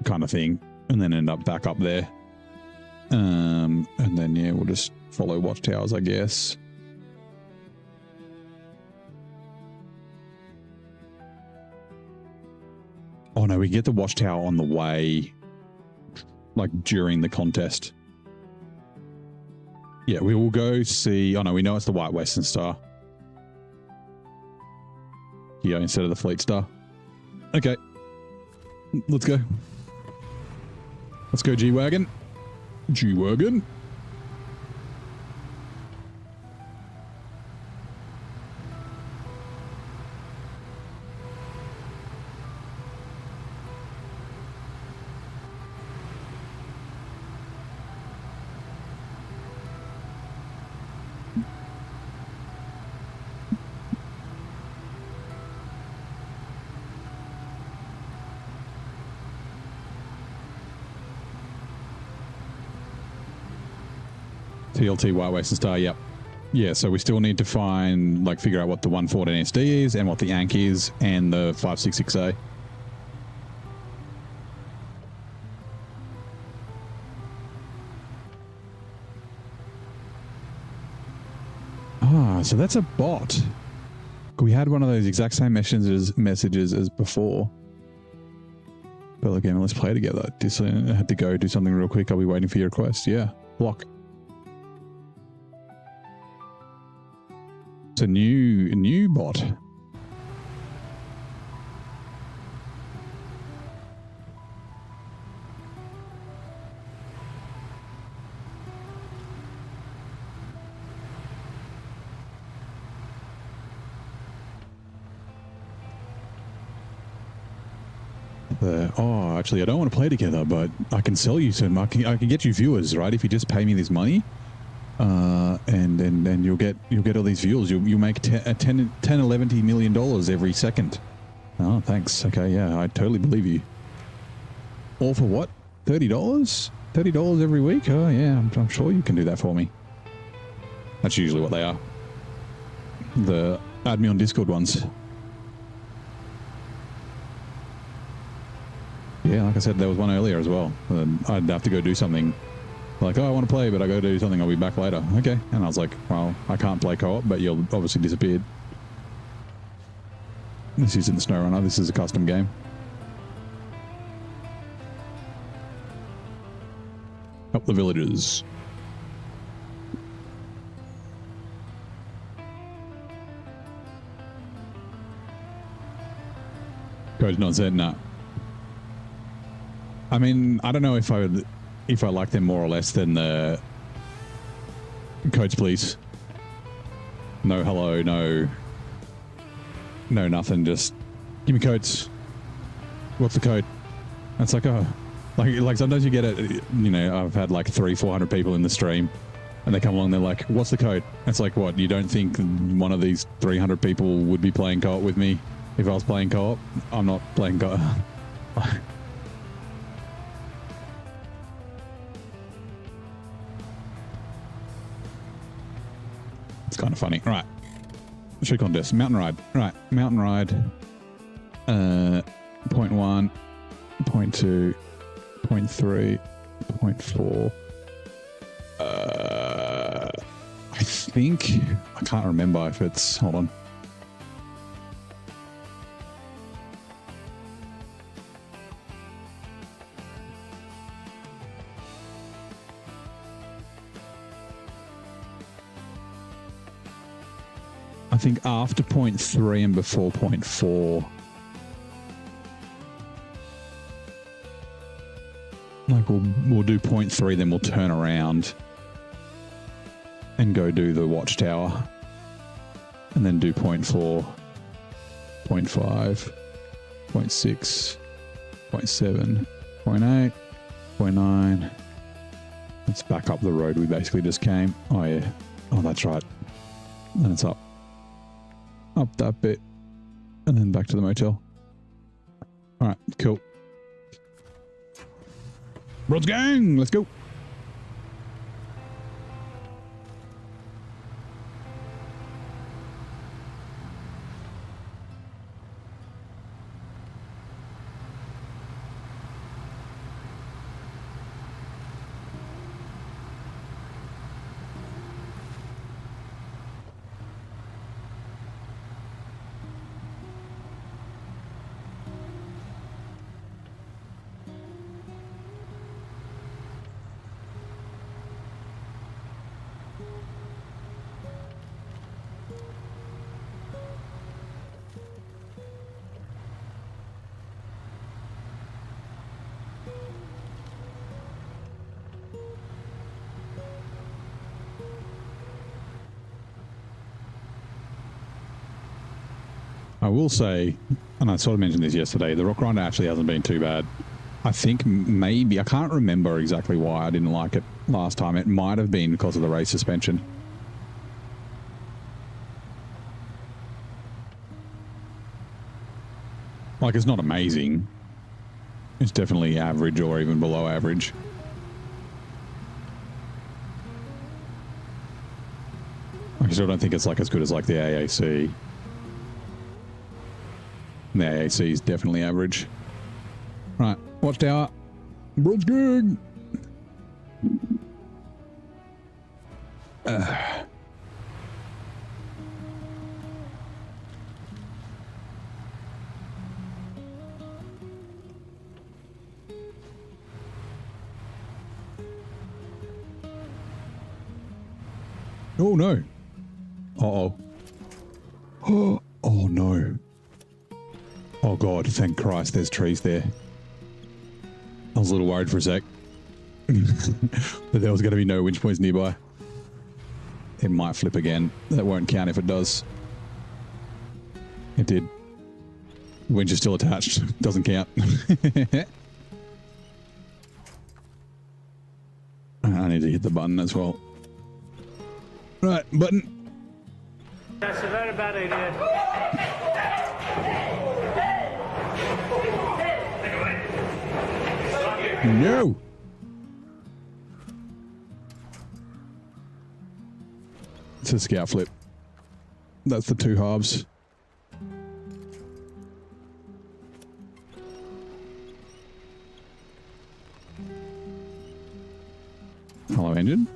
kind of thing. And then end up back up there. And then, yeah, we'll just follow watchtowers, I guess. Oh no, we get the watchtower on the way, like during the contest. Yeah, we will go see... Oh no, we know it's the White Western Star. Here instead of the Fleet Star. Okay. Let's go. Let's go G-Wagon. G-Wagon. TLT White Western Star, yep. Yeah, so we still need to find, like, figure out what the 114 SD is and what the Ank is and the 566A. Ah, so that's a bot. We had one of those exact same messages as before. But again, let's play together. I had to go do something real quick. I'll be waiting for your request. Yeah, block. It's a new bot. oh, actually, I don't want to play together, but I can sell you some. I can get you viewers, right? If you just pay me this money, and you'll get all these views. You'll make 11 million dollars every second. Oh, thanks. Okay, yeah, I totally believe you. All for what? $30? $30 every week? Oh yeah, I'm sure you can do that for me. That's usually what they are. The add me on Discord ones. Yeah, like I said, there was one earlier as well. I'd have to go do something. Like, oh, I want to play, but I got to do something. I'll be back later. Okay. And I was like, well, I can't play co-op, but you'll obviously disappeared. This isn't SnowRunner. This is a custom game. Help the villagers. Code's not said, nah. I mean, I don't know if I like them more or less than the codes, please. No hello, no nothing. Just give me codes. What's the code? It's like, oh, like sometimes you get it. You know, I've had like 300-400 people in the stream, and they come along. They're like, "What's the code?" It's like, what? You don't think one of these 300 people would be playing co-op with me if I was playing co-op? I'm not playing co-op. It's kind of funny. Right. Show contest. Mountain ride. Right. Mountain ride. Point 1, point 2, point 3, point 4. I think, I can't remember if it's, hold on. I think after point 3 and before point 4. Like we'll do point 3, then we'll turn around and go do the watchtower, and then do point 4, point 5, point 6, point 7, point 8, point 9. Let's back up the road we basically just came. Oh yeah, oh that's right. And it's up that bit, and then back to the motel. All right, cool. Rods gang, let's go. I will say, and I sort of mentioned this yesterday, the rock grinder actually hasn't been too bad. I think maybe, I can't remember exactly why I didn't like it last time. It might have been because of the race suspension. Like, it's not amazing. It's definitely average or even below average. I still don't think it's like as good as like the AAC. The AAC is definitely average. Right, watchtower. Bronze gang. Oh no. Uh-oh. Oh no. Oh god, thank Christ there's trees there. I was a little worried for a sec. That there was going to be no winch points nearby. It might flip again. That won't count if it does. It did. Winch is still attached. Doesn't count. I need to hit the button as well. Right, button. That's a very bad idea. No. It's a scout flip. That's the two halves. Hello, engine.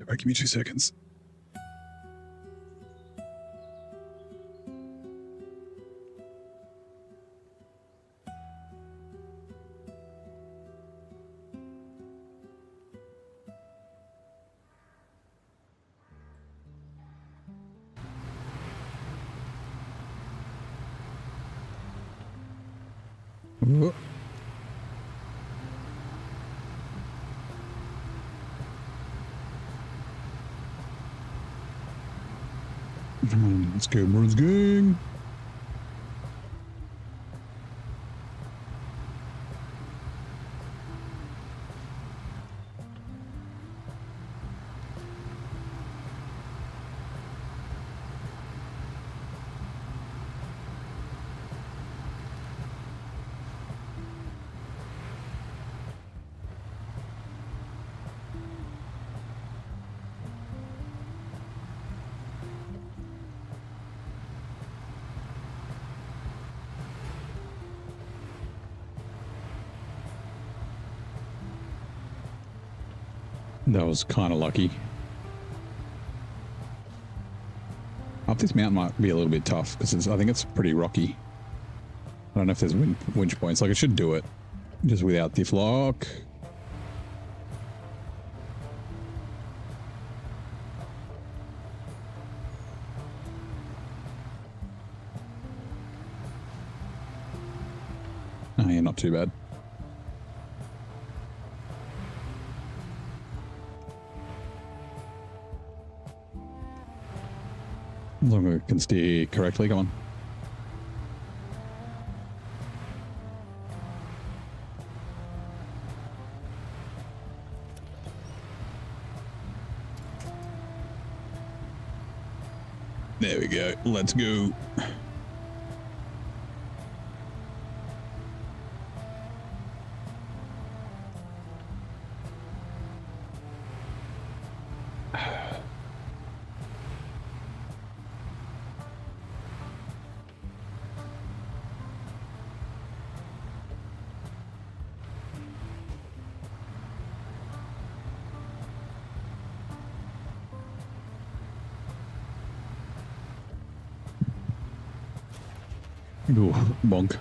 All right, give me 2 seconds. Whoa. Let's go, Bruins gang. That was kind of lucky. Up this mountain might be a little bit tough because I think it's pretty rocky. I don't know if there's winch points. Like, I should do it just without diff lock. Oh yeah, not too bad. As long as we can steer correctly, come on. There we go. Let's go. Ooh, bonk.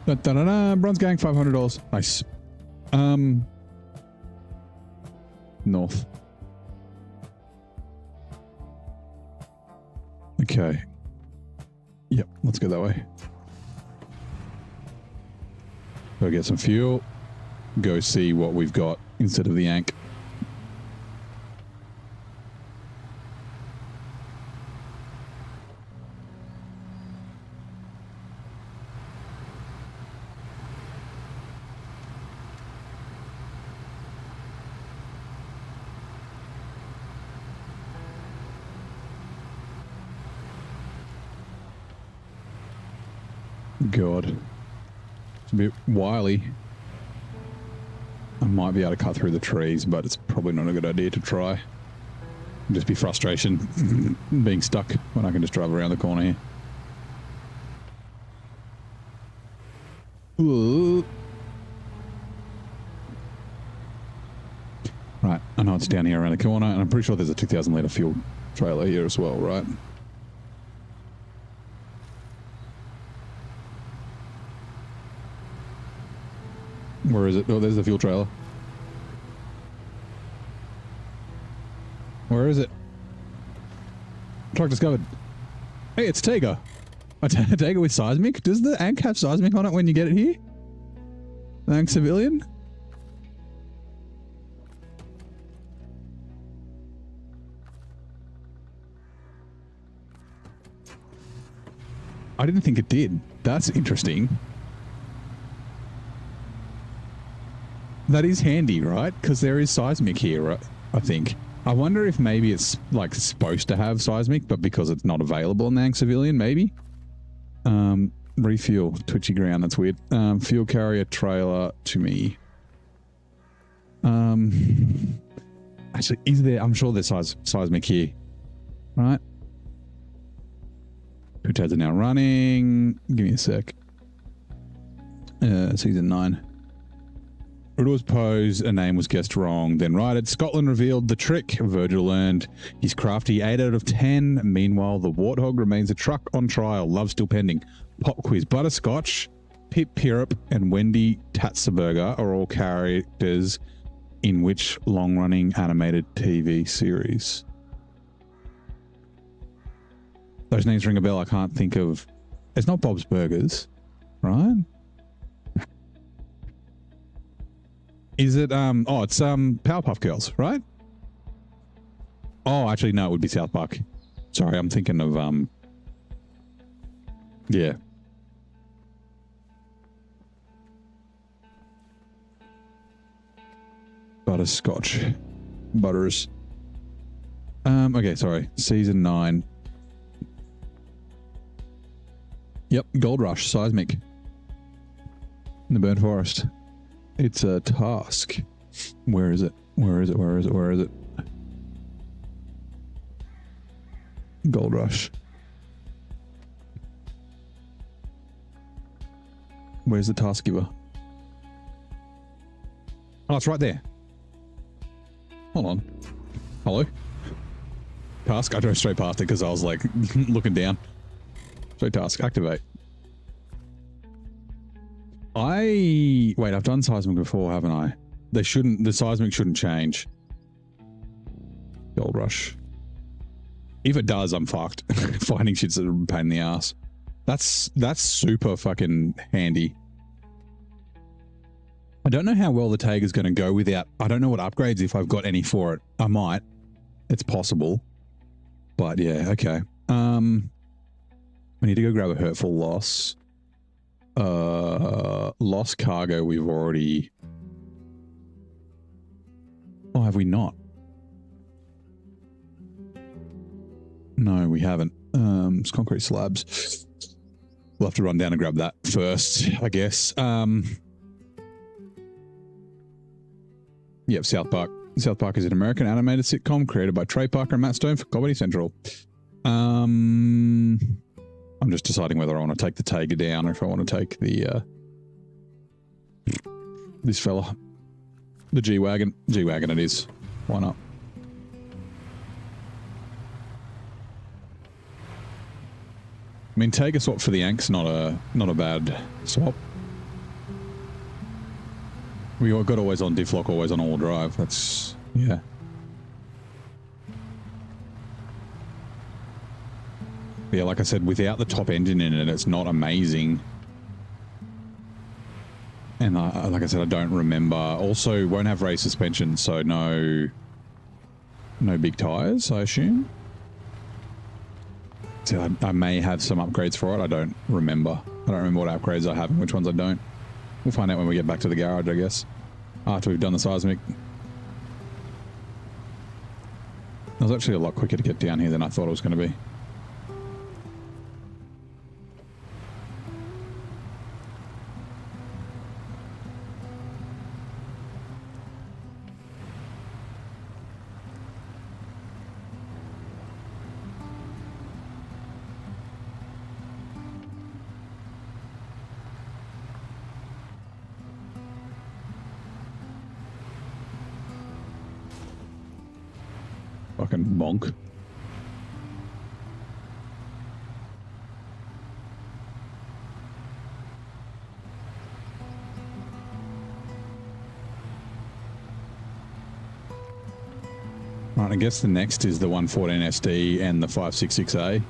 Da-da-da-da, Bronze Gang, $500. Nice. North. Okay. Yep, let's go that way. Go get some fuel. Go see what we've got instead of the Yank. God. It's a bit wily. I might be able to cut through the trees, but it's probably not a good idea to try. It'll just be frustration being stuck when I can just drive around the corner here. Ooh. Right, I know it's down here around the corner, and I'm pretty sure there's a 2,000 litre fuel trailer here as well, right? Where is it? Oh, there's the fuel trailer. Where is it? Truck discovered. Hey, it's Tega. A Tega with seismic? Does the Ank have seismic on it when you get it here? The Ank Civilian? I didn't think it did. That's interesting. That is handy, right? Because there is seismic here, right? I think. I wonder if maybe it's like supposed to have seismic, but because it's not available in the Ank Civilian, maybe. Refuel, twitchy ground, that's weird. Fuel carrier trailer to me. Actually, is there? I'm sure there's seismic here, right? Two tabs are now running. Give me a sec. Season 9. It was posed, a name was guessed wrong, then righted. Scotland revealed the trick. Virgil earned his crafty 8 out of 10. Meanwhile, the Warthog remains a truck on trial. Love still pending. Pop quiz. Butterscotch, Pip Pirrup, and Wendy Tatzenberger are all characters in which long-running animated TV series? Those names ring a bell. I can't think of... It's not Bob's Burgers, right? Is it, oh, it's, Powerpuff Girls, right? Oh, actually, no, it would be South Park. Sorry, I'm thinking of, yeah. Butterscotch. Butters. Okay, sorry. Season 9. Yep, Gold Rush, Seismic. In the Burnt Forest. It's a task. Where is it? Where is it? Where is it? Where is it? Gold Rush. Where's the task giver? Oh, it's right there. Hold on. Hello? Task? I drove straight past it because I was like looking down. Straight task. Activate. Wait, I've done seismic before, haven't I? The seismic shouldn't change. Gold Rush. If it does, I'm fucked. Finding shit's a pain in the ass. That's super fucking handy. I don't know how well the Tag is going to go without... I don't know what upgrades if I've got any for it. I might. It's possible. But yeah, okay. We need to go grab a hurtful loss. Lost cargo we've already... Oh, have we not? No, we haven't. It's concrete slabs. we'll have to run down and grab that first, I guess. Yep, South Park. South Park is an American animated sitcom created by Trey Parker and Matt Stone for Comedy Central. I'm just deciding whether I want to take the Tiger down or if I want to take the this fella, the G-Wagon. G-Wagon it is. Why not? I mean, take a swap for the Yanks, not a bad swap. We got always on diff lock, always on all drive. That's, yeah. Yeah, like I said, without the top engine in it, it's not amazing. And like I said, I don't remember. Also, won't have race suspension, so no big tires, I assume. So I may have some upgrades for it. I don't remember. I don't remember what upgrades I have and which ones I don't. We'll find out when we get back to the garage, I guess. After we've done the seismic. It was actually a lot quicker to get down here than I thought it was going to be. Fucking bonk. Right, I guess the next is the 114 SD and the 566A.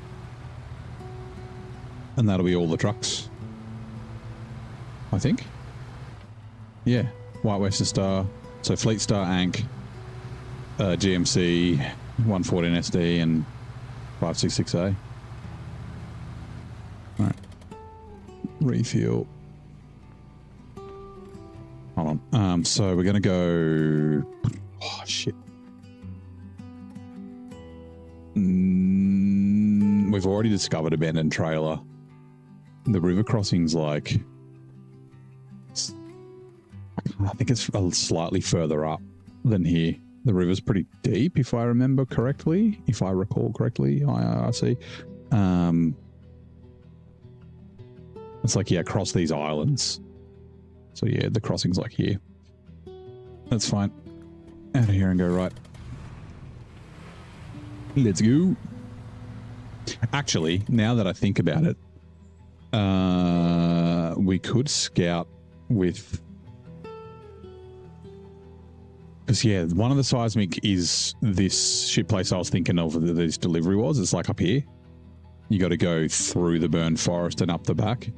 And that'll be all the trucks. I think. Yeah. White Western Star. So Fleet Star, Ank, GMC, 114 SD and 566A. All right. Refuel. Hold on. So we're going to go... Oh, shit. We've already discovered abandoned trailer. The river crossing's like... I think it's slightly further up than here. The river's pretty deep, if I remember correctly. If I recall correctly, IRC. It's like, yeah, across these islands. So yeah, the crossing's like here. That's fine. Out of here and go right. Let's go. Actually, now that I think about it, we could scout with... Because, yeah, one of the seismic is this ship place I was thinking of that this delivery was. It's like up here. You got to go through the burned forest and up the back.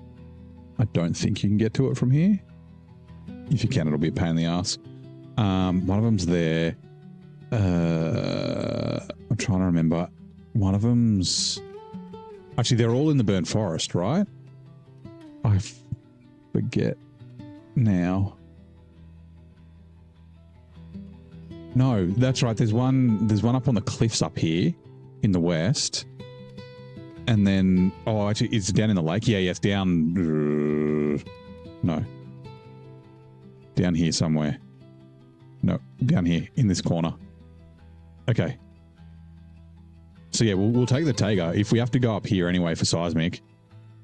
I don't think you can get to it from here. If you can, it'll be a pain in the ass. One of them's there. I'm trying to remember. One of them's... Actually, they're all in the burned forest, right? I forget now. No, that's right. There's one up on the cliffs up here in the west. And then, oh, actually, it's down in the lake. Yeah, it's down. No. Down here somewhere. No, down here in this corner. Okay. So yeah, we'll take the Tager. If we have to go up here anyway for seismic,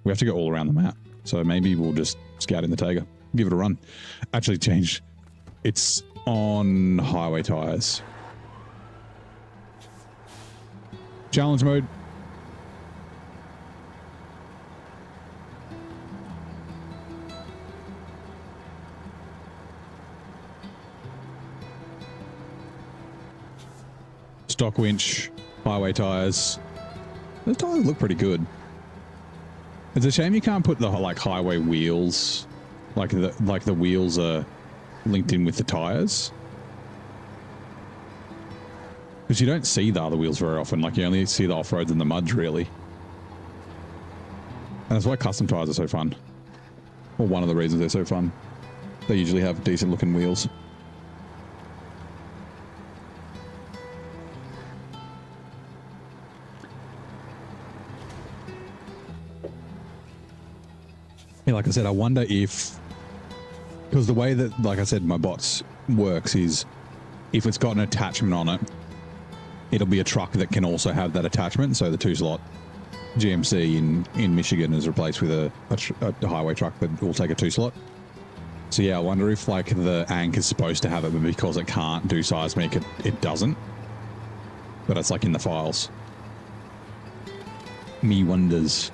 we have to go all around the map. So maybe we'll just scout in the Tager. Give it a run. Actually change. It's on highway tires. Challenge mode. Stock winch, highway tires. Those tires look pretty good. It's a shame you can't put the like highway wheels, like the wheels are linked in with the tires, because you don't see the other wheels very often. Like you only see the off-roads and the muds really, and that's why custom tires are so fun. Or one of the reasons they're so fun. They usually have decent looking wheels. Yeah, like I said, I wonder if, because the way that, like I said, my bots works is if it's got an attachment on it, it'll be a truck that can also have that attachment. So the 2-slot GMC in Michigan is replaced with a highway truck that will take a 2-slot. So yeah, I wonder if like the Ankh is supposed to have it, but because it can't do seismic, it doesn't. But it's like in the files. Me wonders.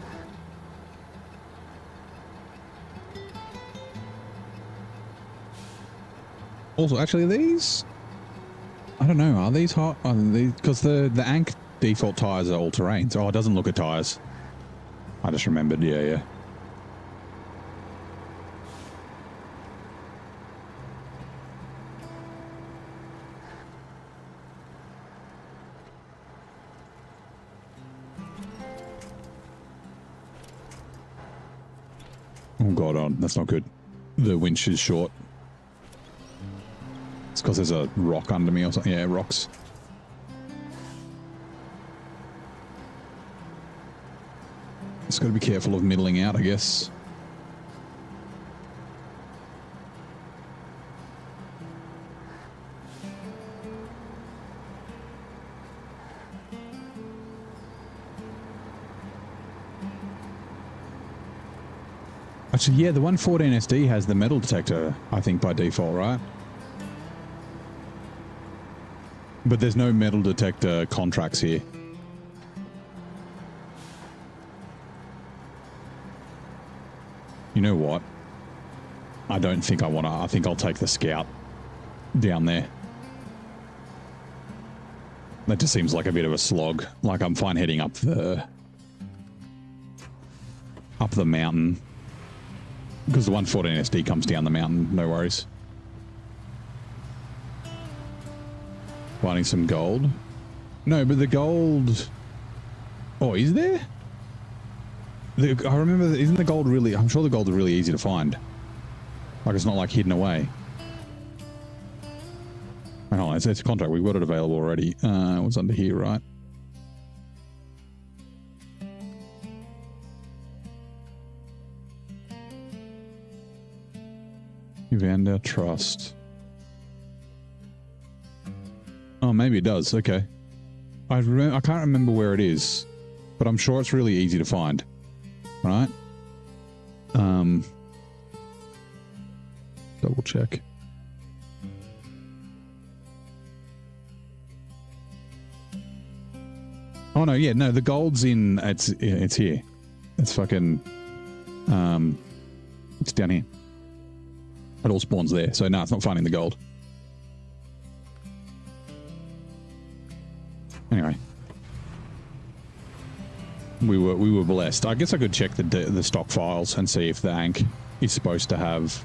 Also, actually, these, I don't know, are these hot? Because the Ankh default tires are all terrains. Oh, it doesn't look at tires. I just remembered. Yeah, yeah. Oh god, that's not good. The winch is short. It's because there's a rock under me or something. Yeah, rocks. Just got to be careful of middling out, I guess. Actually, yeah, the 114 SD has the metal detector, I think, by default, right? But there's no metal detector contracts here. You know what? I don't think I want to. I think I'll take the Scout down there. That just seems like a bit of a slog. Like I'm fine heading up the mountain. Because the 114 SD comes down the mountain, no worries. Finding some gold. No, but the gold... Oh, is there? I remember, isn't the gold really... I'm sure the gold is really easy to find. Like, it's not like hidden away. Hang on, it's a contract. We've got it available already. What's under here, right? Evander Trust. Oh, maybe it does. Okay. I can't remember where it is, but I'm sure it's really easy to find. Right? Double check. Oh no, yeah, no, the gold's in. It's here. It's fucking. It's down here. It all spawns there. So no, it's not finding the gold. Anyway, we were blessed. I guess I could check the stock files and see if the Ankh is supposed to have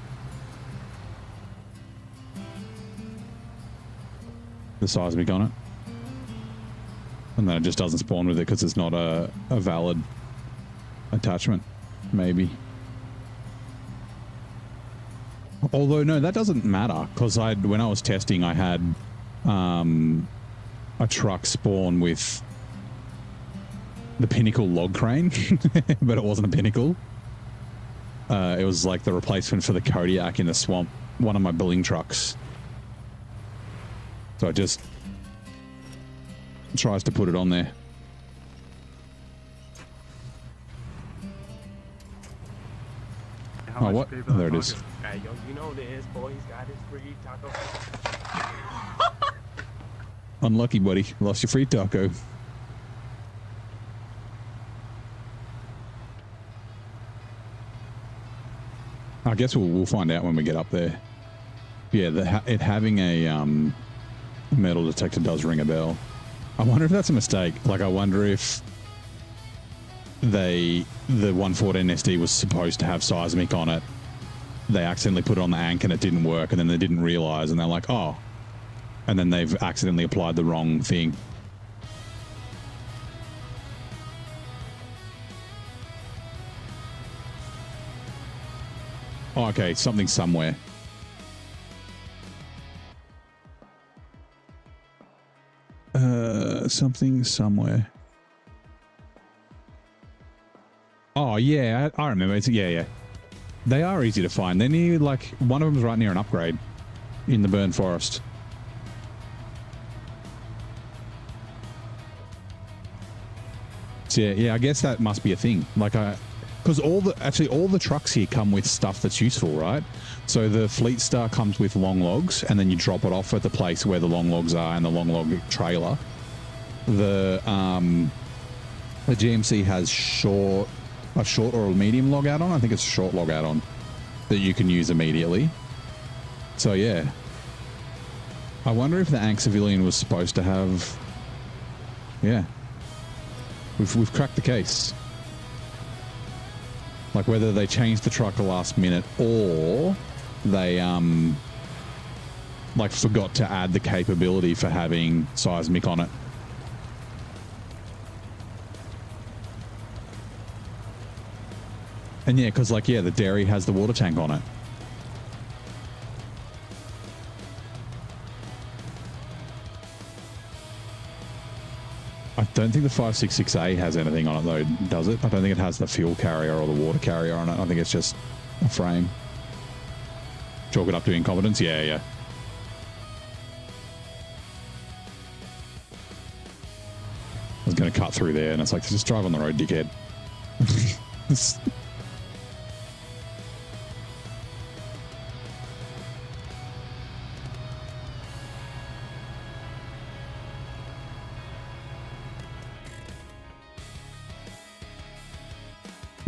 the seismic on it, and then it just doesn't spawn with it because it's not a valid attachment. Maybe. Although no, that doesn't matter because when I was testing, I had a truck spawn with the Pinnacle log crane, but it wasn't a Pinnacle. It was like the replacement for the Kodiak in the swamp, one of my billing trucks. So it just tries to put it on there. Oh, what? Oh, there it is. Hey, yo, you know this, boy. He's got his free taco. Unlucky, buddy. Lost your free taco. I guess we'll find out when we get up there. Yeah, it having a metal detector does ring a bell. I wonder if that's a mistake. Like, I wonder if the 114 SD was supposed to have seismic on it. They accidentally put it on the Ankh and it didn't work, and then they didn't realize, and they're like, oh. And then they've accidentally applied the wrong thing. Oh, okay, something somewhere. Something somewhere. Oh, yeah, I remember. Yeah. They are easy to find. They're near, like, one of them's right near an upgrade in the Burn Forest. So yeah, I guess that must be a thing. Like, because all the trucks here come with stuff that's useful, right? So the Fleet Star comes with long logs, and then you drop it off at the place where the long logs are and the long log trailer. The GMC has a short or a medium log add-on. I think it's a short log add-on that you can use immediately. So yeah, I wonder if the Ankh Civilian was supposed to have. Yeah, we've cracked the case. Like whether they changed the truck the last minute or they like forgot to add the capability for having seismic on it. And yeah, because like, yeah, the Derry has the water tank on it. I don't think the 566A has anything on it though, does it? I don't think it has the fuel carrier or the water carrier on it. I think it's just a frame. Chalk it up to incompetence? Yeah, yeah. I was going to cut through there and it's like, just drive on the road, dickhead.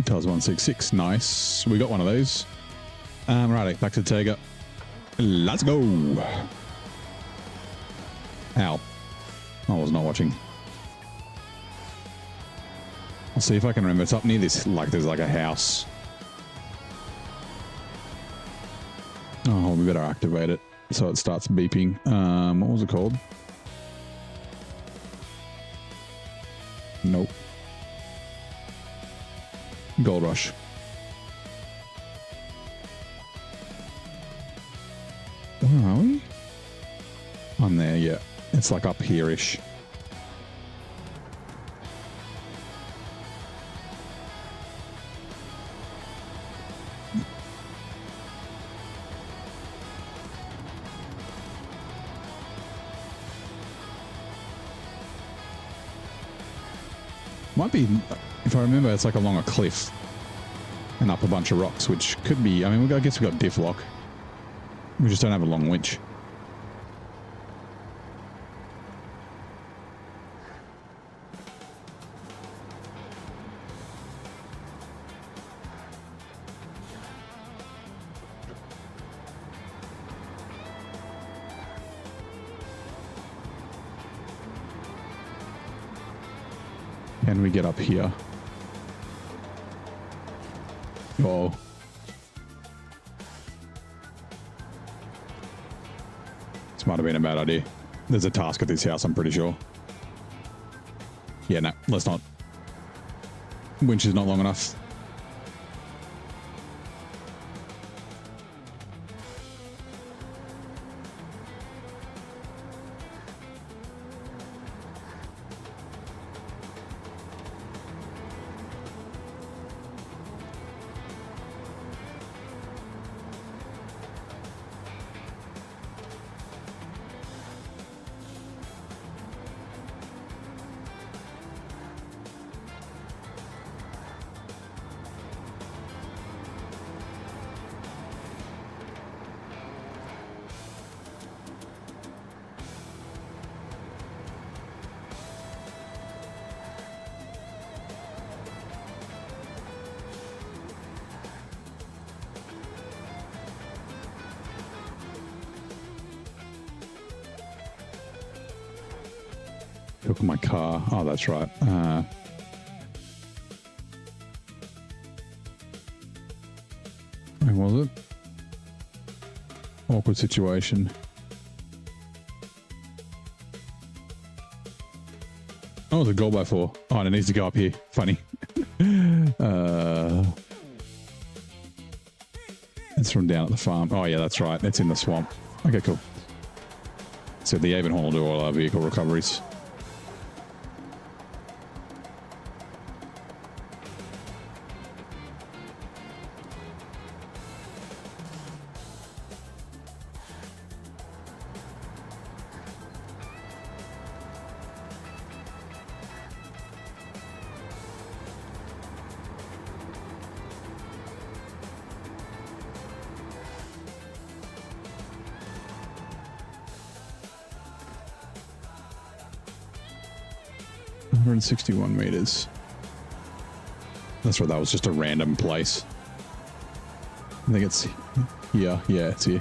Tels 166, nice. We got one of those. Right, back to the Tega. Let's go. Ow. I was not watching. I'll see if I can remember. It's up near this, like there's like a house. Oh, we better activate it so it starts beeping. What was it called? Nope. Gold Rush. Where are we? I'm there, yeah. It's like up here-ish. Might be, if I remember, it's like along a cliff and up a bunch of rocks, which could be, I mean, I guess we got diff lock. We just don't have a long winch. Can we get up here? Whoa. This might have been a bad idea. There's a task at this house, I'm pretty sure. Yeah, no, let's not. Winch is not long enough. Look at my car. Oh, that's right. Where was it? Awkward situation. Oh, it's a goal by 4. Oh, and it needs to go up here. Funny. It's from down at the farm. Oh, yeah, that's right. It's in the swamp. Okay, cool. So the Avenhorn will do all our vehicle recoveries. 161 meters. That's right, that was just a random place. I think it's here. Yeah, it's here.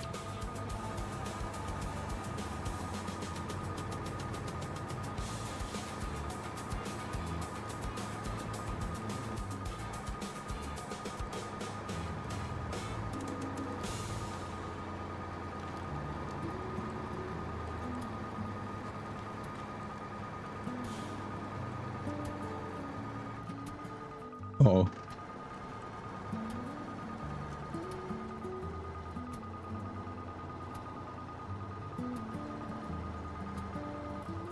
Uh-oh.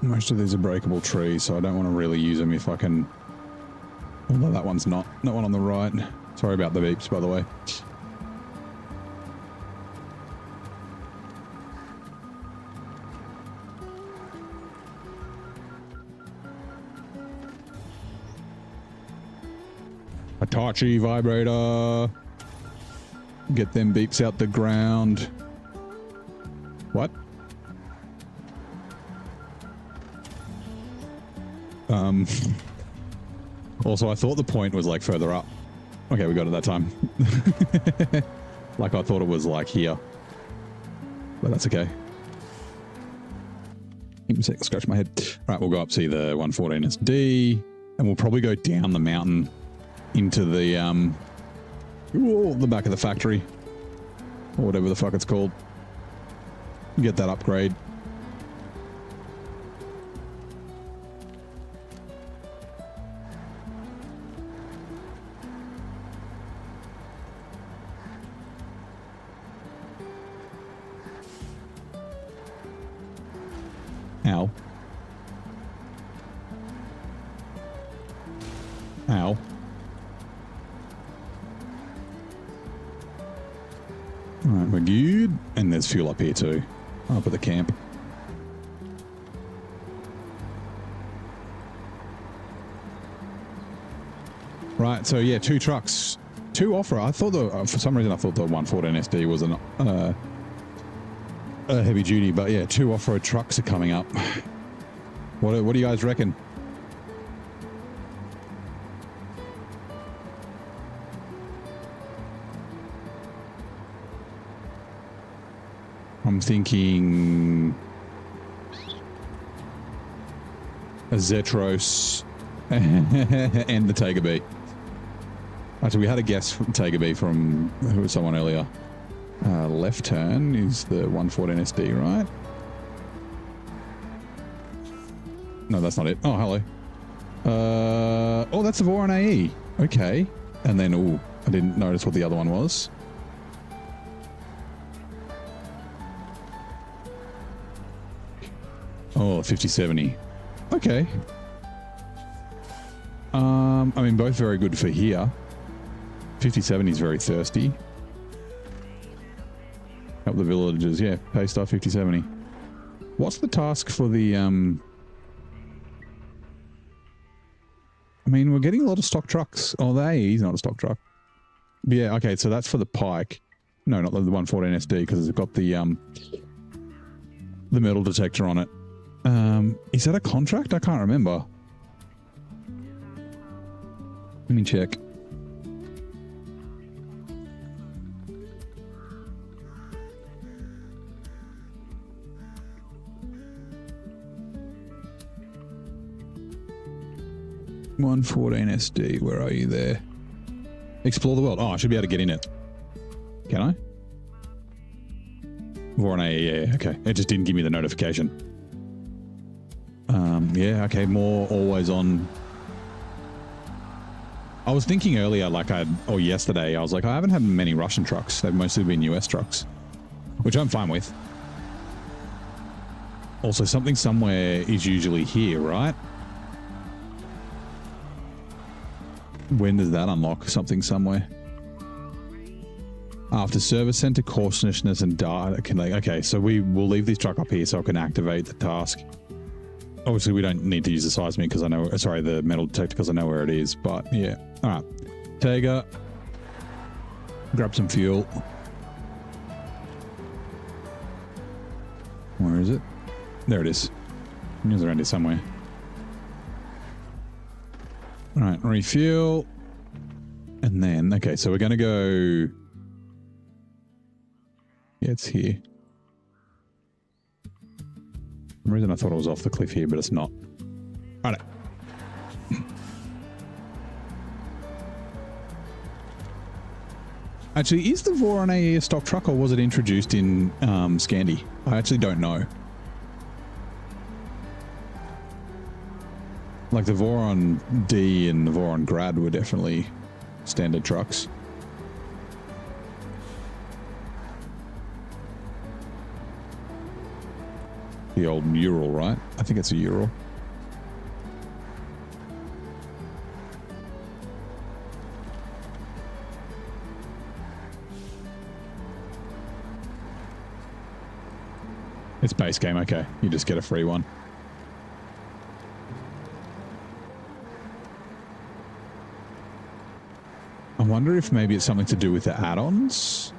Most of these are breakable trees, so I don't want to really use them if I can... Although that one's not. That one on the right. Sorry about the beeps, by the way. Hitachi vibrator. Get them beeps out the ground. What? Also, I thought the point was like further up. Okay, we got it that time. Like I thought it was like here. But that's okay. Give me a sec, scratch my head. Right, we'll go up, see the 114SD, and we'll probably go down the mountain into the back of the factory. Or whatever the fuck it's called. Get that upgrade. Ow. Ow. Alright, we're good. And there's fuel up here too. Up at the camp. Right, so yeah, 2 trucks. 2 off-road. I thought for some reason I thought the 114SD was an heavy duty, but yeah, 2 off-road trucks are coming up. What do you guys reckon? I'm thinking a Zetros and the Tiger B. Actually, we had a guess from Tiger B from who was someone earlier. Left turn is the 114SD, right? No, that's not it. Oh, hello. Oh, that's the Voron AE. Okay. And then, oh, I didn't notice what the other one was. Oh, 5070. Okay. I mean, both very good for here. 5070 is very thirsty. Help the villagers, yeah. Paystar 5070. What's the task for the, I mean, we're getting a lot of stock trucks. Oh, the AE's not a stock truck. Yeah, okay, so that's for the Pike. No, not the 114SD, because it's got the metal detector on it. Is that a contract? I can't remember. Let me check. SD, where are you there? Explore the world. Oh, I should be able to get in it. Can I? Voron AE, yeah, okay. It just didn't give me the notification. Yeah, okay, more always on. I was thinking earlier, or yesterday, I was like, I haven't had many Russian trucks. They've mostly been US trucks, which I'm fine with. Also, something somewhere is usually here, right? When does that unlock something somewhere? After service center, cautiousness, and data. Okay, so we will leave this truck up here so I can activate the task. Obviously, we don't need to use the seismic because I know, sorry, the metal detector because I know where it is, but yeah. All right. Tega. Grab some fuel. Where is it? There it is. It was around here somewhere. All right, refuel. And then, okay, so we're going to go... Yeah, it's here. For some reason I thought it was off the cliff here, but it's not. All right. Actually, is the Voron AE a stock truck or was it introduced in Scandi? I actually don't know. Like the Voron D and the Voron Grad were definitely standard trucks. The old Ural, right? I think it's a Ural. It's base game, okay. You just get a free one. I wonder if maybe it's something to do with the add-ons?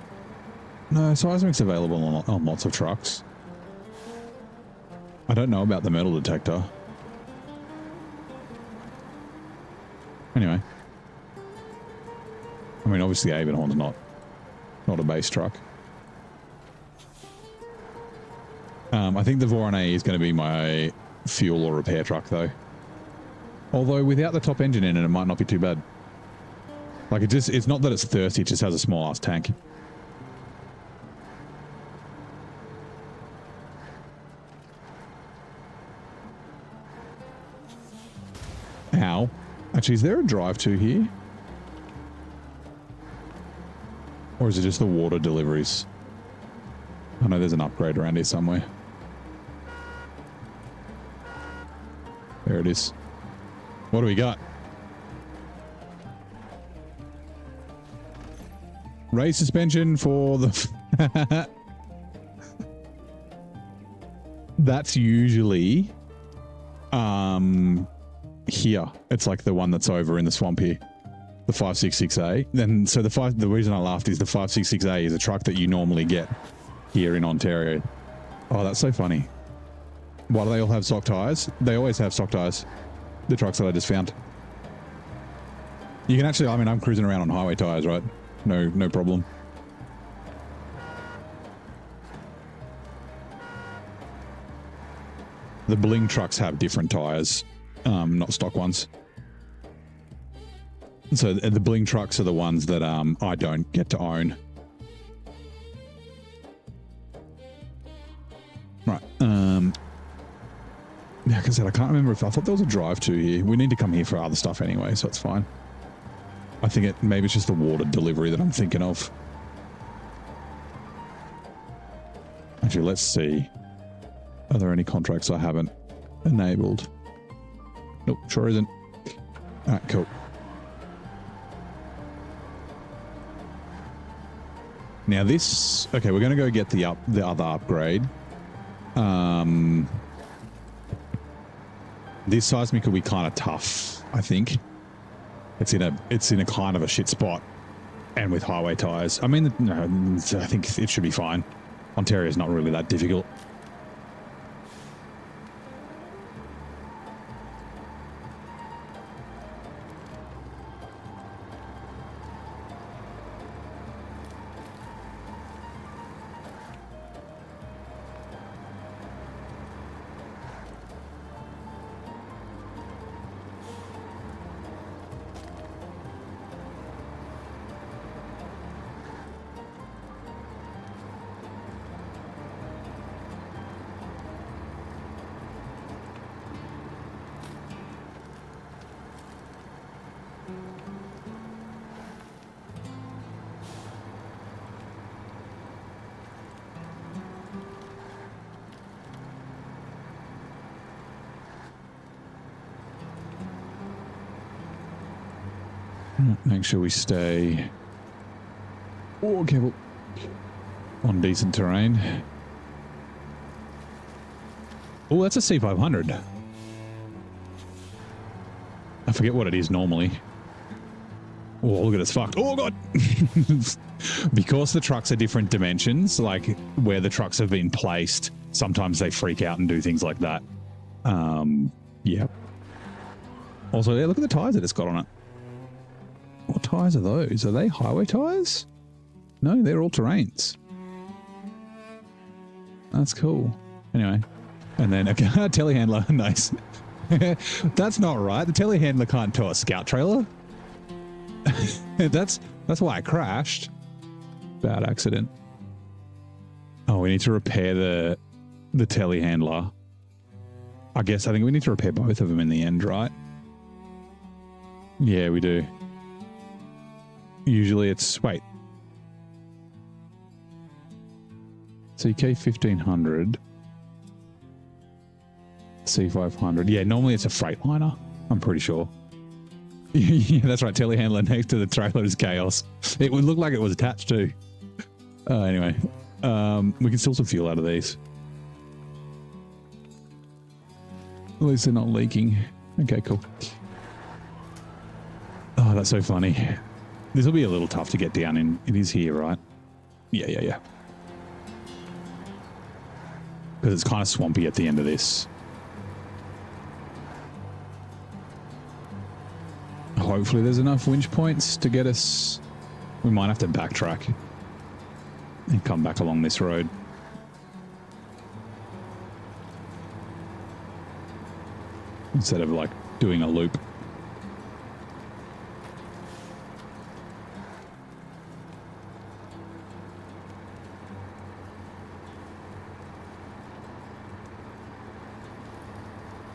No, seismic's available on lots of trucks. I don't know about the metal detector. Anyway. I mean, obviously Avenhorn's not a base truck. I think the Voron AE is going to be my fuel or repair truck, though. Although without the top engine in it, it might not be too bad. Like, it's not that it's thirsty, it just has a small-ass tank. Ow. Actually, is there a drive-to here? Or is it just the water deliveries? I know there's an upgrade around here somewhere. There it is. What do we got? Race suspension for the... That's usually... here. It's like the one that's over in the swamp here. The 566A. Then, so the reason I laughed is the 566A is a truck that you normally get here in Ontario. Oh, that's so funny. Why do they all have sock tires? They always have sock tires. The trucks that I just found. You can actually, I mean, I'm cruising around on highway tires, right? No problem. The bling trucks have different tires, not stock ones. So the bling trucks are the ones that I don't get to own. Right. Yeah, like I said, I can't remember if I thought there was a drive-to here. We need to come here for other stuff anyway, so it's fine. I think maybe it's just the water delivery that I'm thinking of. Actually, let's see. Are there any contracts I haven't enabled? Nope, sure isn't. All right, cool. Now this, okay, we're going to go get the other upgrade. This seismic will be kind of tough, I think. It's in a kind of a shit spot, and with highway tires. I mean, no, I think it should be fine. Ontario is not really that difficult. Make sure we stay careful on decent terrain. Oh, that's a C500. I forget what it is normally. Oh, look at it's fucked. Oh god. Because the trucks are different dimensions, like where the trucks have been placed, sometimes they freak out and do things like that. Yeah. Also, yeah, look at the tyres that it's got on it. What tyres are those? Are they highway tyres? No, they're all terrains. That's cool. Anyway, and then a telehandler. Nice. That's not right. The telehandler can't tow a scout trailer. That's why I crashed. Bad accident. Oh, we need to repair the telehandler. I think we need to repair both of them in the end, right? Yeah, we do. Usually it's wait. CK 1500. C500. Yeah, normally it's a Freightliner. I'm pretty sure. Yeah, that's right. Telehandler next to the trailer is chaos. It would look like it was attached too. Anyway, we can steal some fuel out of these. At least they're not leaking. Okay, cool. Oh, that's so funny. This will be a little tough to get down in. It is here, right? Yeah. Because it's kind of swampy at the end of this. Hopefully there's enough winch points to get us. We might have to backtrack and come back along this road. Instead of like doing a loop.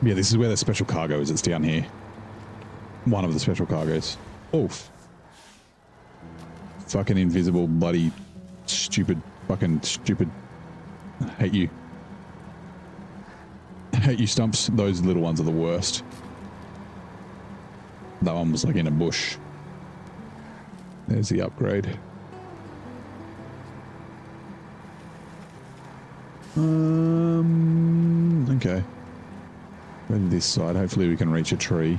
Yeah, this is where the special cargo is. It's down here. One of the special cargoes. Oof. Fucking invisible, bloody, stupid. I hate you. I hate you, Stumps. Those little ones are the worst. That one was like in a bush. There's the upgrade. Okay. Go to this side. Hopefully we can reach a tree.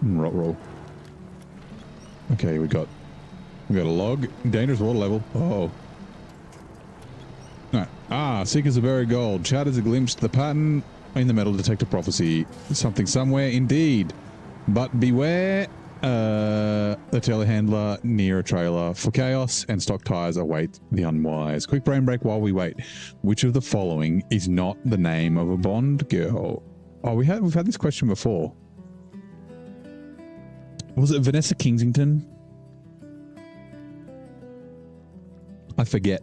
Roll. Okay, we got a log. Dangerous water level. Oh. No. Ah, seekers of buried gold. Shatters a glimpse. The pattern in the metal detect a prophecy. Something somewhere, indeed. But beware. The telehandler near a trailer for chaos and stock tires await the unwise. Quick brain break while we wait. Which of the following is not the name of a Bond girl? Oh, we've had this question before. Was it Vanessa Kingsington? I forget.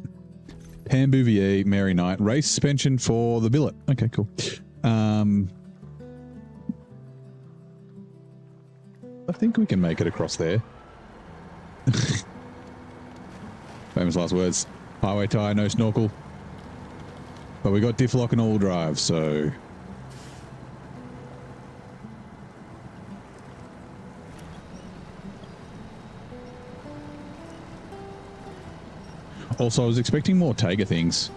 Pam Bouvier, Mary Knight, race suspension for the billet. Okay, cool. I think we can make it across there. Famous last words. Highway tire, no snorkel. But we got diff lock and all drive, so... Also, I was expecting more Taiga things.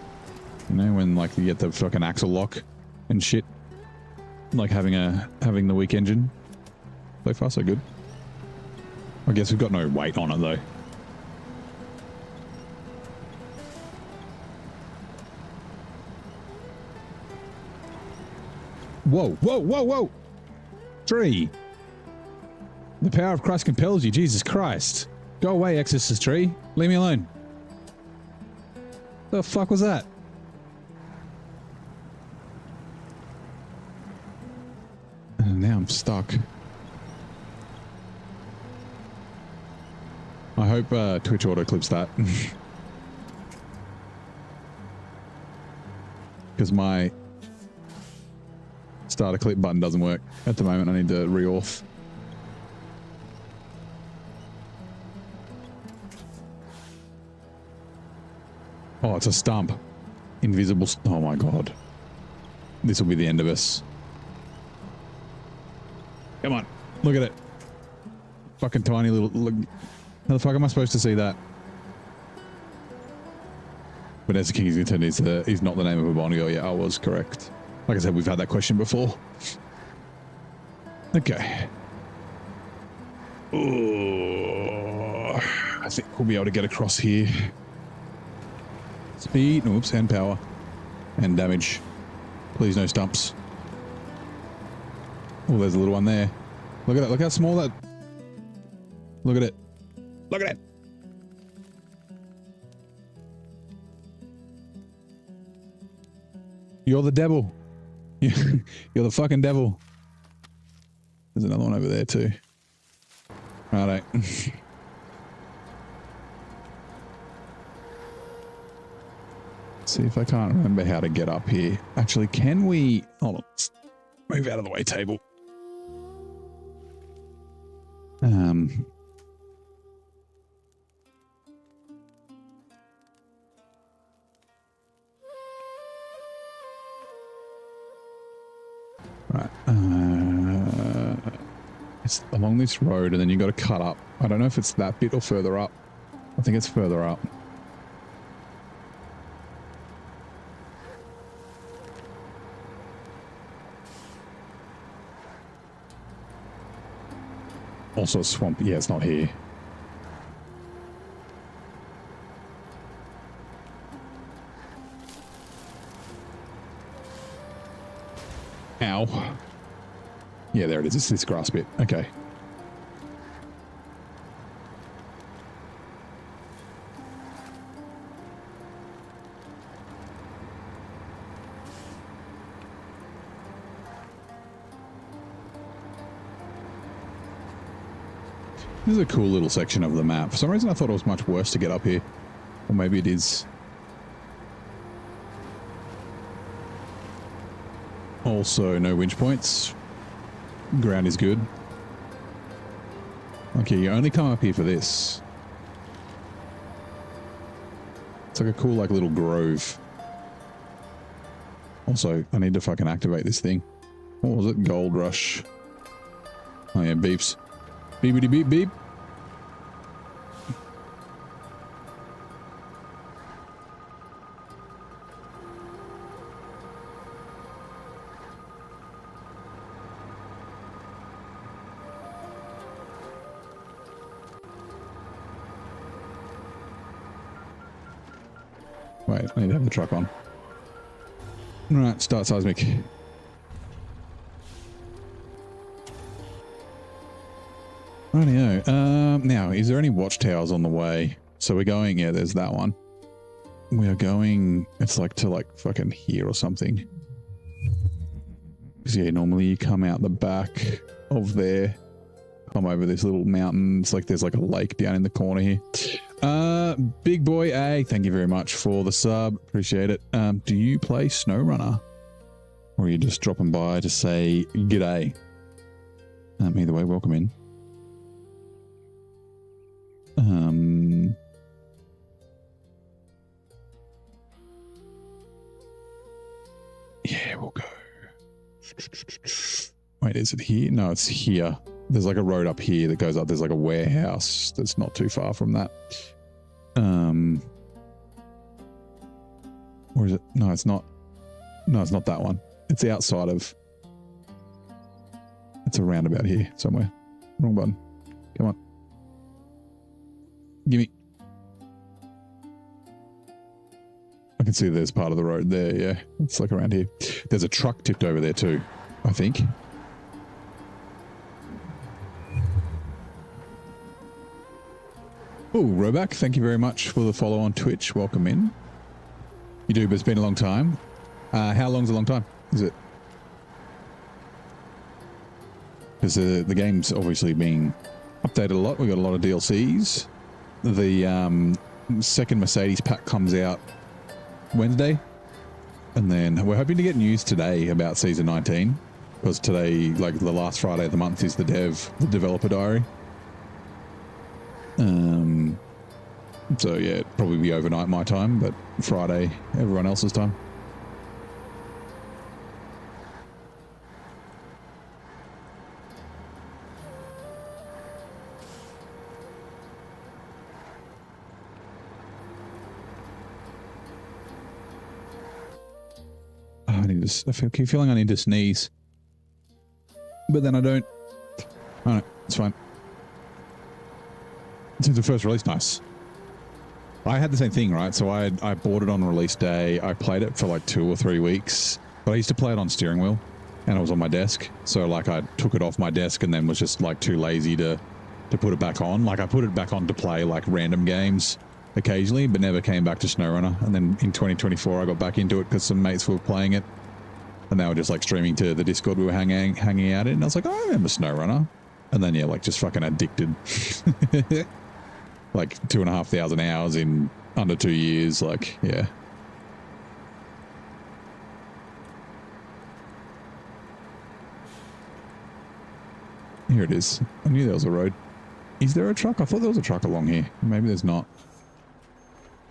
You know, when like you get the fucking axle lock and shit. Like having the weak engine. So far, so good. I guess we've got no weight on it though. Whoa! Tree! The power of Christ compels you, Jesus Christ. Go away, Exorcist tree. Leave me alone. The fuck was that? And now I'm stuck. I hope Twitch auto clips that. Because my start a clip button doesn't work at the moment. I need to reauth. Oh, it's a stump. Invisible. Oh my god. This will be the end of us. Come on. Look at it. Fucking tiny little... Look. How the fuck am I supposed to see that? Vanessa Kingsington is not the name of a Bond girl. Yeah, I was correct. Like I said, we've had that question before. Okay. Oh, I think we'll be able to get across here. Speed, oops, and power. And damage. Please no stumps. Oh, there's a little one there. Look at it. Look how small that. Look at it. Look at it. You're the devil. You're the fucking devil. There's another one over there too. Righto. See if I can't remember how to get up here. Actually, can we... Hold on. Let's move out of the way, table. Right. It's along this road and then you got to cut up. I don't know if it's that bit or further up. I think it's further up. Also a swamp. Yeah, it's not here. Ow. Yeah, there it is. It's this grass bit. Okay. This is a cool little section of the map. For some reason I thought it was much worse to get up here. Or maybe it is. Also, no winch points. Ground is good. Okay, you only come up here for this. It's like a cool, like, little grove. Also, I need to fucking activate this thing. What was it? Gold Rush. Oh yeah, beeps. Beepity beep beep. Wait, I need to have the truck on. Right, start seismic. Rightio. Now, is there any watchtowers on the way? So we're going, yeah, there's that one. We are going, it's like to like fucking here or something. Because yeah, normally you come out the back of there, come over this little mountain. It's like there's like a lake down in the corner here. Big boy A, thank you very much for the sub. Appreciate it. Do you play SnowRunner? Or are you just dropping by to say g'day? Either way, welcome in. Yeah, we'll go. Wait, is it here? No, it's here. There's like a road up here that goes up. There's like a warehouse that's not too far from that. Or is it? No, it's not. No, it's not that one. It's outside of. It's a roundabout here somewhere. Wrong button. Come on. Gimme. I can see there's part of the road there, yeah. It's like around here. There's a truck tipped over there too, I think. Oh, Roback, thank you very much for the follow on Twitch. Welcome in. You do, but it's been a long time. How long's a long time? Is it? Because the game's obviously being updated a lot. We've got a lot of DLCs. The second Mercedes pack comes out Wednesday. And then we're hoping to get news today about Season 19. Because today, like the last Friday of the month, is the developer diary. So yeah, it'd probably be overnight my time, but Friday, everyone else's time. I keep feeling I need to sneeze. But then I don't. Oh no, it's fine. Since the first release, nice. I had the same thing, right? So I bought it on release day. I played it for like 2 or 3 weeks, but I used to play it on steering wheel. and it was on my desk. So like I took it off my desk and then was just like too lazy to put it back on. Like I put it back on to play like random games occasionally, but never came back to SnowRunner. And then in 2024, I got back into it because some mates were playing it, and they were just like streaming to the Discord we were hanging out in. And I was like, oh, I remember SnowRunner. And then yeah, like just fucking addicted. Like 2,500 hours in under 2 years. Like yeah. Here it is. I knew there was a road. Is there a truck? I thought there was a truck along here. Maybe there's not.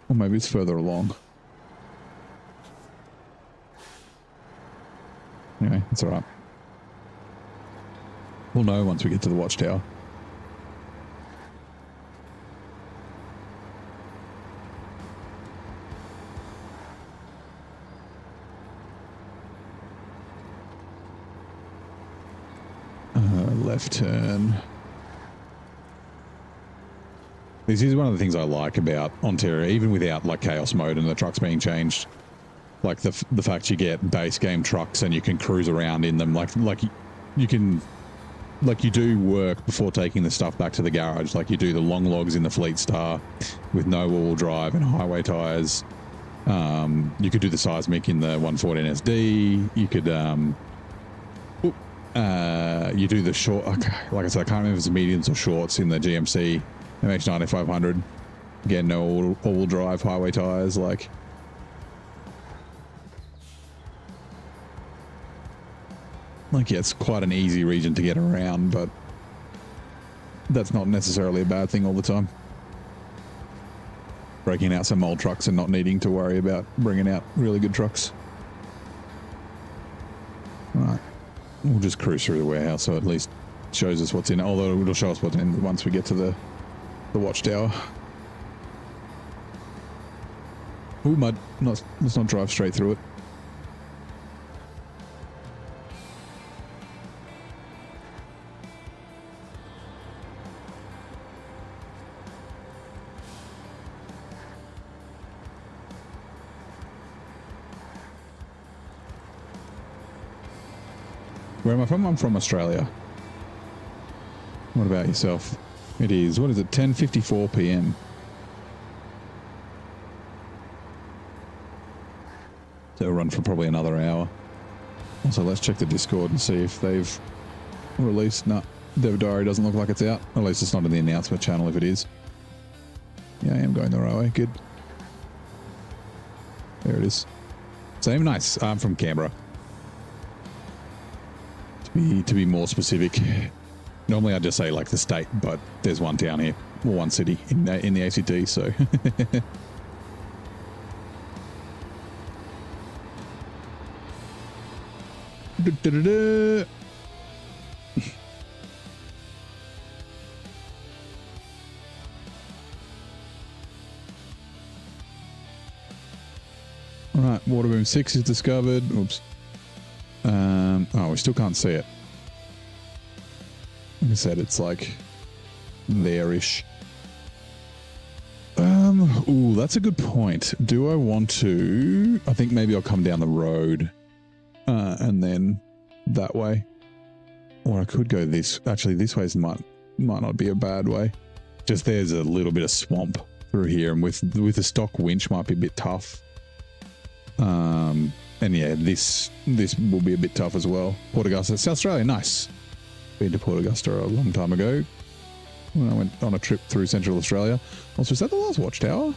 Or maybe it's further along. Anyway, it's alright. We'll know once we get to the watchtower. Left turn. This is one of the things I like about Ontario, even without like chaos mode and the trucks being changed. Like the fact you get base game trucks and you can cruise around in them. Like you can, like you do work before taking the stuff back to the garage. Like you do the long logs in the Fleet Star with no all-wheel drive and highway tires. You could do the seismic in the 114 SD. You could you do the short, like I said, I can't remember if it's mediums or shorts in the GMC MX-9500. Again, no all-wheel drive highway tires. Like yeah, it's quite an easy region to get around, but that's not necessarily a bad thing all the time. Breaking out some old trucks and not needing to worry about bringing out really good trucks. All right. We'll just cruise through the warehouse, so at least shows us what's in it. Although it'll show us what's in it once we get to the watchtower. Ooh, mud. Let's not drive straight through it. Where am I from? I'm from Australia. What about yourself? It is, what is it, 10:54 p.m. So we'll run for probably another hour. Also, let's check the Discord and see if they've released. No, Dev Diary doesn't look like it's out. At least it's not in the announcement channel if it is. Yeah, I am going the right way. Good. There it is. Same, nice. I'm from Canberra. To be more specific, normally I'd just say like the state, but there's one town here, or one city in the ACT, so. All right, water boom 6 is discovered. Oops. Oh, we still can't see it. Like I said, it's like there-ish. Ooh, that's a good point. Do I want to? I think maybe I'll come down the road, and then that way. Or I could go this. Actually, this way might not be a bad way. Just there's a little bit of swamp through here, and with the stock winch might be a bit tough. And yeah, this will be a bit tough as well. Port Augusta, South Australia, nice. Been to Port Augusta a long time ago when I went on a trip through Central Australia. Also, is that the last watchtower?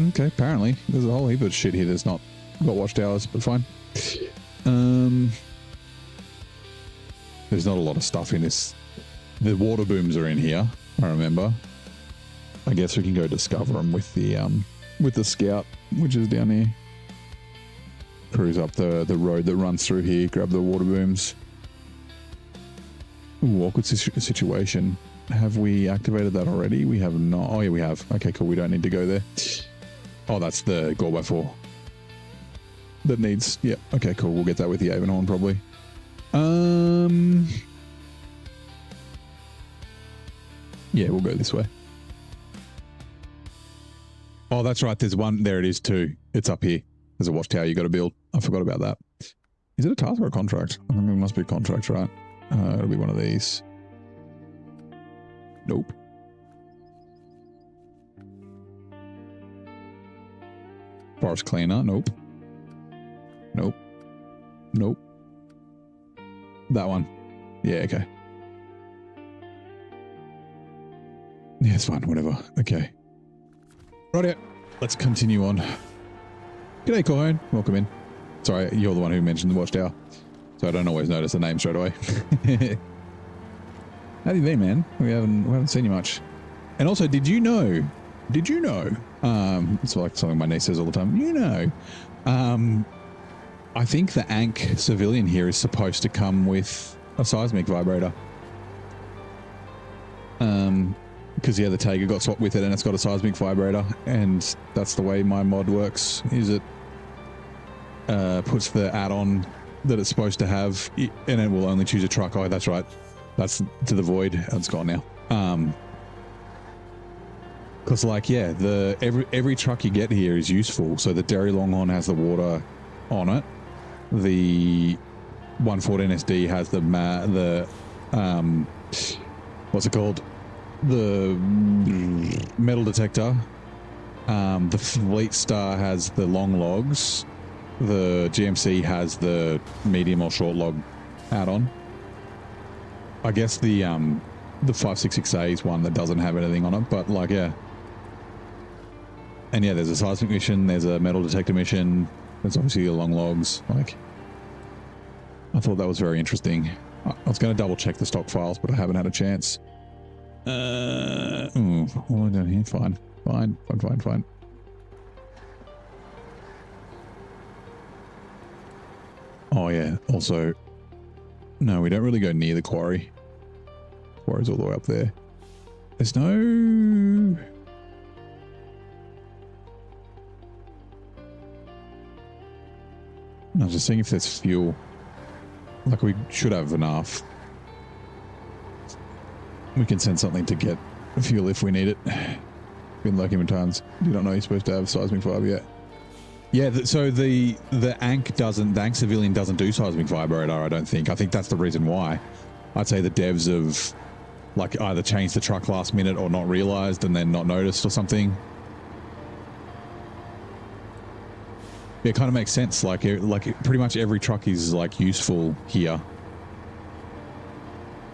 Okay, apparently. There's a whole heap of shit here that's not got watchtowers, but fine. There's not a lot of stuff in this. The water booms are in here, I remember. I guess we can go discover them with the scout, which is down here. Cruise up the road that runs through here, grab the water booms. Ooh, awkward situation. Have we activated that already? We have not. Oh yeah, we have. Okay, cool. We don't need to go there. Oh, that's the 4x4. That needs, yeah. Okay, cool. We'll get that with the Avenhorn probably. Yeah, we'll go this way. Oh, that's right. There's one. There it is too. It's up here. There's a watchtower you got to build. I forgot about that. Is it a task or a contract? I think it must be a contract, right? It'll be one of these. Nope. Forest cleaner. Nope. Nope. Nope. That one. Yeah, okay. Yeah, it's fine. Whatever. Okay. Right, let's continue on. G'day, Cohen. Welcome in. Sorry, you're the one who mentioned the watchtower, so I don't always notice the name straight away. How have you been, man? We haven't seen you much. And also, did you know? It's like something my niece says all the time. You know, I think the Ankh civilian here is supposed to come with a seismic vibrator. Because yeah, the Taiga got swapped with it, and it's got a seismic vibrator, and that's the way my mod works. Is it puts the add-on that it's supposed to have, and it will only choose a truck. Oh, that's right. That's to the void. It's gone now. Because like, yeah, every truck you get here is useful. So the Derry Longhorn has the water on it. The 114 SD has the what's it called? The metal detector. The Fleet Star has the long logs. The GMC has the medium or short log add-on. I guess the 566A is one that doesn't have anything on it, but like, yeah. And yeah, there's a seismic mission, there's a metal detector mission, there's obviously the long logs. Like, I thought that was very interesting. I was going to double check the stock files, but I haven't had a chance. All down here, fine. Oh yeah, also, no, we don't really go near the quarry. Quarry's all the way up there. There's no... I was just seeing if there's fuel. Like, we should have enough. We can send something to get fuel if we need it. Been lucky in times. Do not know you're supposed to have seismic fiber yet. Yeah, so the Ankh civilian doesn't do seismic vibrator, I don't think. I think that's the reason why. I'd say the devs have like either changed the truck last minute or not realized and then not noticed or something. Yeah, it kind of makes sense. Like pretty much every truck is like useful here.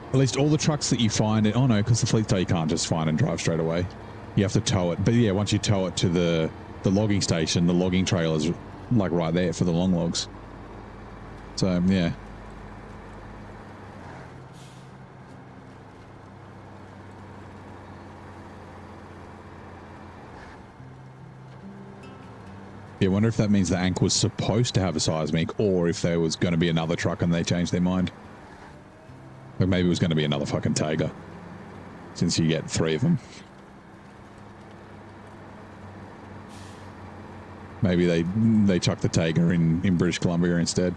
At least all the trucks that you find, oh no, because the Fleet Star you can't just find and drive straight away. You have to tow it. But yeah, once you tow it to the logging station, the logging trail is like right there for the long logs. So yeah. Yeah, I wonder if that means the Ankh was supposed to have a seismic, or if there was going to be another truck and they changed their mind. Like maybe it was going to be another fucking Taiga, since you get 3 of them. Maybe they chucked the Taiga in British Columbia instead.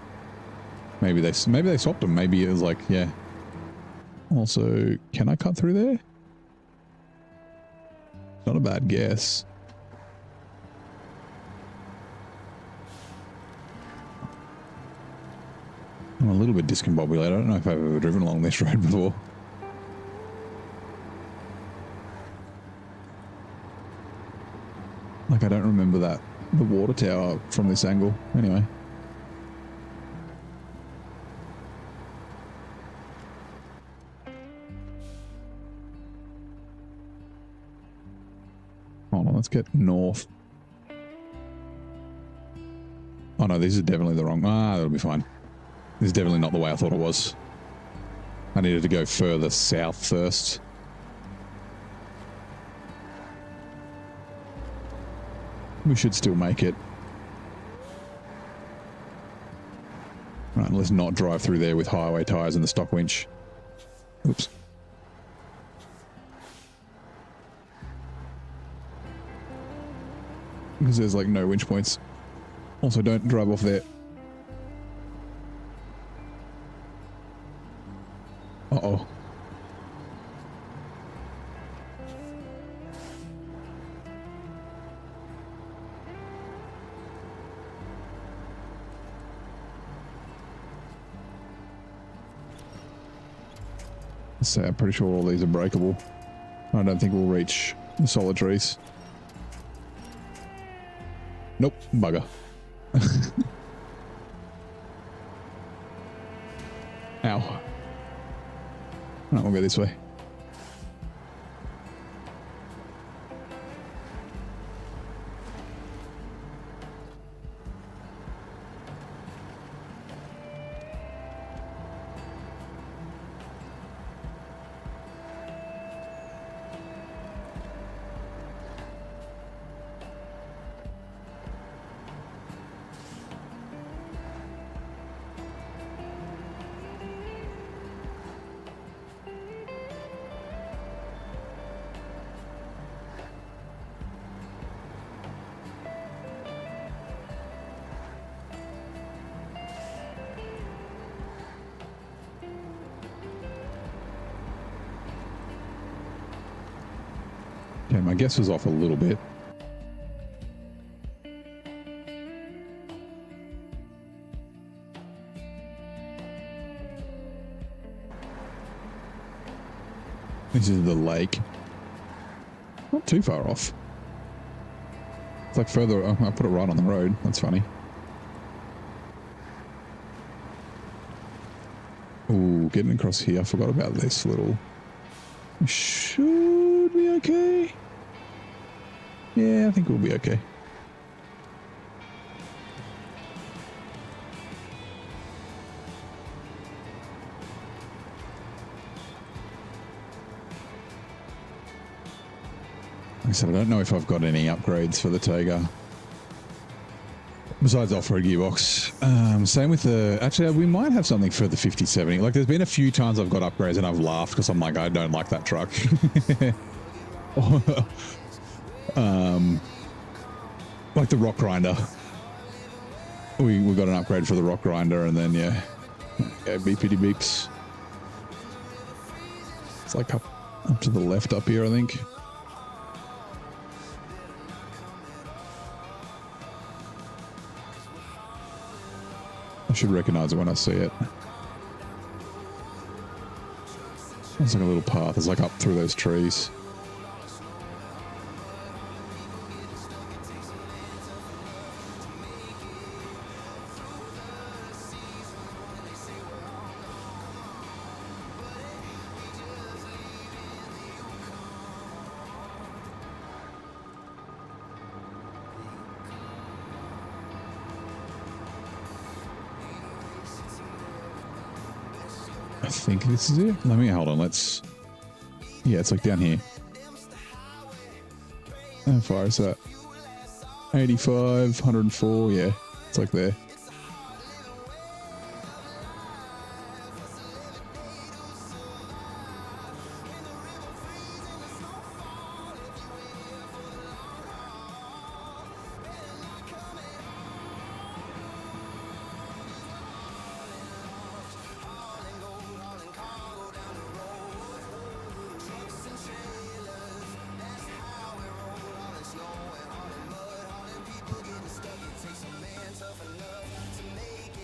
Maybe they swapped them. Maybe it was like, yeah. Also, can I cut through there? Not a bad guess. I'm a little bit discombobulated. I don't know if I've ever driven along this road before. Like, I don't remember the water tower from this angle. Anyway. Hold on, let's get north. Oh no, this is definitely the wrong... that'll be fine. This is definitely not the way I thought it was. I needed to go further south first. We should still make it. Right, let's not drive through there with highway tires and the stock winch. Oops. Because there's like no winch points. Also, don't drive off there. Uh-oh. So I'm pretty sure all these are breakable. I don't think we'll reach the solid trees. Nope, bugger. Ow. No, we'll go this way. Okay, my guess was off a little bit. This is the lake. Not too far off. It's like further. I put it right on the road. That's funny. Ooh, getting across here. I forgot about this little. Should be okay. Yeah, I think we'll be okay. Like I said, I don't know if I've got any upgrades for the Tega. Besides off-road gearbox. Same with the... Actually, we might have something for the 5070. Like, there's been a few times I've got upgrades and I've laughed because I'm like, I don't like that truck. Like the rock grinder. We got an upgrade for the rock grinder and then, yeah beepity beeps. It's like up to the left up here, I think. I should recognize it when I see it. It's like a little path. It's like up through those trees. I think this is it. Let me hold on. Let's. Yeah, it's like down here. How far is that? 85, 104. Yeah, it's like there.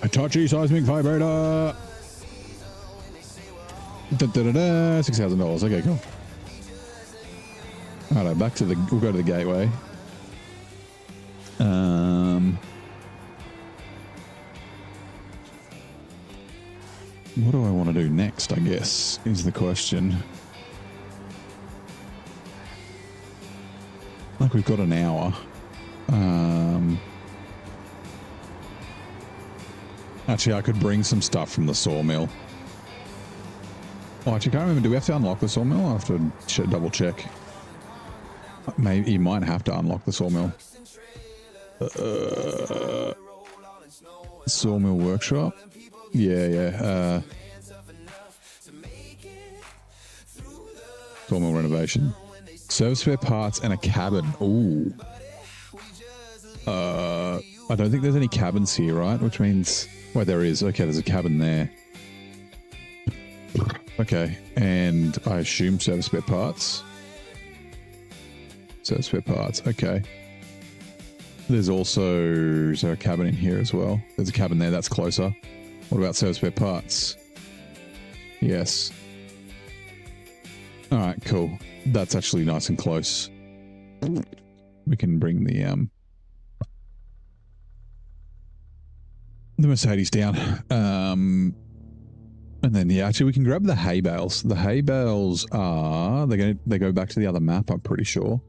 Hitachi seismic vibrator. $6,000. Okay, cool. All right, back to the. We'll go to the gateway. What do I want to do next? I guess is the question. Like we've got an hour. Actually, I could bring some stuff from the sawmill. Oh, actually, I can't remember. Do we have to unlock the sawmill? I have to double check. Maybe you might have to unlock the sawmill. Sawmill workshop? Yeah. Sawmill renovation. Service spare parts and a cabin. Ooh. I don't think there's any cabins here, right? Which means... Wait, there is. Okay, there's a cabin there. Okay, and I assume service spare parts. Service spare parts, okay. There's also... Is there a cabin in here as well? There's a cabin there, that's closer. What about service spare parts? Yes. All right, cool. That's actually nice and close. We can bring the Mercedes down. And then, yeah, actually we can grab the hay bales. The hay bales are, they go back to the other map, I'm pretty sure.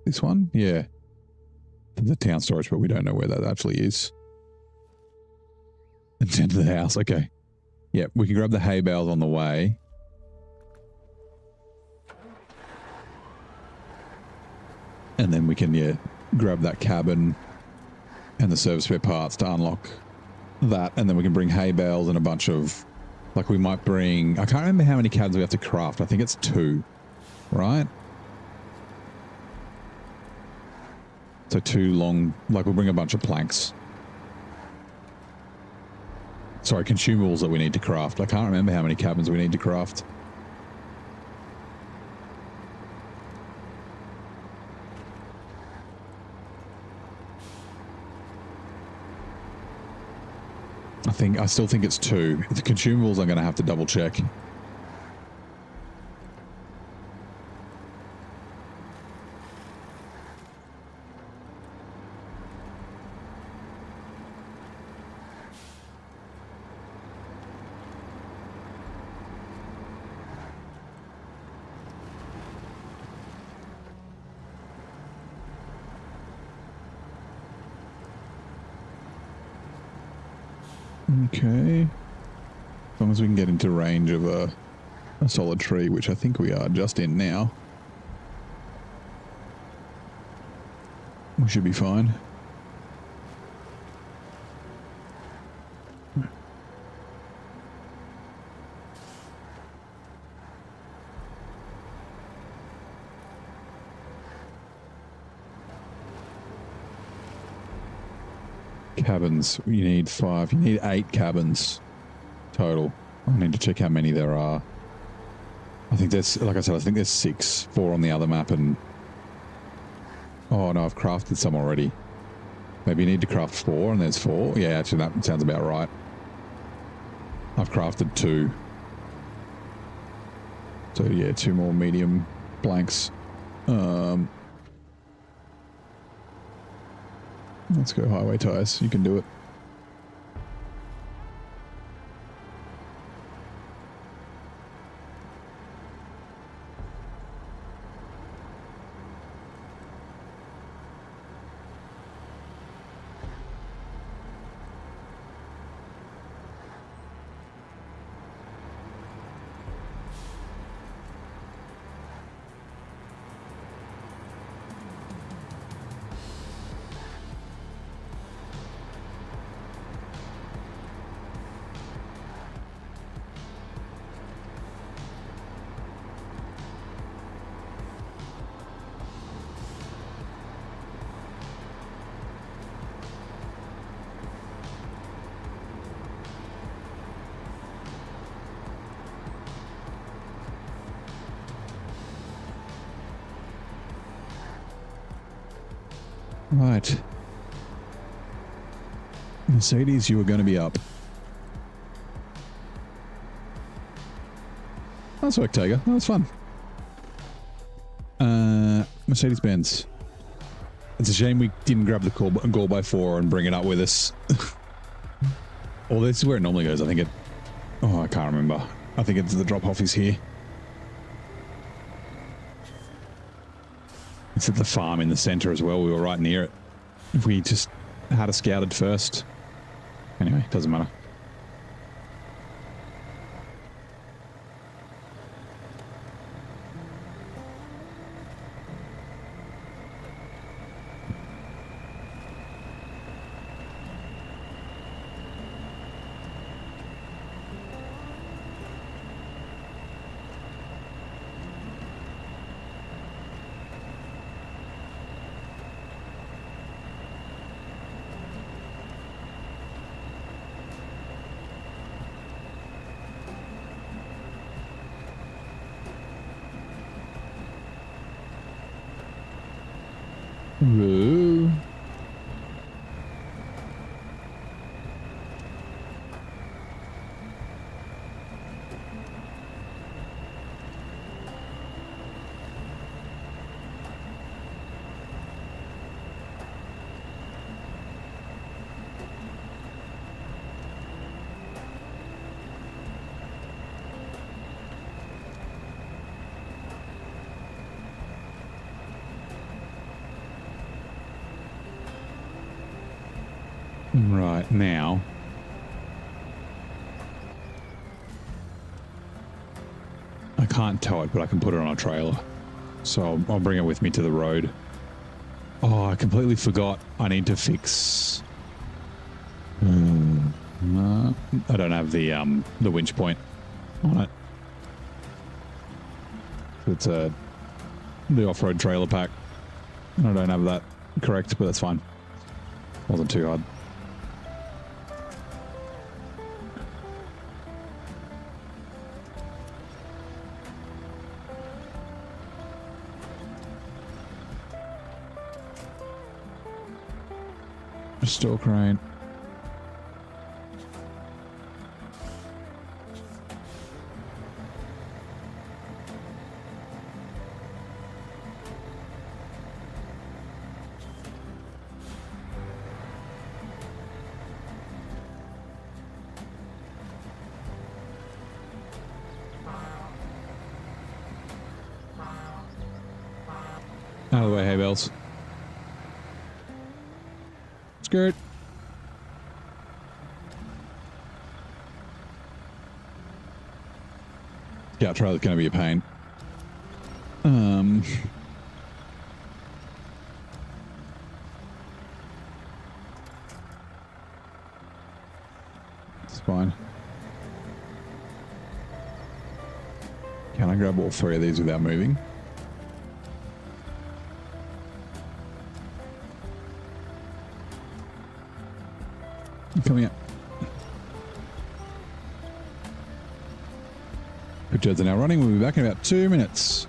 This one? Yeah. The town storage, but we don't know where that actually is. It's into the house, okay. Yeah, we can grab the hay bales on the way. And then we can, yeah, grab that cabin and the service spare parts to unlock that. And then we can bring hay bales and a bunch of, like we might bring, I can't remember how many cabins we have to craft. I think it's 2, right? So 2 long, like we'll bring a bunch of planks. Sorry, consumables that we need to craft. I can't remember how many cabins we need to craft. I still think it's 2. The consumables I'm going to have to double check. Okay. As long as we can get into range of a solid tree, which I think we are just in now. We should be fine. Cabins. You need 5. You need 8 cabins total. I need to check how many there are. I think there's, like I said, I think there's 6. 4 on the other map and... Oh no, I've crafted some already. Maybe you need to craft 4 and there's 4. Yeah, actually that sounds about right. I've crafted 2. So yeah, 2 more medium blanks. Let's go highway tires. You can do it. Right. Mercedes, you are going to be up. Nice work, Tiger. That was fun. Mercedes-Benz. It's a shame we didn't grab the Gore by 4 and bring it up with us. Or this is where it normally goes. I think it... Oh, I can't remember. I think it's the drop-off is here. It's at the farm in the center as well. We were right near it. If we just had it scouted first. Anyway, doesn't matter. Whoa. Right, now. I can't tow it, but I can put it on a trailer. So I'll bring it with me to the road. Oh, I completely forgot. I need to fix... I don't have the winch point on it. It's the off-road trailer pack. I don't have that correct, but that's fine. Wasn't too hard. Store crane. Out of the way, hay bales. Skirt. Yeah, trailer's going to be a pain. It's fine. Can I grab all three of these without moving? Coming up. Pictures are now running. We'll be back in about 2 minutes.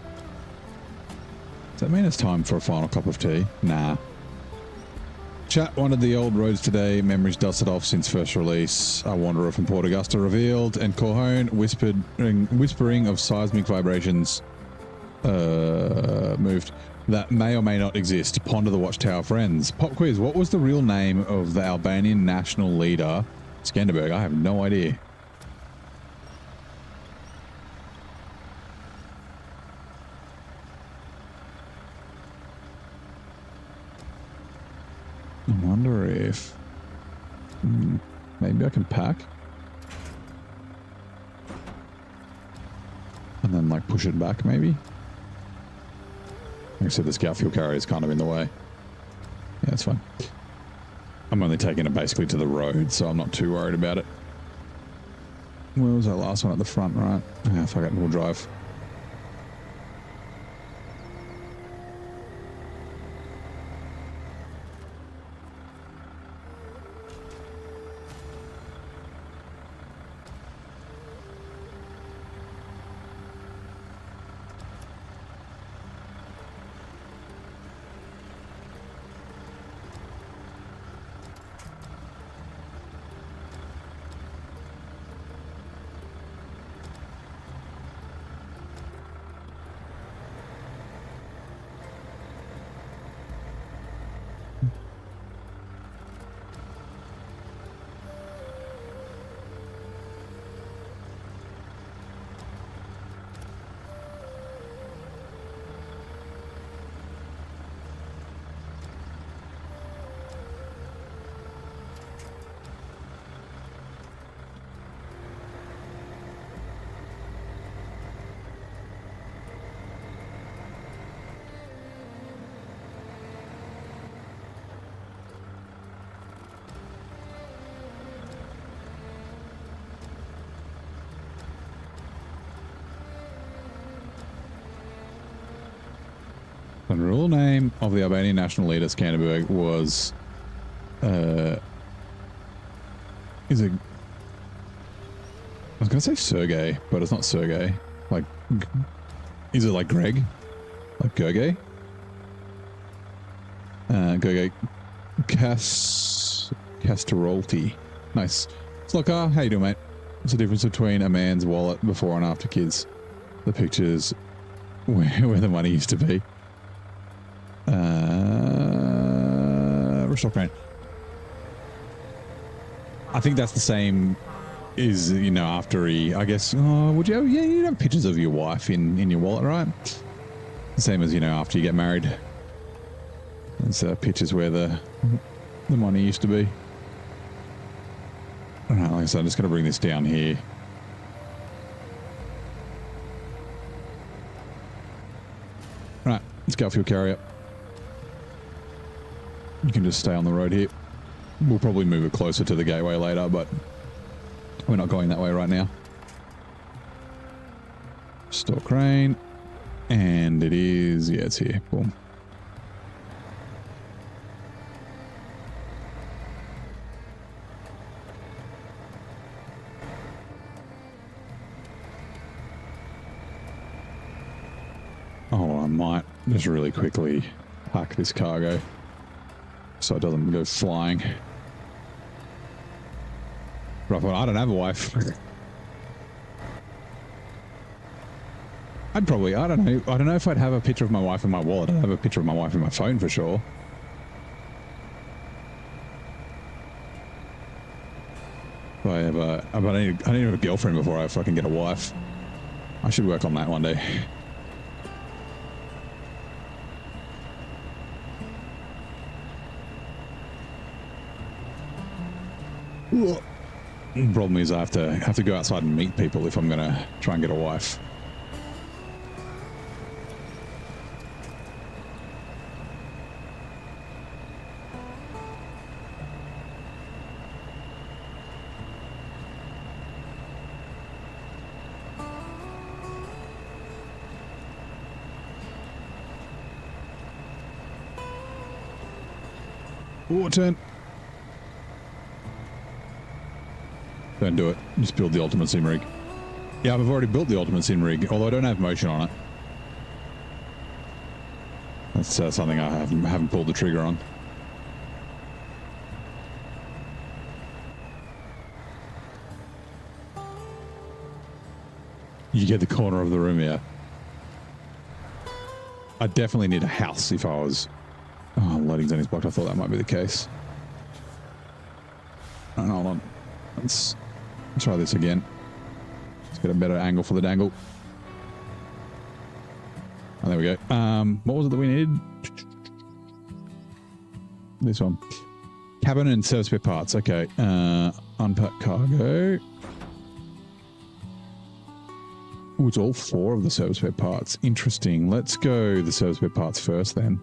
Does that mean it's time for a final cup of tea? Nah. Chat wanted the old roads today. Memories dusted off since first release. A wanderer from Port Augusta revealed, and Corhone whispering of seismic vibrations moved. That may or may not exist. Ponder the Watchtower friends. Pop quiz. What was the real name of the Albanian national leader? Skanderberg. I have no idea. I wonder if... maybe I can pack? And then, like, push it back, maybe? Like I said, the scout fuel carrier is kind of in the way. Yeah, that's fine. I'm only taking it basically to the road, so I'm not too worried about it. Where was that last one at the front, right? Ah, fuck it, we'll drive. The real name of the Albanian national leader, Skanderberg, was... is it... I was going to say Sergey, but it's not Sergey. Like... is it like Greg? Like Gergely? Gergely... Castorolti. Nice. Slokar, how you doing, mate? What's the difference between a man's wallet before and after kids? The pictures where the money used to be. Restock crane. I think that's the same is, you know, after he, I guess, would you have, yeah, you'd have pictures of your wife in your wallet, right? The same as, you know, after you get married. There's pictures where the money used to be. Alright, like I said, I'm just going to bring this down here. Right, let's go fuel carrier. You can just stay on the road here. We'll probably move it closer to the gateway later, but we're not going that way right now. Store crane. And it is, yeah, it's here. Boom. Oh, I might just really quickly pack this cargo so it doesn't go flying. Rough one. I don't have a wife. I'd probably, I don't know if I'd have a picture of my wife in my wallet. I'd have a picture of my wife in my phone for sure. If I ever, but I need to have a girlfriend before I fucking get a wife. I should work on that one day. The problem is I have to go outside and meet people if I'm gonna try and get a wife. Oh, turn. Don't do it. Just build the ultimate sim rig. Yeah, I've already built the ultimate sim rig, although I don't have motion on it. That's something I haven't pulled the trigger on. You get the corner of the room, yeah. I definitely need a house if I was... Oh, loading zone is blocked. I thought that might be the case. Oh, hold on. Let's try this again. Let's get a better angle for the dangle. Oh, there we go. What was it that we needed? This one. Cabin and service spare parts. Okay. Unpack cargo. Oh, it's all 4 of the service spare parts. Interesting. Let's go the service spare parts first then.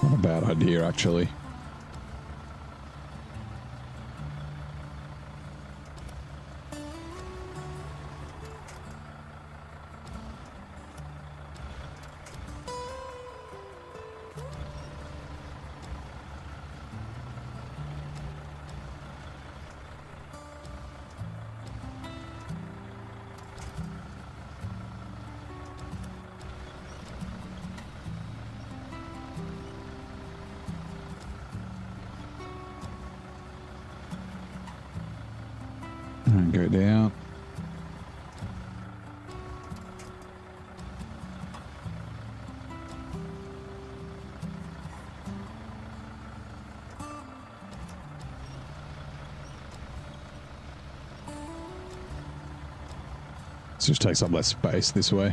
Not a bad idea, actually. And go down. This just takes up less space this way.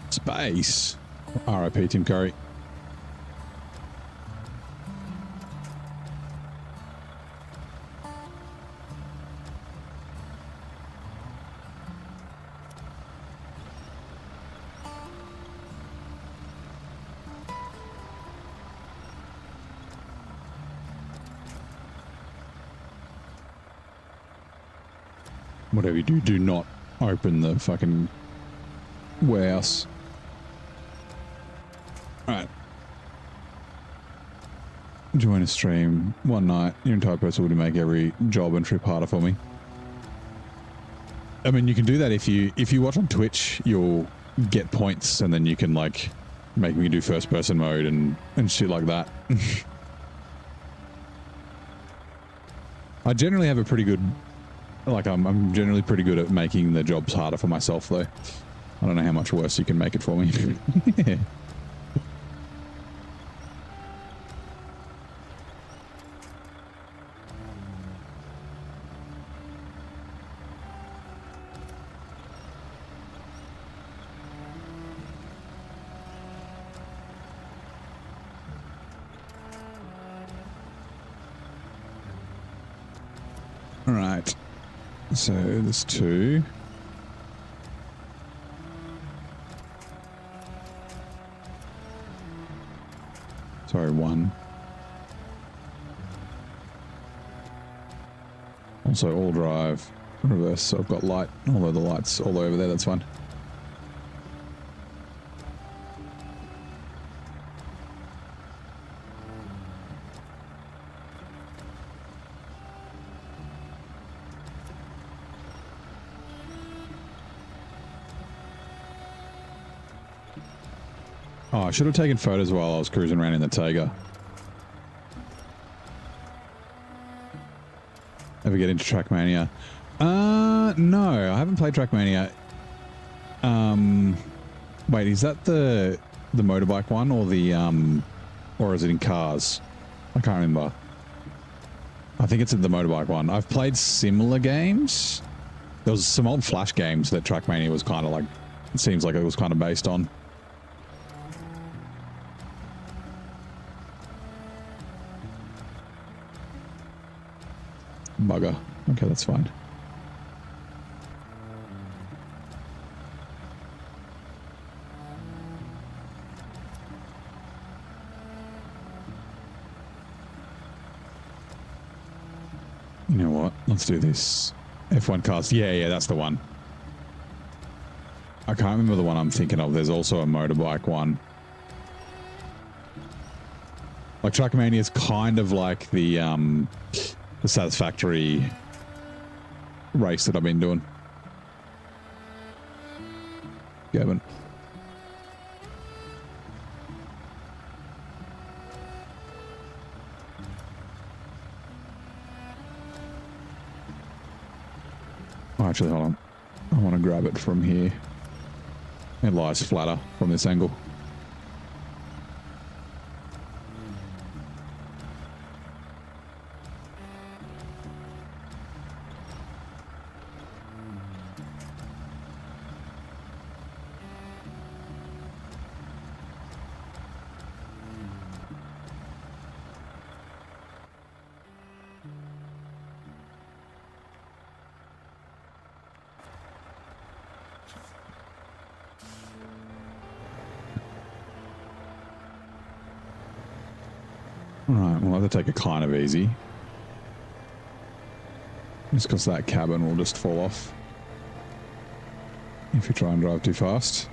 Space. RIP Tim Curry. Whatever you do, do not open the fucking warehouse. Alright. Join a stream. One night, your entire person would make every job and trip harder for me. I mean, you can do that if you watch on Twitch, you'll get points and then you can like make me do first person mode and shit like that. I generally have a pretty good... Like, I'm generally pretty good at making the jobs harder for myself, though. I don't know how much worse you can make it for me. All right. So there's 2. Sorry, 1. Also, all drive, reverse. So I've got light, although the light's all over there, that's fine. Oh, I should have taken photos while I was cruising around in the Taiga. Ever get into Trackmania? No, I haven't played Trackmania. Wait, is that the motorbike one or the or is it in cars? I can't remember. I think it's in the motorbike one. I've played similar games. There was some old Flash games that Trackmania was kind of like, it seems like it was kind of based on. Bugger. Okay, that's fine. You know what? Let's do this. F1 cars. Yeah, that's the one. I can't remember the one I'm thinking of. There's also a motorbike one. Like Trackmania is kind of like the Satisfactory race that I've been doing. Gavin. Oh, actually, hold on. I want to grab it from here. It lies flatter from this angle. Alright, we'll have to take it kind of easy. Just because that cabin will just fall off if you try and drive too fast.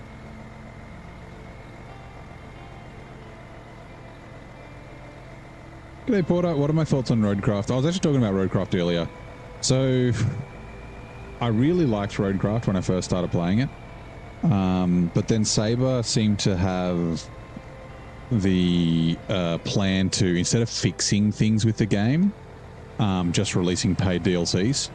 G'day Porter, what are my thoughts on Roadcraft? I was actually talking about Roadcraft earlier. So, I really liked Roadcraft when I first started playing it. But then Saber seemed to have the plan to, instead of fixing things with the game, just releasing paid DLCs.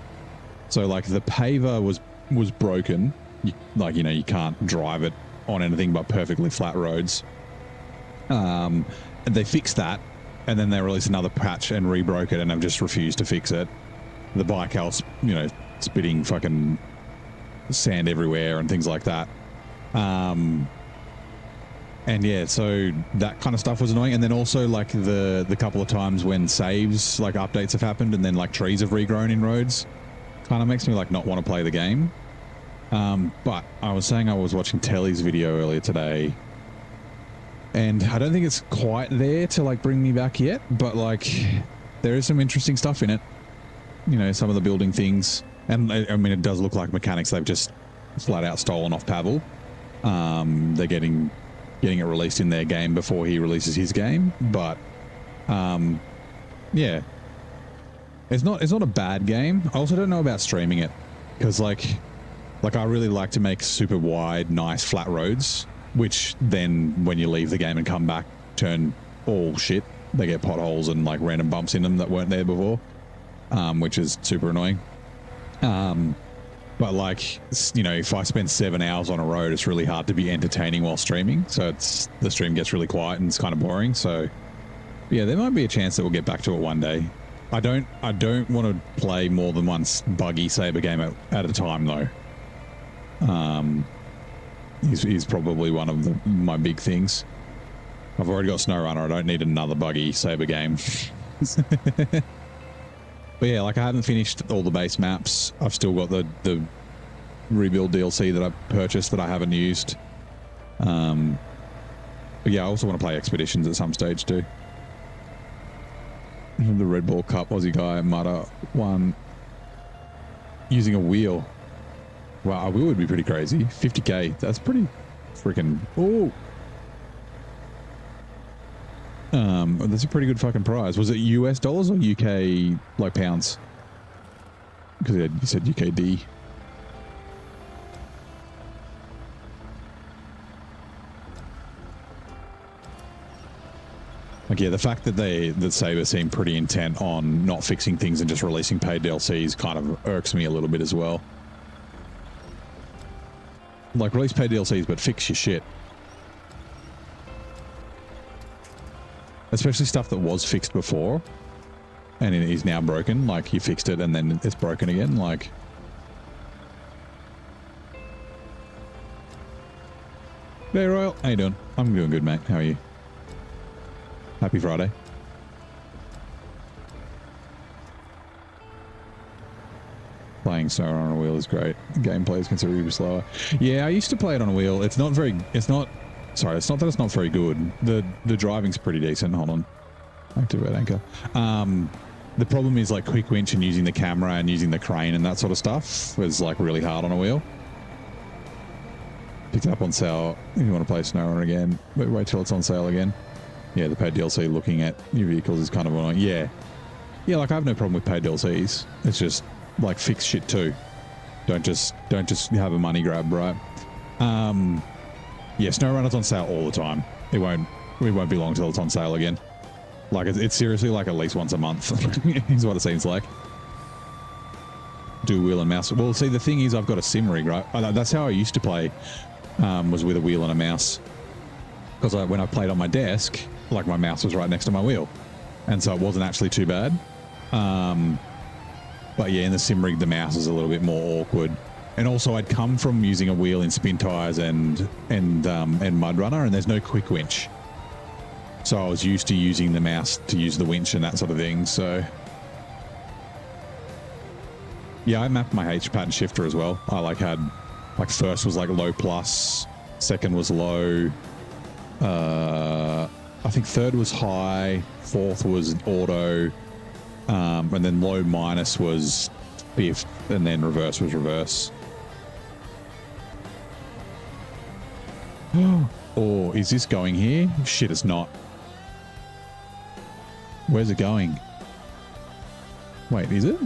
So like the paver was broken, you can't drive it on anything but perfectly flat roads. And they fixed that, and then they released another patch and rebroke it, and have just refused to fix it. The bike house, spitting fucking sand everywhere and things like that. And yeah, so that kind of stuff was annoying. And then also like the couple of times when saves, like updates have happened and then like trees have regrown in roads, kind of makes me like not want to play the game. But I was saying I was watching Telly's video earlier today, and I don't think it's quite there to like bring me back yet, but like there is some interesting stuff in it. Some of the building things. And I mean, it does look like mechanics they've just flat out stolen off Pavel. They're getting it released in their game before he releases his game, but yeah, it's not a bad game. I also don't know about streaming it, because like I really like to make super wide, nice flat roads, which then when you leave the game and come back turn all shit. They get potholes and like random bumps in them that weren't there before, which is super annoying. But like, you know, if I spend 7 hours on a road, it's really hard to be entertaining while streaming. So the stream gets really quiet and it's kind of boring. So yeah, there might be a chance that we'll get back to it one day. I don't want to play more than one buggy Saber game at a time though. He's probably one of my big things. I've already got SnowRunner. I don't need another buggy Saber game. But yeah, like I haven't finished all the base maps. I've still got the rebuild DLC that I purchased that I haven't used. But yeah, I also want to play Expeditions at some stage too. The Red Bull Cup Aussie guy Mudder won using a wheel. Wow, a wheel would be pretty crazy. 50k, that's pretty freaking... Oh! That's a pretty good fucking prize. Was it US dollars or UK, like, pounds? Because you said UKD. Like, yeah, the fact that Saber seem pretty intent on not fixing things and just releasing paid DLCs kind of irks me a little bit as well. Like, release paid DLCs, but fix your shit. Especially stuff that was fixed before and it is now broken. Like, you fixed it and then it's broken again. Like, hey Royal, how you doing? I'm doing good, mate. How are you? Happy Friday. Playing SnowRunner on a wheel is great. The gameplay is considerably slower. Yeah, I used to play it on a wheel. It's not that it's not very good. The driving's pretty decent. Hold on. Activate anchor. The problem is like quick winch and using the camera and using the crane and that sort of stuff is like really hard on a wheel. Picked it up on sale. If you want to play SnowRunner again, but wait till it's on sale again. Yeah, the paid DLC looking at new vehicles is kind of annoying. Yeah. Yeah, like I have no problem with paid DLCs. It's just like fix shit too. Don't just have a money grab, right? Yeah, SnowRunner's on sale all the time. It won't be long till it's on sale again. Like it's seriously like at least once a month is what it seems like. Do wheel and mouse. Well, see, the thing is I've got a sim rig, right? That's how I used to play, was with a wheel and a mouse. Because when I played on my desk, like my mouse was right next to my wheel. And so it wasn't actually too bad. But yeah, in the sim rig, the mouse is a little bit more awkward. And also I'd come from using a wheel in spin tires and Mud Runner, and there's no quick winch. So I was used to using the mouse to use the winch and that sort of thing. So yeah, I mapped my H pattern shifter as well. I had first was like low plus, second was low. I think third was high, fourth was auto, and then low minus was fifth, and then reverse was reverse. Oh, is this going here? Shit, it's not. Where's it going? Wait, is it?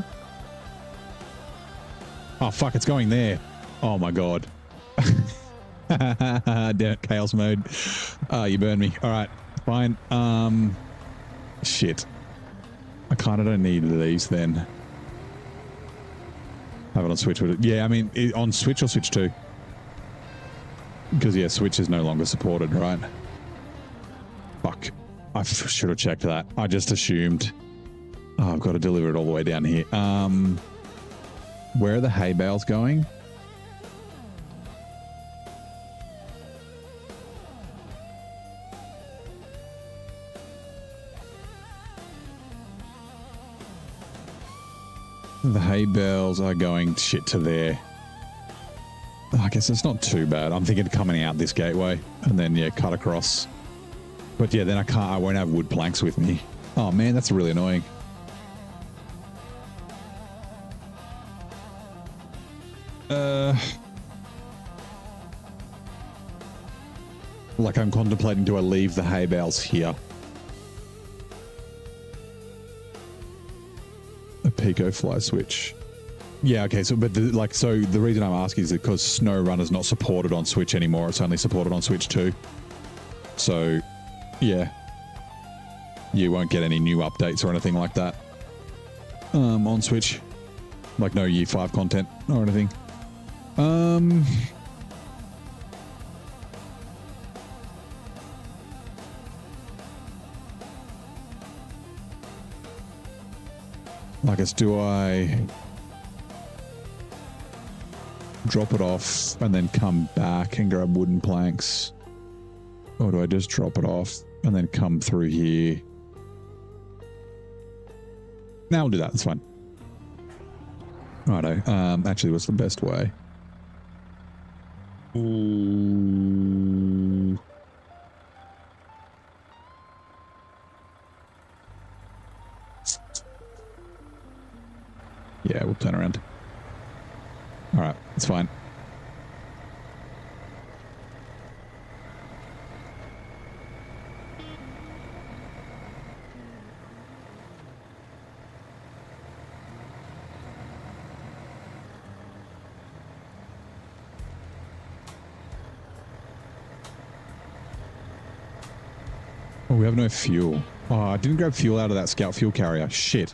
Oh, fuck, it's going there. Oh, my God. Damn it, chaos mode. You burned me. All right, fine. Shit. I kind of don't need these then. Have it on Switch. Yeah, I mean, on Switch or Switch 2? Because, yeah, Switch is no longer supported, right? Fuck. I should have checked that. I just assumed. Oh, I've got to deliver it all the way down here. Where are the hay bales going? The hay bales are going to there. I guess it's not too bad. I'm thinking of coming out this gateway and then, yeah, cut across. But yeah, then I won't have wood planks with me. Oh man, that's really annoying. Like I'm contemplating, do I leave the hay bales here? A Pico fly switch. Yeah, okay, so but the reason I'm asking is because SnowRunner's not supported on Switch anymore. It's only supported on Switch 2. So, yeah. You won't get any new updates or anything like that on Switch. Like no Year 5 content or anything. I guess, do I drop it off and then come back and grab wooden planks? Or do I just drop it off and then come through here? Now we'll do that. That's fine. Righto. Actually, what's the best way? Ooh. Yeah, we'll turn around. All right, it's fine. Oh, we have no fuel. Oh, I didn't grab fuel out of that scout fuel carrier. Shit.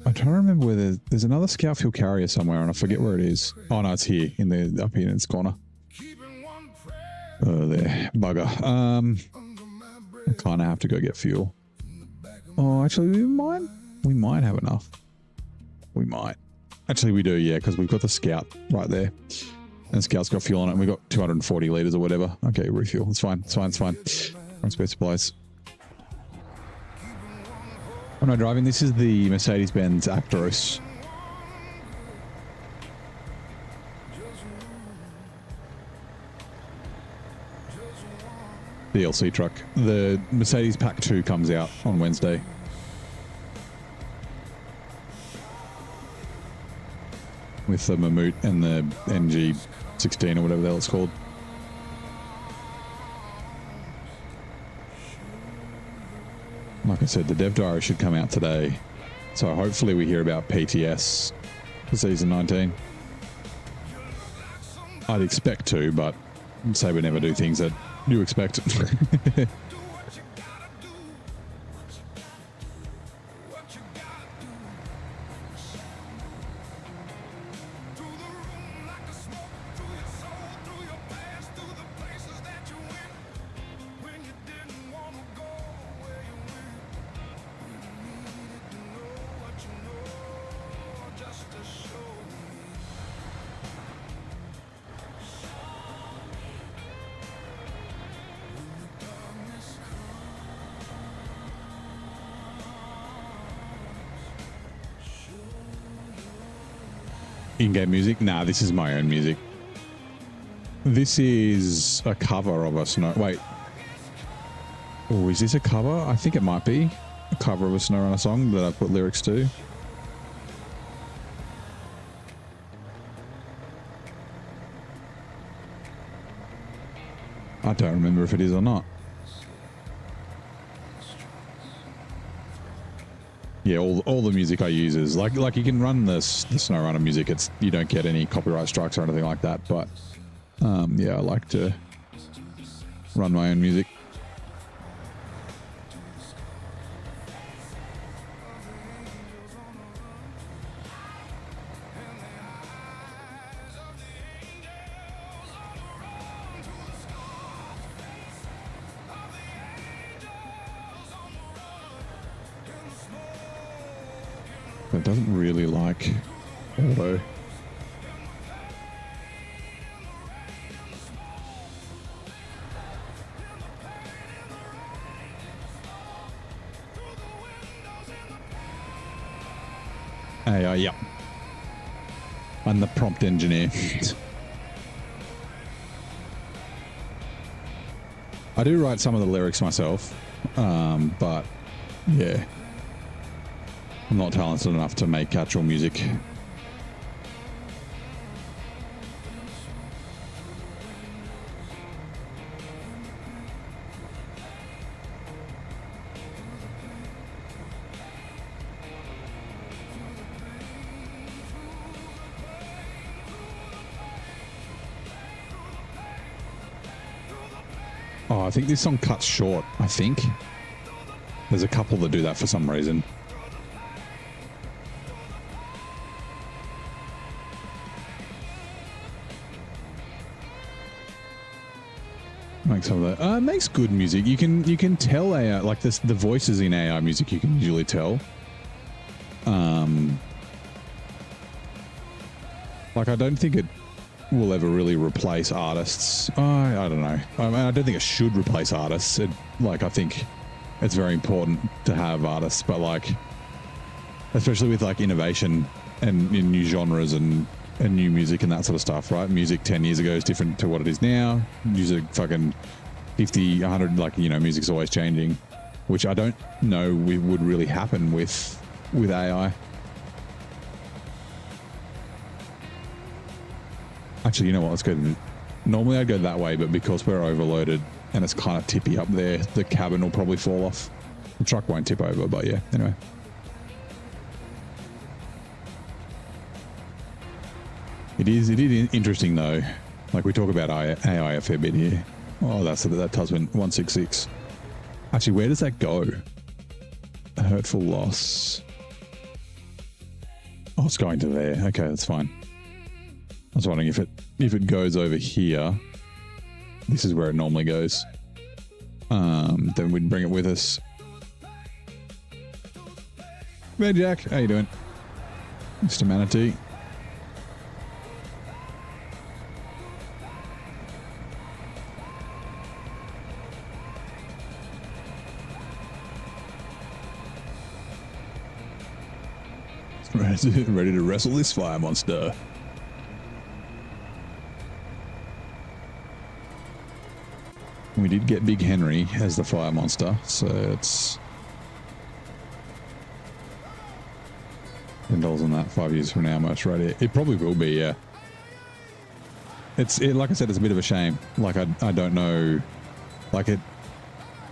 I'm trying to remember where there's another scout fuel carrier somewhere, and I forget where it is. Oh no, it's here up here in this corner. Oh, there, bugger. I kind of have to go get fuel. Oh, actually, we might have enough. We might. Actually, we do, yeah, because we've got the scout right there, and the scout's got fuel on it, and we've got 240 liters or whatever. Okay, refuel. It's fine. It's fine. It's fine. On spare supplies. I'm not driving. This is the Mercedes-Benz Actros. DLC truck. The Mercedes Pack 2 comes out on Wednesday. With the Mammut and the NG16 or whatever the hell it's called. Like I said, the dev diary should come out today. So hopefully we hear about PTS for season 19. I'd expect to, but say we never do things that you expect. In-game music? Nah, this is my own music. This is a cover of a Snow... Wait. Oh, is this a cover? I think it might be. A cover of a SnowRunner song that I put lyrics to. I don't remember if it is or not. Yeah, all the music I use is like you can run the SnowRunner music. You don't get any copyright strikes or anything like that. But yeah, I like to run my own music. It doesn't really like auto. Hey, yeah. I'm the prompt engineer. I do write some of the lyrics myself, but yeah. I'm not talented enough to make actual music. Oh, I think this song cuts short, I think. There's a couple that do that for some reason. Makes some of that. Makes good music. You can tell AI, like this, the voices in AI music. You can usually tell. Like I don't think it will ever really replace artists. I don't know. I mean, I don't think it should replace artists. Like I think it's very important to have artists, but like, especially with like innovation and in new genres and new music and that sort of stuff, right? Music 10 years ago is different to what it is now. Music fucking 50, 100, like, you know, music's always changing, which I don't know would really happen with AI. Actually, you know what? Let's go. Normally I'd go that way, but because we're overloaded and it's kind of tippy up there, the cabin will probably fall off. The truck won't tip over, but yeah, anyway. It is interesting though. Like we talk about AI a fair bit here. Oh, that's that Tasman 166. Actually, where does that go? A hurtful loss. Oh, it's going to there. Okay, that's fine. I was wondering if it goes over here. This is where it normally goes. Then we'd bring it with us. Hey Jack, how you doing? Mr. Manatee. Ready to wrestle this fire monster. We did get Big Henry as the fire monster, so it's $10 on that 5 years from now, most ready. It probably will be, yeah. It's like I said, it's a bit of a shame. Like I don't know, like it.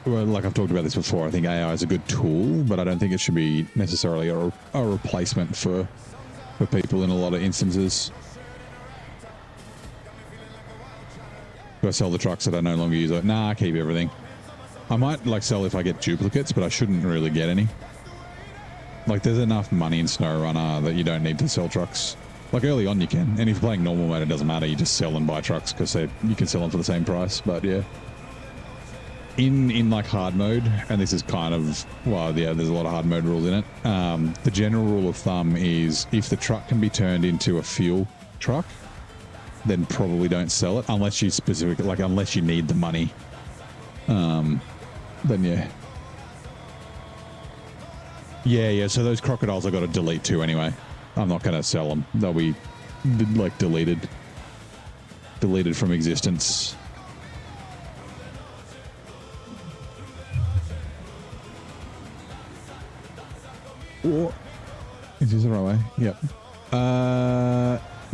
Well, like I've talked about this before, I think AI is a good tool, but I don't think it should be necessarily a replacement for people in a lot of instances. Do I sell the trucks that I no longer use? Nah, I keep everything. I might like sell if I get duplicates, but I shouldn't really get any. Like there's enough money in SnowRunner that you don't need to sell trucks. Like early on you can, and if you're playing normal mode, it doesn't matter. You just sell and buy trucks because you can sell them for the same price. But yeah. In like hard mode, and this is kind of, well, yeah, there's a lot of hard mode rules in it. The general rule of thumb is if the truck can be turned into a fuel truck, then probably don't sell it unless you specifically, like unless you need the money. Then yeah. Yeah. So those crocodiles I got to delete too anyway. I'm not going to sell them. They'll be like deleted from existence. Oh, is this the right way? Yep.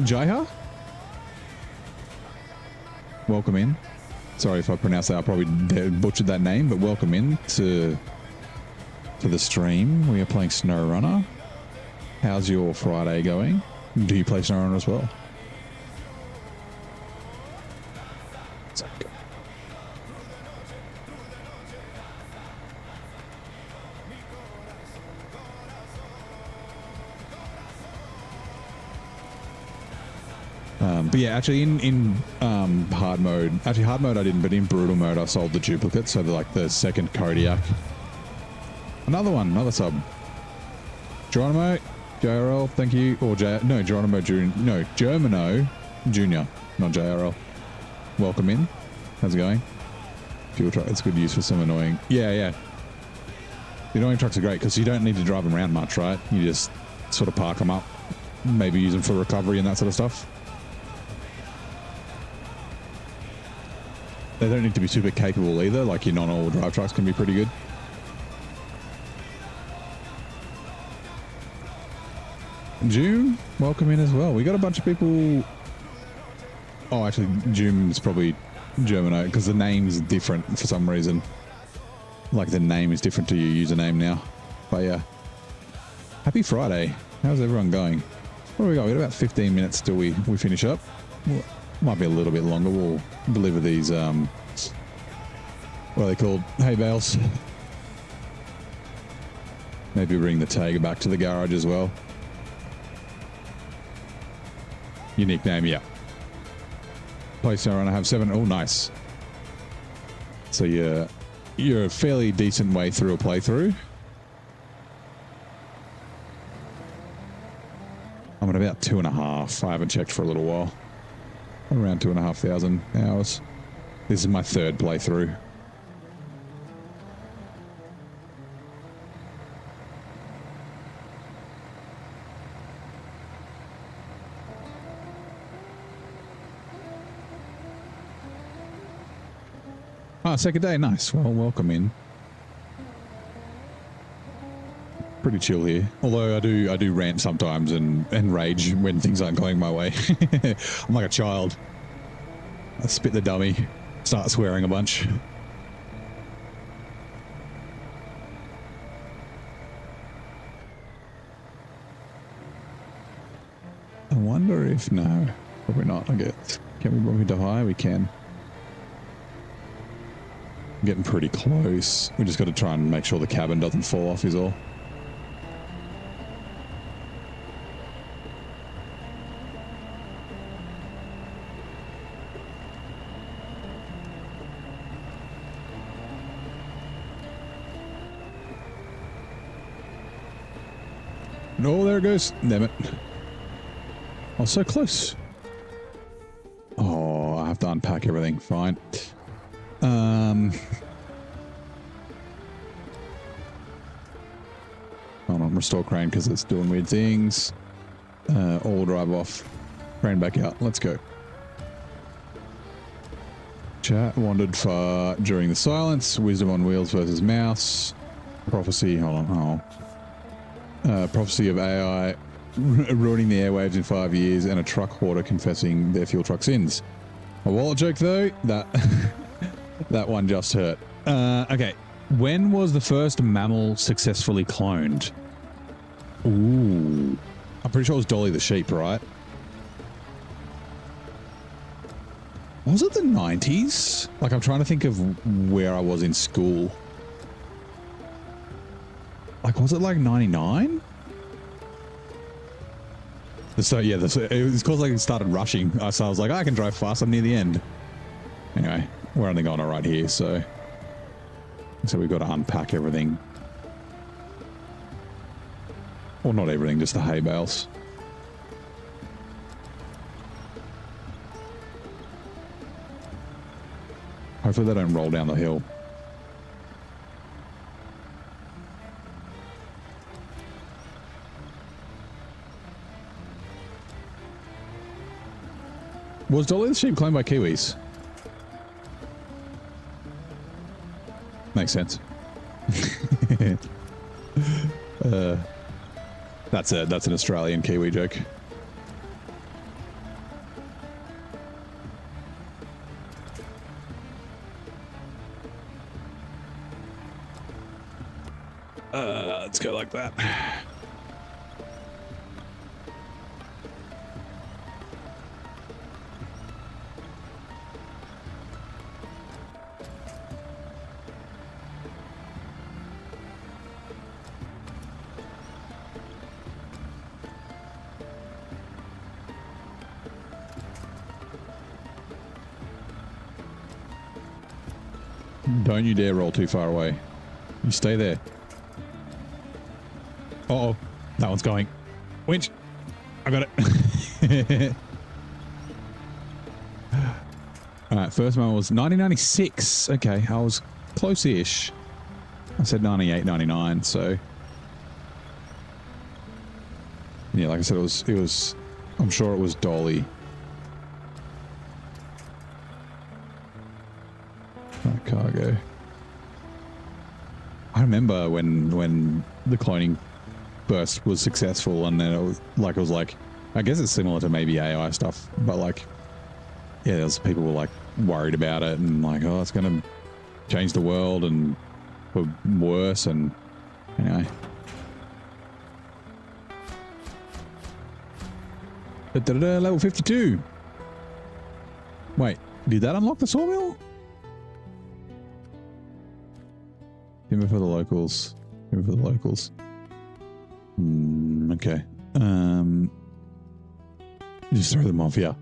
Jaiha? Welcome in. Sorry if I pronounced that. I probably butchered that name, but welcome in to the stream. We are playing SnowRunner. How's your Friday going? Do you play SnowRunner as well? But yeah, actually in hard mode, I didn't, but in brutal mode I sold the duplicates, so like the second Kodiak. Another sub. Geronimo, JRL, thank you. Or Geronimo Jr. No, Germano Jr., not JRL. Welcome in. How's it going? Fuel truck, it's good use for some annoying. Yeah. The annoying trucks are great because you don't need to drive them around much, right? You just sort of park them up, maybe use them for recovery and that sort of stuff. They don't need to be super capable either, like your non-all drive trucks can be pretty good. June, welcome in as well. We got a bunch of people. Oh, actually, June's probably Germano because the name's different for some reason. Like the name is different to your username now. But yeah, happy Friday. How's everyone going? What do we got? We got about 15 minutes till we finish up. Might be a little bit longer. We'll deliver these what are they called? Hay bales. Maybe bring the Tiger back to the garage as well. Unique name, yeah. Place SnowRunner have 7. Oh, nice. So you're a fairly decent way through a playthrough. I'm at about 2.5. I haven't checked for a little while. Around 2,500 hours. This is my 3rd playthrough. Ah, second day, nice. Well, welcome in. Pretty chill here. Although I do rant sometimes and rage when things aren't going my way. I'm like a child. I spit the dummy, start swearing a bunch. I wonder if no, probably not. I guess. Can we bump into high? We can. Getting pretty close. We just got to try and make sure the cabin doesn't fall off is all. No, there it goes. Damn it. Oh, so close. Oh, I have to unpack everything. Fine. Hold on, restore crane because it's doing weird things. All drive off. Crane back out. Let's go. Chat wandered far during the silence. Wisdom on wheels versus mouse. Prophecy. Hold on. Oh. Prophecy of AI ruining the airwaves in 5 years, and a truck hoarder confessing their fuel truck sins. A wallet joke though. That that one just hurt. Okay. When was the first mammal successfully cloned? Ooh. I'm pretty sure it was Dolly the sheep, right? Was it the 90s? Like, I'm trying to think of where I was in school. Like, was it like 99? So, yeah, it was because like it started rushing. So I was like, I can drive fast. I'm near the end. Anyway, we're only going all right here, so we've got to unpack everything. Or not everything, just the hay bales. Hopefully they don't roll down the hill. Was Dolly the sheep claimed by Kiwis? Makes sense. That's an Australian Kiwi joke. Let's go like that. Don't you dare roll too far away. You stay there. Uh-oh. That one's going. Winch. I got it. Alright, first one was 1996. Okay, I was close-ish. I said 98, 99, so... Yeah, like I said, it was... I'm sure it was Dolly. Cargo. I remember when the cloning burst was successful, and then it was like I guess it's similar to maybe AI stuff, but like yeah, there's people were like worried about it and like, oh, it's gonna change the world and for worse, and anyway. Level 52. Wait, did that unlock the sawmill? for the locals. Timber for the locals. Okay. Just throw them off, yeah.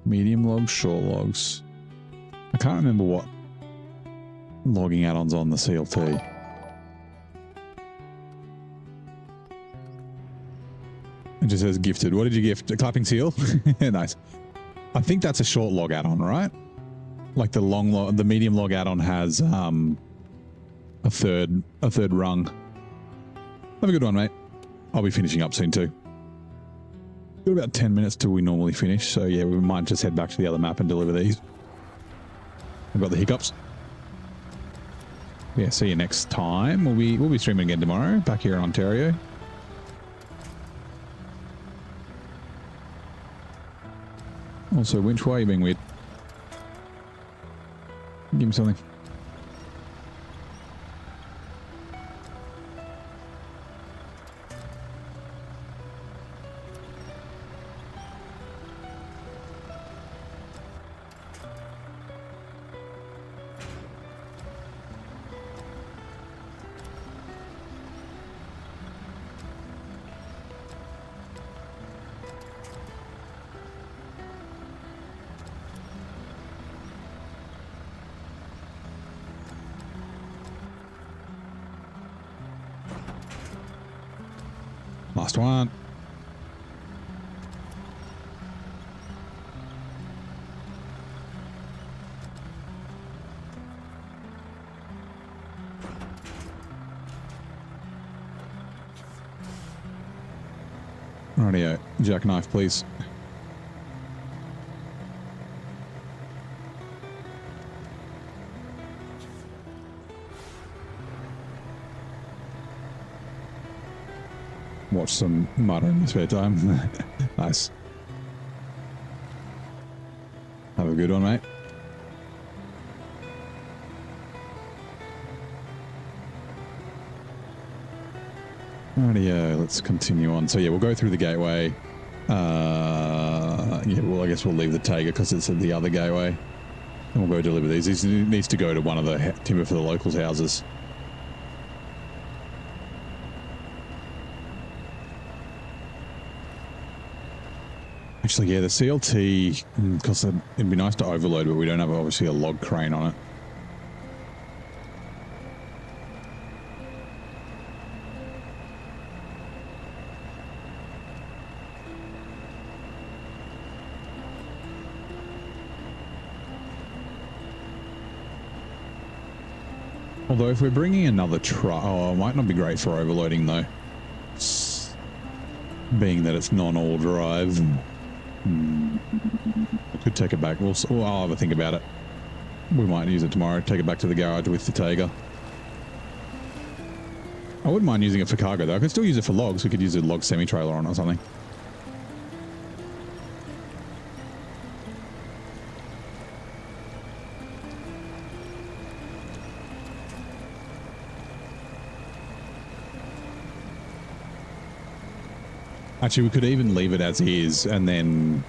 Medium logs, short logs. I can't remember what logging add-ons on the CLT. It just says gifted. What did you gift? A clapping seal? Nice. I think that's a short log add-on, right? Like the long log, the medium log add-on has a third rung. Have a good one, mate. I'll be finishing up soon too. Got about 10 minutes till we normally finish, so yeah, we might just head back to the other map and deliver these. I've got the hiccups. Yeah, see you next time. We'll be streaming again tomorrow, back here in Ontario. Also, Winch, why are you being weird? Give me something. Last one. Rightio. Jackknife, please. Watch some Mutter in my spare time. Nice. Have a good one, mate. Rightio, let's continue on. So yeah, we'll go through the gateway. Yeah, well, I guess we'll leave the Taiga because it's at the other gateway. And we'll go deliver these. This needs to go to one of the timber for the locals' houses. Actually, yeah, the CLT, because it'd be nice to overload, but we don't have obviously a log crane on it. Although if we're bringing another truck, oh, it might not be great for overloading though. Being that it's non-all drive. I could take it back. I'll have a think about it. We might use it tomorrow. Take it back to the garage with the Taiga. I wouldn't mind using it for cargo though. I could still use it for logs. We could use a log semi-trailer on it or something. Actually, we could even leave it as is, and then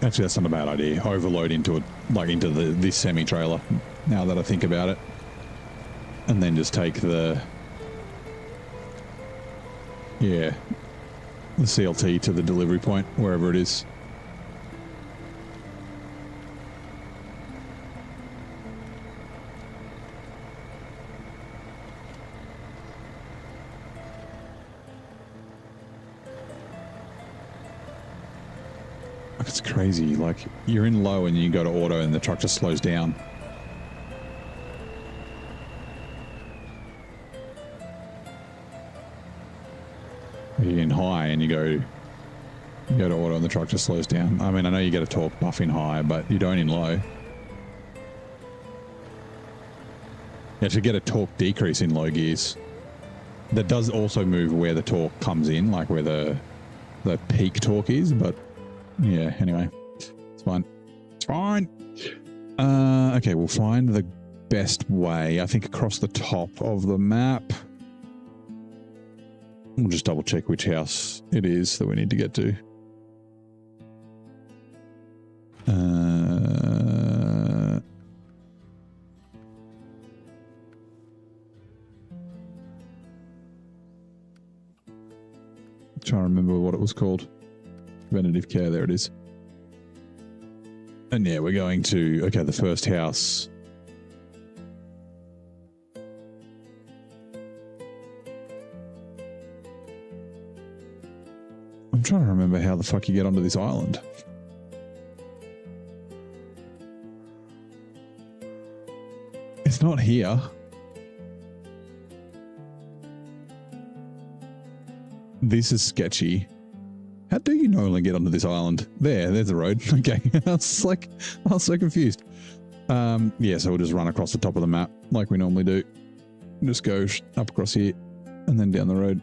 actually that's not a bad idea. Overload into it, like into this semi-trailer. Now that I think about it, and then just take the CLT to the delivery point wherever it is. It's crazy. Like, you're in low and you go to auto and the truck just slows down. You're in high and you go to auto and the truck just slows down. I mean, I know you get a torque buff in high, but you don't in low. You actually get a torque decrease in low gears. That does also move where the torque comes in, like where the peak torque is, but yeah, anyway, it's fine. It's fine. Okay, we'll find the best way. I think across the top of the map. We'll just double check which house it is that we need to get to. Trying to remember what it was called. Preventative care, there it is. And yeah, we're going to, okay, the first house. I'm trying to remember how the fuck you get onto this island. It's not here. This is sketchy. How do you normally get onto this island? There's the road. Okay. I was so confused. Yeah, so we'll just run across the top of the map like we normally do. Just go up across here and then down the road.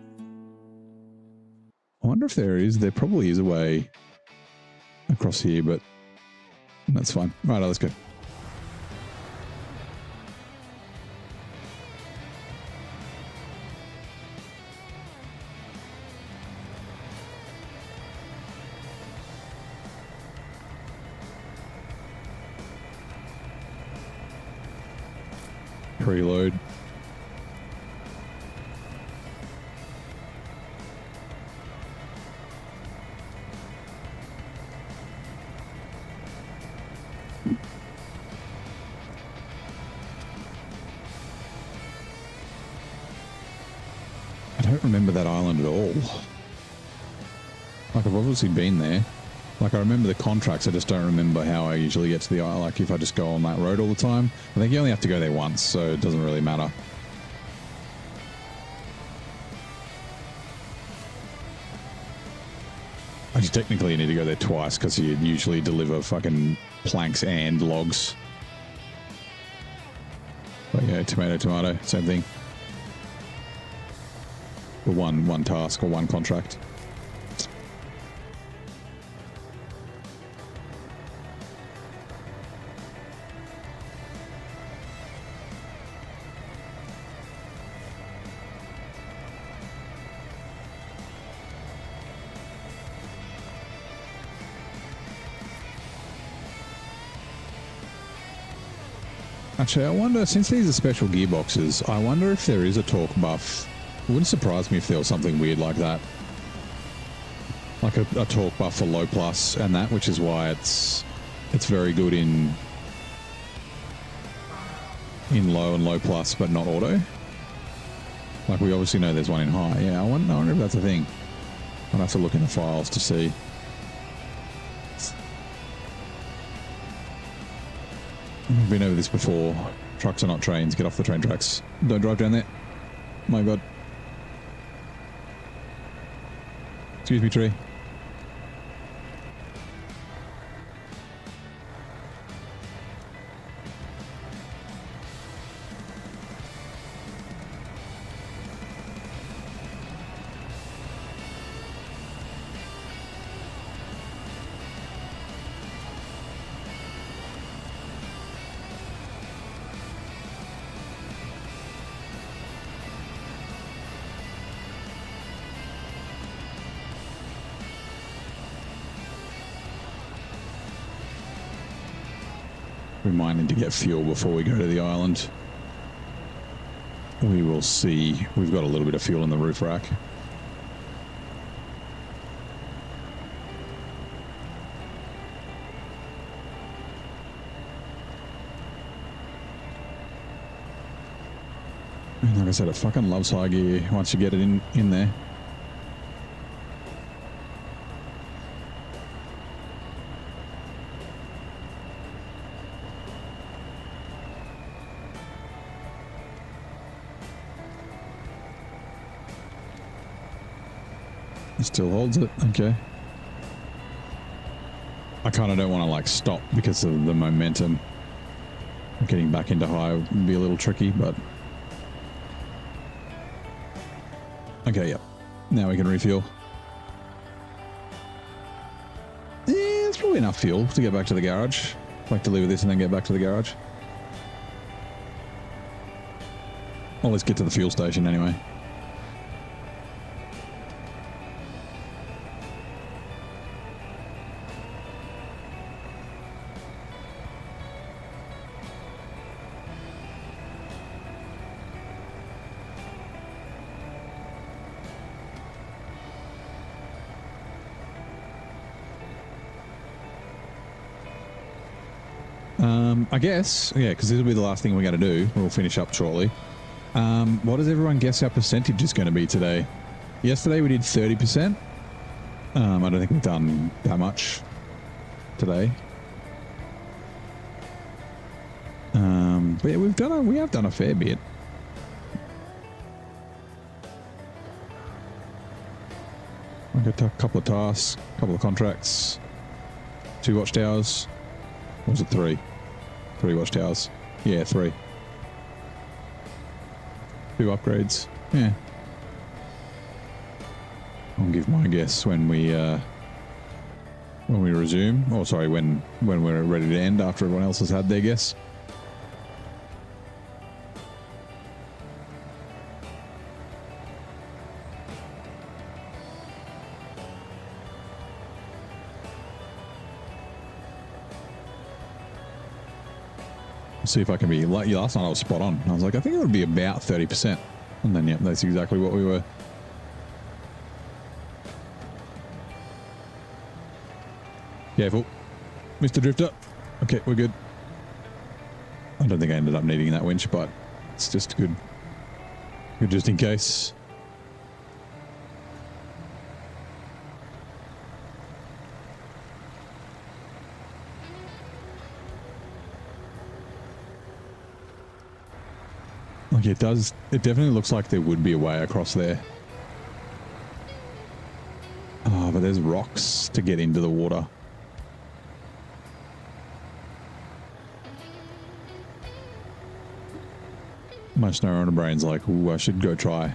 I wonder if there probably is a way across here, but that's fine. Right, let's go. Preload. I don't remember that island at all. Like, I've obviously been there. Like, I remember the contracts, I just don't remember how I usually get to the island. Like, if I just go on that road all the time. I think you only have to go there once, so it doesn't really matter. Actually, technically you need to go there twice, because you usually deliver fucking planks and logs. But yeah, tomato, tomato, same thing. For one task or one contract. Actually, I wonder, since these are special gearboxes, I wonder if there is a torque buff. It wouldn't surprise me if there was something weird like that. Like a torque buff for low plus and that, which is why it's very good in low and low plus, but not auto. Like, we obviously know there's one in high. Yeah, I wonder if that's a thing. I'll have to look in the files to see. I've been over this before. Trucks are not trains. Get off the train tracks. Don't drive down there. My God. Excuse me, tree. We might need to get fuel before we go to the island. We will see. We've got a little bit of fuel in the roof rack. And like I said, it fucking loves high gear once you get it in there. It still holds it. Okay. I kind of don't want to like stop because of the momentum. Getting back into high would be a little tricky, but okay, yep. Now we can refuel. Yeah, it's probably enough fuel to get back to the garage. Like deliver this and then get back to the garage. Well, let's get to the fuel station anyway. I guess, yeah, because this will be the last thing we're going to do. We'll finish up shortly. What does everyone guess our percentage is going to be today? Yesterday we did 30%. I don't think we've done that much today. But yeah, we have done a fair bit. I got a couple of tasks, a couple of contracts, 2 watchtowers. Or was it 3? 3 watchtowers. Yeah, 3. 2 upgrades. Yeah. I'll give my guess when we resume. Oh, sorry, when we're ready to end after everyone else has had their guess. See if I can be like last night. I was spot on. I was like, I think it would be about 30%, and then yeah, that's exactly what we were. Careful, Mr. Drifter. Okay, we're good. I don't think I ended up needing that winch, but it's just good just in case. Like it does, it definitely looks like there would be a way across there. Oh, but there's rocks to get into the water. My SnowRunner brain's like, ooh, I should go try.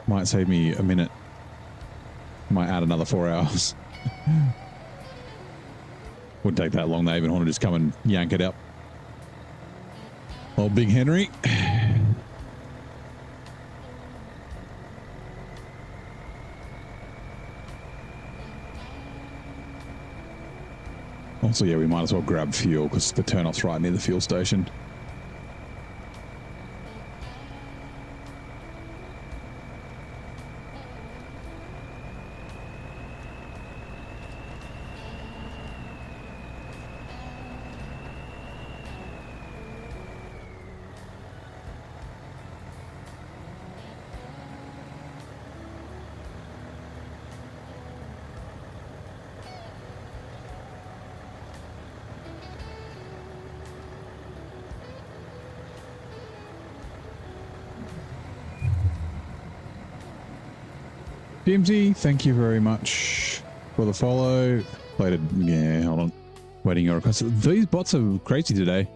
Might save me a minute. Might add another 4 hours. Wouldn't take that long. The Avenhorn would just come and yank it up. Old Big Henry. Also, yeah, we might as well grab fuel because the turnoff's right near the fuel station. DMZ, thank you very much for the follow. Played it, yeah, hold on. Waiting your request. These bots are crazy today.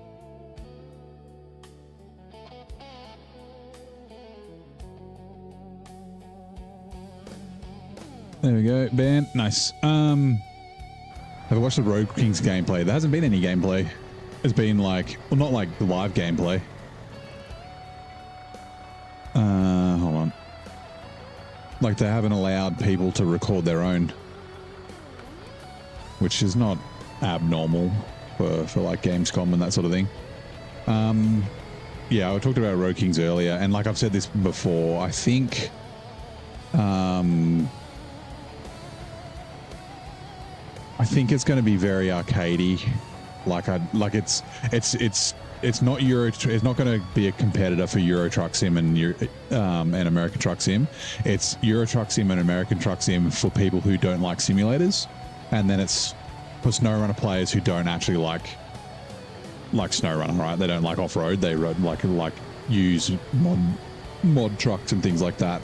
There we go, ban, nice. Have I watched the Road Kings gameplay? There hasn't been any gameplay. It's been like, well, not like the live gameplay. Hold on. Like they haven't allowed people to record their own, which is not abnormal for like Gamescom and that sort of thing. Yeah, I talked about Road Kings earlier, and like I've said this before, I think it's going to be very arcadey. It's not it's not going to be a competitor for Euro Truck Sim and American Truck Sim. It's Euro Truck Sim and American Truck Sim for people who don't like simulators, and then it's for SnowRunner players who don't actually like SnowRunner, right? They don't like off-road. They like use mod trucks and things like that.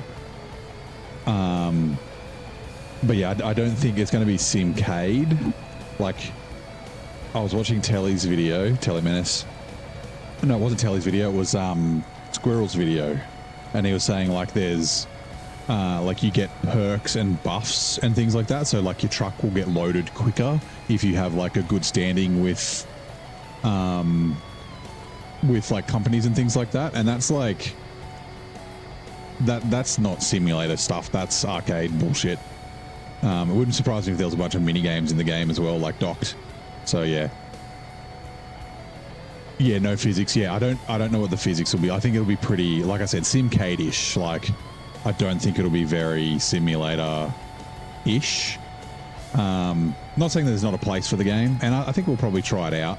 But yeah, I don't think it's going to be Simcade. Like, I was watching Telly's video, Telly Menace. No, it wasn't Telly's video. It was Squirrel's video, and he was saying like there's like you get perks and buffs and things like that. So like your truck will get loaded quicker if you have like a good standing with like companies and things like that. And that's like that's not simulator stuff. That's arcade bullshit. It wouldn't surprise me if there was a bunch of mini games in the game as well, like docked. So yeah. Yeah, no physics. Yeah, I don't know what the physics will be. I think it'll be pretty, like I said, Simcade-ish. Like, I don't think it'll be very simulator-ish. not saying there's not a place for the game, and I think we'll probably try it out.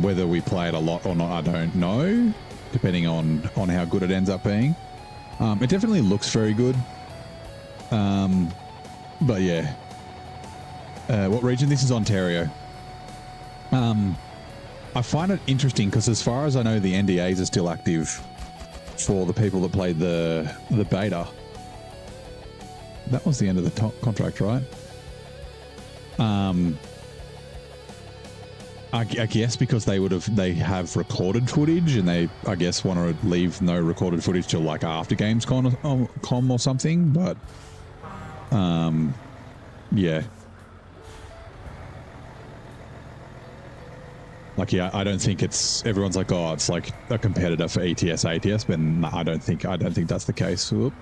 Whether we play it a lot or not, I don't know, depending on how good it ends up being. It definitely looks very good. But yeah. What region? This is Ontario. I find it interesting because as far as I know, the NDAs are still active for the people that played the beta. That was the end of the contract, right? I guess because they have recorded footage and they, I guess, want to leave no recorded footage till like after Gamescom or something. But, yeah. Like, yeah, I don't think everyone's like, oh, it's like a competitor for ETS, ATS, but no, I don't think that's the case. Whoop.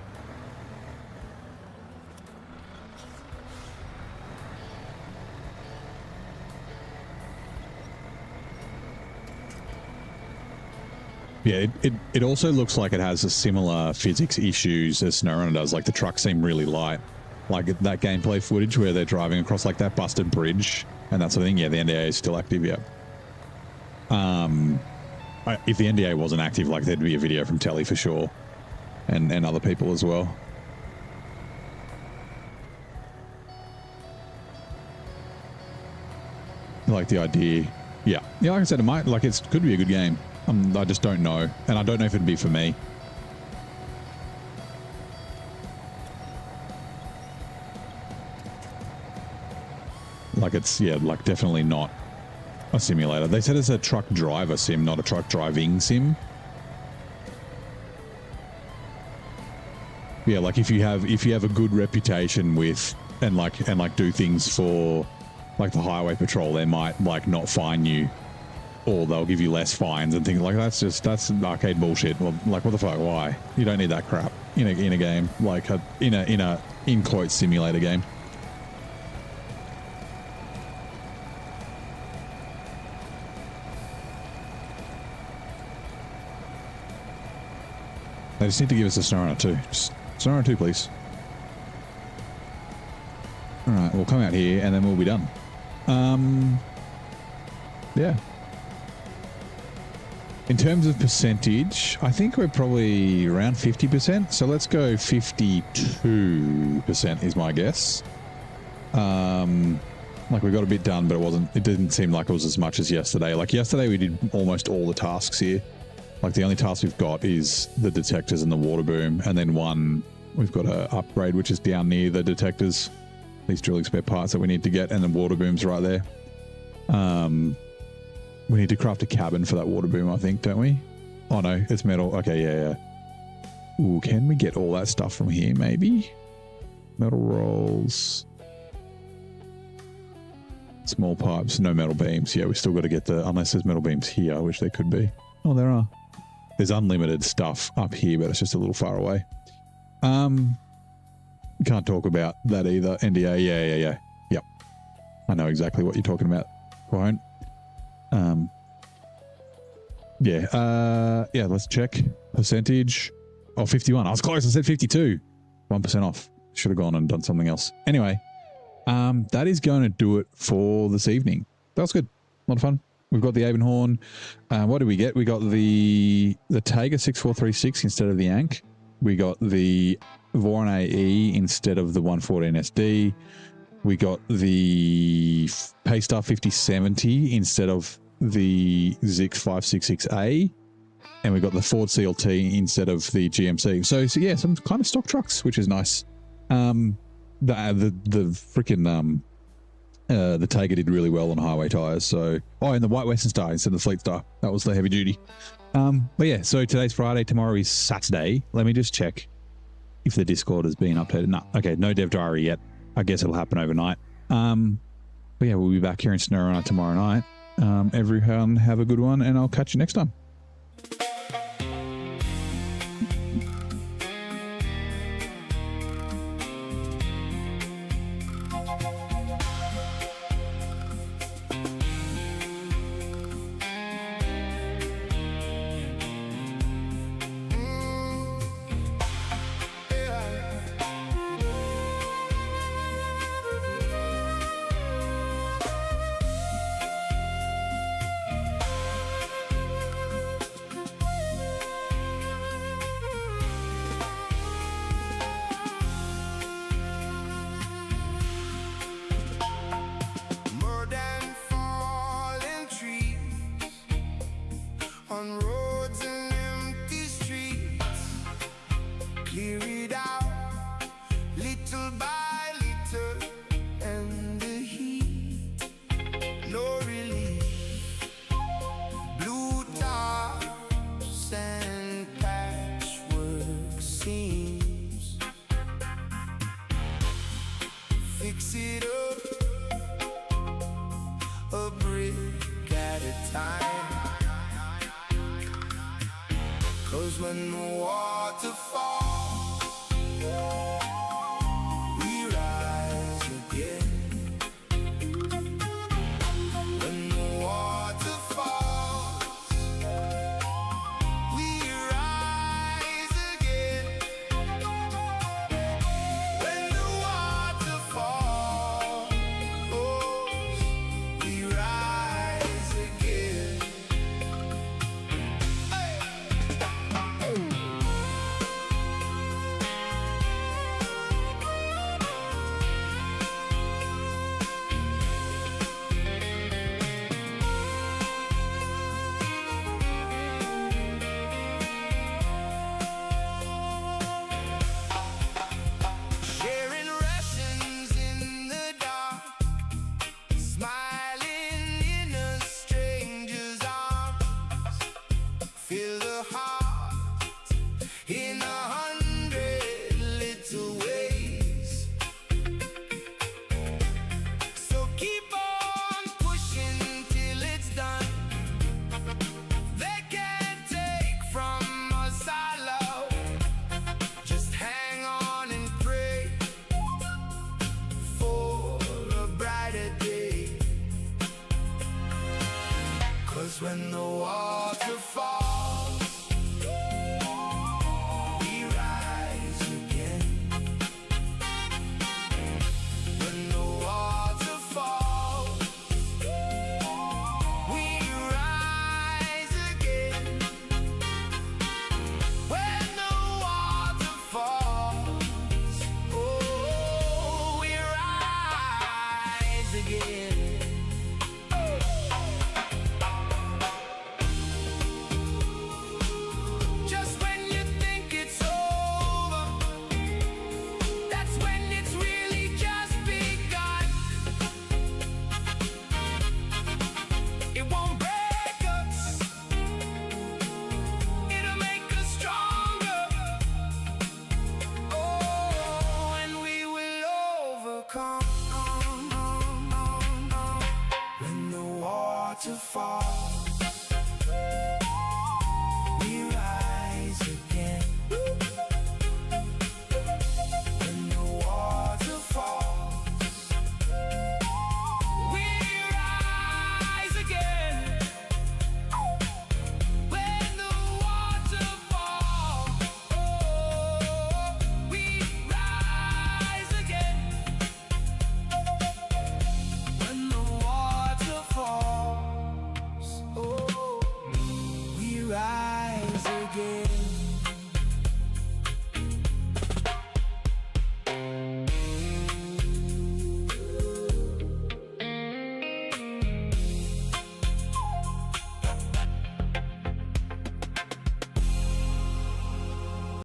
Yeah, it also looks like it has a similar physics issues as SnowRunner does. Like the trucks seem really light. Like that gameplay footage where they're driving across like that busted bridge and that sort of thing. Yeah, the NDA is still active. Yeah. If the NDA wasn't active, like there'd be a video from Telly for sure, and other people as well. Like the idea, yeah. Like I said, it could be a good game. I just don't know, and I don't know if it'd be for me. Like it's, yeah, like definitely not a simulator. They said it's a truck driver sim, not a truck driving sim. Yeah, like if you have a good reputation with and do things for like the highway patrol, they might like not fine you, or they'll give you less fines and things like that's arcade bullshit. Well, like what the fuck? Why? You don't need that crap in a game like in a quote simulator game. They just need to give us a SnowRunner 2. Just SnowRunner 2, please. Alright, we'll come out here and then we'll be done. Yeah. In terms of percentage, I think we're probably around 50%. So let's go 52% is my guess. Like we got a bit done, but it didn't seem like it was as much as yesterday. Like yesterday we did almost all the tasks here. Like the only task we've got is the detectors and the water boom, and then one we've got to upgrade, which is down near the detectors. These drilling spare parts that we need to get, and the water boom's right there. We need to craft a cabin for that water boom, I think, don't we? Oh no, it's metal. Okay, yeah. Ooh, can we get all that stuff from here? Maybe metal rolls, small pipes, no metal beams. Yeah, we still got to get unless there's metal beams here, which there could be. Oh, there are. There's unlimited stuff up here, but it's just a little far away. Can't talk about that either. NDA, yeah. Yep. I know exactly what you're talking about. Won't. Yeah, let's check. Percentage. Oh, 51. I was close. I said 52. 1% off. Should have gone and done something else. Anyway, that is going to do it for this evening. That was good. A lot of fun. We've got the Avenhorn. What did we get? We got the Tiger 6436 instead of the Ankh. We got the Voron AE instead of the 114 SD. We got the Paystar 5070 instead of the Zix 566A. And we got the Ford CLT instead of the GMC. So yeah, some kind of stock trucks, which is nice. The freaking the Tiger did really well on highway tires. So and the White Western Star instead of the Fleet Star. That was the heavy duty. But yeah, so today's Friday, tomorrow is Saturday. Let me just check if the Discord has been updated. No, okay, no dev diary yet. I guess it'll happen overnight. But yeah, we'll be back here in SnowRunner tomorrow night. Everyone have a good one, and I'll catch you next time. 'Cause when the water falls, we rise again. When the water falls, we rise again. When the water falls, we rise again. Sharing rations in the dark, smiling in a stranger's arms. Feel the heart